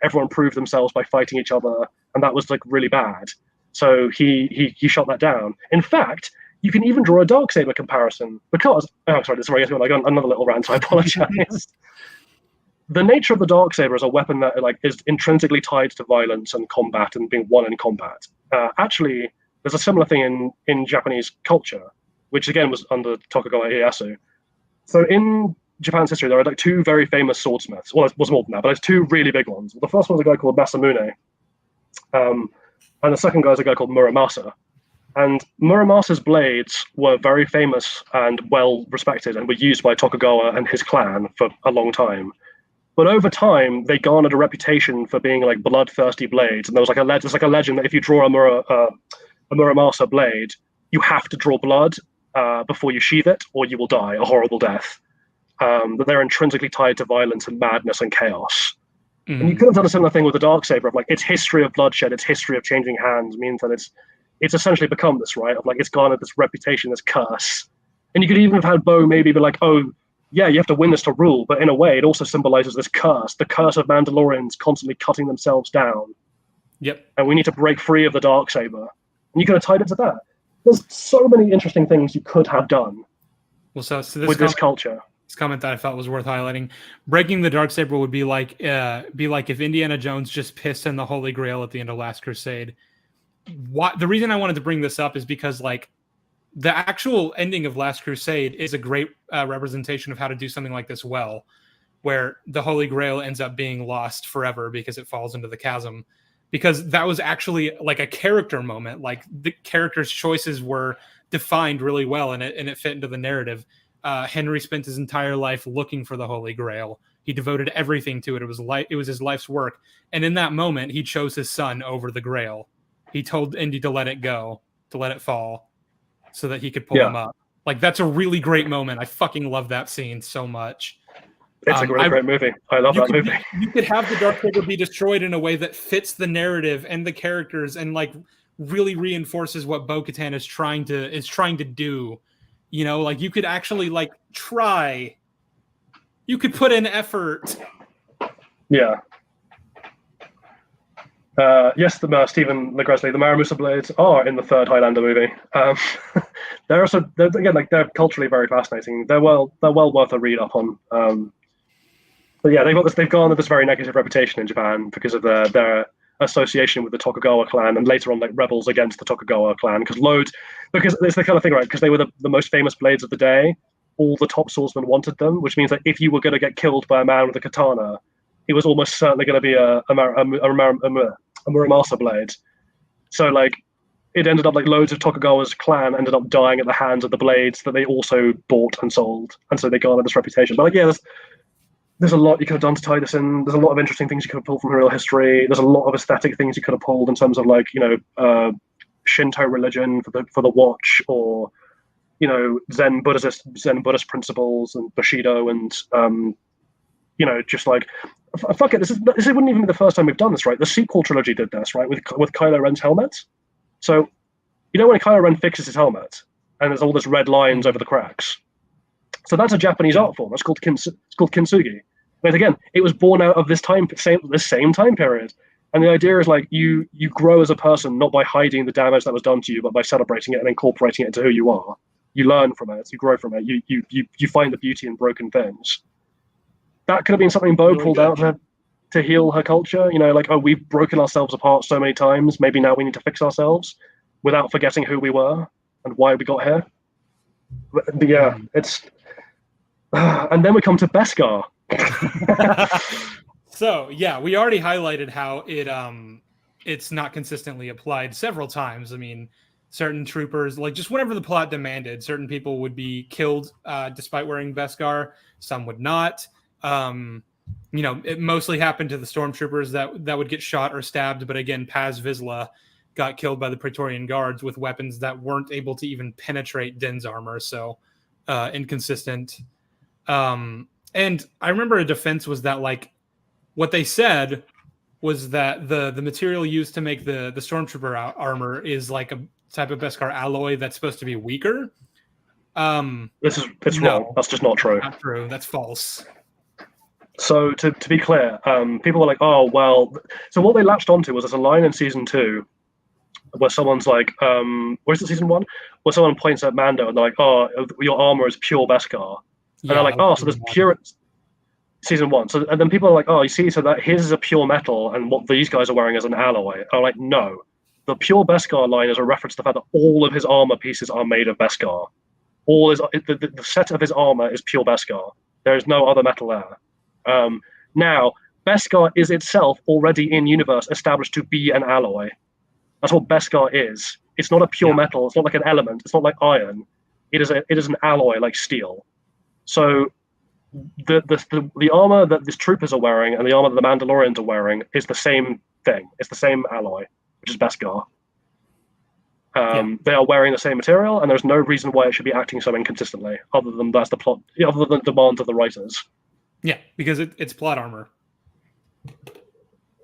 everyone proved themselves by fighting each other. And that was like really bad. So he shut that down. In fact, you can even draw a Darksaber comparison because, oh, sorry, this is where I get like another little rant, so I apologize. The nature of the Darksaber as a weapon that like is intrinsically tied to violence and combat and being won in combat. Actually, there's a similar thing in Japanese culture, which again was under Tokugawa Ieyasu. So in Japan's history, there are like two very famous swordsmiths. Well, it was more than that, but there's two really big ones. The first one's a guy called Masamune, and the second guy is a guy called Muramasa. And Muramasa's blades were very famous and well respected and were used by Tokugawa and his clan for a long time. But over time, they garnered a reputation for being like bloodthirsty blades. And there's like a legend that if you draw a Muramasa blade, you have to draw blood before you sheath it, or you will die a horrible death. That they're intrinsically tied to violence and madness and chaos. And you could have done a similar thing with the Darksaber of like its history of bloodshed, its history of changing hands means that it's essentially become this, right? Of like it's garnered this reputation, this curse. And you could even have had Bo maybe be like, oh, yeah, you have to win this to rule, but in a way, it also symbolizes this curse, the curse of Mandalorians constantly cutting themselves down. Yep. And we need to break free of the Darksaber. And you could have tied it to that. There's so many interesting things you could have done this culture. This comment that I felt was worth highlighting. Breaking the Darksaber would be like if Indiana Jones just pissed in the Holy Grail at the end of Last Crusade. The reason I wanted to bring this up is because like the actual ending of Last Crusade is a great representation of how to do something like this well, where the Holy Grail ends up being lost forever because it falls into the chasm. Because that was actually like a character moment. Like the character's choices were defined really well, and it fit into the narrative. Henry spent his entire life looking for the Holy Grail. He devoted everything to it. It was his life's work. And in that moment, he chose his son over the Grail. He told Indy to let it go, to let it fall, so that he could pull him up. Like, that's a really great moment. I fucking love that scene so much. It's a great movie. I love that movie. You could have the Darksaber be destroyed in a way that fits the narrative and the characters and like really reinforces what Bo-Katan is trying to do. You know, like you could actually like try. You could put in effort. Yeah. Yes, Stephen LeGresley, the Maramusa blades are in the third Highlander movie. They're culturally very fascinating. They're well worth a read up on. But yeah, they've garnered this very negative reputation in Japan because of their association with the Tokugawa clan, and later on like rebels against the Tokugawa clan because it's the kind of thing, right? Because they were the most famous blades of the day. All the top swordsmen wanted them, which means that if you were going to get killed by a man with a katana, it was almost certainly going to be a Muramasa blade. So like it ended up like loads of Tokugawa's clan ended up dying at the hands of the blades that they also bought and sold, and so they garnered this reputation. But like there's a lot you could have done to tie this in. There's a lot of interesting things you could have pulled from real history. There's a lot of aesthetic things you could have pulled in terms of like Shinto religion for the watch, or Zen Buddhist principles and Bushido, and just like fuck it. This wouldn't even be the first time we've done this, right? The sequel trilogy did this, right, with Kylo Ren's helmet. So when Kylo Ren fixes his helmet and there's all this red lines over the cracks. So that's a Japanese art form. It's called kintsugi. But again, it was born out of this same time period. And the idea is like you grow as a person not by hiding the damage that was done to you, but by celebrating it and incorporating it into who you are. You learn from it. You grow from it. You find the beauty in broken things. That could have been something Bo pulled out to heal her culture. Like, oh, we've broken ourselves apart so many times. Maybe now we need to fix ourselves without forgetting who we were and why we got here. But yeah, it's... And then we come to Beskar. So yeah, we already highlighted how it's not consistently applied several times. I mean, certain troopers, like just whenever the plot demanded, certain people would be killed despite wearing Beskar. Some would not. It mostly happened to the stormtroopers that would get shot or stabbed. But again, Paz Vizsla got killed by the Praetorian Guards with weapons that weren't able to even penetrate Din's armor. So inconsistent. And I remember a defense was that like what they said was that the material used to make the stormtrooper armor is like a type of Beskar alloy that's supposed to be weaker. It's wrong. That's just not true. Not true. That's false. So to be clear, people were like, oh well. So what they latched onto was there's a line in season 2 where someone's like, where's the season 1? Where someone points at Mando and they're like, oh, your armor is pure Beskar. And they're like, oh, so there's pure season 1. So and then people are like, oh, you see, so that his is a pure metal and what these guys are wearing is an alloy. And I'm like, no. The pure Beskar line is a reference to the fact that all of his armor pieces are made of Beskar. The set of his armor is pure Beskar. There is no other metal there. Now, Beskar is itself already in universe established to be an alloy. That's what Beskar is. It's not a pure metal. It's not like an element. It's not like iron. It is an alloy like steel. So the armor that these troopers are wearing and the armor that the Mandalorians are wearing is the same thing. It's the same alloy, which is Beskar. They are wearing the same material, and there's no reason why it should be acting so inconsistently, other than that's the plot, other than demands of the writers. Yeah, because it's plot armor.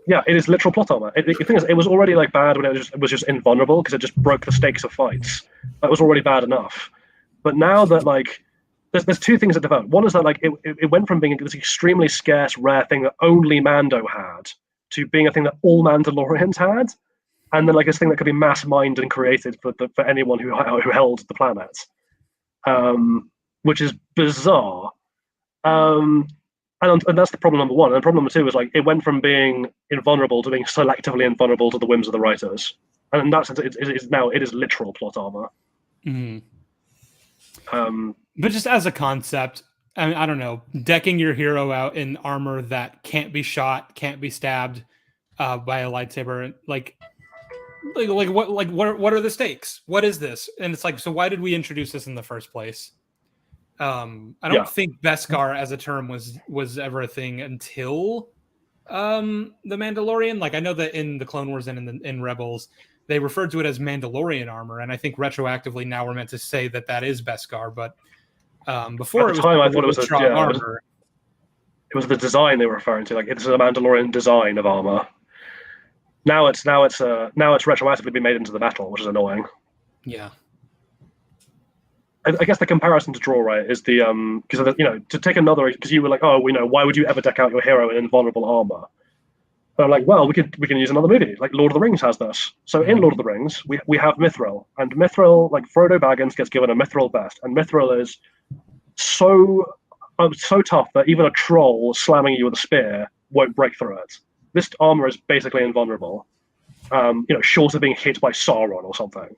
Yeah, it is literal plot armor. The thing is, it was already like bad when it was just invulnerable because it just broke the stakes of fights. That was already bad enough. But now that like there's two things that developed. One is that like it went from being this extremely scarce, rare thing that only Mando had to being a thing that all Mandalorians had, and then like this thing that could be mass mined and created for anyone who held the planet, which is bizarre. And that's the problem number one. And problem number two is like it went from being invulnerable to being selectively invulnerable to the whims of the writers. And in that sense, it is literal plot armor. Mm-hmm. But just as a concept, I don't know, decking your hero out in armor that can't be shot, can't be stabbed by a lightsaber, like what are the stakes? What is this? And it's like, so why did we introduce this in the first place? I don't think Beskar as a term was ever a thing until the Mandalorian. Like I know that in the Clone Wars and in Rebels, they referred to it as Mandalorian armor, and I think retroactively now we're meant to say that is Beskar. But before at the time, I thought it was armor. It was the design they were referring to. Like it's a Mandalorian design of armor. Now it's retroactively been made into the metal, which is annoying. Yeah. I guess the comparison to draw, right, is the because to take another, because you were like, oh, why would you ever deck out your hero in invulnerable armor? But I'm like, well, we can use another movie, like Lord of the Rings has this. So in Lord of the Rings, we have Mithril, and Mithril, like Frodo Baggins gets given a Mithril vest, and Mithril is so tough that even a troll slamming you with a spear won't break through it. This armor is basically invulnerable, short of being hit by Sauron or something.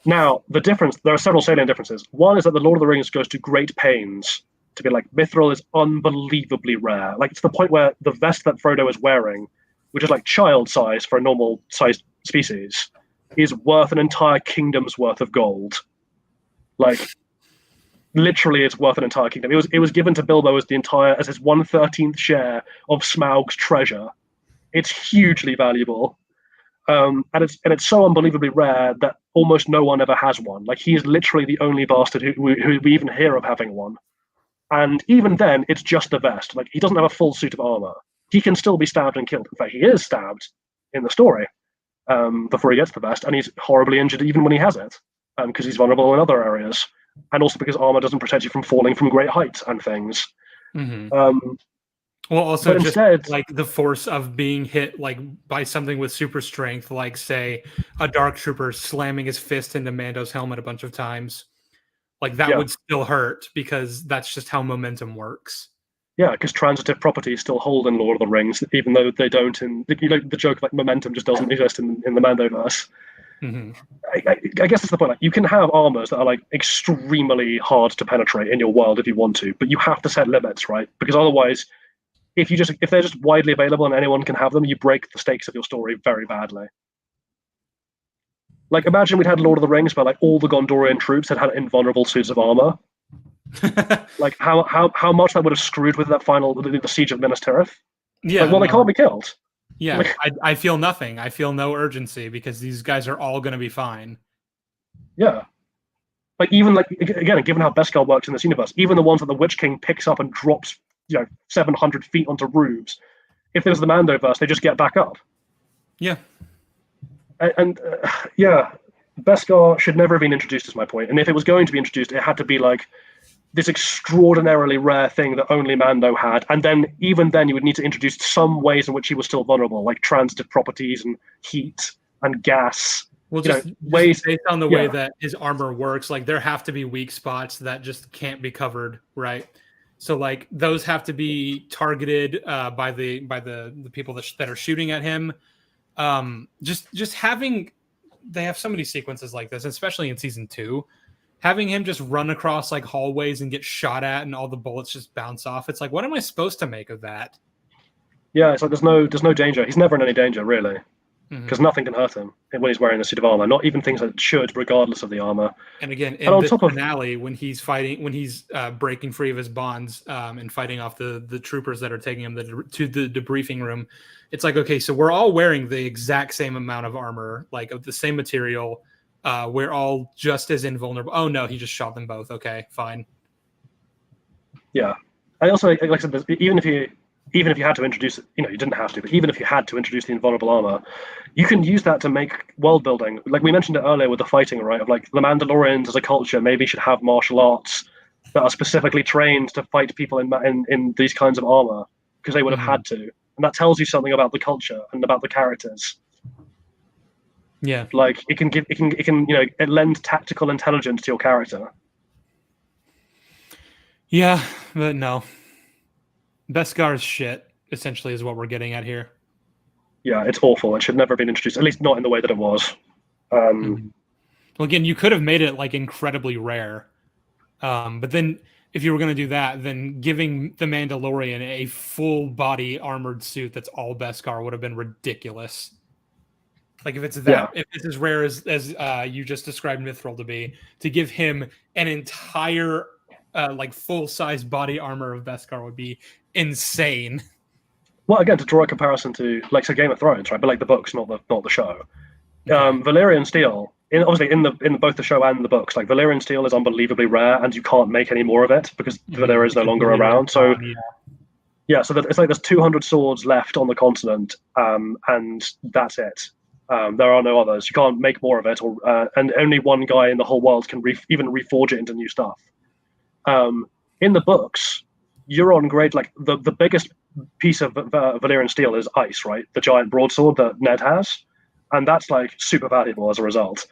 Now, the difference, there are several salient differences. One is that the Lord of the Rings goes to great pains to be like, Mithril is unbelievably rare. Like, it's the point where the vest that Frodo is wearing, which is like child size for a normal sized species, is worth an entire kingdom's worth of gold. Like, literally, it's worth an entire kingdom. It was given to Bilbo as his 1/13th share of Smaug's treasure. It's hugely valuable. And it's so unbelievably rare that almost no one ever has one. Like he is literally the only bastard who we even hear of having one. And even then, it's just the vest. Like he doesn't have a full suit of armor. He can still be stabbed and killed. In fact, he is stabbed in the story before he gets the vest, and he's horribly injured even when he has it because he's vulnerable in other areas, and also because armor doesn't protect you from falling from great heights and things. Mm-hmm. Well, also but just instead, like the force of being hit like by something with super strength, like say a dark trooper slamming his fist into Mando's helmet a bunch of times, like that would still hurt because that's just how momentum works. Yeah, because transitive properties still hold in Lord of the Rings, even though they don't in the joke like momentum just doesn't exist in the Mandoverse. Mm-hmm. I guess that's the point. Like, you can have armors that are like extremely hard to penetrate in your world if you want to, but you have to set limits, right? Because otherwise, if they're just widely available and anyone can have them, you break the stakes of your story very badly. Like imagine we'd had Lord of the Rings where like all the Gondorian troops had invulnerable suits of armor. Like how much that would have screwed with that the siege of Minas Tirith. Yeah. Like, well, they can't be killed. Yeah, like, I feel nothing. I feel no urgency because these guys are all going to be fine. Yeah. Like even like again, given how Beskar works in this universe, even the ones that the Witch King picks up and drops 700 feet onto roofs, if there's the Mandoverse, they just get back up. Yeah. And Beskar should never have been introduced, is my point. And if it was going to be introduced, it had to be like this extraordinarily rare thing that only Mando had. And then even then you would need to introduce some ways in which he was still vulnerable, like transitive properties and heat and gas. Well, You know, just ways based on the way yeah. that his armor works, like there have to be weak spots that just can't be covered, right? So like those have to be targeted by the people that are shooting at him. Just having they have so many sequences like this, especially in season 2. Having him just run across like hallways and get shot at, and all the bullets just bounce off. It's like, what am I supposed to make of that? Yeah, it's like there's no danger. He's never in any danger really, because nothing can hurt him when he's wearing a suit of armor. Not even things that should, regardless of the armor. And again, in on this top of finale, when he's breaking free of his bonds and fighting off the troopers that are taking him to the debriefing room, it's like, okay, so we're all wearing the exact same amount of armor, like of the same material. We're all just as invulnerable. Oh no, he just shot them both. Okay, fine. Yeah, I also like I said, even if you had to introduce, you didn't have to, but even if you had to introduce the invulnerable armor, you can use that to make world building. Like we mentioned it earlier with the fighting, right? Of like the Mandalorians as a culture maybe should have martial arts that are specifically trained to fight people in these kinds of armor because they would have had to, and that tells you something about the culture and about the characters. Yeah, like it can it lend tactical intelligence to your character. Yeah, but no. Beskar's shit, essentially, is what we're getting at here. Yeah, it's awful. It should never have been introduced, at least not in the way that it was. Well, again, you could have made it like incredibly rare. But then if you were going to do that, then giving the Mandalorian a full body armored suit that's all Beskar would have been ridiculous. Like if it's that, if it's as rare as you just described Mithril to be, to give him an entire like full-size body armor of Beskar would be insane. Well, again, to draw a comparison to like Game of Thrones, right? But like the books, not the show. Okay. Valyrian steel, obviously in both the show and the books, like Valyrian steel is unbelievably rare, and you can't make any more of it because Valyria is no longer around. So so it's like there's 200 swords left on the continent, and that's it. There are no others. You can't make more of it, and only one guy in the whole world can even reforge it into new stuff. In the books, Euron Greyjoy, like the biggest piece of Valyrian steel is ice, right? The giant broadsword that Ned has, and that's like super valuable as a result.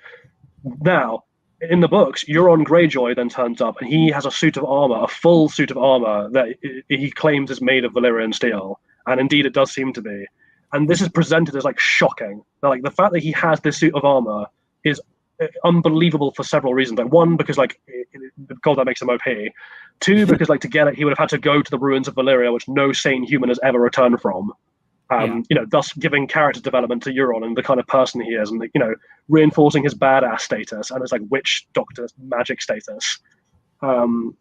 Now, in the books, Euron Greyjoy then turns up, and he has a suit of armor, a full suit of armor that he claims is made of Valyrian steel, and indeed it does seem to be. And this is presented as like shocking. Like the fact that he has this suit of armor is unbelievable for several reasons. Like one, because like God, that makes him OP. Two, because like to get it, he would have had to go to the ruins of Valyria, which no sane human has ever returned from. Thus giving character development to Euron and the kind of person he is, and reinforcing his badass status and his like witch doctor magic status. And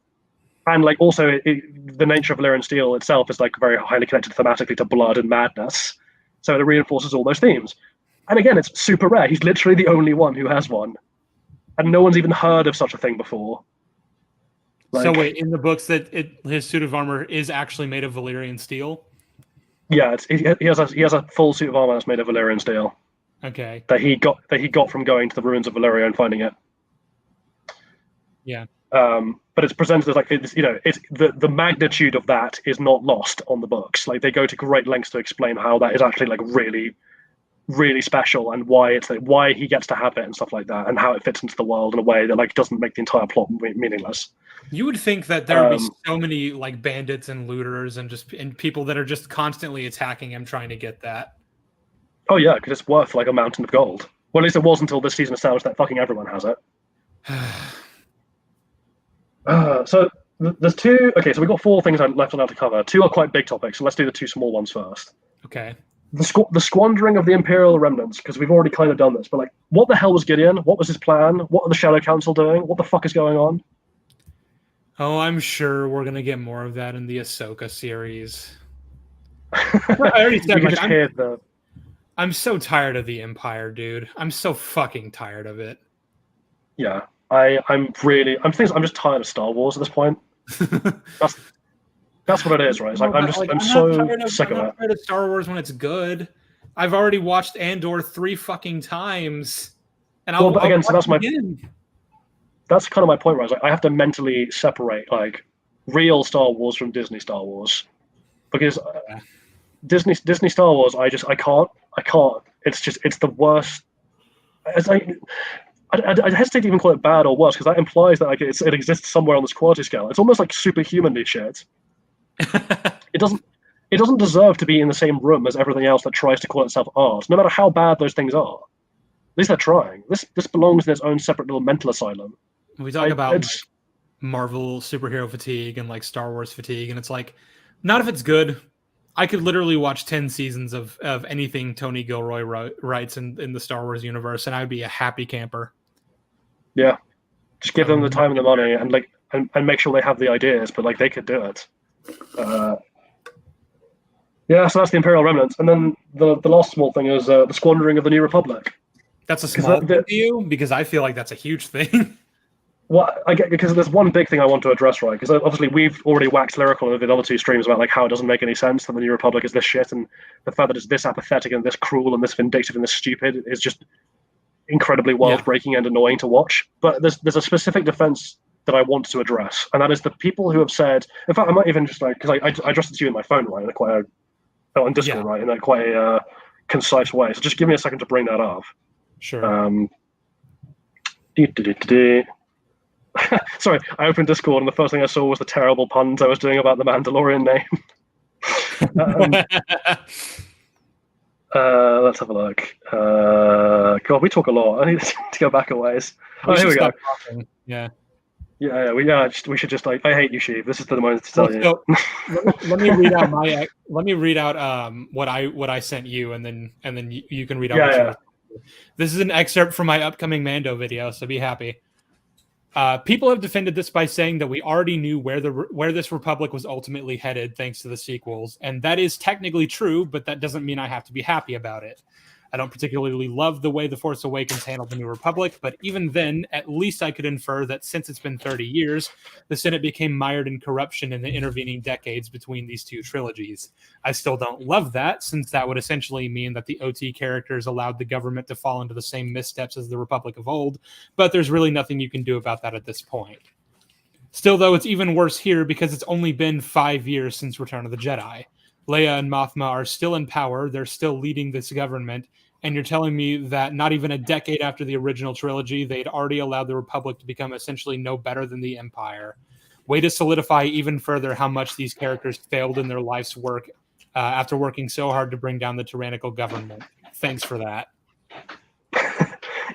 like also the nature of Valyrian steel itself is like very highly connected thematically to blood and madness, so it reinforces all those themes. And again, it's super rare. He's literally the only one who has one, and no one's even heard of such a thing before. So wait, in the books that his suit of armor is actually made of Valyrian steel? Yeah, he has a full suit of armor that's made of Valyrian steel. Okay. That he got from going to the ruins of Valyria and finding it. Yeah. But it's presented as like it's the magnitude of that is not lost on the books. Like they go to great lengths to explain how that is actually like really, really special, and why it's like, why he gets to have it and stuff like that, and how it fits into the world in a way that like doesn't make the entire plot meaningless. You would think that there would be so many like bandits and looters and people that are just constantly attacking him trying to get that. Oh yeah, because it's worth like a mountain of gold. Well, at least it was until this season established that fucking everyone has it. So there's two. Okay, so we've got 4 things left on to cover. 2 are quite big topics, so let's do the 2 small ones first. Okay. The squandering of the Imperial remnants, because we've already kind of done this, but like, what the hell was Gideon? What was his plan? What are the Shadow Council doing? What the fuck is going on? Oh, I'm sure we're gonna get more of that in the Ahsoka series. I already said, like, I'm so tired of the Empire, dude. I'm so fucking tired of it. Yeah, I'm just tired of Star Wars at this point. That's what it is, right? It's like I'm so sick of it. I'm not tired of Star Wars when it's good. I've already watched Andor 3 fucking times, and that's kind of my point, right? Like I have to mentally separate like real Star Wars from Disney Star Wars, because Disney Star Wars, I can't. It's the worst As I'd hesitate to even call it bad or worse, because that implies that like it exists somewhere on this quality scale. It's almost like superhumanly shit. It doesn't deserve to be in the same room as everything else that tries to call itself art, no matter how bad those things are. At least they're trying. This belongs in its own separate little mental asylum. We talk about like, Marvel superhero fatigue and like Star Wars fatigue, and it's like, not if it's good. I could literally watch 10 seasons of anything Tony Gilroy writes in the Star Wars universe, and I'd be a happy camper. Yeah, just give them the time and the money, and like and make sure they have the ideas, but like they could do it. Yeah, so that's the Imperial Remnants, and then the last small thing is the Squandering of the New Republic. That's a small thing to you, because I feel like that's a huge thing. Well, I get, because there's one big thing I want to address, right? Because obviously we've already waxed lyrical in the other two streams about like how it doesn't make any sense that the New Republic is this shit, and the fact that it's this apathetic and this cruel and this vindictive and this stupid is just incredibly world-breaking and annoying to watch. But there's a specific defense that I want to address, and that is the people who have said. In fact, I might even just like, because I addressed it to you in my phone, right? On Discord, right? In a quite a concise way. So just give me a second to bring that up. Sure. Sorry, I opened Discord and the first thing I saw was the terrible puns I was doing about the Mandalorian name. Let's have a look. God, we talk a lot. I need to go back a ways. Here we go. Yeah. We should just like. I hate you, Sheev. This is the moment to tell you. Let me read out my. Let me read out what I sent you, and then you can read out. Yeah. This is an excerpt from my upcoming Mando video, so be happy. People have defended this by saying that we already knew where this republic was ultimately headed thanks to the sequels, and that is technically true, but that doesn't mean I have to be happy about it. I don't particularly love the way The Force Awakens handled the New Republic, but even then, at least I could infer that since it's been 30 years, the Senate became mired in corruption in the intervening decades between these two trilogies. I still don't love that, since that would essentially mean that the OT characters allowed the government to fall into the same missteps as the Republic of old, but there's really nothing you can do about that at this point. Still, though, it's even worse here because it's only been 5 years since Return of the Jedi. Leia and Mothma are still in power, they're still leading this government, and you're telling me that not even a decade after the original trilogy, they'd already allowed the Republic to become essentially no better than the Empire. Way to solidify even further how much these characters failed in their life's work after working so hard to bring down the tyrannical government. Thanks for that.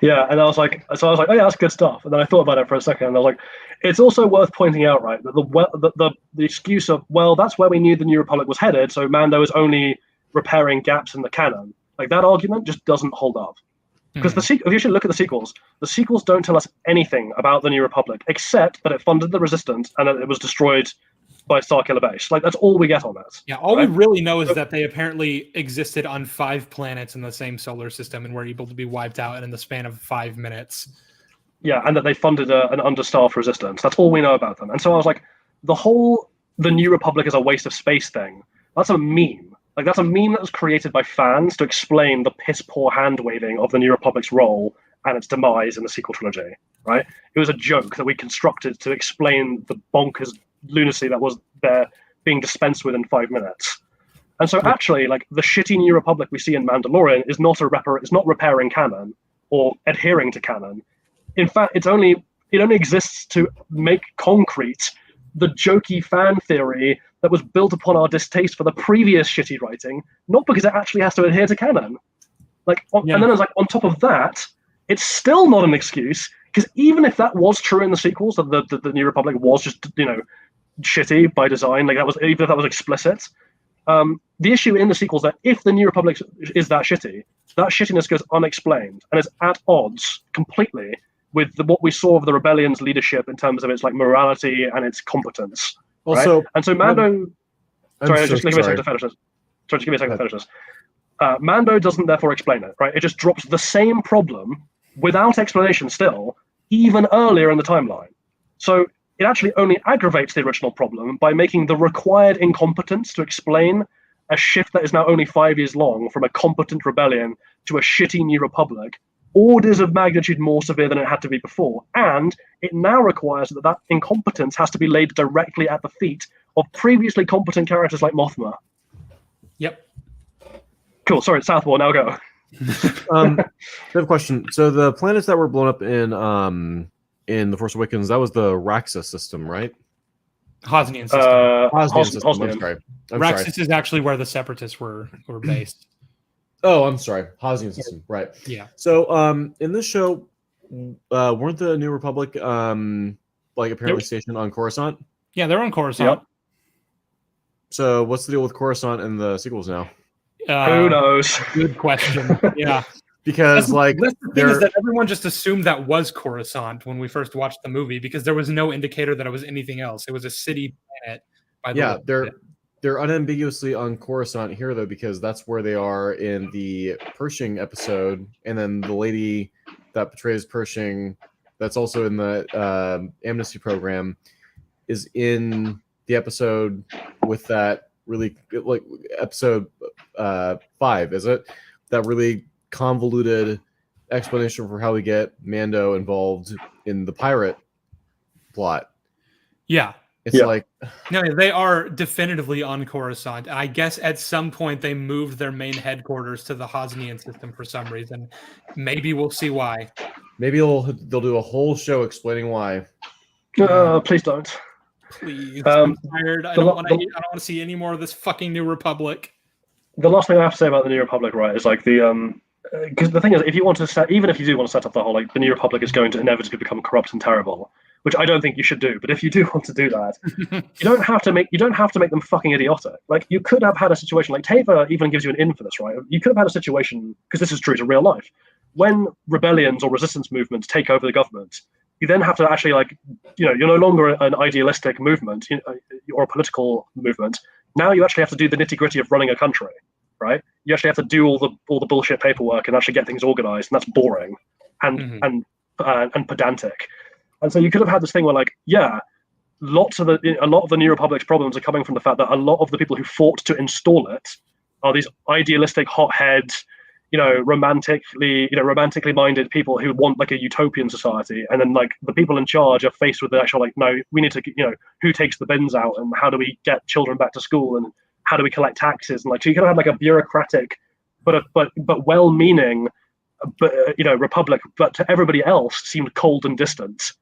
Yeah, and I was like, oh yeah, that's good stuff. And then I thought about it for a second, and I was like, it's also worth pointing out, right, that the excuse of, well, that's where we knew the New Republic was headed, so Mando is only repairing gaps in the canon. Like, that argument just doesn't hold up. Because if you should look at the sequels don't tell us anything about the New Republic, except that it funded the Resistance and that it was destroyed by Starkiller Base. Like, that's all we get on that. Yeah, all we really know is that they apparently existed on 5 planets in the same solar system and were able to be wiped out in the span of 5 minutes. Yeah, and that they funded an understaffed Resistance. That's all we know about them. And so I was like, the New Republic is a waste of space thing, that's a meme. Like, that's a meme that was created by fans to explain the piss-poor hand-waving of the New Republic's role and its demise in the sequel trilogy, right? It was a joke that we constructed to explain the bonkers lunacy that was there being dispensed with in 5 minutes. And so actually, like, the shitty New Republic we see in Mandalorian is not it's not repairing canon or adhering to canon. In fact, it only exists to make concrete the jokey fan theory that was built upon our distaste for the previous shitty writing, not because it actually has to adhere to canon. And then it's like, on top of that, it's still not an excuse, because even if that was true in the sequels, that the New Republic was just, shitty by design, like, that was, even if that was explicit, the issue in the sequels that if the New Republic is that shitty, that shittiness goes unexplained and is at odds completely with what we saw of the rebellion's leadership in terms of its like morality and its competence. Also, right? And so Mando. Just give me a second to finish this. Just give me a second to finish this. Mando doesn't therefore explain it, right? It just drops the same problem without explanation still, even earlier in the timeline. So it actually only aggravates the original problem by making the required incompetence to explain a shift that is now only 5 years long from a competent rebellion to a shitty New Republic orders of magnitude more severe than it had to be before. And it now requires that incompetence has to be laid directly at the feet of previously competent characters like Mothma. Yep. Cool. Sorry, Southpaw, now go. I have a question. So the planets that were blown up in The Force Awakens, that was the Raxus system, right? Hosnian system. Hosnian system. Hosnian. I'm sorry. Raxus is actually where the Separatists were based. Oh, I'm sorry. Hosnian system. Right. Yeah. So in this show, weren't the New Republic like apparently stationed on Coruscant? Yeah, they're on Coruscant. Yep. So what's the deal with Coruscant in the sequels now? Who knows? Good question. Yeah. Because that's the thing is that everyone just assumed that was Coruscant when we first watched the movie because there was no indicator that it was anything else. It was a city planet. They're unambiguously on Coruscant here though because that's where they are in the Pershing episode, and then the lady that portrays Pershing, that's also in the amnesty program, is in the episode with that really like episode 5, is it? That really convoluted explanation for how we get Mando involved in the pirate plot. Yeah. It's like no, they are definitively on Coruscant. I guess at some point they moved their main headquarters to the Hosnian system for some reason. Maybe we'll see why. Maybe they'll do a whole show explaining why. Please don't. Please. I'm tired. I don't want to see any more of this fucking New Republic. The last thing I have to say about the New Republic, right, is like because the thing is, if you want to set, even if you do want to set up the whole like the New Republic is going to inevitably become corrupt and terrible, which I don't think you should do, but if you do want to do that, you don't have to make them fucking idiotic. Like you could have had a situation like Tava even gives you an in for this, right? You could have had a situation because this is true to real life. When rebellions or resistance movements take over the government, you then have to actually you're no longer an idealistic movement or a political movement. Now you actually have to do the nitty gritty of running a country, right? You actually have to do all the bullshit paperwork and actually get things organized, and that's boring and pedantic. And so you could have had this thing where, like, yeah, a lot of the New Republic's problems are coming from the fact that a lot of the people who fought to install it are these idealistic, hothead, romantically minded people who want like a utopian society, and then like the people in charge are faced with the actual like, no, we need to, who takes the bins out and how do we get children back to school and how do we collect taxes, and like so you could have like a bureaucratic, but well-meaning, republic, but to everybody else seemed cold and distant,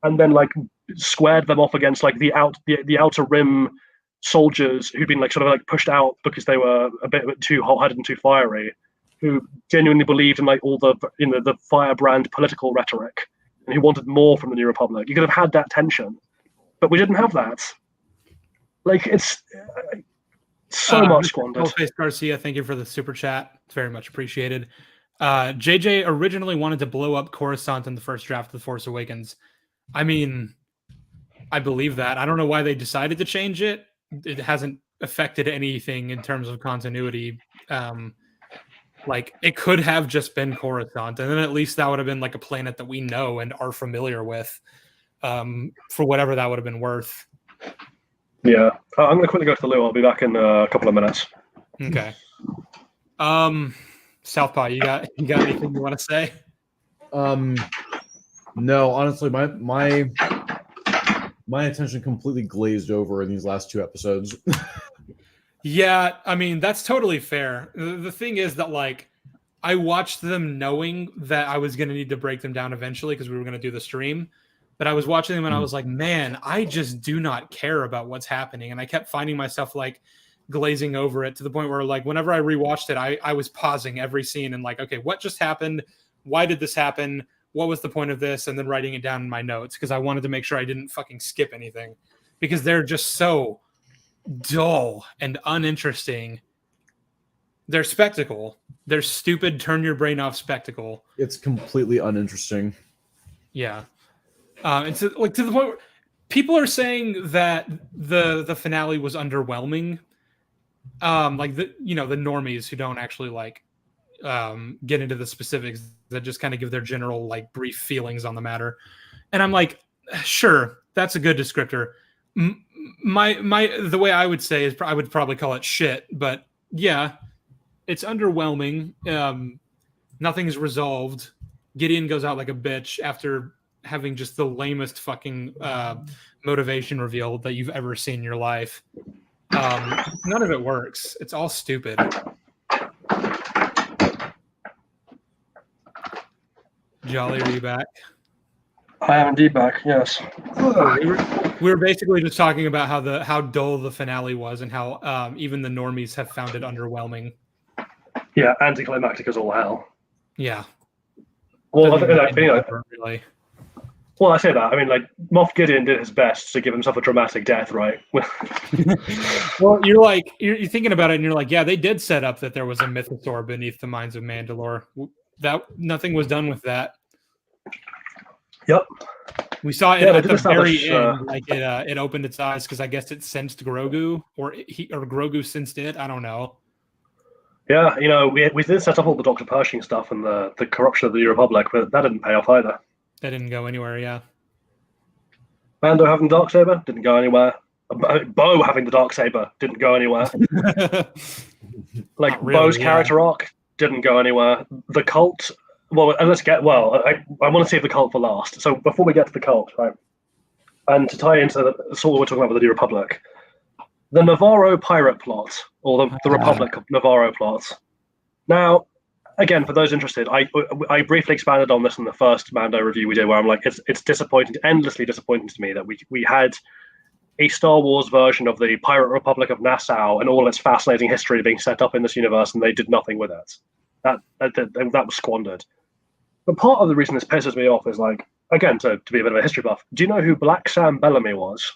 and then like squared them off against like the outer rim soldiers who'd been like sort of like pushed out because they were a bit too hot-headed and too fiery, who genuinely believed in like all the the firebrand political rhetoric and who wanted more from the New Republic. You could have had that tension, but we didn't have that. Like it's so much squandered. Face Garcia, thank you for the super chat. It's very much appreciated. JJ originally wanted to blow up Coruscant in the first draft of The Force Awakens. I mean, I believe that. I don't know why they decided to change it. It hasn't affected anything in terms of continuity. Like it could have just been Coruscant, and then at least that would have been like a planet that we know and are familiar with, for whatever that would have been worth. Yeah, I'm gonna quickly go to the loo. I'll be back in a couple of minutes. Okay. Southpaw, you got anything you want to say? No, honestly, my attention completely glazed over in these last 2 episodes. Yeah, I mean, that's totally fair. The thing is that, like, I watched them knowing that I was going to need to break them down eventually because we were going to do the stream. But I was watching them and I was like, man, I just do not care about what's happening. And I kept finding myself, like, glazing over it to the point where, like, whenever I rewatched it, I was pausing every scene and, like, okay, what just happened? Why did this happen? What was the point of this? And then writing it down in my notes because I wanted to make sure I didn't fucking skip anything because they're just so dull and uninteresting. They're spectacle. They're stupid, turn your brain off spectacle. It's completely uninteresting. Yeah. And so, like, to the point where people are saying that the finale was underwhelming. Like the normies who don't actually like get into the specifics, that just kind of give their general like brief feelings on the matter. And I'm like, sure, that's a good descriptor. The way I would say is I would probably call it shit, but yeah, it's underwhelming. Nothing's resolved. Gideon goes out like a bitch after having just the lamest fucking motivation reveal that you've ever seen in your life. None of it works. It's all stupid. Jolly, are you back? I am indeed back. Yes. Cool. We were basically just talking about how dull the finale was and how even the normies have found it underwhelming. Yeah, anticlimactic as all hell. Yeah. Well, Really. Well, I say that. I mean, like, Moff Gideon did his best to give himself a dramatic death, right? Well, you're thinking about it, and you're like, yeah, they did set up that there was a mythosaur beneath the mines of Mandalore. That nothing was done with that. Yep. We saw it at the very end, like it opened its eyes because I guess it sensed Grogu, or Grogu sensed it. I don't know. Yeah, you know, we did set up all the Dr. Pershing stuff and the corruption of the New Republic, but that didn't pay off either. That didn't go anywhere, yeah. Mando having the Darksaber didn't go anywhere. Bo having the Darksaber didn't go anywhere. Like, really, Bo's character arc didn't go anywhere. The cult, I want to save the cult for last. So before we get to the cult, right, and to tie into the sort of what we're talking about with the New Republic, the Navarro pirate plot, or the Republic of Navarro plot. Now, again, for those interested, I briefly expanded on this in the first Mando review we did, where I'm like, it's disappointing, endlessly disappointing to me that we had a Star Wars version of the Pirate Republic of Nassau and all its fascinating history being set up in this universe, and they did nothing with it. That was squandered. But part of the reason this pisses me off is, like, again, to be a bit of a history buff, do you know who Black Sam Bellamy was?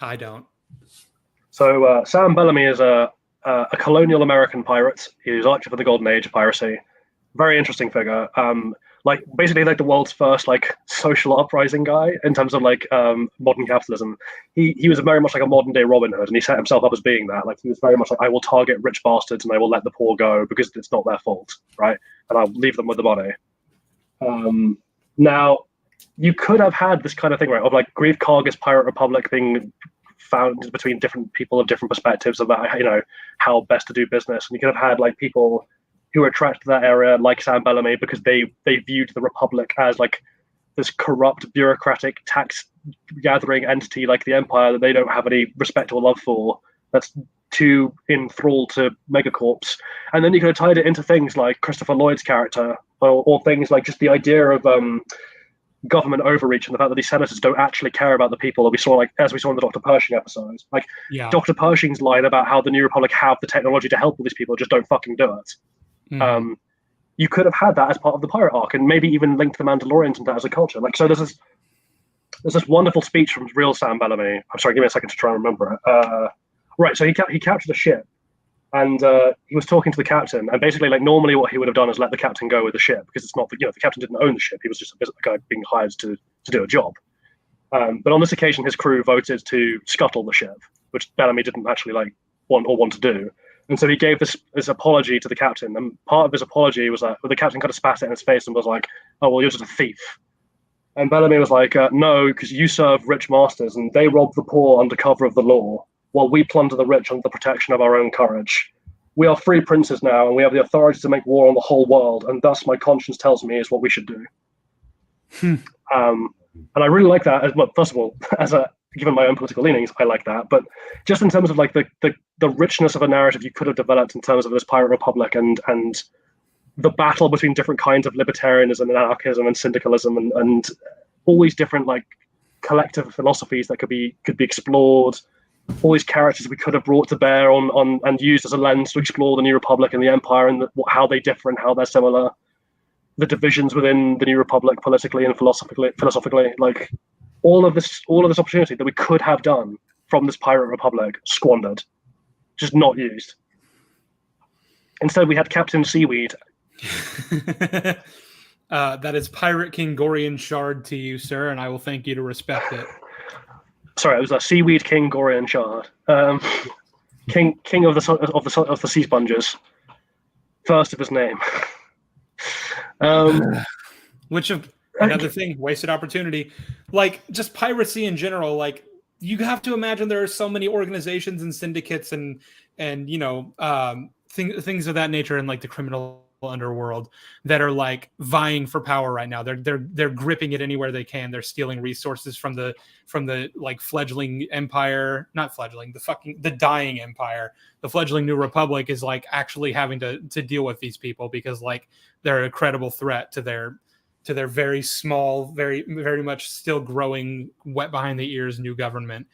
I don't. So Sam Bellamy is a colonial American pirate. He was active for the Golden Age of piracy. Very interesting figure. Basically the world's first social uprising guy in terms of modern capitalism. He was very much like a modern day Robin Hood, and he set himself up as being that. Like, he was very much like, I will target rich bastards and I will let the poor go because it's not their fault, right? And I'll leave them with the money. Now, you could have had this kind of thing, right, of like Grief Karga's Pirate Republic being found between different people of different perspectives about, you know, how best to do business. And you could have had like people who were attracted to that area, like Sam Bellamy, because they viewed the Republic as like this corrupt, bureaucratic, tax gathering entity like the Empire that they don't have any respect or love for. That's too enthralled to Megacorps. And then you could have tied it into things like Christopher Lloyd's character, or things like just the idea of government overreach and the fact that these senators don't actually care about the people that we saw, like as we saw in the Dr. Pershing episodes. Like, Dr. Pershing's line about how the New Republic have the technology to help all these people, just don't fucking do it. Mm. You could have had that as part of the pirate arc, and maybe even linked the Mandalorians into that as a culture. Like, so there's this wonderful speech from real Sam Bellamy. I'm sorry, give me a second to try and remember it. Right, so he captured a ship, and he was talking to the captain, and basically, like, normally what he would have done is let the captain go with the ship, because it's not, the captain didn't own the ship. He was just a guy being hired to do a job. But on this occasion, his crew voted to scuttle the ship, which Bellamy didn't actually want to do. And so he gave this apology to the captain, and part of his apology was that the captain kind of spat it in his face and was like, "Oh, well, you're just a thief." And Bellamy was like, "No, because you serve rich masters, and they rob the poor under cover of the law, while we plunder the rich under the protection of our own courage. We are free princes now, and we have the authority to make war on the whole world, and thus my conscience tells me is what we should do." And I really like that. Well, first of all, given my own political leanings, I like that. But just in terms of like the richness of a narrative you could have developed in terms of this pirate republic and the battle between different kinds of libertarianism and anarchism and syndicalism and all these different like collective philosophies that could be explored, all these characters we could have brought to bear on and used as a lens to explore the New Republic and the Empire and how they differ and how they're similar, the divisions within the New Republic politically and philosophically, like all of this opportunity that we could have done from this pirate republic, squandered, just not used. Instead, we had Captain Seaweed. That is Pirate King Gorian Shard to you, sir, and I will thank you to respect it. Sorry, it was a Seaweed King Gorian Shard, king of the sea sponges, first of his name. Which of another thing, wasted opportunity. Like, just piracy in general, like, you have to imagine there are so many organizations and syndicates and you know, things of that nature in like the criminal underworld that are like vying for power right now. They're gripping it anywhere they can. They're stealing resources from the like fledgling empire, not fledgling, the dying empire. The fledgling New Republic is like actually having to deal with these people because like they're a credible threat to their to their very small, very, very much still growing, wet behind the ears new government.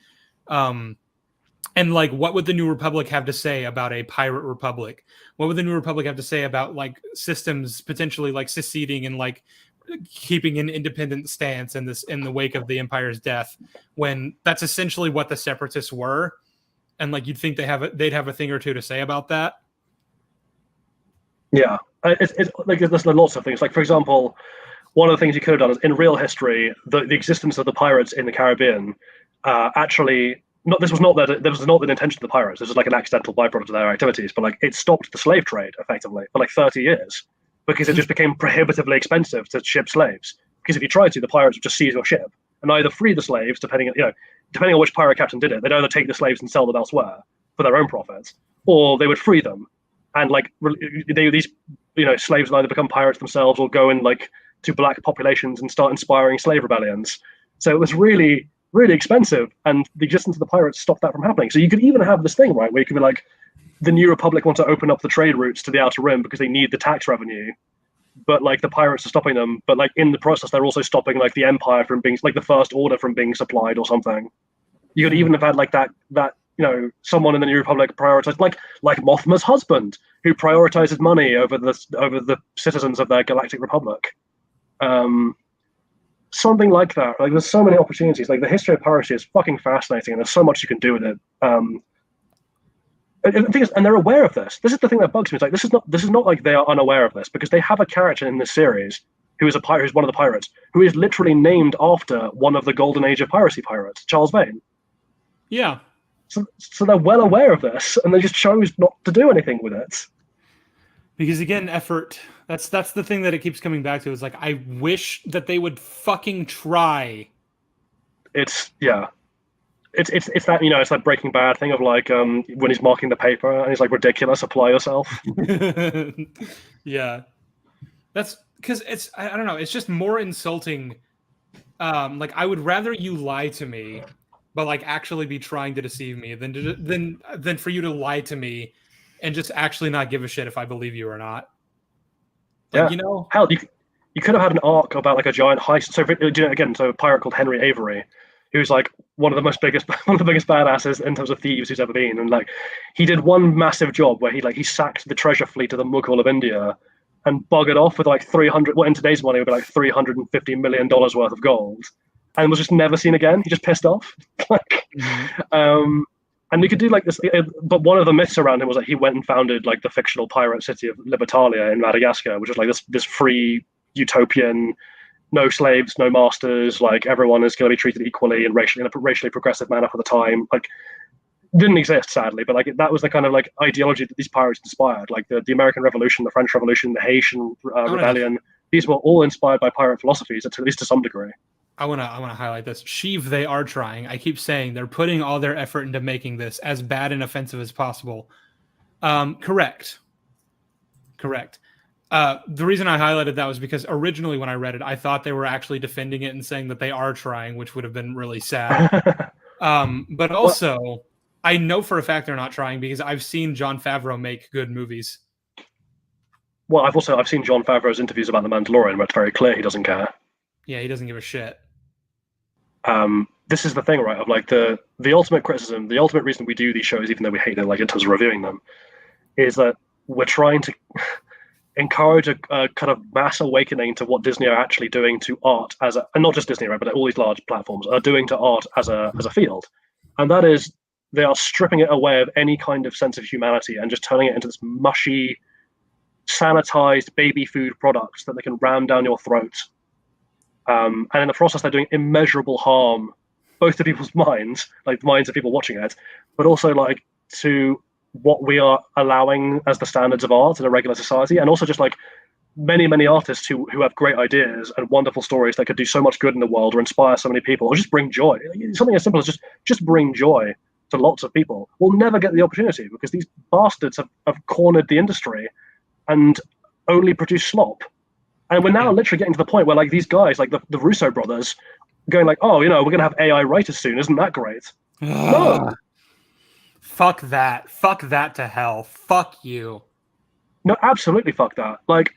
And like, what would the New Republic have to say about a pirate republic? What would the New Republic have to say about like systems potentially like seceding and like keeping an independent stance in the wake of the Empire's death, when that's essentially what the Separatists were? And like, you'd think they'd have a thing or two to say about that. Yeah, it's like there's lots of things. Like, for example, one of the things you could have done is in real history, the existence of the pirates in the Caribbean actually. This was not the intention of the pirates. This was like an accidental byproduct of their activities, but like it stopped the slave trade effectively for like 30 years because it just became prohibitively expensive to ship slaves. Because if you tried to, the pirates would just seize your ship and either free the slaves, depending on which pirate captain did it. They'd either take the slaves and sell them elsewhere for their own profits, or they would free them, and like these slaves would either become pirates themselves or go in like to black populations and start inspiring slave rebellions. So it was really expensive, and the existence of the pirates stopped that from happening. So you could even have this thing, right, where you could be like, the New Republic want to open up the trade routes to the Outer Rim because they need the tax revenue, but like the pirates are stopping them. But like in the process, they're also stopping like the Empire from being like the First Order from being supplied or something. You could even have had like that someone in the New Republic prioritized like Mothma's husband, who prioritizes money over the citizens of their galactic republic. Something like that. Like, there's so many opportunities. Like, the history of piracy is fucking fascinating, and there's so much you can do with it. And the thing is, and they're aware of this. This is the thing that bugs me. It's like, this is not like they are unaware of this, because they have a character in this series who is who's one of the pirates, who is literally named after one of the Golden Age of piracy pirates, Charles Vane. Yeah. So they're well aware of this, and they just chose not to do anything with it. Because again, effort. That's the thing that it keeps coming back to. Is like, I wish that they would fucking try. It's that, it's that Breaking Bad thing of like when he's marking the paper and he's like, ridiculous, apply yourself. Yeah, that's because I don't know, it's just more insulting. Like, I would rather you lie to me, but like actually be trying to deceive me than for you to lie to me and just actually not give a shit if I believe you or not. Like, yeah. Hell, you could have had an arc about like a giant heist. So a pirate called Henry Avery, who's like one of the biggest badasses in terms of thieves who's ever been. And like, he did one massive job where he sacked the treasure fleet of the Mughal of India and buggered off with like 300, what in today's money would be like $350 million worth of gold, and was just never seen again. He just pissed off. And we could do like this, but one of the myths around him was that he went and founded like the fictional pirate city of Libertalia in Madagascar, which is like this free utopian, no slaves, no masters, like everyone is going to be treated equally and in a racially progressive manner for the time. Like, didn't exist, sadly, but like that was the kind of like ideology that these pirates inspired. Like the American Revolution, the French Revolution, the Haitian Rebellion. These were all inspired by pirate philosophies, at least to some degree. I want to highlight this. Sheev, they are trying. I keep saying they're putting all their effort into making this as bad and offensive as possible. Correct. The reason I highlighted that was because originally when I read it, I thought they were actually defending it and saying that they are trying, which would have been really sad. But also, I know for a fact they're not trying because I've seen Jon Favreau make good movies. Well, I've seen Jon Favreau's interviews about The Mandalorian, where it's very clear he doesn't care. Yeah, he doesn't give a shit. This is the thing, right? Of like the ultimate criticism, the ultimate reason we do these shows, even though we hate them, like in terms of reviewing them, is that we're trying to encourage a kind of mass awakening to what Disney are actually doing to art and not just Disney, right? But all these large platforms are doing to art as a field, and that is they are stripping it away of any kind of sense of humanity and just turning it into this mushy, sanitized baby food product that they can ram down your throat. And in the process, they're doing immeasurable harm, both to people's minds, like the minds of people watching it, but also like to what we are allowing as the standards of art in a regular society, and also just like many artists who have great ideas and wonderful stories that could do so much good in the world or inspire so many people or just bring joy. Something as simple as just bring joy to lots of people will never get the opportunity because these bastards have cornered the industry and only produce slop. And we're now literally getting to the point where like these guys, like the Russo brothers, going like, oh, we're going to have AI writers soon. Isn't that great? No. Fuck that. Fuck that to hell. Fuck you. No, absolutely fuck that. Like,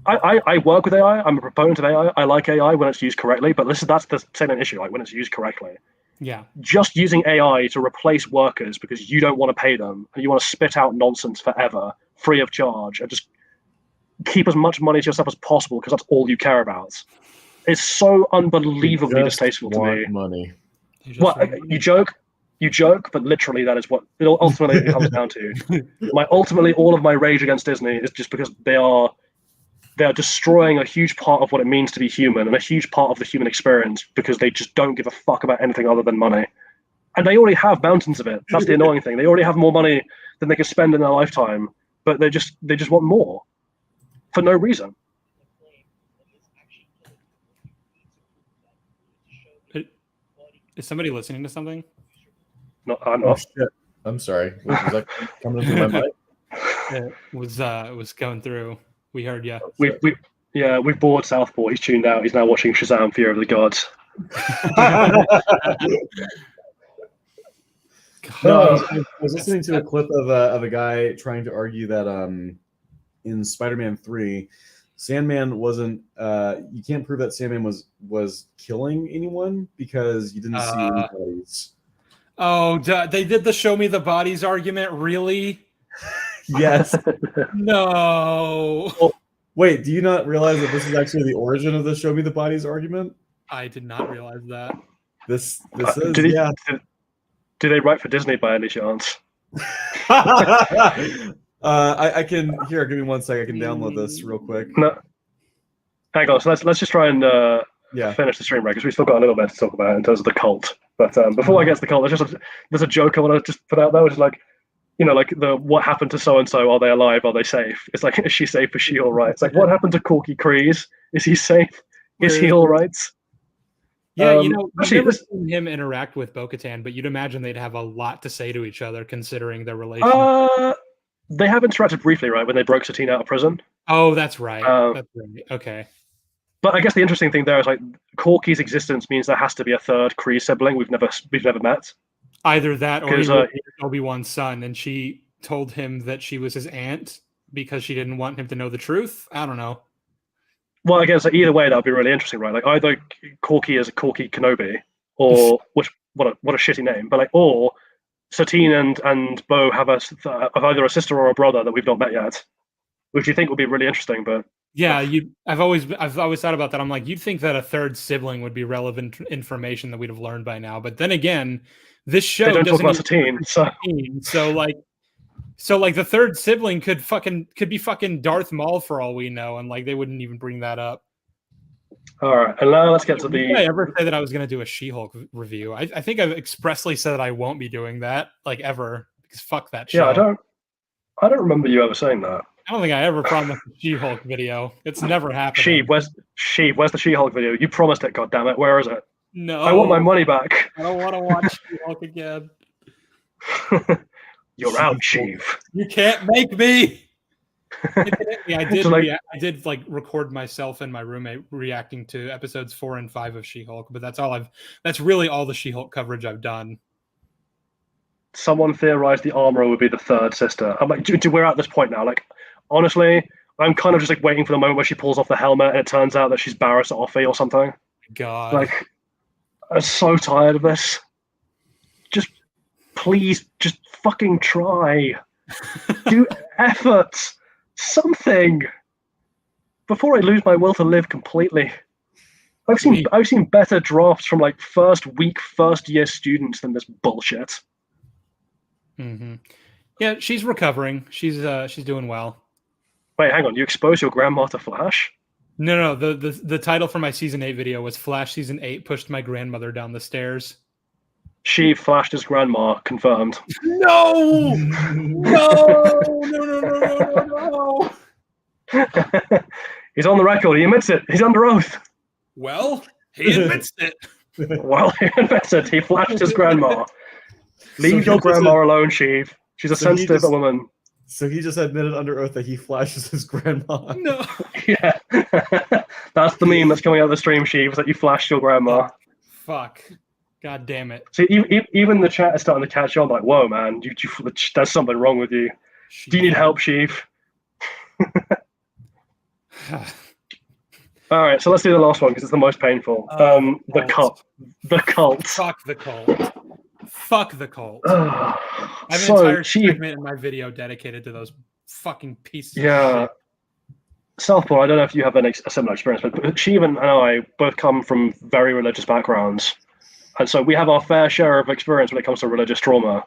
I work with AI. I'm a proponent of AI. I like AI when it's used correctly, but that's the same issue. Like when it's used correctly, Yeah. just using AI to replace workers because you don't want to pay them and you want to spit out nonsense forever, free of charge, and just keep as much money to yourself as possible because that's all you care about. It's so unbelievably distasteful to me. Money. What you joke, but literally that is what it ultimately comes down to. Ultimately, all of my rage against Disney is just because they are destroying a huge part of what it means to be human and a huge part of the human experience because they just don't give a fuck about anything other than money. And they already have mountains of it. That's the annoying thing. They already have more money than they can spend in their lifetime, but they just want more for no reason. Is somebody listening to something? No, I'm not. Oh, shit. I'm sorry. Was that coming through my mic? It was going through. We heard you. We've bored Southpaw. He's tuned out. He's now watching Shazam: Fear of the Gods. No, I was listening to a clip of a guy trying to argue that in Spider-Man 3, Sandman wasn't. You can't prove that Sandman was killing anyone because you didn't see any bodies. Oh, they did the "show me the bodies" argument. Really? Yes. No. Well, wait, do you not realize that this is actually the origin of the "show me the bodies" argument? I did not realize that. This is yeah. Do they write for Disney by any chance? I can here. Give me 1 second. I can download this real quick. No, hang on. So let's just try and finish the stream break because we've still got a little bit to talk about in terms of the cult. But before I get to the cult, there's a joke I want to just put out there, which is like, like what happened to so and so? Are they alive? Are they safe? It's like, is she safe? Is she all right? It's like, what happened to Corky Kreese? Is he safe? Is he all right? Yeah, I've never this, seen him interact with Bo-Katan, but you'd imagine they'd have a lot to say to each other considering their relationship. They have interacted briefly, right, when they broke Satine out of prison. Oh, that's right. That's right. Okay. But I guess the interesting thing there is like Corky's existence means there has to be a third Kreese sibling we've never met. Either that or he was Obi-Wan's son, and she told him that she was his aunt because she didn't want him to know the truth. I don't know. Well, I guess either way that would be really interesting, right? Like either Corky is a Corky Kenobi, or what a shitty name, but like or Satine and Bo have either a sister or a brother that we've not met yet, which you think would be really interesting. But yeah, I've always thought about that. I'm like, you'd think that a third sibling would be relevant information that we'd have learned by now. But then again, this show they don't doesn't talk about Satine, so like the third sibling could be fucking Darth Maul for all we know, and like they wouldn't even bring that up. All right, and now let's get to the. Did I ever say that I was going to do a She-Hulk review? I think I've expressly said that I won't be doing that, like ever, because fuck that show. Yeah, I don't remember you ever saying that. I don't think I ever promised a She-Hulk video. It's never happened. Where's the She-Hulk video? You promised it, goddammit. Where is it? No. I want my money back. I don't want to watch She-Hulk again. You're out, Sheev. You can't make me. I did like record myself and my roommate reacting to episodes 4 and 5 of She-Hulk, but that's really all the She-Hulk coverage I've done. Someone theorized the Armorer would be the third sister. I'm like, dude, we're at this point now. Like, honestly, I'm kind of just like waiting for the moment where she pulls off the helmet and it turns out that she's Barriss Offee or something. God. Like, I'm so tired of this. Just please, just fucking try. Do effort. Something. Before I lose my will to live completely. I've seen better drafts from like first year students than this bullshit. Mm-hmm. Yeah, she's recovering. She's doing well. Wait, hang on. You exposed your grandma to Flash? No. The title for my season 8 video was Flash Season 8 pushed my grandmother down the stairs. She flashed his grandma, confirmed. No! He's on the record. He admits it. He's under oath. Well, he admits it. He flashed his grandma. Leave your grandma alone, Sheev. She's a sensitive woman. So he just admitted under oath that he flashes his grandma. No. Yeah. That's the meme that's coming out of the stream, Sheev, that you flashed your grandma. Fuck. God damn it. See, even the chat is starting to catch on. Like, whoa, man, there's something wrong with you. Do you need help, Sheev? All right, so let's do the last one because it's the most painful. The cult. The cult. Fuck the cult. Fuck the cult. I have an So, entire Sheev, segment in my video dedicated to those fucking pieces of yeah, shit. Southpaw, I don't know if you have a similar experience, but Sheev and I both come from very religious backgrounds. And so we have our fair share of experience when it comes to religious trauma.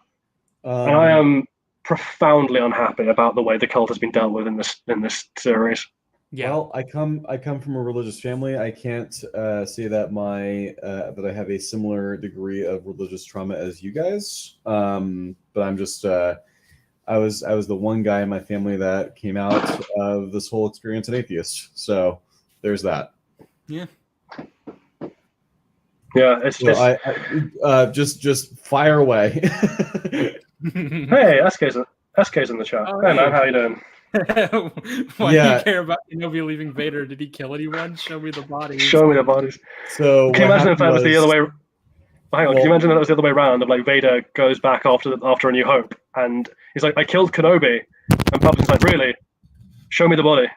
And I am profoundly unhappy about the way the cult has been dealt with in this series. Yeah. Well, I come from a religious family. I can't say that that I have a similar degree of religious trauma as you guys. But I'm just I was the one guy in my family that came out of this whole experience an atheist. So there's that. Yeah. Yeah, it's just fire away. Hey, SK's in the chat. Oh, hey man, how you doing? Why do you care about Kenobi leaving Vader? Did he kill anyone? Show me the bodies. Show me the bodies. So can you imagine if that was the other way? Hang on, can you imagine that was the other way around? Of like Vader goes back after A New Hope, and he's like, "I killed Kenobi," and Palpatine's like, "Really? Show me the body."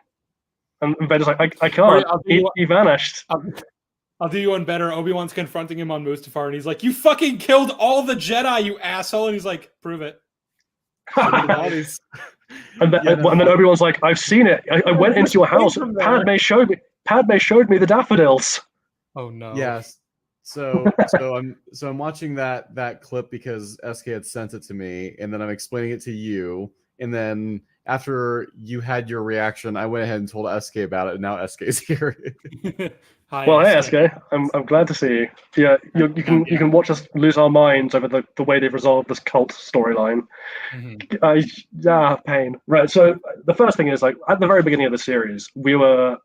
And Vader's like, "I can't. He vanished." I'll do you one better. Obi-Wan's confronting him on Mustafar, and he's like, "You fucking killed all the Jedi, you asshole!" And he's like, "Prove it." And then Obi-Wan's like, "I've seen it. I went into your house. Padme showed me the daffodils." Oh no. Yes. So I'm watching that clip because SK had sent it to me, and then I'm explaining it to you, and then after you had your reaction, I went ahead and told SK about it, and now SK's here. Hi, well, hey SK, I'm glad to see you. Yeah, you can watch us lose our minds over the way they've resolved this cult storyline. Mm-hmm. Pain. Right. So the first thing is, like, at the very beginning of the series, we were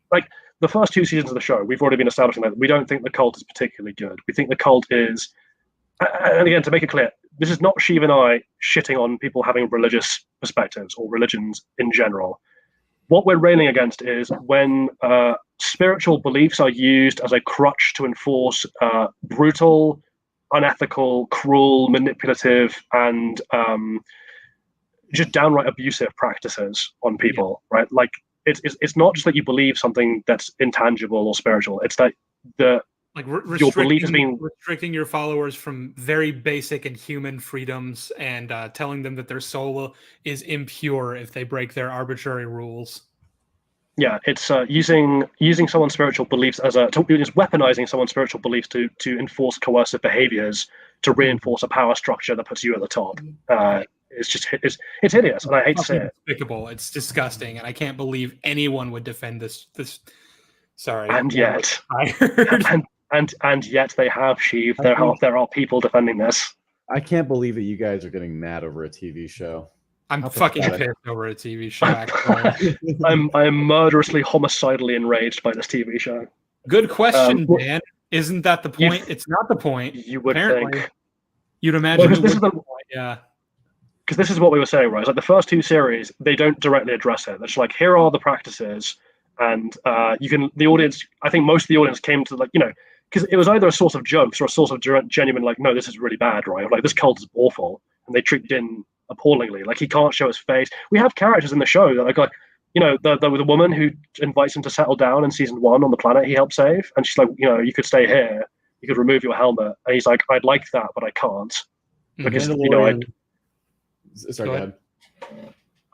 like, the first 2 seasons of the show, we've already been establishing that we don't think the cult is particularly good. We think the cult is, and again, to make it clear, this is not Sheev and I shitting on people having religious perspectives or religions in general. What we're railing against is when spiritual beliefs are used as a crutch to enforce brutal, unethical, cruel, manipulative, and just downright abusive practices on people, right? Like, it's not just that you believe something that's intangible or spiritual. It's that your belief is being restricting your followers from very basic and human freedoms, and telling them that their soul is impure if they break their arbitrary rules. Yeah, it's using someone's spiritual beliefs it's weaponizing someone's spiritual beliefs to enforce coercive behaviors, to reinforce a power structure that puts you at the top. It's just it's hideous, and I hate to say it. Despicable. It's disgusting, and I can't believe anyone would defend this. Sorry, and yet, and yet they have, Sheev. There are people defending this. I can't believe that you guys are getting mad over a TV show. I'm fucking pissed over a TV show. Actually, I'm murderously, homicidally enraged by this TV show. Good question, Dan. Isn't that the point? It's not the point. You would think. You'd imagine. Well, this is yeah. Because this is what we were saying, right? It's like the first 2 series, they don't directly address it. It's like, here are the practices, and the audience. I think most of the audience came to, like, because it was either a source of jokes or a source of genuine, like, no, this is really bad, right? Like, this cult is awful, and they treat Din appallingly. Like, he can't show his face. We have characters in the show that like the woman who invites him to settle down in season 1 on the planet he helped save, and she's like, you could stay here, you could remove your helmet, and he's like, I'd like that, but I can't because Sorry, go ahead.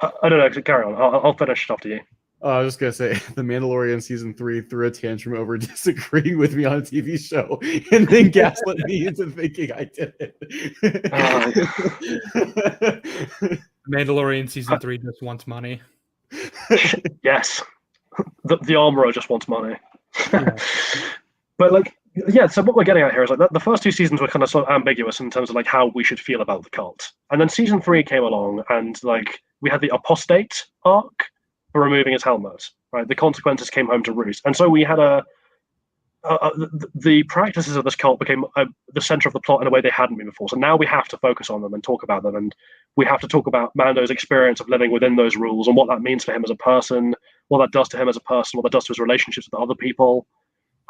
I don't know. Carry on. I'll finish after you. I was just gonna say, The Mandalorian season 3 threw a tantrum over disagreeing with me on a TV show, and then gaslit me into thinking I did it. Mandalorian season 3 just wants money. Yes, the armorer just wants money. Yeah. But like, yeah. So what we're getting at here is like the first 2 seasons were kind of sort of ambiguous in terms of like how we should feel about the cult, and then season 3 came along, and like we had the apostate arc for removing his helmet. Right, the consequences came home to roost, and so we had the practices of this cult became the center of the plot in a way they hadn't been before. So now we have to focus on them and talk about them, and we have to talk about Mando's experience of living within those rules and what that means for him as a person, what that does to him as a person, what that does to his relationships with other people.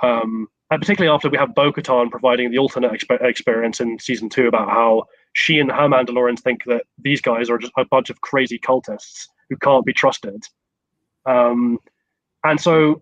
And particularly after we have Bo-Katan providing the alternate experience in season 2 about how she and her Mandalorians think that these guys are just a bunch of crazy cultists who can't be trusted. And so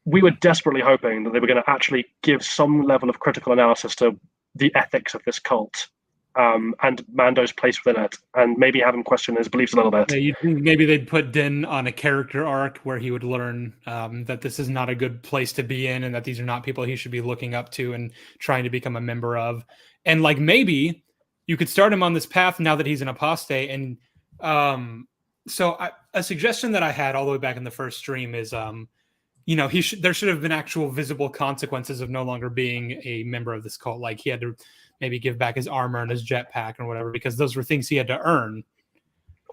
we were desperately hoping that they were going to actually give some level of critical analysis to the ethics of this cult, and Mando's place within it, and maybe have him question his beliefs a little bit. Yeah, you think maybe they'd put Din on a character arc where he would learn that this is not a good place to be in, and that these are not people he should be looking up to and trying to become a member of. And like maybe you could start him on this path now that he's an apostate. And a suggestion that I had all the way back in the first stream is, there should have been actual visible consequences of no longer being a member of this cult. Like he had to maybe give back his armor and his jetpack or whatever, because those were things he had to earn.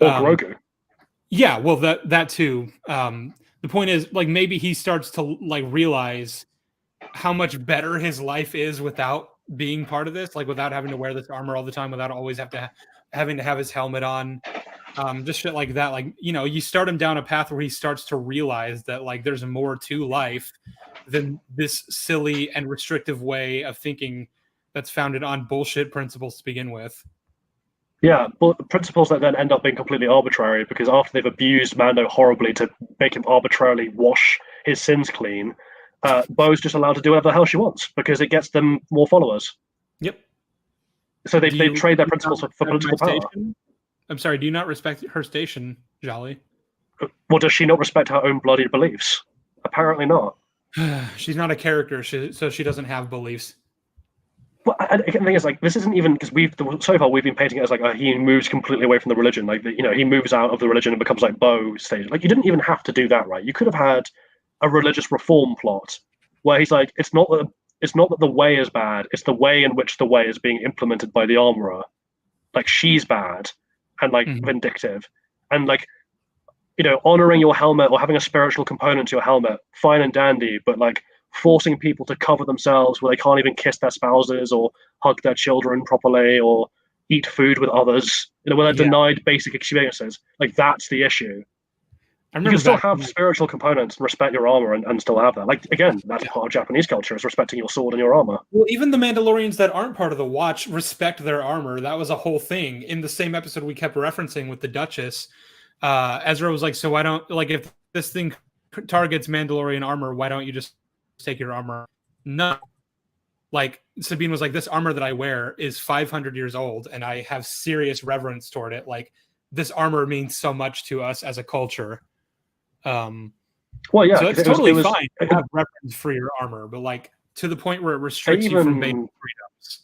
Or Grogu. Yeah, well, that too. The point is, like, maybe he starts to like realize how much better his life is without being part of this, like without having to wear this armor all the time, without always having to have his helmet on. Just shit like that. Like, you start him down a path where he starts to realize that like there's more to life than this silly and restrictive way of thinking that's founded on bullshit principles to begin with. Yeah, well, principles that then end up being completely arbitrary, because after they've abused Mando horribly to make him arbitrarily wash his sins clean, Bo's just allowed to do whatever the hell she wants because it gets them more followers. Yep. So they trade their principles for political power. I'm sorry, do you not respect her station, Jolly? Well, does she not respect her own bloody beliefs? Apparently not. She's not a character, so she doesn't have beliefs. Well, and the thing is, like, this isn't even because so far we've been painting it as like he moves completely away from the religion, like he moves out of the religion and becomes like Bo stage. Like, you didn't even have to do that, right? You could have had a religious reform plot where he's like, it's not that the way is bad, it's the way in which the way is being implemented by the armorer. Like, she's bad and like vindictive, and like, honoring your helmet or having a spiritual component to your helmet, fine and dandy, but like forcing people to cover themselves where they can't even kiss their spouses or hug their children properly or eat food with others, where they're denied basic experiences. Like, that's the issue. You can still have spiritual components and respect your armor and still have that. Like, again, that's part of Japanese culture, is respecting your sword and your armor. Well, even the Mandalorians that aren't part of the Watch respect their armor. That was a whole thing. In the same episode we kept referencing with the Duchess, Ezra was like, so why don't, like, if this thing targets Mandalorian armor, why don't you just take your armor? No. Like, Sabine was like, this armor that I wear is 500 years old and I have serious reverence toward it. Like, this armor means so much to us as a culture. Well, yeah, so it's totally fine to have reverence for your armor, but like to the point where it restricts you from basic freedoms.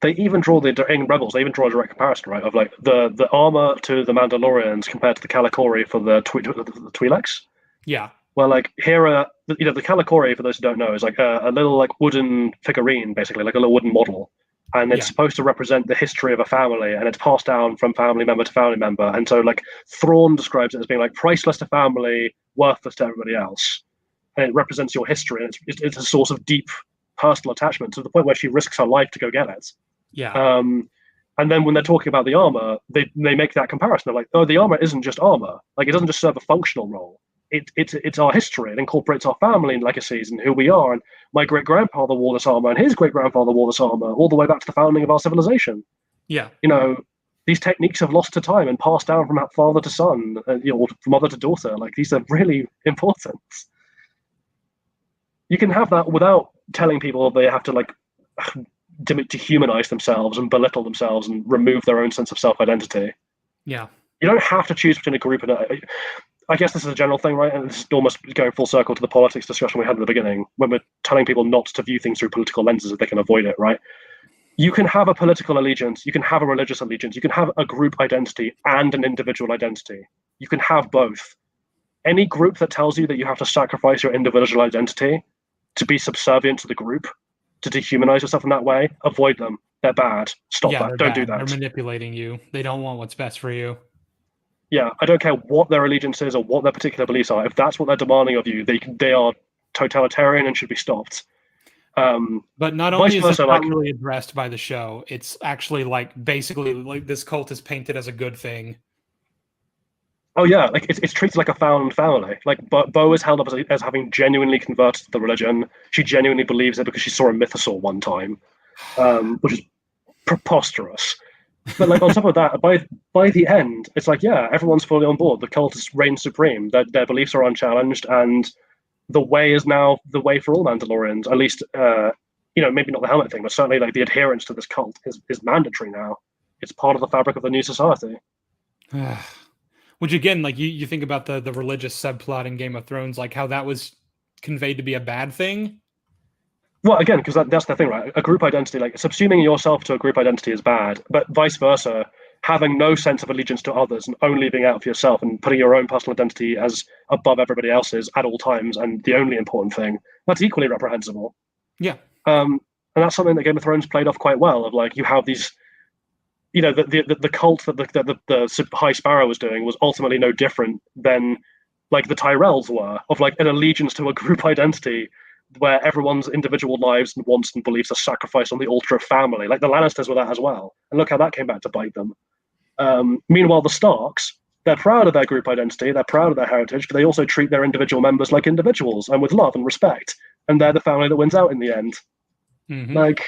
They even draw in Rebels. They even draw a direct comparison, right, of like the armor to the Mandalorians compared to the Kalikori for the Twi'leks. Yeah. Well, like, here are the Kalikori, for those who don't know, is like a little like wooden figurine, basically, like a little wooden model. And it's supposed to represent the history of a family, and it's passed down from family member to family member. And so, like, Thrawn describes it as being like priceless to family, worthless to everybody else. And it represents your history, and it's a source of deep personal attachment to the point where she risks her life to go get it. Yeah. And then when they're talking about the armor, they make that comparison. They're like, oh, the armor isn't just armor. Like, it doesn't just serve a functional role. It's our history. It incorporates our family and legacies and who we are. And my great-grandfather wore this armor, and his great-grandfather wore this armor, all the way back to the founding of our civilization. Yeah. These techniques have lost to time and passed down from father to son, or from mother to daughter. Like, these are really important. You can have that without telling people they have to, like, dehumanize themselves and belittle themselves and remove their own sense of self-identity. Yeah. You don't have to choose between a group and I guess this is a general thing, right? And this is almost going full circle to the politics discussion we had at the beginning, when we're telling people not to view things through political lenses if they can avoid it, right? You can have a political allegiance, you can have a religious allegiance, you can have a group identity and an individual identity. You can have both. Any group that tells you that you have to sacrifice your individual identity to be subservient to the group, to dehumanize yourself in that way, avoid them. They're bad. Stop that. Don't do that. They're manipulating you. They don't want what's best for you. Yeah, I don't care what their allegiance is or what their particular beliefs are. If that's what they're demanding of you, they are totalitarian and should be stopped. But not only is it not really addressed by the show, it's actually like basically like this cult is painted as a good thing. Oh yeah, like it's treated like a found family. Like Bo is held up as having genuinely converted to the religion. She genuinely believes it because she saw a mythosaur one time, which is preposterous. But like on top of that, by the end, it's like, yeah, everyone's fully on board. The cult has reigned supreme. Their beliefs are unchallenged, and the way is now the way for all Mandalorians. At least, maybe not the helmet thing, but certainly like the adherence to this cult is mandatory now. It's part of the fabric of the new society. Which again, like you think about the religious subplot in Game of Thrones, like how that was conveyed to be a bad thing. Well, again, because that's the thing, right? A group identity, like subsuming yourself to a group identity is bad, but vice versa, having no sense of allegiance to others and only being out for yourself and putting your own personal identity as above everybody else's at all times and the only important thing, that's equally reprehensible. Yeah. And that's something that Game of Thrones played off quite well. Of like, you have these, the cult that the High Sparrow was doing was ultimately no different than like the Tyrells were, of like an allegiance to a group identity where everyone's individual lives and wants and beliefs are sacrificed on the altar of family. Like the Lannisters were that as well. And look how that came back to bite them. Meanwhile, the Starks, they're proud of their group identity, they're proud of their heritage, but they also treat their individual members like individuals and with love and respect. And they're the family that wins out in the end. Mm-hmm. Like,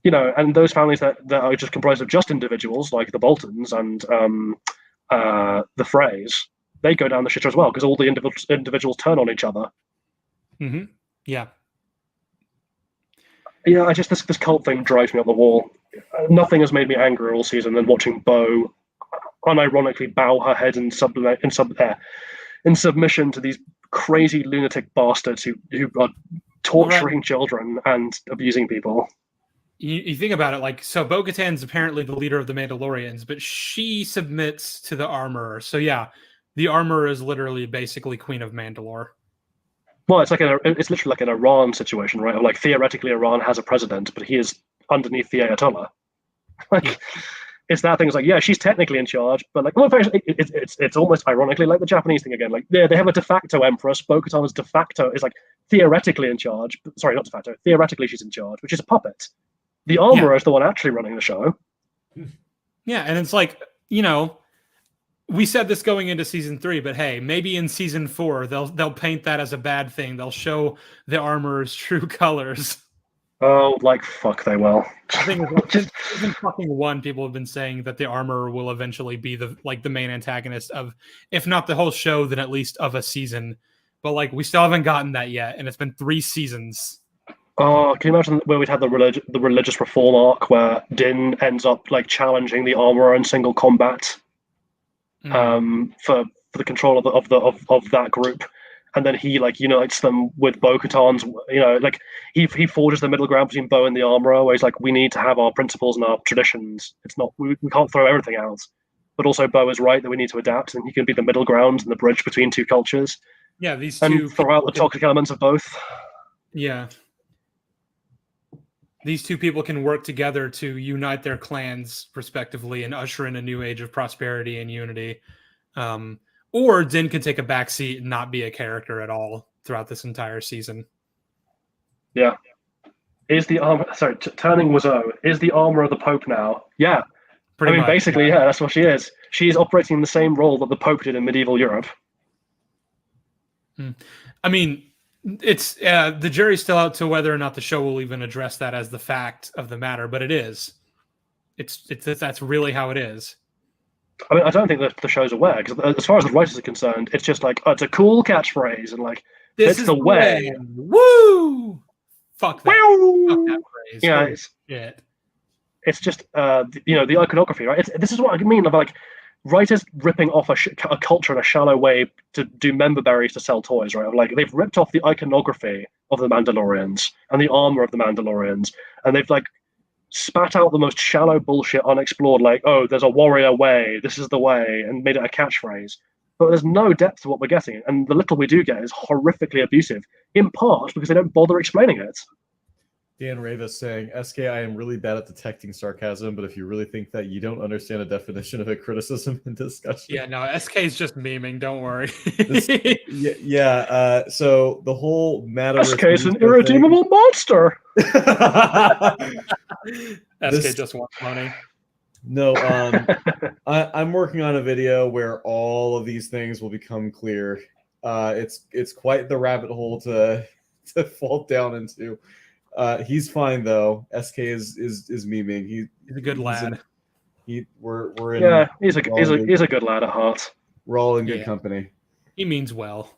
and those families that are just comprised of just individuals, like the Boltons and the Freys, they go down the shitter as well, because all the individuals turn on each other. Mm-hmm. Yeah. Yeah, I just this cult thing drives me up the wall. Nothing has made me angrier all season than watching Bo unironically bow her head in submission to these crazy lunatic bastards who are torturing children and abusing people. You think about it, like, so Bo-Katan's apparently the leader of the Mandalorians, but she submits to the Armorer. So yeah, the Armorer is literally basically Queen of Mandalore. Well, it's literally like an Iran situation, right? Like theoretically, Iran has a president, but he is underneath the Ayatollah. Like, it's that thing. It's like, yeah, she's technically in charge, but like, well, it's almost ironically like the Japanese thing again. Like, they have a de facto empress. Bo-Katan is de facto is like theoretically in charge. Sorry, not de facto. Theoretically, she's in charge, which is a puppet. The Armorer is the one actually running the show. Yeah, and it's like, we said this going into season 3, but hey, maybe in season 4 they'll paint that as a bad thing. They'll show the Armorer's true colors. Oh, like fuck, they will. I think since season fucking 1, people have been saying that the Armorer will eventually be the main antagonist of, if not the whole show, then at least of a season. But like, we still haven't gotten that yet, and it's been 3 seasons. Oh, can you imagine where we'd had the religious reform arc where Din ends up like challenging the Armorer in single combat? For the control of that group, and then he like unites them with Bo-Katan's. Like he forges the middle ground between Bo and the Armorer, where he's like, we need to have our principles and our traditions. It's not we can't throw everything out, but also Bo is right that we need to adapt, and he can be the middle ground and the bridge between two cultures. Yeah, these and two throw out the toxic elements of both. Yeah. These two people can work together to unite their clans respectively and usher in a new age of prosperity and unity. Or Din can take a backseat and not be a character at all throughout this entire season. Yeah. Is the turning Wiseau, is the Armorer of the Pope now? Yeah. Pretty much, basically, yeah, that's what she is. She is operating the same role that the Pope did in medieval Europe. I mean, it's the jury's still out to whether or not the show will even address that as the fact of the matter, but it is. That's really how it is. I mean, I don't think that the show's aware, because as far as the writers are concerned, it's just like, oh, it's a cool catchphrase, and like, this is the way. Woo! Fuck that. Fuck that phrase. Yeah, it's just the iconography, right? This is what I mean about like writers ripping off a culture in a shallow way to do member berries to sell toys, right? Like they've ripped off the iconography of the Mandalorians and the armor of the Mandalorians, and they've like spat out the most shallow bullshit unexplored, like, oh, there's a warrior way, this is the way, and made it a catchphrase. But there's no depth to what we're getting, and the little we do get is horrifically abusive, in part because they don't bother explaining it. Dan Ravis saying, SK, I am really bad at detecting sarcasm, but if you really think that, you don't understand a definition of a criticism and discussion. Yeah, no, SK is just memeing, don't worry. So the whole matter SK is an irredeemable monster. SK just wants money. No, I'm working on a video where all of these things will become clear. It's quite the rabbit hole to fall down into. He's fine though. SK is memeing. He's a good lad. We're in. Yeah, he's a good lad at heart. We're all in good company. He means well.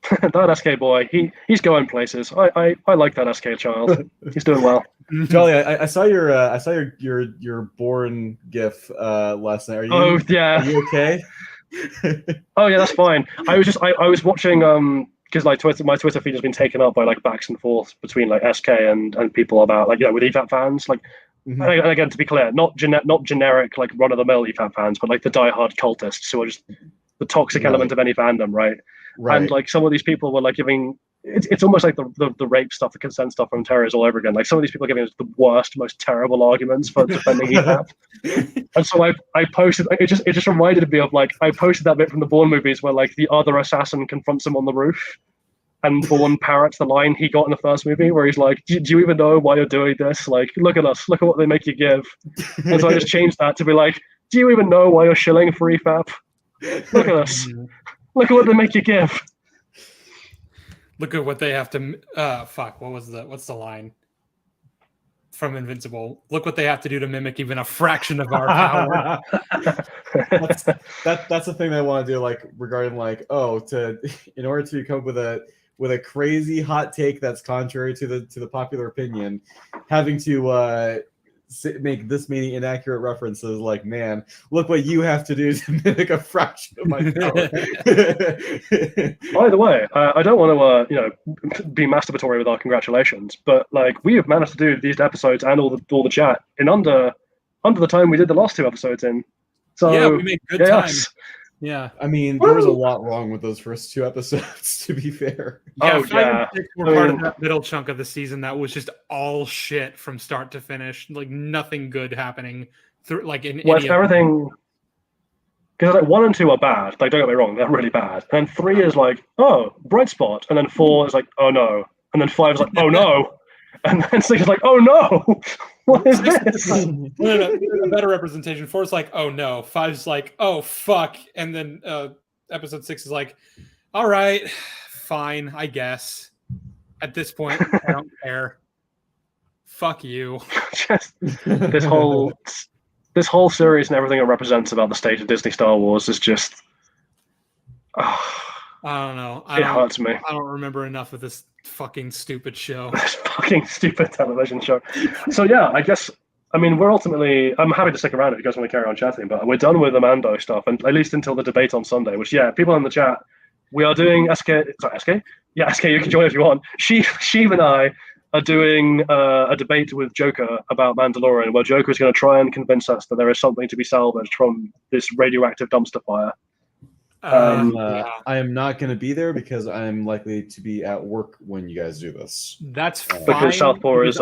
That SK boy, he's going places. I like that SK child. He's doing well. Jolly, I saw your Born GIF last night. Are you okay? Oh yeah, that's fine. I was watching because like my Twitter feed has been taken up by like backs and forth between like SK and people about like with EFAP fans like. Mm-hmm. And again, to be clear, not generic like run of the mill EFAP fans, but like the diehard cultists who are just the toxic element of any fandom, right? And like some of these people were like giving it's almost like the rape stuff, the consent stuff from Terrors all over again. Like some of these people are giving us the worst, most terrible arguments for defending EFAP. And so I posted it just reminded me of like I posted that bit from the Bourne movies where like the other assassin confronts him on the roof. And Bourne parrots the line he got in the first movie where he's like, do you even know why you're doing this? Like, look at us. Look at what they make you give. And so I just changed that to be like, do you even know why you're shilling for EFAP? Look at us. Look at what they make you give. Look at what they have to... what's the line? From Invincible. Look what they have to do to mimic even a fraction of our power. That's the thing I want to do, like regarding like, in order to come up with a crazy hot take that's contrary to the popular opinion, having to make this many inaccurate references, like, man, look what you have to do to mimic a fraction of my power. By the way, I don't want to be masturbatory with our congratulations, but like we have managed to do these episodes and all the chat in under the time we did the last two episodes in. So yeah, we made good time. Yeah, I mean, there was a lot wrong with those first two episodes, to be fair. Yeah, 5 and 6 were part of that middle chunk of the season that was just all shit from start to finish. Like nothing good happening through, like in everything. Because like 1 and 2 are bad. Like don't get me wrong, they're really bad. And 3 is like, oh, bright spot, and then 4 is like, oh no, and then 5 is like, oh no, and then 6 is like, oh no. What is this? No, a better representation. 4 is like, oh no. 5 is like, oh fuck. And then episode 6 is like, all right, fine, I guess. At this point, I don't care. Fuck you. Just this whole series and everything it represents about the state of Disney Star Wars is just. I don't know. It hurts me. I don't remember enough of this fucking stupid show. This fucking stupid television show. So yeah, I guess we're ultimately. I'm happy to stick around if you guys want to carry on chatting, but we're done with the Mando stuff, and at least until the debate on Sunday. Which people in the chat, we are doing SK. Yeah, SK. You can join if you want. Sheev and I are doing a debate with Joker about Mandalorian, where Joker is going to try and convince us that there is something to be salvaged from this radioactive dumpster fire. I am not going to be there because I'm likely to be at work when you guys do this. That's fine. Because Southpaw is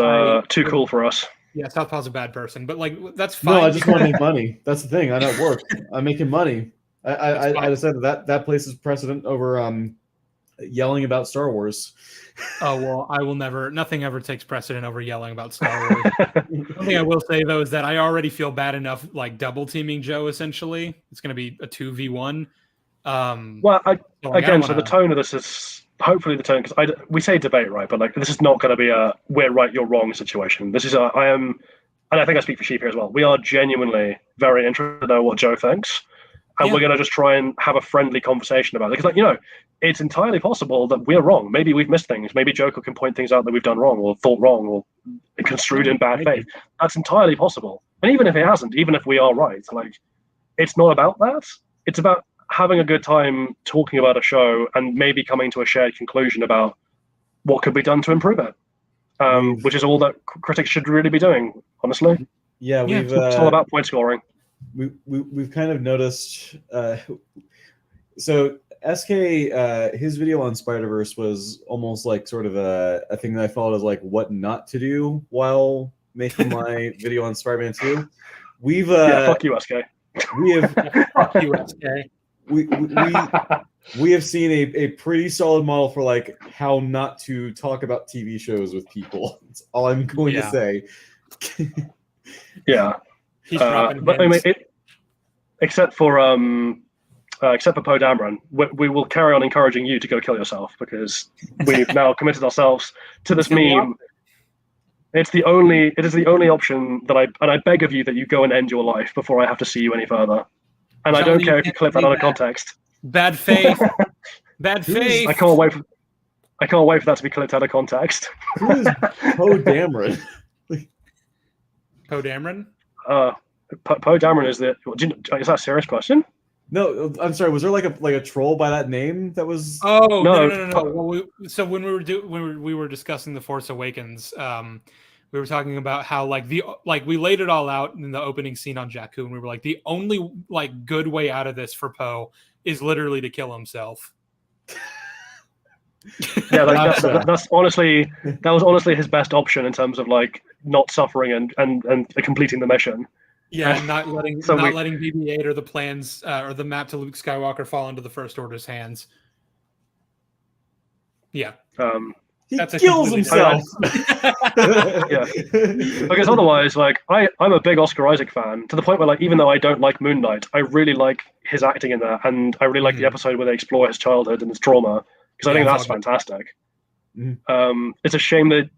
too cool for us. Yeah, Southpaw's a bad person, but like that's fine. No, I just want to make money. That's the thing. I'm at work. I'm making money. I decided that places precedent over yelling about Star Wars. Oh well, I will never. Nothing ever takes precedent over yelling about Star Wars. One thing I will say though is that I already feel bad enough, like double teaming Joe. Essentially, it's going to be a 2v1. So the tone of this is hopefully the tone, because we say debate, right? But like this is not going to be a we're right, you're wrong situation. This is I am, and I think I speak for Sheev here as well. We are genuinely very interested to know what Joe thinks, and we're going to just try and have a friendly conversation about it. Because it's entirely possible that we're wrong. Maybe we've missed things. Maybe Joker can point things out that we've done wrong or thought wrong or construed in bad faith. That's entirely possible. And even if it hasn't, even if we are right, like it's not about that. It's about having a good time talking about a show and maybe coming to a shared conclusion about what could be done to improve it, which is all that critics should really be doing, honestly. Yeah, it's all about point scoring. We've kind of noticed. So SK, his video on Spider-Verse was almost like sort of a thing that I followed as like what not to do while making my video on Spider-Man 2. We've fuck you, SK. We have fuck you, SK. We have seen a pretty solid model for like how not to talk about TV shows with people. That's all I'm going to say. Yeah, but except for Poe Dameron, we will carry on encouraging you to go kill yourself because we've now committed ourselves to this meme. It is the only option that I beg of you that you go and end your life before I have to see you any further. And I John, don't you care if you can't clip that believe out of that. context. Bad faith. Bad Who is- faith. I can't wait for that to be clipped out of context. Who is Poe Dameron? Poe Dameron? Poe Dameron is is that a serious question? No, I'm sorry. Was there like a troll by that name that was? Oh No. no. Well, so when we were discussing The Force Awakens, we were talking about how we laid it all out in the opening scene on Jakku, and we were like, the only like good way out of this for Poe is literally to kill himself. Yeah, like that was honestly his best option in terms of like not suffering and completing the mission. Yeah, not letting BB-8 or the plans or the map to Luke Skywalker fall into the First Order's hands. Yeah, He kills himself. Yeah, because otherwise, like I'm a big Oscar Isaac fan to the point where like even though I don't like Moon Knight, I really like his acting in that, and I really like the episode where they explore his childhood and his trauma because I think that's fantastic. It's a shame that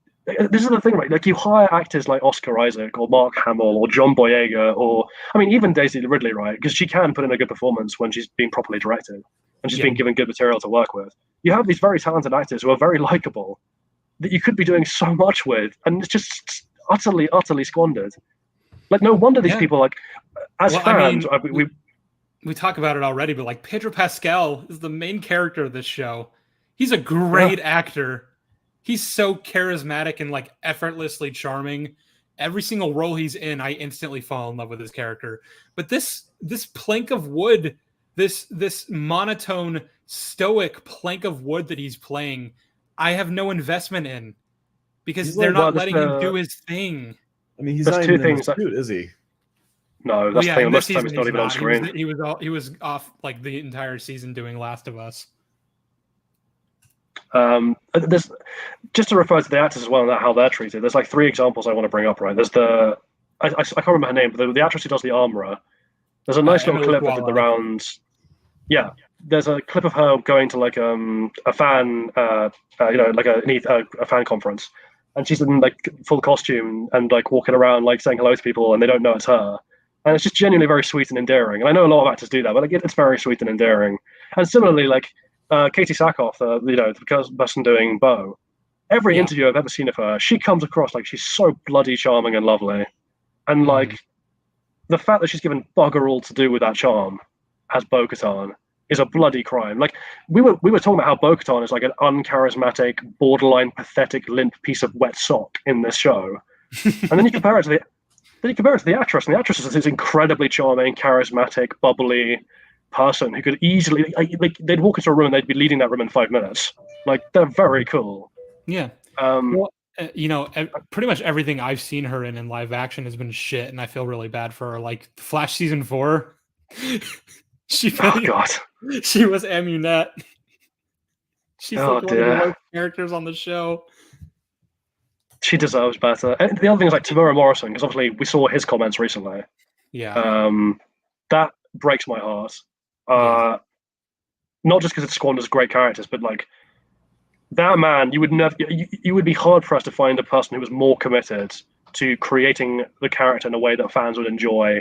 this is the thing, right? Like you hire actors like Oscar Isaac or Mark Hamill or John Boyega or I mean even Daisy Ridley, right? Because she can put in a good performance when she's being properly directed and she's being given good material to work with. You have these very talented actors who are very likable that you could be doing so much with, and it's just utterly squandered. Like no wonder these people like as fans. I mean, we talk about it already, but like Pedro Pascal is the main character of this show. He's a great actor. He's so charismatic and like effortlessly charming. Every single role he's in, I instantly fall in love with his character. But this plank of wood, this monotone, stoic plank of wood that he's playing, I have no investment in because they're not letting him do his thing. I mean, he's not even in the suit, is he? No, that's the thing. Most of the time, he's not even on screen. He was off like the entire season doing Last of Us. There's just to refer to the actors as well and how they're treated. There's like 3 examples I want to bring up. Right, there's I can't remember her name, but the actress who does the Armorer. There's a nice little clip that did the rounds. Yeah, there's a clip of her going to like a fan, like a fan conference, and she's in like full costume and like walking around like saying hello to people, and they don't know it's her. And it's just genuinely very sweet and endearing. And I know a lot of actors do that, but like it's very sweet and endearing. And similarly, like Katie Sackhoff, the person doing Bo, every interview I've ever seen of her, she comes across like she's so bloody charming and lovely. And like the fact that she's given bugger all to do with that charm as Bo-Katan is a bloody crime. Like we were talking about how Bo-Katan is like an uncharismatic, borderline pathetic, limp piece of wet sock in this show. And then you compare it to the actress, and the actress is this incredibly charming, charismatic, bubbly person who could easily like they'd walk into a room and they'd be leading that room in 5 minutes. Like they're very cool. Yeah. Pretty much everything I've seen her in live action has been shit, and I feel really bad for her. Like Flash season 4, she was Amunet. She's like one of the worst characters on the show. She deserves better. And the other thing is like Tamura Morrison, because obviously we saw his comments recently. Yeah. That breaks my heart. Not just because it squanders great characters, but like that man, you would be hard pressed to find a person who was more committed to creating the character in a way that fans would enjoy,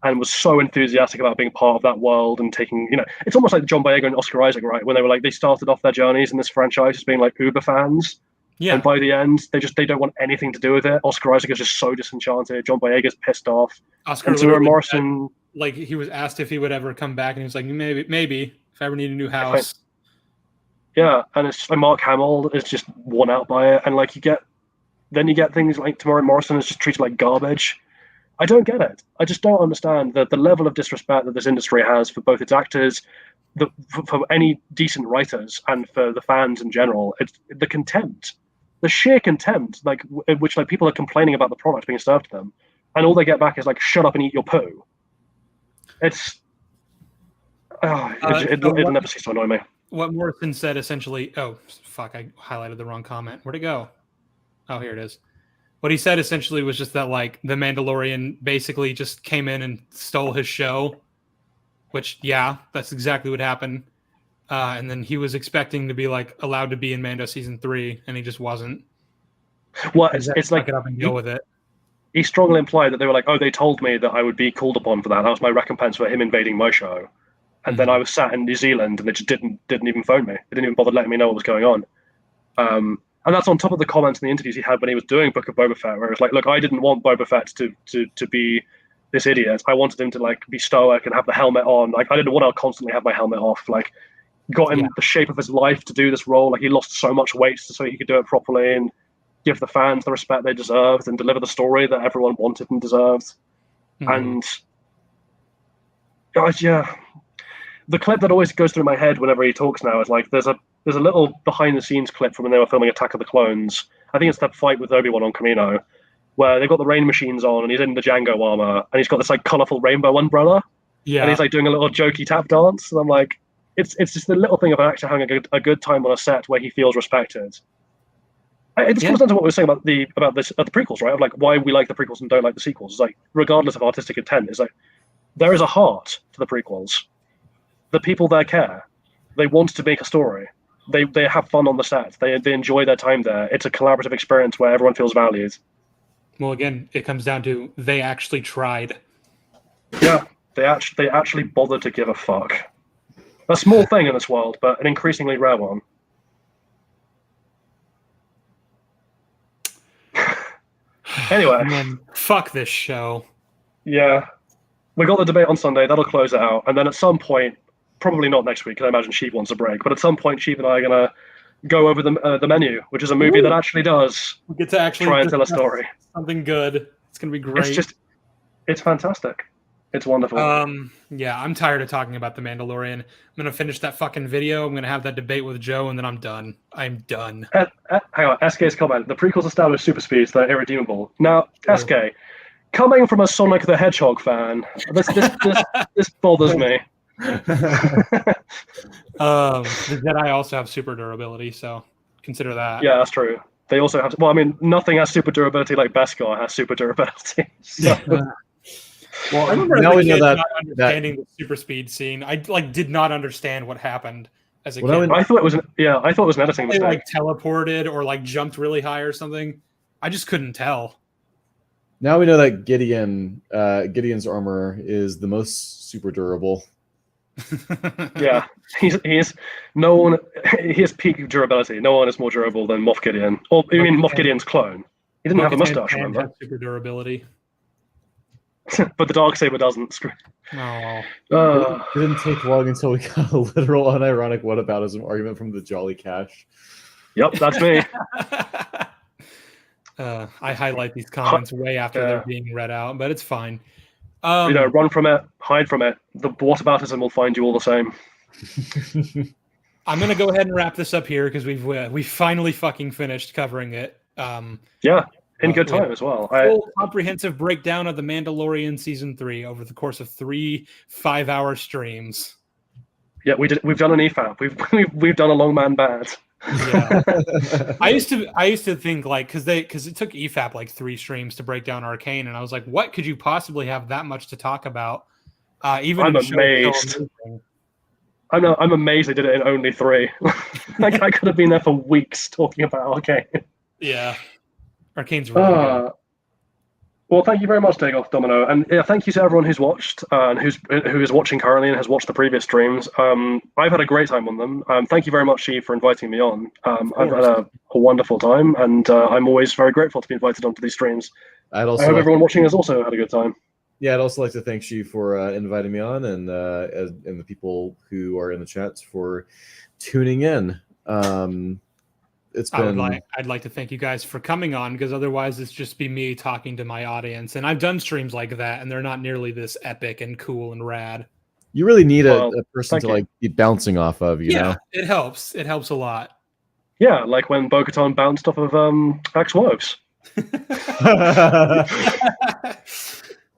and was so enthusiastic about being part of that world and taking, it's almost like John Boyega and Oscar Isaac, right? When they started off their journeys in this franchise as being like uber fans. Yeah. And by the end, they don't want anything to do with it. Oscar Isaac is just so disenchanted. John Boyega's pissed off. Oscar Morrison, like he was asked if he would ever come back, and he was like, maybe if I ever need a new house. Yeah, and it's like Mark Hamill is just worn out by it, and like you get things like Tamura Morrison is just treated like garbage. I don't get it. I just don't understand the level of disrespect that this industry has for both its actors, for any decent writers, and for the fans in general. It's the contempt. The sheer contempt, like in which like people are complaining about the product being served to them, and all they get back is like "shut up and eat your poo." It'll never cease to annoy me. What Morrison said essentially. Oh fuck! I highlighted the wrong comment. Where'd it go? Oh, here it is. What he said essentially was just that like the Mandalorian basically just came in and stole his show, which that's exactly what happened. And then he was expecting to be like allowed to be in Mando season 3, and he just wasn't. Well, it's like suck it up and deal with it. he strongly implied that they were like, oh, they told me that I would be called upon for that. That was my recompense for him invading my show. And then I was sat in New Zealand, and they just didn't even phone me. They didn't even bother letting me know what was going on. And that's on top of the comments and the interviews he had when he was doing Book of Boba Fett, where it's like, look, I didn't want Boba Fett to be this idiot. I wanted him to like be stoic and have the helmet on. Like I didn't want to constantly have my helmet off. Like got in the shape of his life to do this role. Like he lost so much weight so he could do it properly and give the fans the respect they deserved and deliver the story that everyone wanted and deserved. And yeah, the clip that always goes through my head whenever he talks now is like there's a little behind the scenes clip from when they were filming Attack of the Clones. I think it's that fight with Obi-Wan on Kamino, where they've got the rain machines on and he's in the Django armor and he's got this like colorful rainbow umbrella. Yeah. And he's like doing a little jokey tap dance. And I'm like, it's just a little thing of an actor having a good time on a set where he feels respected. It just comes down to what we were saying about the prequels, right? Of like why we like the prequels and don't like the sequels. It's like regardless of artistic intent, it's like there is a heart to the prequels. The people there care. They want to make a story. They have fun on the set. They enjoy their time there. It's a collaborative experience where everyone feels valued. Well, again, it comes down to they actually tried. Yeah, they actually bothered to give a fuck. A small thing in this world, but an increasingly rare one. Anyway, fuck this show. Yeah, we got the debate on Sunday. That'll close it out, and then at some point, probably not next week, because I imagine Sheev wants a break. But at some point, Sheev and I are gonna go over the Menu, which is a movie that actually does we get to actually try and tell a story. Something good. It's gonna be great. It's fantastic. It's wonderful. Yeah, I'm tired of talking about The Mandalorian. I'm gonna finish that fucking video. I'm gonna have that debate with Joe, and then I'm done. I'm done. Hang on, SK's comment. The prequels established super speeds that are irredeemable. Now, SK, coming from a Sonic the Hedgehog fan, this bothers me. The Jedi also have super durability, so consider that. Yeah, that's true. They also have. Well, I mean, nothing has super durability like Beskar has super durability. So. Well, I remember now we know not understanding the super speed scene. I did not understand what happened as a kid. I thought it was an editing mistake. They like teleported or like jumped really high or something. I just couldn't tell. Now we know that Gideon's armor is the most super durable. Yeah, he has peak durability. No one is more durable than Moff Gideon. Or you mean Moff Gideon's clone? He didn't have a mustache, remember? Super durability. But the Darksaber doesn't. It didn't take long until we got a literal unironic whataboutism argument from the Jolly Cache. Yep, that's me. I highlight these comments way after they're being read out, but it's fine. Run from it, hide from it. The whataboutism will find you all the same. I'm gonna go ahead and wrap this up here because we've finally fucking finished covering it. Yeah. In good time as well. Full comprehensive breakdown of The Mandalorian Season 3 over the course of 3 5-hour streams. Yeah, we've done an EFAP. We've done a long man bad. Yeah. I used to think like because it took EFAP like 3 streams to break down Arcane, and I was like, what could you possibly have that much to talk about? I'm amazed. I'm amazed they did it in only 3. Like I could have been there for weeks talking about Arcane. Yeah. Arcane's really good. Well, thank you very much, Takeoff Domino, and thank you to everyone who's watched and who is watching currently and has watched the previous streams. I've had a great time on them. Thank you very much, Sheev, for inviting me on. I've had a wonderful time, and I'm always very grateful to be invited onto these streams. I hope everyone watching has also had a good time. Yeah, I'd also like to thank Sheev for inviting me on, and the people who are in the chats for tuning in. I'd like to thank you guys for coming on, because otherwise it's just be me talking to my audience, and I've done streams like that, and they're not nearly this epic and cool and rad. You really need a person to like be bouncing off of, you know? It helps. It helps a lot. Yeah, like when Bo-Katan bounced off of Axe Woves.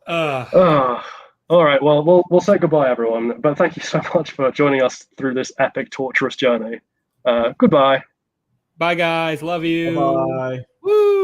All right, well, we'll say goodbye, everyone. But thank you so much for joining us through this epic, torturous journey. Goodbye. Bye, guys. Love you. Bye. Woo!